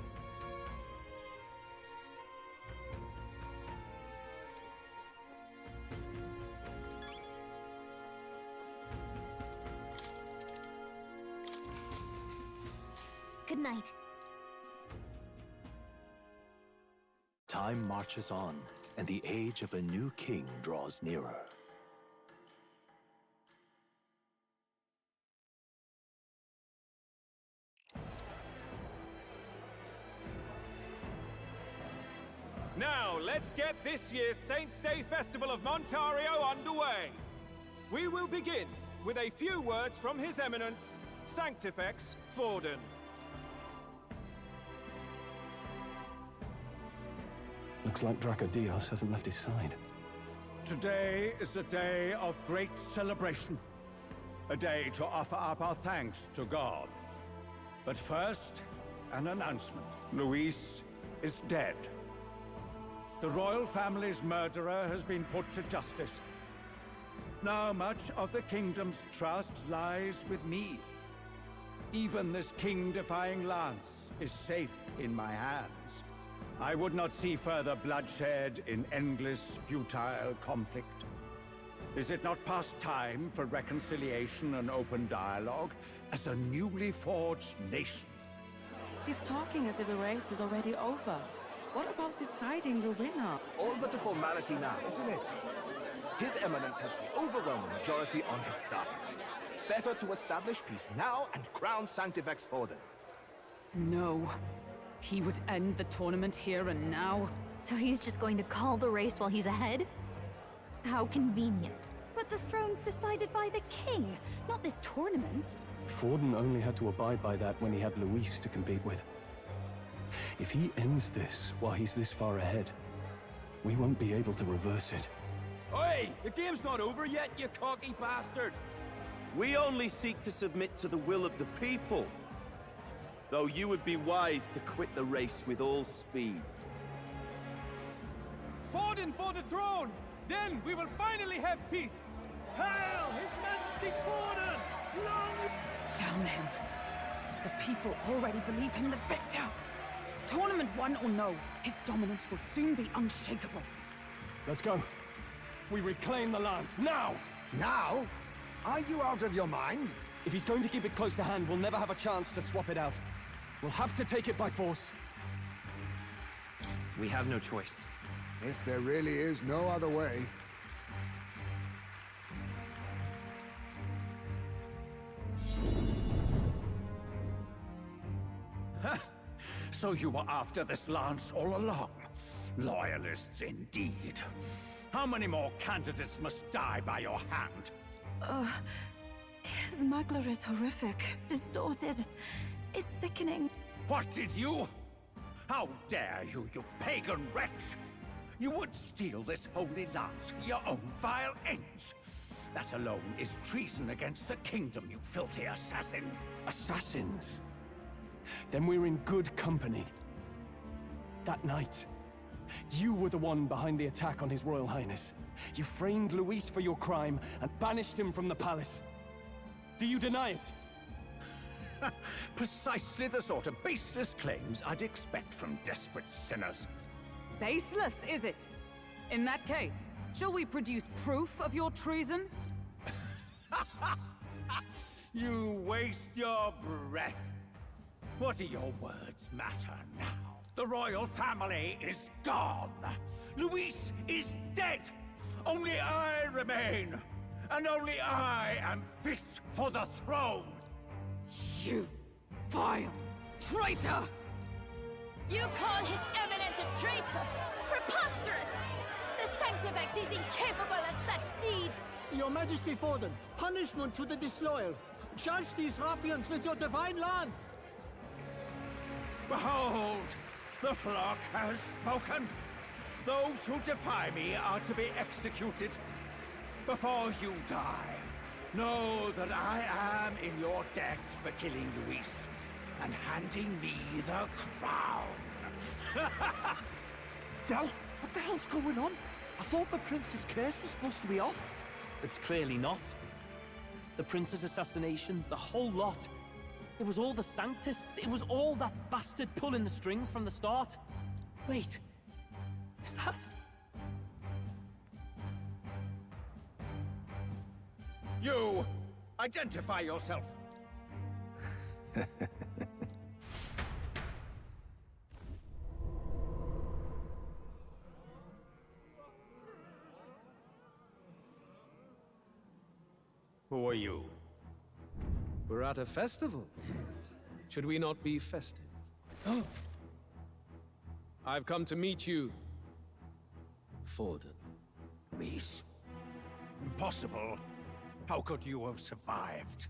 Good night.
Time marches on, and the age of a new king draws nearer.
Now, let's get this year's Saints' Day Festival of Montario underway. We will begin with a few words from His Eminence, Sanctifex Forden.
Looks like Dracodios hasn't left his side.
Today is a day of great celebration. A day to offer up our thanks to God. But first, an announcement. Luis is dead. The royal family's murderer has been put to justice. Now much of the kingdom's trust lies with me. Even this king-defying lance is safe in my hands. I would not see further bloodshed in endless, futile conflict. Is it not past time for reconciliation and open dialogue as a newly forged nation?
He's talking as if the race is already over. What about deciding the winner?
All but a formality now, isn't it? His Eminence has the overwhelming majority on his side. Better to establish peace now and crown Sanctifex Forden.
No. He would end the tournament here and now.
So he's just going to call the race while he's ahead? How convenient.
But the throne's decided by the king, not this tournament.
Forden only had to abide by that when he had Luis to compete with. If he ends this while he's this far ahead, we won't be able to reverse it.
Oi! The game's not over yet, you cocky bastard! We only seek to submit to the will of the people. Though you would be wise to quit the race with all speed.
Forden for the throne! Then we will finally have peace!
Hail His Majesty Forden! Long...
Damn him. The people already believe him the victor. Tournament won or no, his dominance will soon be unshakable.
Let's go. We reclaim the lance, now!
Now? Are you out of your mind?
If he's going to keep it close to hand, we'll never have a chance to swap it out. We'll have to take it by force.
We have no choice.
If there really is no other way.
So you were after this lance all along? Loyalists indeed. How many more candidates must die by your hand?
His smuggler is horrific, distorted. It's sickening.
What did you? How dare you, you pagan wretch! You would steal this holy lance for your own vile ends. That alone is treason against the kingdom, you filthy assassin.
Assassins? Then we're in good company. That night, you were the one behind the attack on His Royal Highness. You framed Luis for your crime and banished him from the palace. Do you deny it?
Precisely the sort of baseless claims I'd expect from desperate sinners.
Baseless, is it? In that case, shall we produce proof of your treason?
You waste your breath. What do your words matter now? The royal family is gone. Luis is dead. Only I remain. And only I am fit for the throne.
You vile traitor!
You call His Eminence a traitor? Preposterous! The Sanctifex is incapable of such deeds!
Your Majesty Forden, punishment to the disloyal. Charge these ruffians with your divine lance!
Behold, the flock has spoken. Those who defy me are to be executed. Before you die, know that I am in your debt for killing Luis and handing me the crown.
Del, what the hell's going on? I thought the prince's case was supposed to be off.
It's clearly not. The prince's assassination, the whole lot. It was all the Sanctists. It was all that bastard pulling the strings from the start. Wait, is that...
You! Identify yourself! Who are you?
We're at a festival. Should we not be festive? I've come to meet you, Forden.
Luis? Impossible. How could you have survived?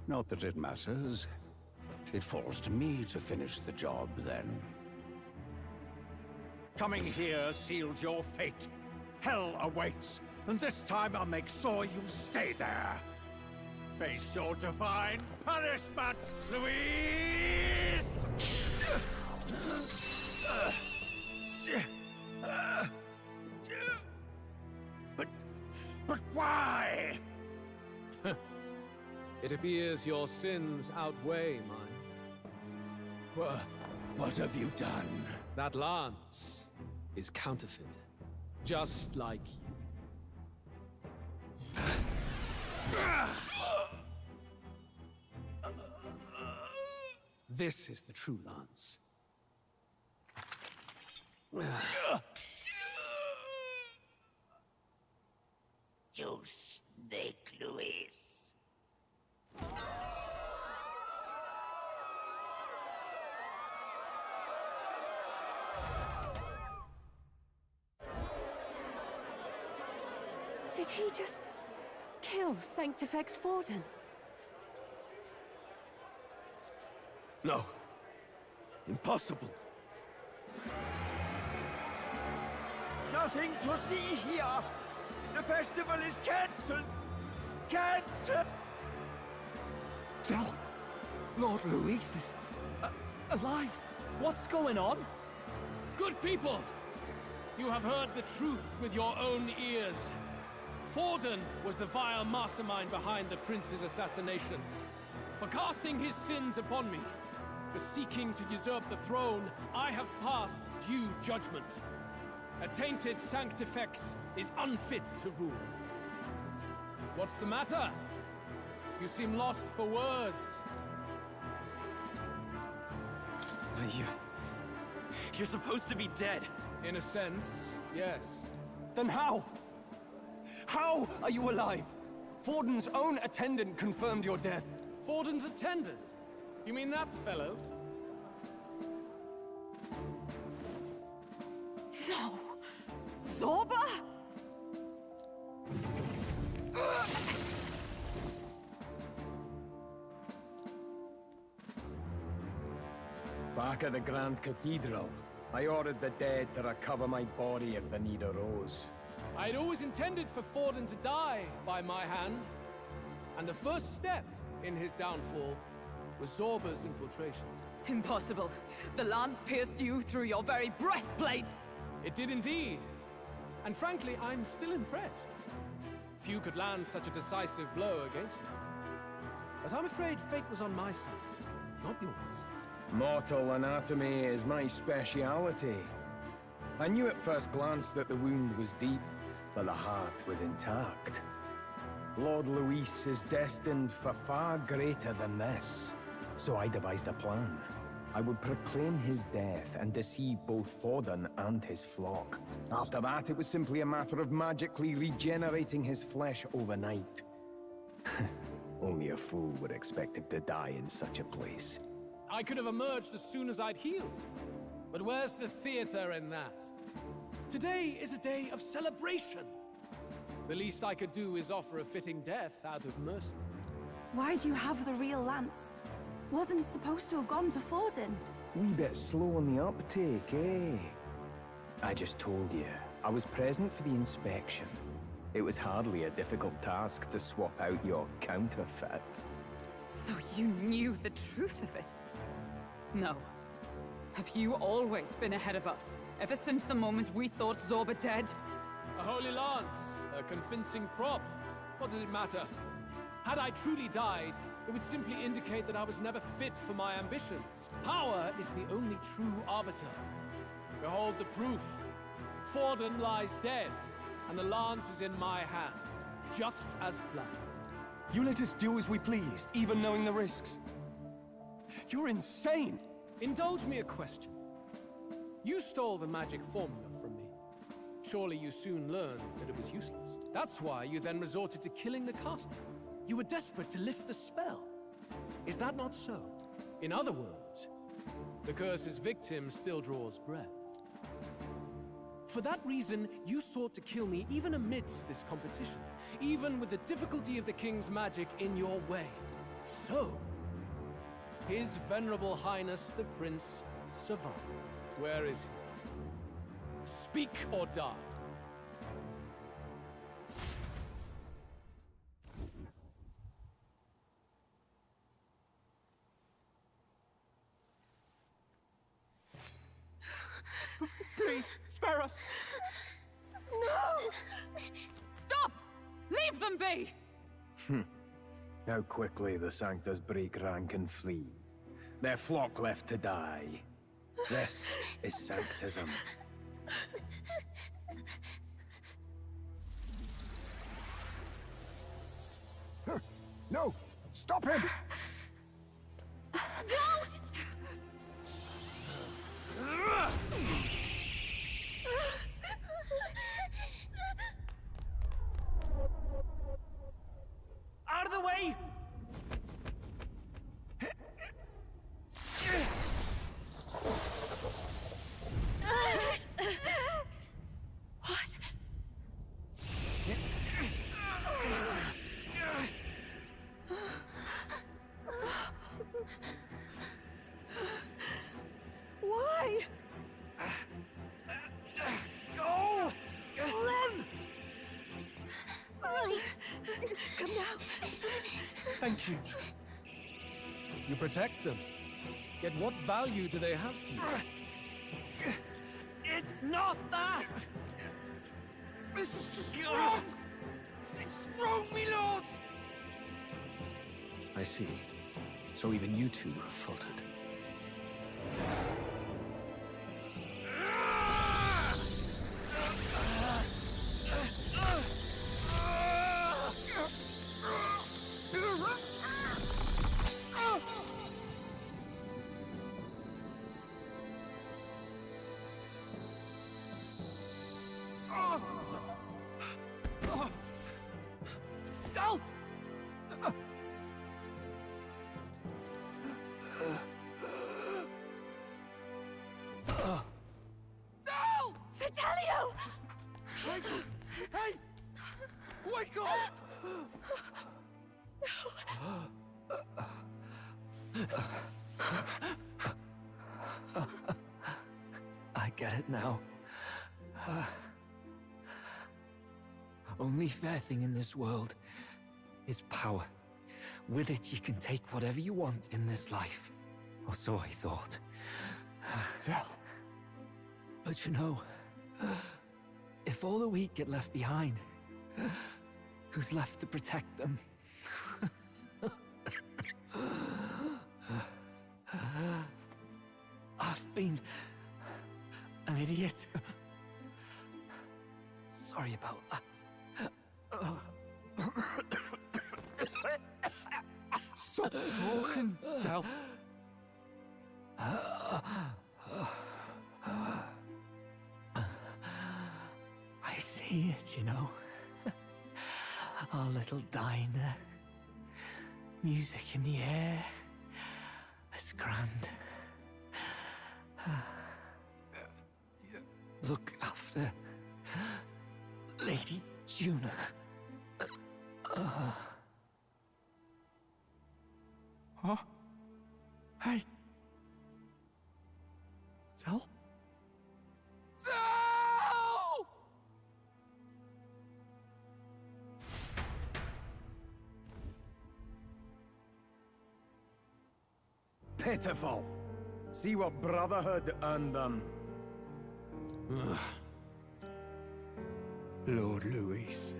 Not that it matters. It falls to me to finish the job, then. Coming here sealed your fate. Hell awaits, and this time I'll make sure you stay there. Face your divine punishment, Luis!
fears your sins outweigh mine.
What have you done?
That lance is counterfeit, just like you. This is the true lance.
You snake, Luis.
Did he just kill Sanctifex Forden?
No. Impossible.
Nothing to see here! The festival is cancelled! Cancelled!
So, Lord Luis is alive.
What's going on? Good people! You have heard the truth with your own ears. Forden was the vile mastermind behind the prince's assassination. For casting his sins upon me, for seeking to usurp the throne, I have passed due judgment. A tainted Sanctifex is unfit to rule. What's the matter? You seem lost for words.
But you're supposed to be dead.
In a sense, yes.
Then how? How are you alive? Forden's own attendant confirmed your death.
Forden's attendant? You mean that fellow?
No! Zorba?
Back at the Grand Cathedral, I ordered the dead to recover my body if the need arose.
I'd always intended for Forden to die by my hand. And the first step in his downfall was Zorba's infiltration.
Impossible. The lance pierced you through your very breastplate.
It did indeed. And frankly, I'm still impressed. Few could land such a decisive blow against me. But I'm afraid fate was on my side, not yours.
Mortal anatomy is my speciality. I knew at first glance that the wound was deep, but the heart was intact. Lord Luis is destined for far greater than this. So I devised a plan. I would proclaim his death and deceive both Forden and his flock. After that, it was simply a matter of magically regenerating his flesh overnight. Only a fool would expect him to die in such a place.
I could have emerged as soon as I'd healed. But where's the theater in that? Today is a day of celebration. The least I could do is offer a fitting death out of mercy.
Why do you have the real lance? Wasn't it supposed to have gone to Forden?
Wee bit slow on the uptake, eh? I just told you, I was present for the inspection. It was hardly a difficult task to swap out your counterfeit.
So you knew the truth of it? No. Have you always been ahead of us, ever since the moment we thought Zorba dead?
A holy lance, a convincing prop. What does it matter? Had I truly died, it would simply indicate that I was never fit for my ambitions. Power is the only true arbiter. Behold the proof. Forden lies dead, and the lance is in my hand, just as planned.
You let us do as we pleased, even knowing the risks. You're insane!
Indulge me a question. You stole the magic formula from me. Surely you soon learned that it was useless. That's why you then resorted to killing the caster. You were desperate to lift the spell. Is that not so? In other words, the curse's victim still draws breath. For that reason, you sought to kill me even amidst this competition, even with the difficulty of the king's magic in your way. So, His Venerable Highness the Prince survived. Where is he? Speak or die.
Please, spare us!
No! Stop! Leave them be!
How quickly the Sanctus break rank and flee. Their flock left to die. This is Sanctism.
No! Stop him!
Don't!
Out of the way!
What?
Why?
Go! Run!
Right.
Come now.
Thank you. You protect them. Yet what value do they have to you?
It's not that!
This is just
wrong! It's wrong, me lords!
I see. So even you two have faltered.
Dal! Dal!
Fidelio!
Hey! Wake up!
I get it now. Only fair thing in this world is power. With it, you can take whatever you want in this life. Or so I thought.
Tell.
But you know, if all the weak get left behind, who's left to protect them? I've been an idiot. Sorry about that.
Stop talking, Del.
I see it, you know. Our little diner. Music in the air. It's grand. Look after Lady Juna.
Huh? Hey. Del? Del!
Pitiful. See what Brotherhood earned them.
Lord Louis.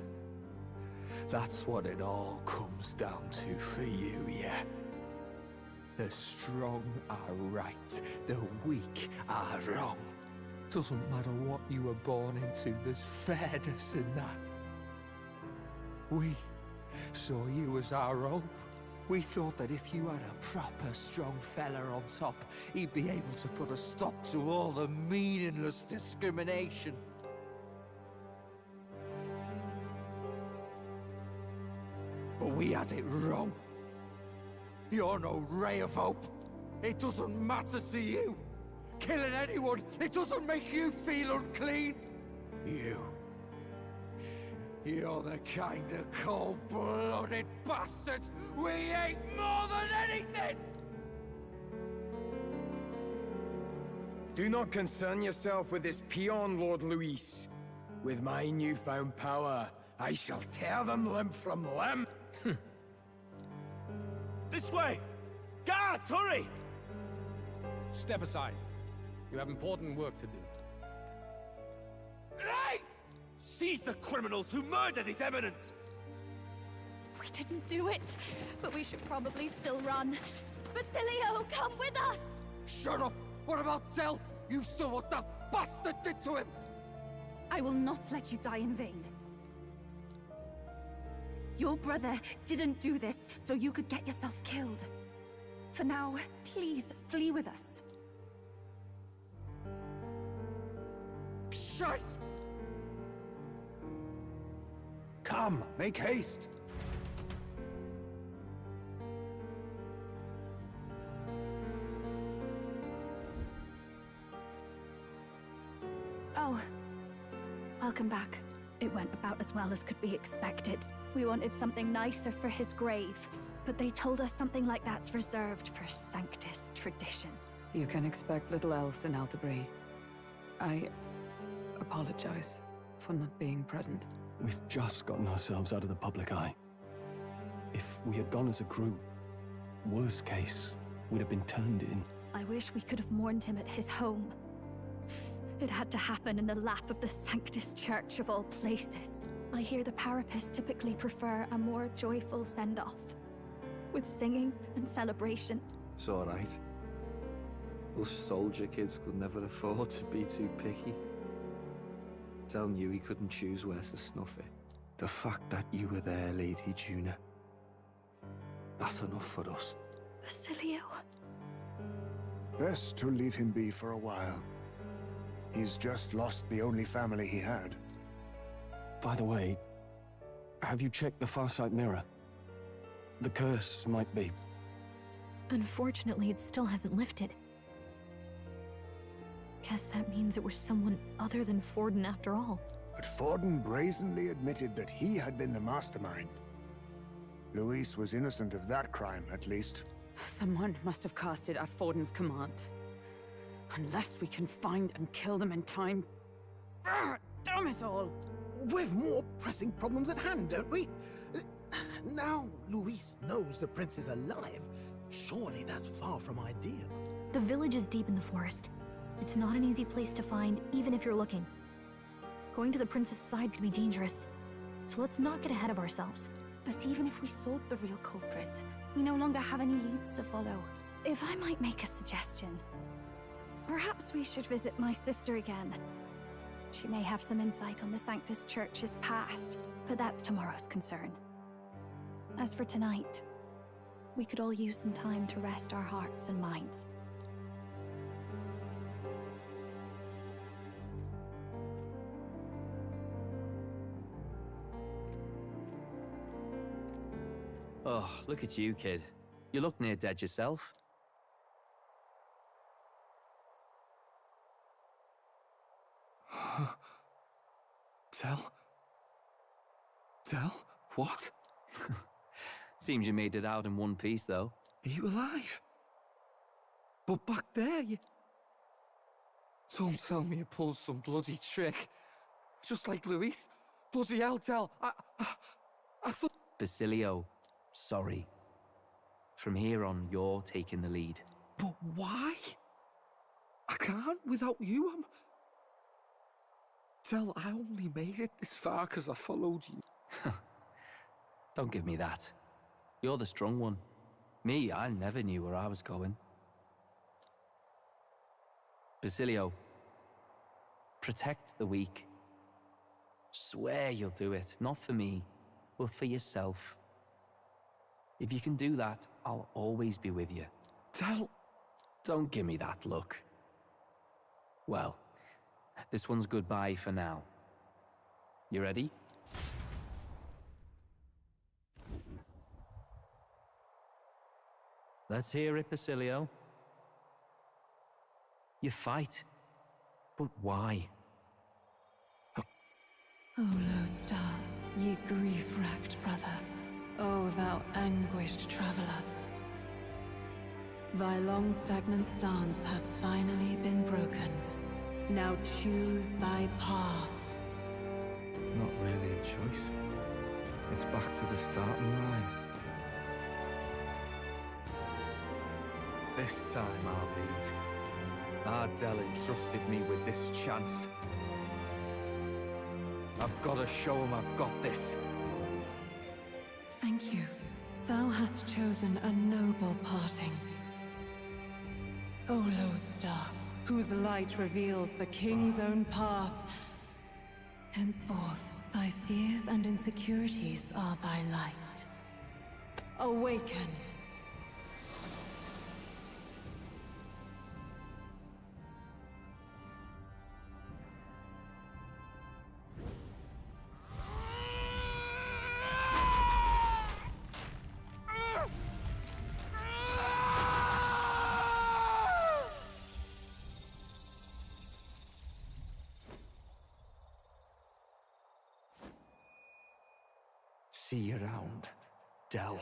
That's what it all comes down to for you, yeah? The strong are right, the weak are wrong. Doesn't matter what you were born into, there's fairness in that. We saw you as our hope. We thought that if you had a proper strong fella on top, he'd be able to put a stop to all the meaningless discrimination. But we had it wrong. You're no ray of hope. It doesn't matter to you. Killing anyone, it doesn't make you feel unclean. You're the kind of cold-blooded bastards we hate more than anything!
Do not concern yourself with this peon, Lord Louis. With my newfound power, I shall tear them limb from limb.
This way! Guards, hurry!
Step aside. You have important work to do.
Hey! Seize the criminals who murdered His Eminence!
We
We didn't do it, but we should probably still run. Basilio, come with us!
Shut up! What about Tell? You saw what that bastard did to him!
I will not let you die in vain. Your brother didn't do this so you could get yourself killed. For now, please flee with us.
Shite!
Come, make haste!
Oh, welcome back.
It went about as well as could be expected. We wanted something nicer for his grave, but they told us something like that's reserved for Sanctus tradition.
You can expect little else in Altabri. I apologize for not being present.
We've just gotten ourselves out of the public eye. If we had gone as a group, worst case, we'd have been turned in.
I wish we could have mourned him at his home. It had to happen in the lap of the Sanctus Church of all places. I hear the Parapists typically prefer a more joyful send-off, with singing and celebration.
It's alright. Us soldier kids could never afford to be too picky. Tell knew he couldn't choose where to snuff it. The fact that you were there, Lady Juna, that's enough for us.
Basilio.
Best to leave him be for a while. He's just lost the only family he had.
By the way, have you checked the Farsight mirror? The curse might be...
Unfortunately, it still hasn't lifted. Guess that means it was someone other than Forden after all.
But Forden brazenly admitted that he had been the mastermind. Luis was innocent of that crime, at least.
Someone must have cast it at Forden's command. Unless we can find and kill them in time. Damn it all!
We've more pressing problems at hand, don't we? Now Luis knows the prince is alive. Surely that's far from ideal.
The village is deep in the forest. It's not an easy place to find, even if you're looking. Going to the prince's side could be dangerous. So let's not get ahead of ourselves.
But even if we sought the real culprit, we no longer have any leads to follow.
If I might make a suggestion, perhaps we should visit my sister again. She may have some insight on the Sanctus Church's past, but that's tomorrow's concern. As for tonight, we could all use some time to rest our hearts and minds.
Oh, look at you, kid. You look near dead yourself.
Tell? Tell? What?
Seems you made it out in one piece, though.
Are you alive? But back there, you... Don't tell me you pulled some bloody trick. Just like Luis. Bloody hell, Tell. I thought...
Basilio, sorry. From here on, you're taking the lead.
But why? I can't without you. Tell, I only made it this far because I followed you.
Don't give me that. You're the strong one. Me, I never knew where I was going. Basilio, protect the weak. Swear you'll do it, not for me, but for yourself. If you can do that, I'll always be with you.
Tell...
Don't give me that look. Well, this one's goodbye for now. You ready? Let's hear it, Basilio. You fight, but why?
O Lodestar, ye grief-racked brother, O thou anguished traveler. Thy long stagnant stance hath finally been broken. Now choose thy path.
Not really a choice. It's back to the starting line.
This time I'll lead. Ardell entrusted me with this chance. I've got to show him I've got this.
Thank you. Thou hast chosen a noble parting. O Lodestar, whose light reveals the king's own path. Henceforth, thy fears and insecurities are thy light. Awaken.
See you around, Del.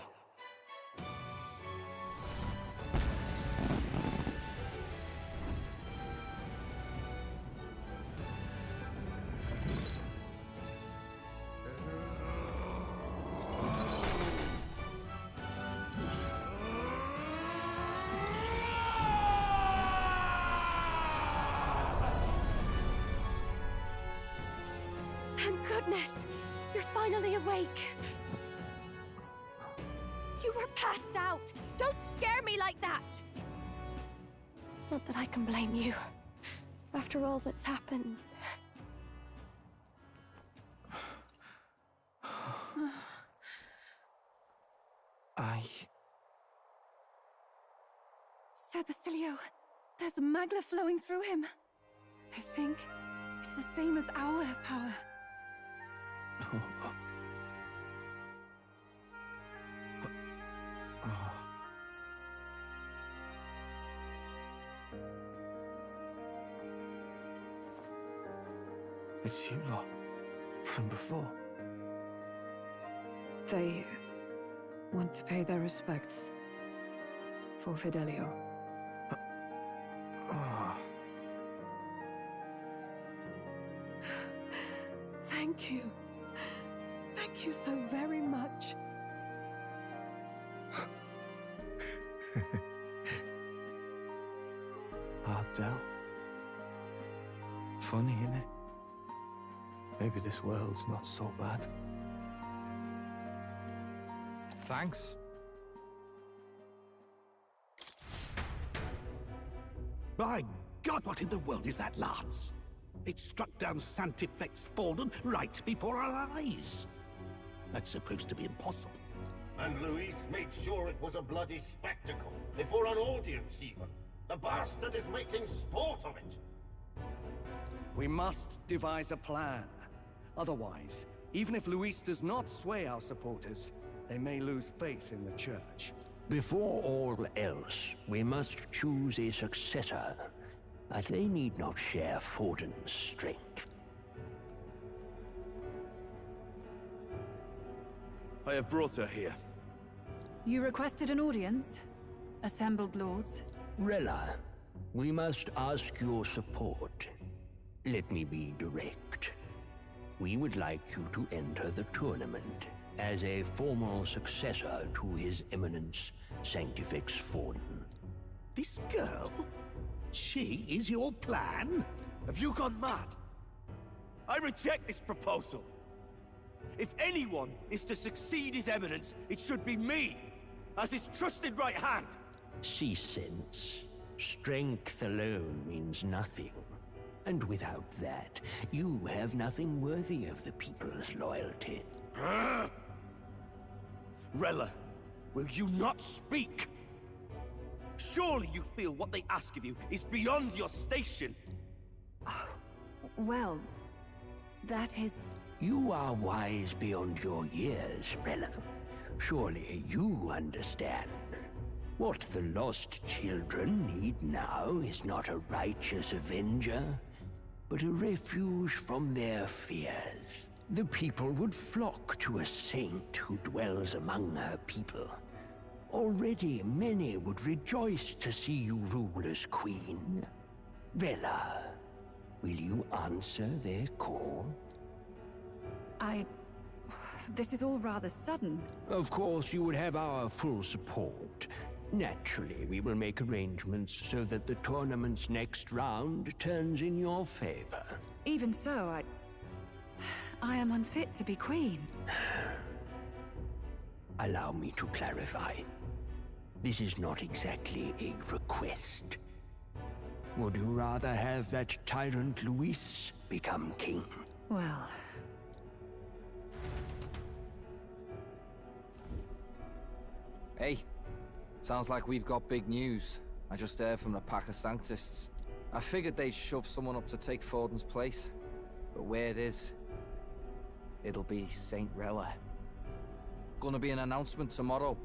Thank goodness! You're finally awake! You were passed out! Don't scare me like that! Not that I can blame you. After all that's happened.
Sir Basilio, there's magla flowing through him. I think it's the same as our power.
It's you lot, from before.
They want to pay their respects for Fidelio.
Thank you. Thank you so very much.
Del. Funny, innit? Maybe this world's not so bad.
Thanks.
By God, what in the world is that, Lance? It struck down Santifex Forden right before our eyes. That's supposed to be impossible.
And Luis made sure it was a bloody spectacle, before an audience even. The bastard is making sport of it.
We must devise a plan. Otherwise, even if Luis does not sway our supporters, they may lose faith in the Church.
Before all else, we must choose a successor. But they need not share Forden's strength.
I have brought her here.
You requested an audience? Assembled lords?
Rella, we must ask your support. Let me be direct. We would like you to enter the tournament as a formal successor to His Eminence Sanctifex Forden.
This girl? She is your plan?
Have you gone mad? I reject this proposal. If anyone is to succeed His Eminence, it should be me, as his trusted right hand.
See sense. Strength alone means nothing. And without that, you have nothing worthy of the people's loyalty.
Rella, will you not speak? Surely you feel what they ask of you is beyond your station.
Well, that is...
You are wise beyond your years, Rella. Surely you understand. What the lost children need now is not a righteous avenger, but a refuge from their fears. The people would flock to a saint who dwells among her people. Already many would rejoice to see you rule as queen. Rella, will you answer their call?
This is all rather sudden.
Of course, you would have our full support. Naturally, we will make arrangements so that the tournament's next round turns in your favor.
Even so, I am unfit to be queen.
Allow me to clarify. This is not exactly a request. Would you rather have that tyrant Luis become king?
Well...
Hey, sounds like we've got big news. I just heard from the pack of Sanctists. I figured they'd shove someone up to take Forden's place. But where it is, it'll be Saint Rella. Gonna be an announcement tomorrow.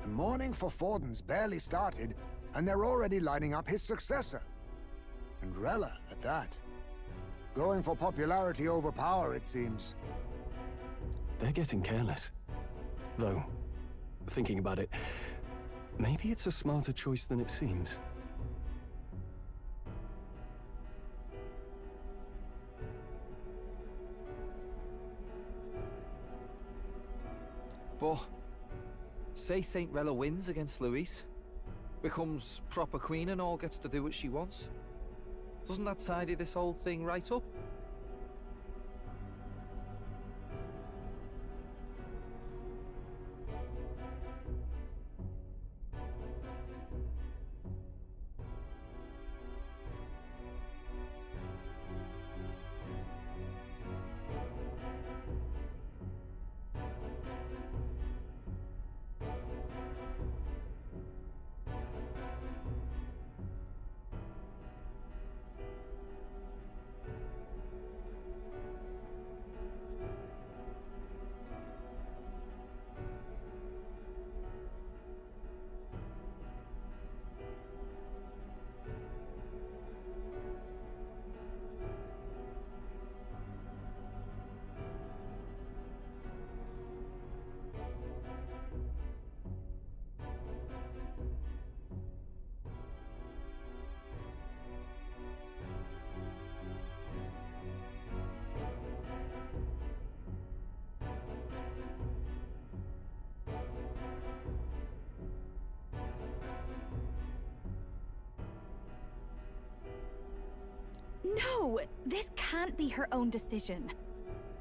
The mourning for Forden's barely started, and they're already lining up his successor. And Rella, at that. Going for popularity over power, it seems.
They're getting careless. Though, thinking about it, maybe it's a smarter choice than it seems.
But, say Saint Rella wins against Luis, becomes proper queen and all gets to do what she wants. Doesn't that tidy this whole thing right up?
No! This can't be her own decision.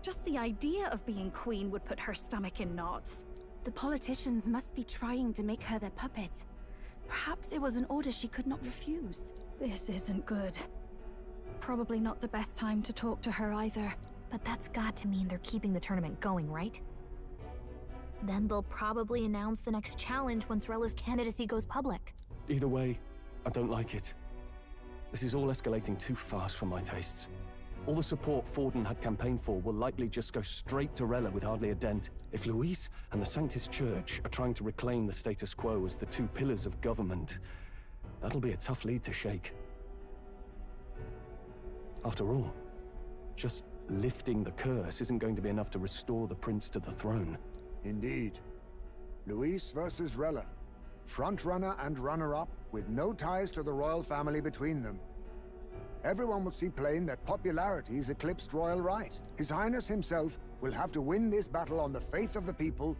Just the idea of being queen would put her stomach in knots.
The politicians must be trying to make her their puppet. Perhaps it was an order she could not refuse.
This isn't good. Probably not the best time to talk to her either.
But that's got to mean they're keeping the tournament going, right? Then they'll probably announce the next challenge once Rella's candidacy goes public.
Either way, I don't like it. This is all escalating too fast for my tastes. All the support Forden had campaigned for will likely just go straight to Rella with hardly a dent. If Luis and the Sanctus Church are trying to reclaim the status quo as the two pillars of government, that'll be a tough lead to shake. After all, just lifting the curse isn't going to be enough to restore the prince to the throne.
Indeed. Luis versus Rella. Frontrunner and runner-up, with no ties to the royal family between them. Everyone will see plain that popularity's eclipsed royal right. His Highness himself will have to win this battle on the faith of the people,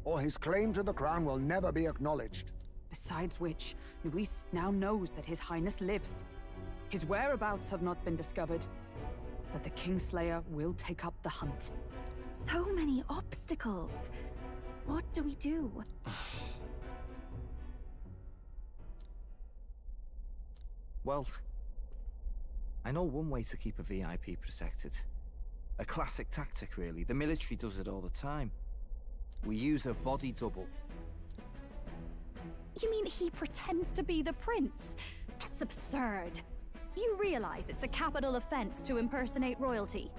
or his claim to the crown will never be acknowledged.
Besides which, Luis now knows that His Highness lives. His whereabouts have not been discovered, but the Kingslayer will take up the hunt.
So many obstacles. What do we do?
Well, I know one way to keep a VIP protected. A classic tactic, really. The military does it all the time. We use a body double.
You mean he pretends to be the prince? That's absurd. You realize it's a capital offense to impersonate royalty.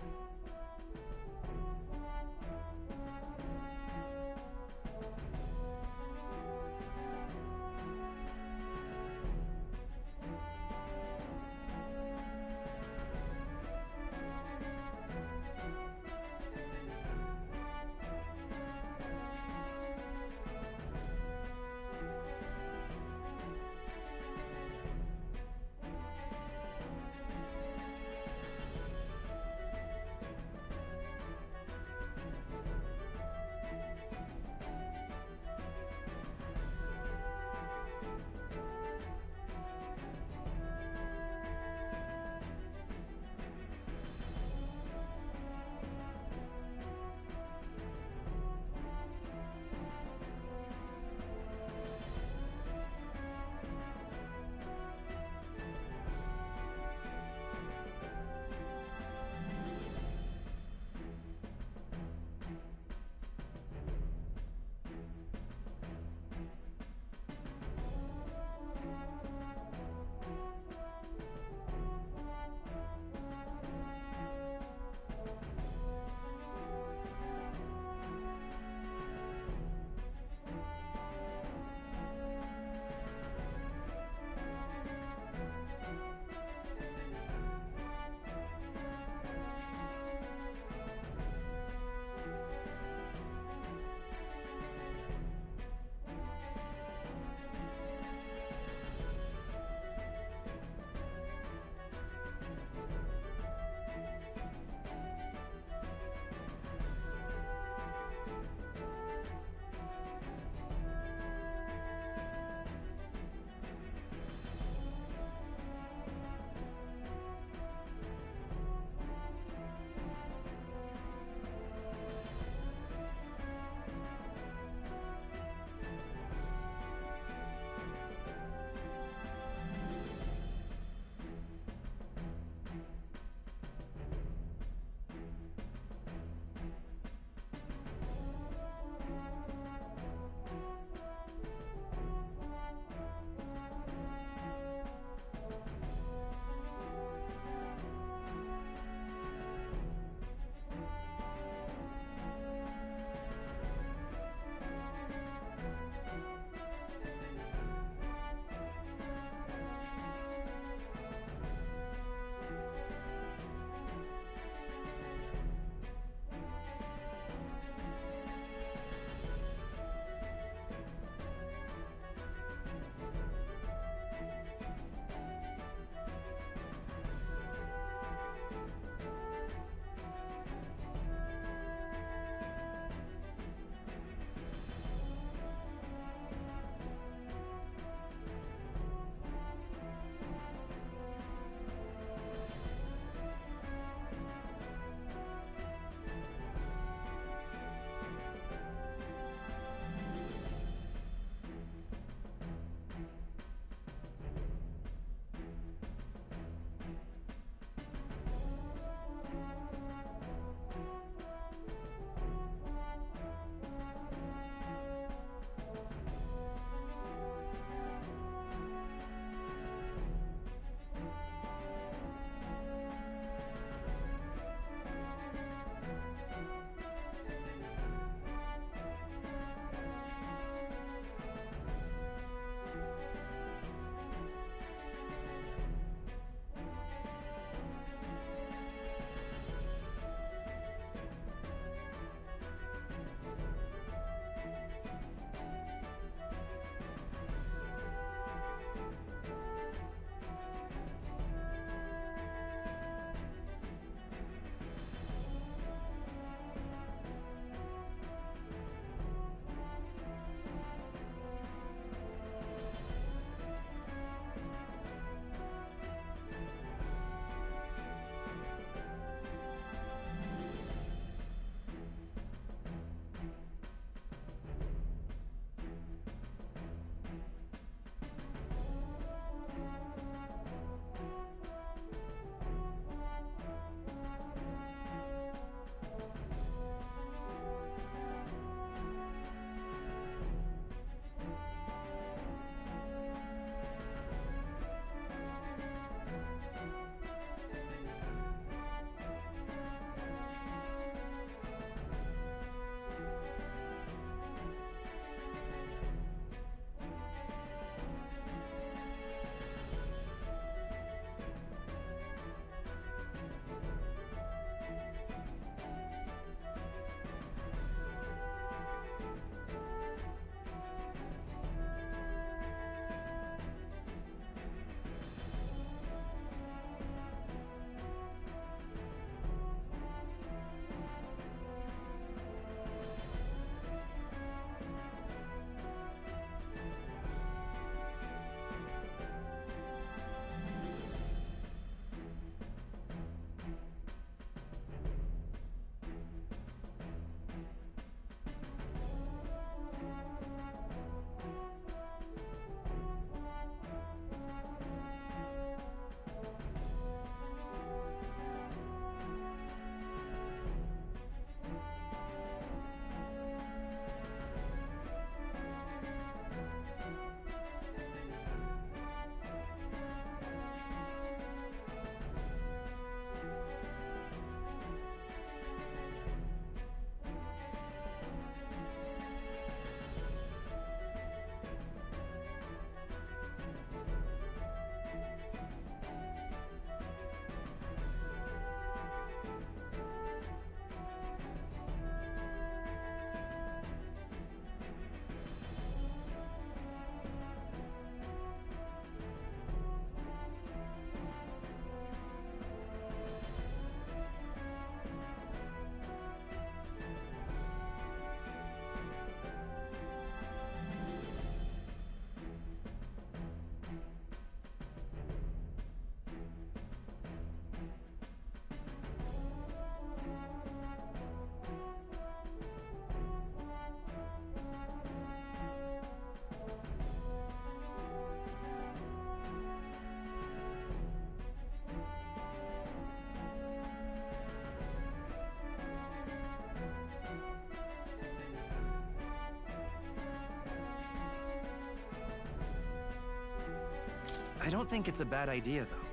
I don't think it's a bad idea, though.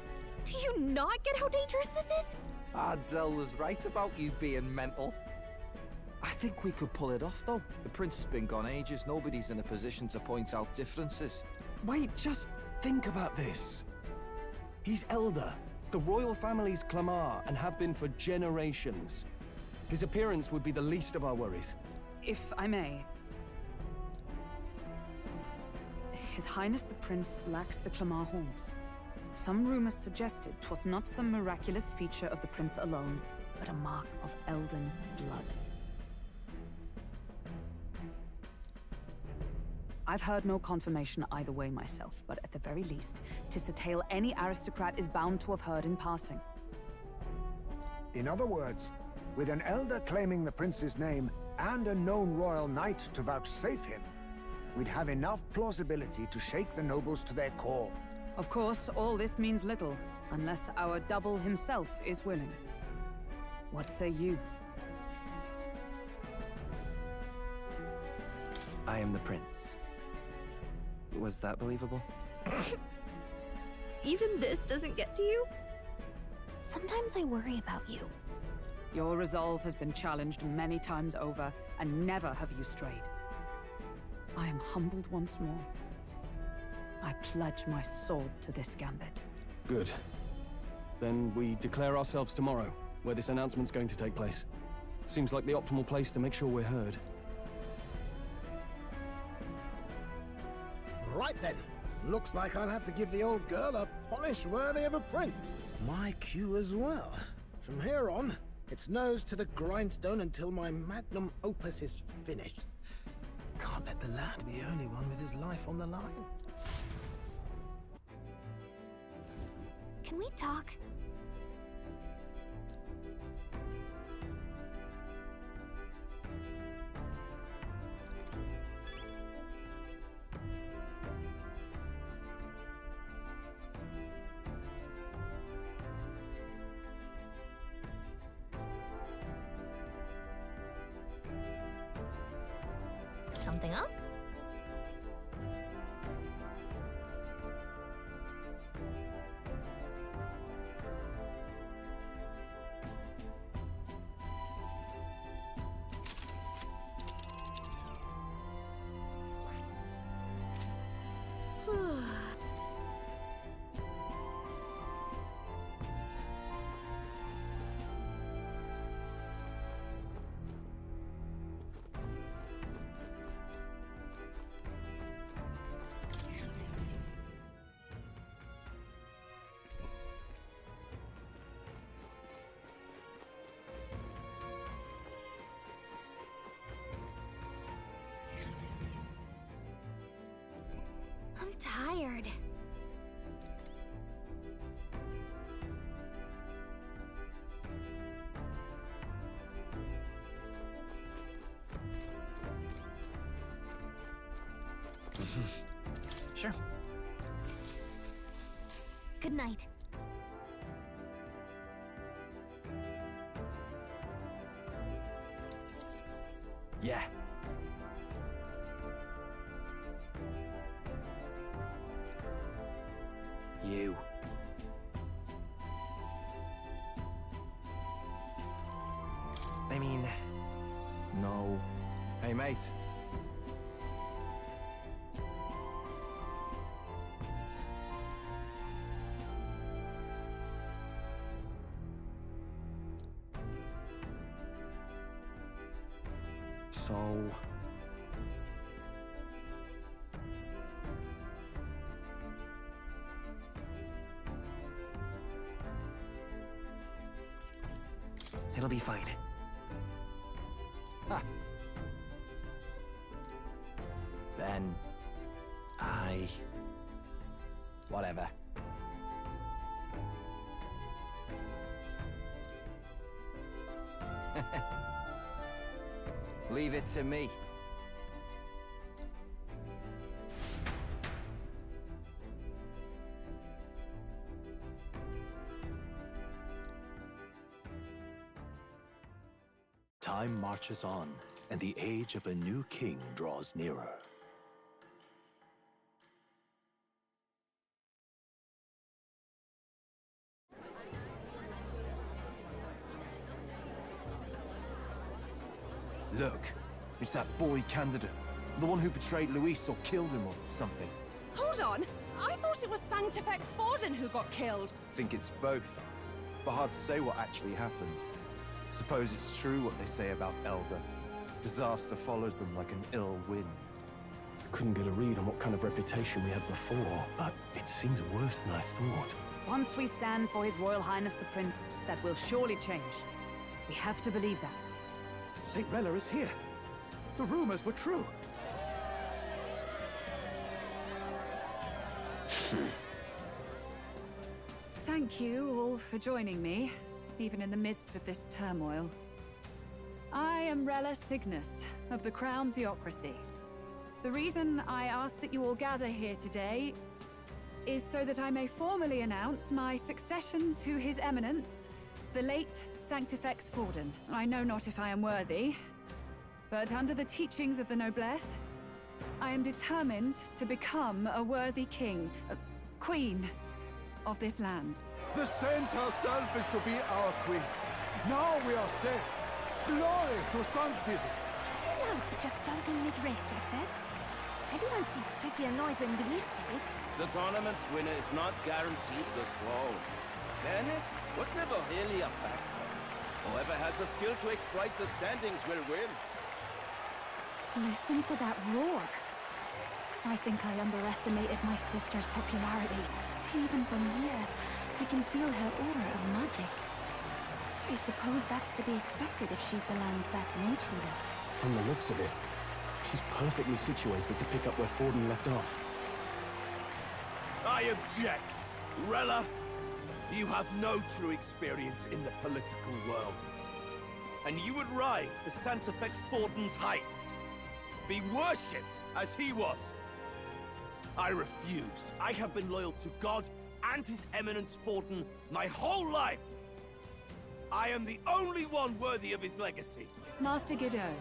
Do you not get how dangerous this is?
Ardell was right about you being mental. I think we could pull it off, though. The prince has been gone ages. Nobody's in a position to point out differences.
Wait, just think about this. He's elder. The royal family's Clamar and have been for generations. His appearance would be the least of our worries.
If I may. His Highness the Prince lacks the Clamar horns. Some rumors suggested 'twas not some miraculous feature of the prince alone, but a mark of elven blood. I've heard no confirmation either way myself, but at the very least, 'tis a tale any aristocrat is bound to have heard in passing.
In other words, with an elder claiming the prince's name and a known royal knight to vouchsafe him, we'd have enough plausibility to shake the nobles to their core.
Of course, all this means little, unless our double himself is willing. What say you?
I am the prince. Was that believable?
Even this doesn't get to you? Sometimes I worry about you.
Your resolve has been challenged many times over, and never have you strayed. I am humbled once more. I pledge my sword to this gambit.
Good. Then we declare ourselves tomorrow, where this announcement's going to take place. Seems like the optimal place to make sure we're heard.
Right then. Looks like I'll have to give the old girl a polish worthy of a prince. My cue as well. From here on, it's nose to the grindstone until my magnum opus is finished. Can't let the lad be the only one with his life on the line.
Can we talk? Something up? I'm tired.
Sure.
Good night.
Yeah. You. I mean, no.
Hey, mate. So...
It'll be fine.
Ha.
Then...
Whatever. Leave it to me.
Time marches on, and the age of a new king draws nearer.
Look, it's that boy candidate. The one who betrayed Luis or killed him or something.
Hold on! I thought it was Sanctifex Forden who got killed!
Think it's both. But hard to say what actually happened. Suppose it's true what they say about Elder. Disaster follows them like an ill wind.
Couldn't get a read on what kind of reputation we had before, but it seems worse than I thought.
Once we stand for His Royal Highness the Prince, that will surely change. We have to believe that.
St. Rella is here. The rumors were true.
Thank you all for joining me, even in the midst of this turmoil. I am Rella Cygnus, of the Crown Theocracy. The reason I ask that you all gather here today is so that I may formally announce my succession to His Eminence, the late Sanctifex Forden. I know not if I am worthy, but under the teachings of the noblesse, I am determined to become a worthy king, queen of this land.
The saint herself is to be our queen. Now we are safe. Glory to Sanctism.
Chill out for just jumping mid-race like that. Everyone seemed pretty annoyed when Luis did it.
The tournament's winner is not guaranteed the throne. Fairness was never really a factor. Whoever has the skill to exploit the standings will win.
Listen to that roar. I think I underestimated my sister's popularity.
Even from here, I can feel her aura of magic. I suppose that's to be expected if she's the land's best mage healer.
From the looks of it, she's perfectly situated to pick up where Forden left off.
I object! Rella, you have no true experience in the political world. And you would rise to Sanctifex Forden's heights. Be worshipped as he was. I refuse. I have been loyal to God and His Eminence Forden my whole life. I am the only one worthy of his legacy.
Master Godot,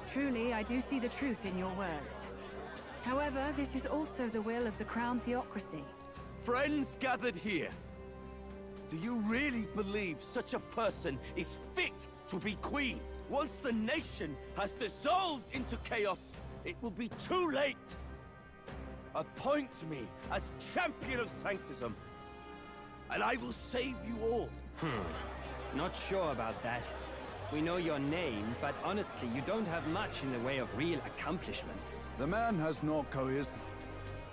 truly I do see the truth in your words. However, this is also the will of the Crown Theocracy.
Friends gathered here, do you really believe such a person is fit to be queen? Once the nation has dissolved into chaos, it will be too late. Appoint me as champion of Sanctism, and I will save you all.
Not sure about that. We know your name, but honestly, you don't have much in the way of real accomplishments.
The man has no charisma.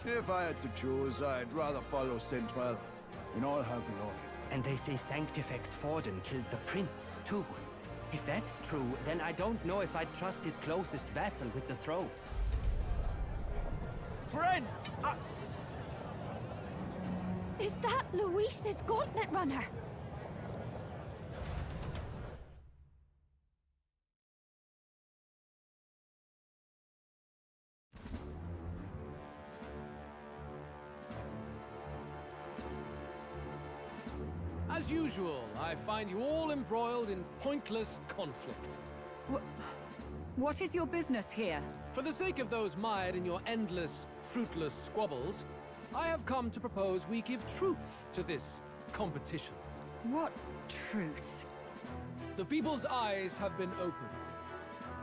If I had to choose, I'd rather follow St. Rella in all her glory.
And they say Sanctifex Forden killed the prince, too. If that's true, then I don't know if I'd trust his closest vassal with the throne.
Friends!
Is that Luis's Gauntlet Runner?
As usual, I find you all embroiled in pointless conflict.
What is your business here?
For the sake of those mired in your endless, fruitless squabbles, I have come to propose we give truth to this competition.
What truth?
The people's eyes have been opened.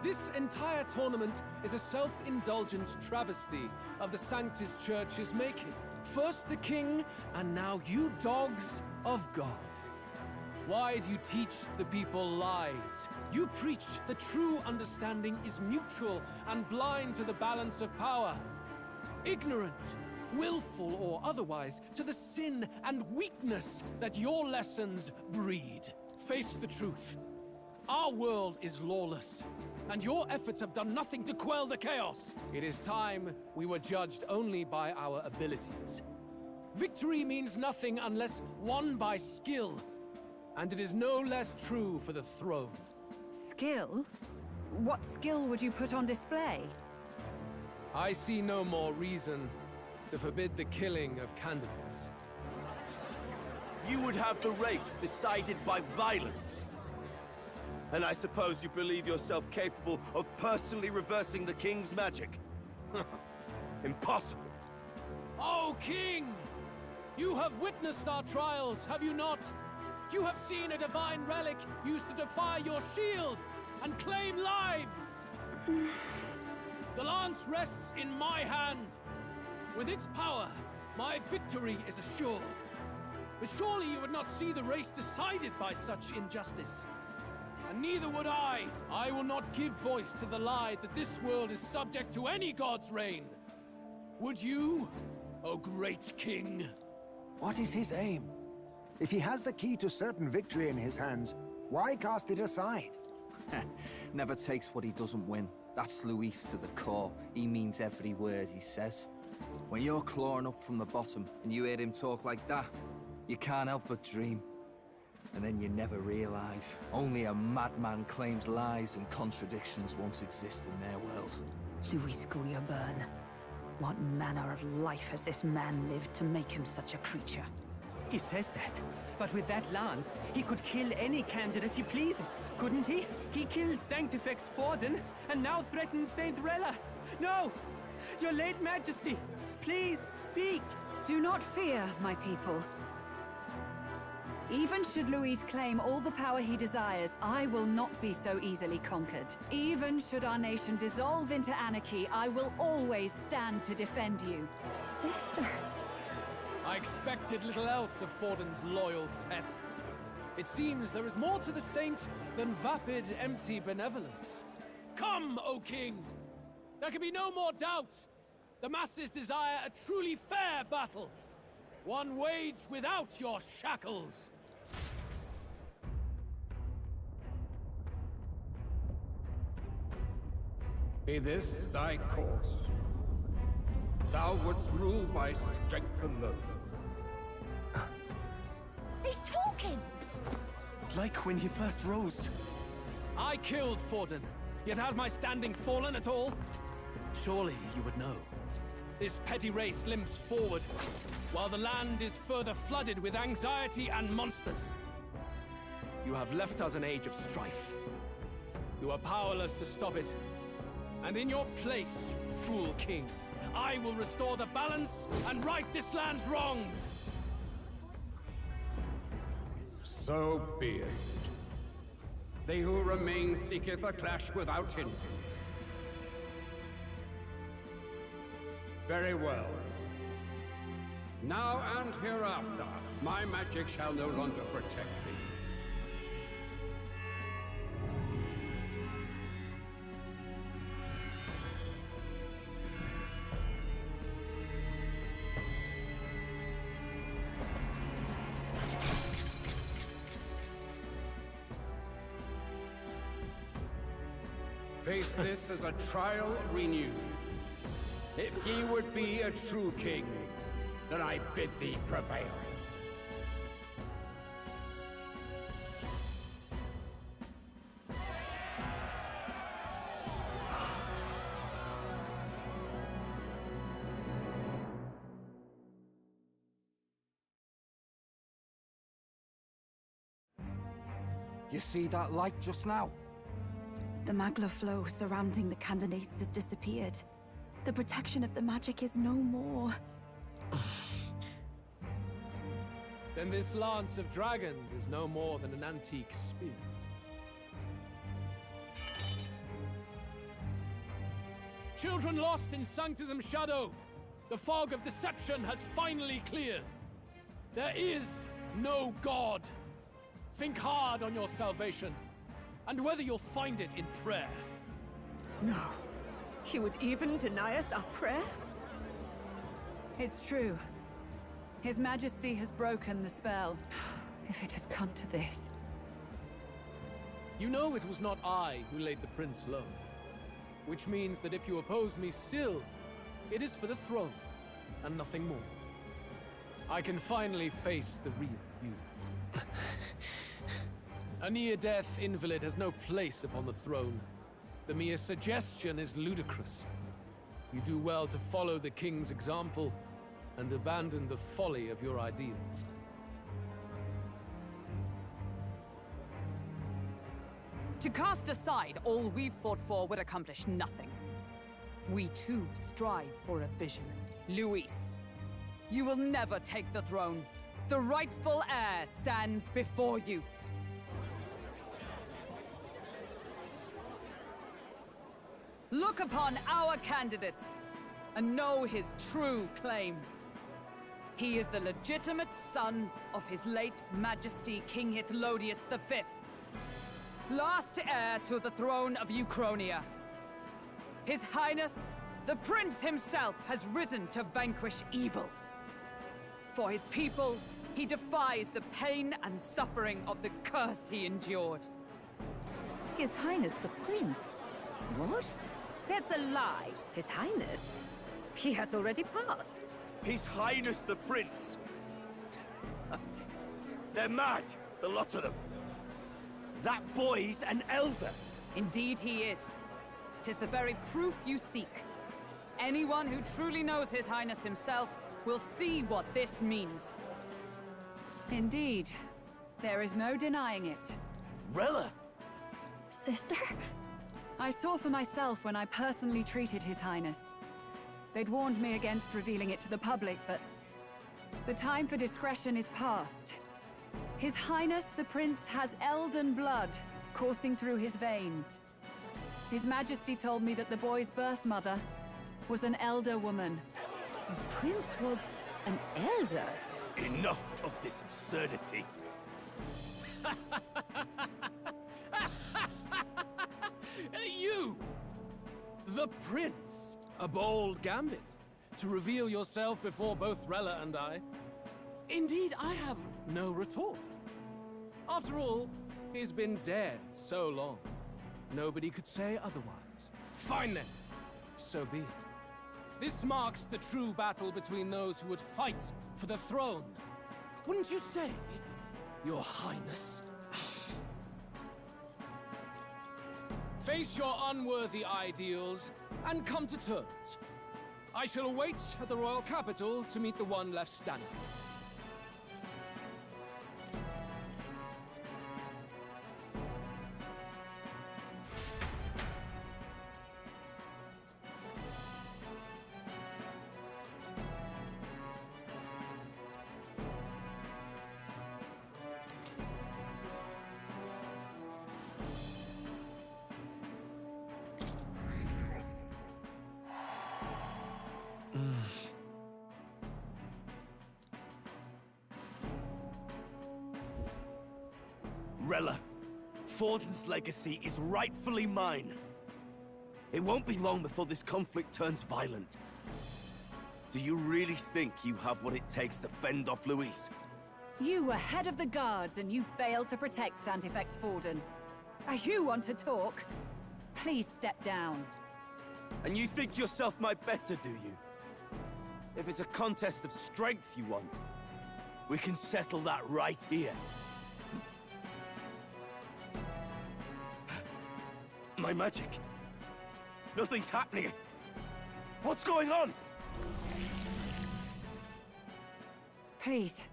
This entire tournament is a self-indulgent travesty of the Sanctus Church's making. First the king, and now you dogs of God. Why do you teach the people lies? You preach that true understanding is mutual and blind to the balance of power. Ignorant, willful or otherwise, to the sin and weakness that your lessons breed. Face the truth. Our world is lawless, and your efforts have done nothing to quell the chaos. It is time we were judged only by our abilities. Victory means nothing unless won by skill, and it is no less true for the throne.
Skill? What skill would you put on display?
I see no more reason to forbid the killing of candidates.
You would have the race decided by violence. And I suppose you believe yourself capable of personally reversing the king's magic? Impossible.
Oh, king! You have witnessed our trials, have you not? You have seen a divine relic used to defy your shield, and claim lives! The lance rests in my hand. With its power, my victory is assured. But surely you would not see the race decided by such injustice. And neither would I. I will not give voice to the lie that this world is subject to any god's reign. Would you, O great king?
What is his aim? If he has the key to certain victory in his hands, why cast it aside?
Never takes what he doesn't win. That's Luis to the core. He means every word he says. When you're clawing up from the bottom and you hear him talk like that, you can't help but dream. And then you never realize. Only a madman claims lies and contradictions won't exist in their world.
Luis Grierburn. What manner of life has this man lived to make him such a creature?
He says that, but with that lance, he could kill any candidate he pleases, couldn't he? He killed Sanctifex Forden, and now threatens Saint Rella. No! Your late Majesty, please, speak!
Do not fear, my people. Even should Luis claim all the power he desires, I will not be so easily conquered. Even should our nation dissolve into anarchy, I will always stand to defend you.
Sister.
I expected little else of Forden's loyal pet. It seems there is more to the saint than vapid, empty benevolence. Come, O king! There can be no more doubt. The masses desire a truly fair battle. One waged without your shackles.
Be this thy course. Thou wouldst rule by strength alone.
He's talking!
Like when he first rose.
I killed Forden, yet has my standing fallen at all? Surely you would know. This petty race limps forward, while the land is further flooded with anxiety and monsters. You have left us an age of strife. You are powerless to stop it. And in your place, fool king, I will restore the balance and right this land's wrongs!
So be it. They who remain seeketh a clash without hindrance. Very well. Now and hereafter, my magic shall no longer protect thee. Face this as a trial renewed. If ye would be a true king, then I bid thee prevail.
You see that light just now?
The Magla flow surrounding the candidates has disappeared. The protection of the magic is no more.
Then this lance of dragons is no more than an antique spear. Children lost in Sanctism's shadow! The fog of deception has finally cleared! There is no God! Think hard on your salvation, and whether you'll find it in prayer.
No. He would even deny us our prayer? It's true. His Majesty has broken the spell. If it has come to this.
You know it was not I who laid the prince low. Which means that if you oppose me still, it is for the throne, and nothing more. I can finally face the real you. A near-death invalid has no place upon the throne. The mere suggestion is ludicrous. You do well to follow the king's example and abandon the folly of your ideals.
To cast aside all we've fought for would accomplish nothing. We too strive for a vision. Luis, you will never take the throne. The rightful heir stands before you. Look upon our candidate and know his true claim. He is the legitimate son of his late Majesty King Hythlodius V, last heir to the throne of Euchronia. His Highness, the Prince himself, has risen to vanquish evil. For his people, he defies the pain and suffering of the curse he endured.
His Highness the Prince? What? That's a lie. His Highness? He has already passed.
His Highness the Prince! They're mad, the lot of them. That boy's an elder.
Indeed he is. 'Tis the very proof you seek. Anyone who truly knows His Highness himself will see what this means. Indeed. There is no denying it.
Rella!
Sister?
I saw for myself when I personally treated His Highness. They'd warned me against revealing it to the public, but the time for discretion is past. His Highness the Prince has Elden blood coursing through his veins. His Majesty told me that the boy's birth mother was an elder woman.
The Prince was an elder?
Enough of this absurdity.
You! The Prince! A bold gambit. To reveal yourself before both Rella and I. Indeed, I have no retort. After all, he's been dead so long. Nobody could say otherwise. Fine then. So be it. This marks the true battle between those who would fight for the throne. Wouldn't you say, Your Highness? Face your unworthy ideals and come to terms. I shall await at the royal capital to meet the one left standing.
Rella, Forden's legacy is rightfully mine. It won't be long before this conflict turns violent. Do you really think you have what it takes to fend off Luis?
You were head of the guards and you failed to protect Santifex Forden. You want to talk? Please step down.
And you think yourself my better, do you? If it's a contest of strength you want, we can settle that right here. My magic. Nothing's happening. What's going on?
Please,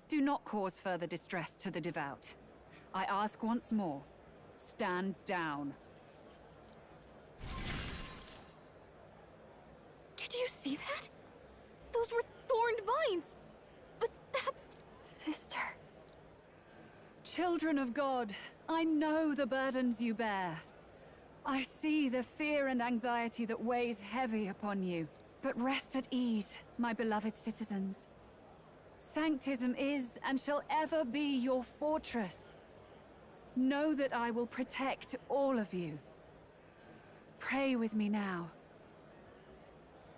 do not cause further distress to the devout. I ask once more, stand down.
Did you see that? Those were thorned vines! But that's... Sister...
Children of God, I know the burdens you bear. I see the fear and anxiety that weighs heavy upon you. But rest at ease, my beloved citizens. Sanctism is and shall ever be your fortress. Know that I will protect all of you. Pray with me now.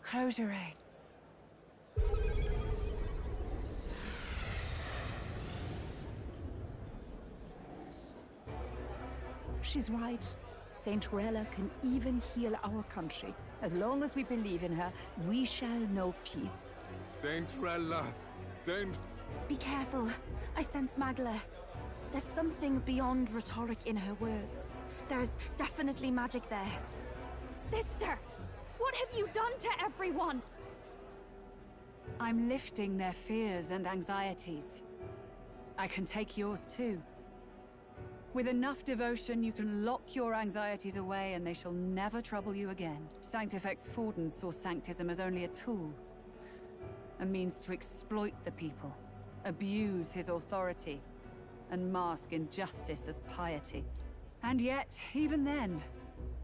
Close your eyes.
She's right. Saint Rella can even heal our country. As long as we believe in her, we shall know peace.
Saint Rella, Saint...
Be careful. I sense Magla. There's something beyond rhetoric in her words. There's definitely magic there.
Sister! What have you done to everyone?
I'm lifting their fears and anxieties. I can take yours too. With enough devotion, you can lock your anxieties away and they shall never trouble you again. Sanctifex Forden saw Sanctism as only a tool. A means to exploit the people, abuse his authority, and mask injustice as piety. And yet, even then,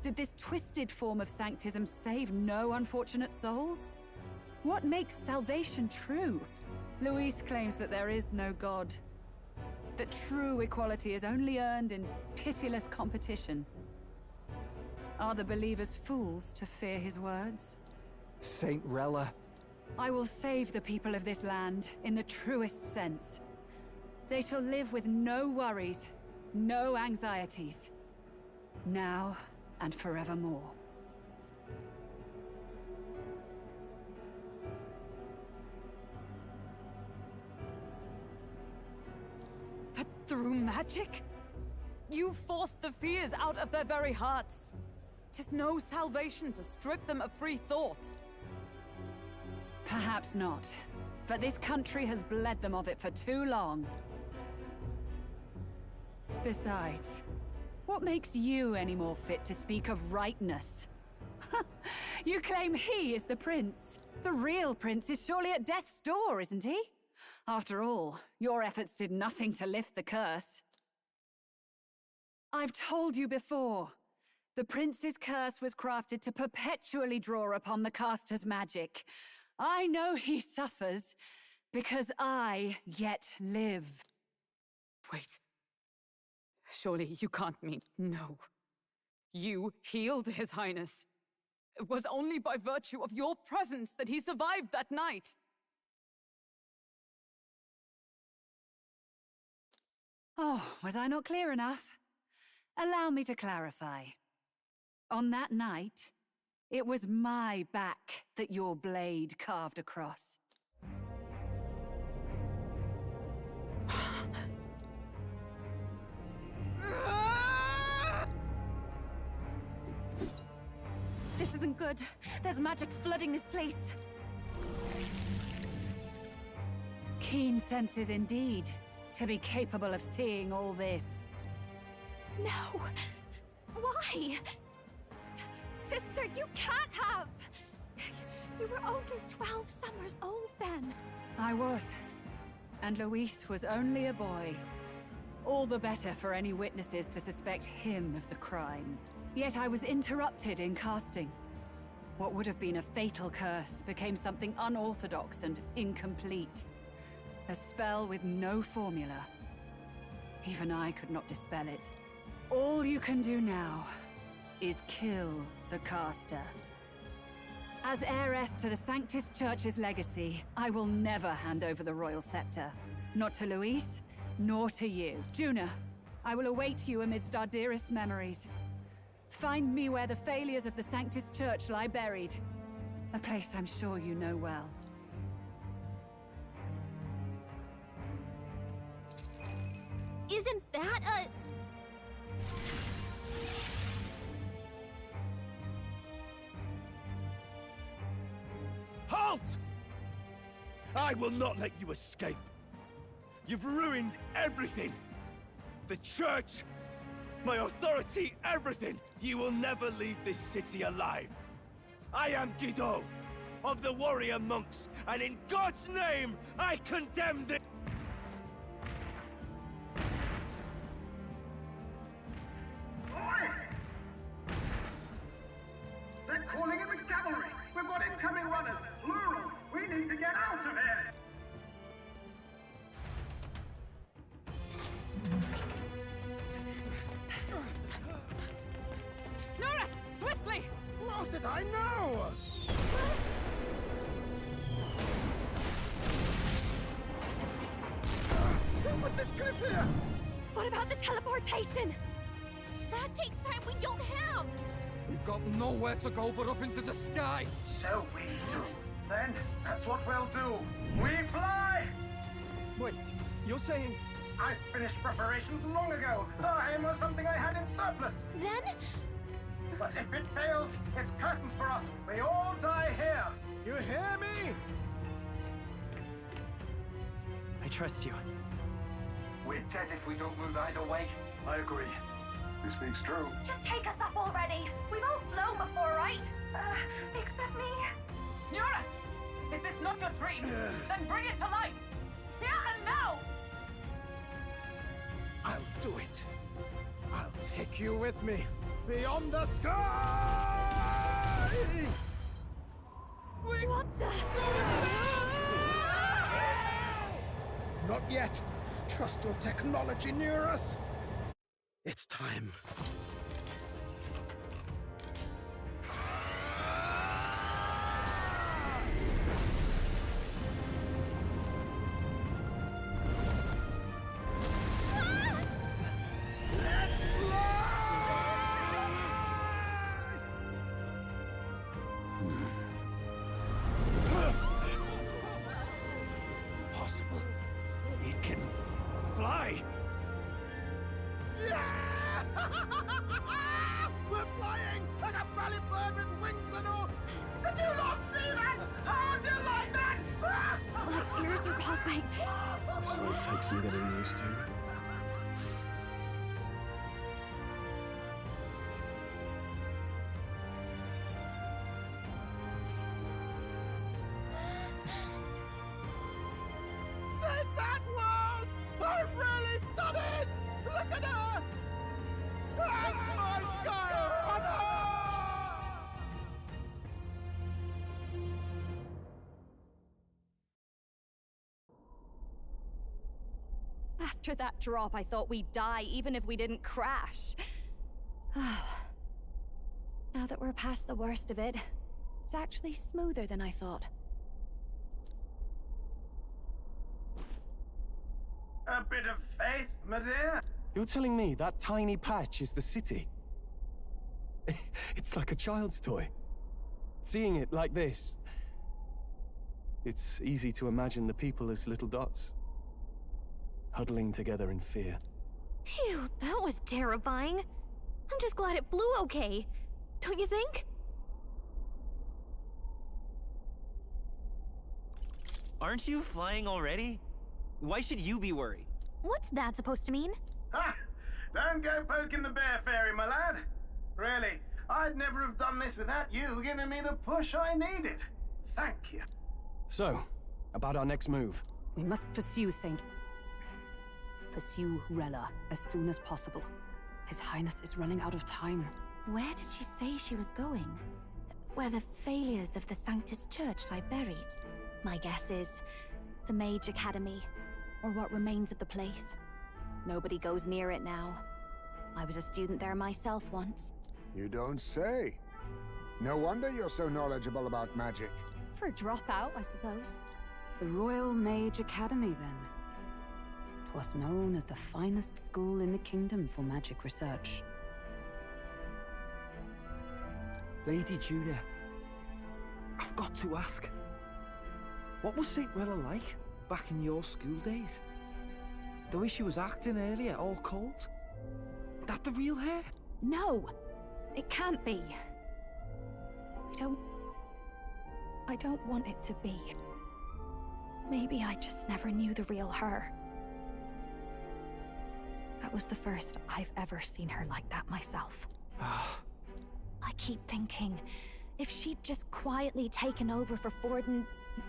Did this twisted form of sanctism save no unfortunate souls? What makes salvation true? Luis claims that there is no God. That true equality is only earned in pitiless competition. Are the believers fools to fear his words?
Saint Rella.
I will save the people of this land in the truest sense. They shall live with no worries, no anxieties. Now and forevermore. But through magic? You forced the fears out of their very hearts. 'Tis no salvation to strip them of free thought. Perhaps not, but this country has bled them of it for too long. Besides, what makes you any more fit to speak of rightness? You claim he is the prince. The real prince is surely at death's door, isn't he? After all, your efforts did nothing to lift the curse. I've told you before. The prince's curse was crafted to perpetually draw upon the caster's magic. I know he suffers, because I yet live. Wait. Surely you can't mean no. You healed His Highness. It was only by virtue of your presence that he survived that night. Oh, was I not clear enough? Allow me to clarify. On that night, it was my back that your blade carved across.
This isn't good. There's magic flooding this place.
Keen senses indeed, to be capable of seeing all this.
No! Why? Sister, you can't have! You were only 12 summers old then.
I was. And Luis was only a boy. All the better for any witnesses to suspect him of the crime. Yet I was interrupted in casting. What would have been a fatal curse became something unorthodox and incomplete. A spell with no formula. Even I could not dispel it. All you can do now is kill the caster. As heiress to the Sanctis Church's legacy, I will never hand over the royal scepter. Not to Luis, nor to you. Juna, I will await you amidst our dearest memories. Find me where the failures of the Sanctis Church lie buried. A place I'm sure you know well.
Isn't that a...
Halt! I will not let you escape. You've ruined everything. The church, my authority, everything. You will never leave this city alive. I am Guido, of the warrior monks, and in God's name, I condemn this.
They're calling in the cavalry! We've got incoming runners, plural! We need to get out of here!
Norris! Swiftly!
Lost it, I know! Who put this cliff here?
What about the teleportation? That takes time we don't have!
We've got nowhere to go but up into the sky!
So we do. Then, that's what we'll do. We fly!
Wait, you're saying...
I finished preparations long ago. Time was something I had in surplus.
Then?
But if it fails, it's curtains for us. We all die here. You hear me?
I trust you.
We're dead if we don't move either way. I agree. He speaks true.
Just take us up already. We've all flown before, right? Except me.
Eurus! Is this not your dream? Then bring it to life! Here and now!
I'll do it. I'll take you with me. beyond the sky!
What the?
Not yet. Trust your technology near us. It's time. Let's
Possible. It can fly.
Yeah! We're flying like a bally bird with wings and all. Did you not see that? How do you like that?
My ears are popping.
This might take some getting used to.
Take that, world! I've really done it! Look at her! Thanks, my sky runner!
After that drop, I thought we'd die, even if we didn't crash. Now that we're past the worst of it, it's actually smoother than I thought.
A bit of faith, my dear.
You're telling me that tiny patch is the city? It's like a child's toy. Seeing it like this, it's easy to imagine the people as little dots, huddling together in fear.
Phew, that was terrifying. I'm just glad it flew okay. Don't you think?
Aren't you flying already? Why should you be worried?
What's that supposed to mean?
Ha! Don't go poking the bear fairy, my lad. Really, I'd never have done this without you giving me the push I needed. Thank you.
So, about our next move.
We must pursue Rella as soon as possible. His Highness is running out of time.
Where did she say she was going? Where the failures of the Sanctus Church lie buried?
My guess is the Mage Academy, or what remains of the place. Nobody goes near it now. I was a student there myself once.
You don't say. No wonder you're so knowledgeable about magic.
For a dropout, I suppose.
The Royal Mage Academy, then. 'Twas known as the finest school in the kingdom for magic research.
Lady Juna, I've got to ask. What was St. Rella like back in your school days? The way she was acting earlier, all cold? That the real hair?
No! It can't be. I don't want it to be. Maybe I just never knew the real her. That was the first I've ever seen her like that myself. I keep thinking, if she'd just quietly taken over for Forden,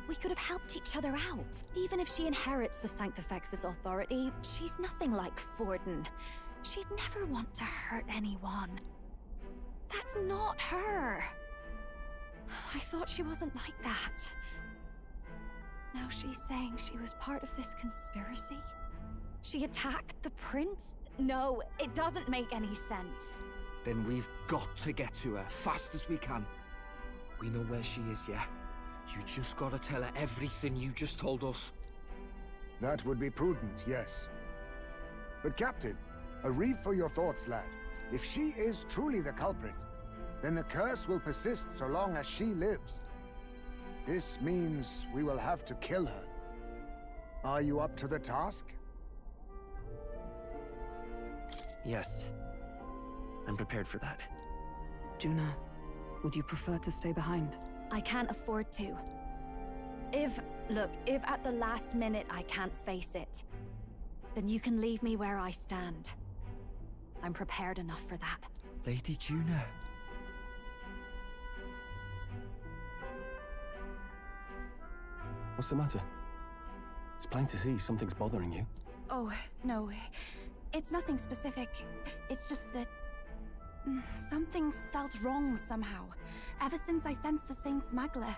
we could have helped each other out. Even if she inherits the Sanctifex's authority, she's nothing like Forden. She'd never want to hurt anyone. That's not her. I thought she wasn't like that. Now she's saying she was part of this conspiracy? She attacked the prince? No, it doesn't make any sense.
Then we've got to get to her fast as we can. We know where she is, yeah? You just gotta tell her everything you just told us.
That would be prudent, yes. But Captain, a reef for your thoughts, lad. If she is truly the culprit, then the curse will persist so long as she lives. This means we will have to kill her. Are you up to the task?
Yes. I'm prepared for that.
Juna, would you prefer to stay behind?
I can't afford to. If at the last minute I can't face it, then you can leave me where I stand. I'm prepared enough for that.
Lady Juna.
What's the matter? It's plain to see something's bothering you.
Oh, no. It's nothing specific. It's just that Something's felt wrong somehow, ever since I sensed the Saint's Magla.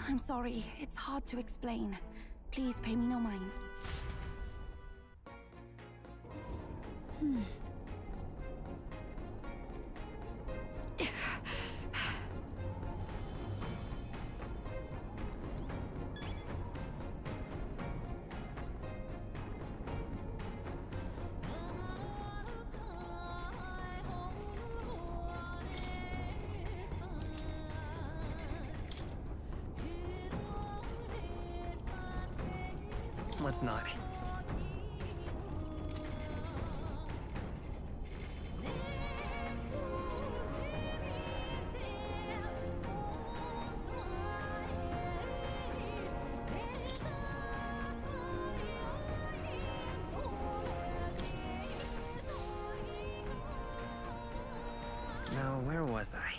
I'm sorry, it's hard to explain. Please pay me no mind.
Let's not. Now, where was I?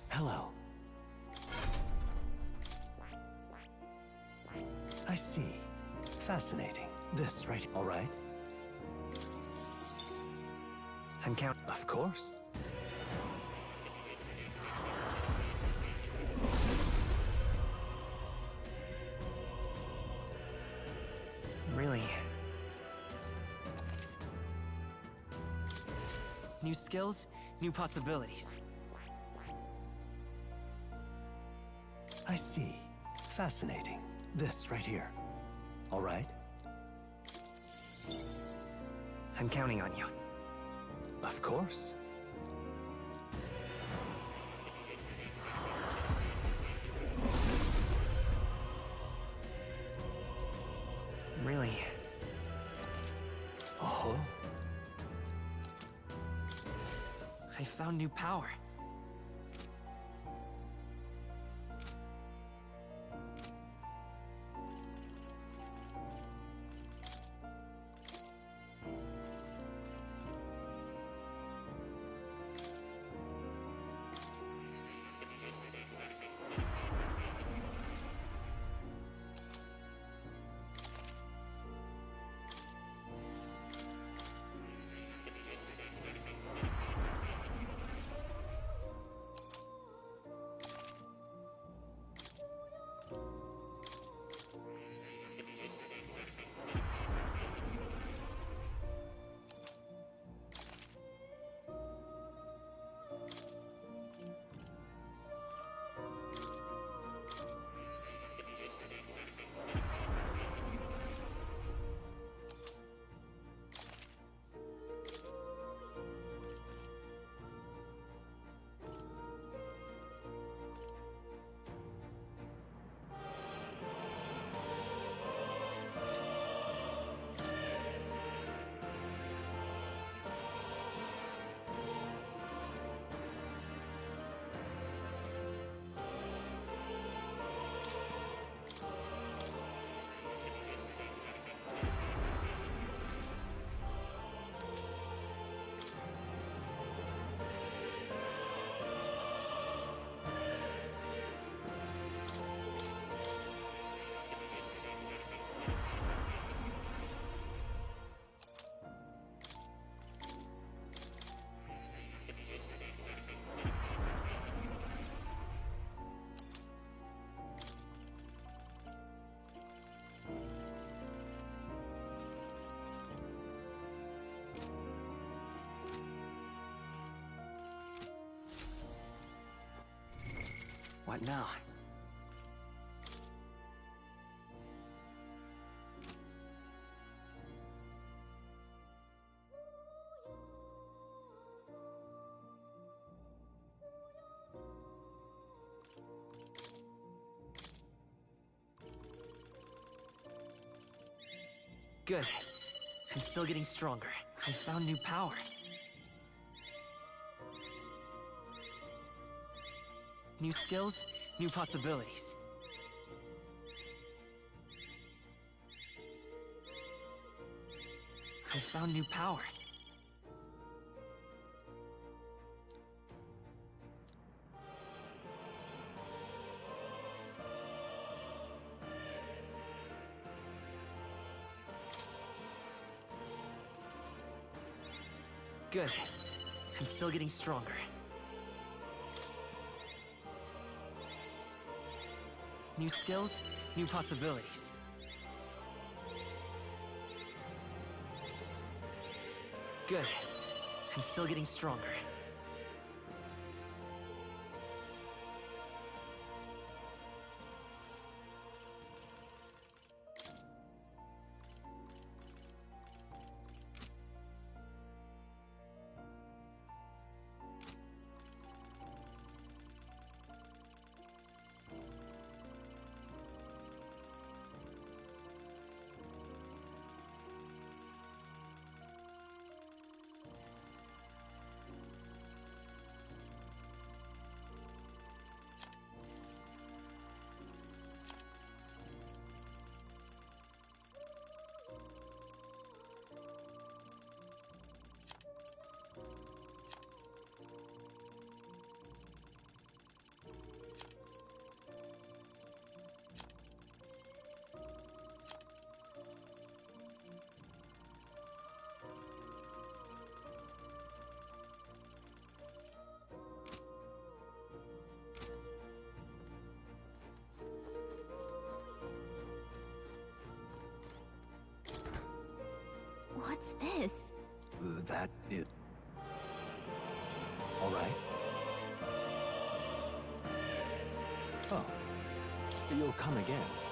Hello. I see. Fascinating. This right, all right?
I'm counting.
Of course.
Really? New skills, new possibilities.
I see. Fascinating. This right here. All right?
I'm counting on you.
Of course.
Really?
Oh?
I found new power. What now? Good. I'm still getting stronger. I found new power. New skills, new possibilities. I found new power. Good. I'm still getting stronger. New skills, new possibilities. Good. I'm still getting stronger.
What's this?
That is... All right. Oh, you'll come again.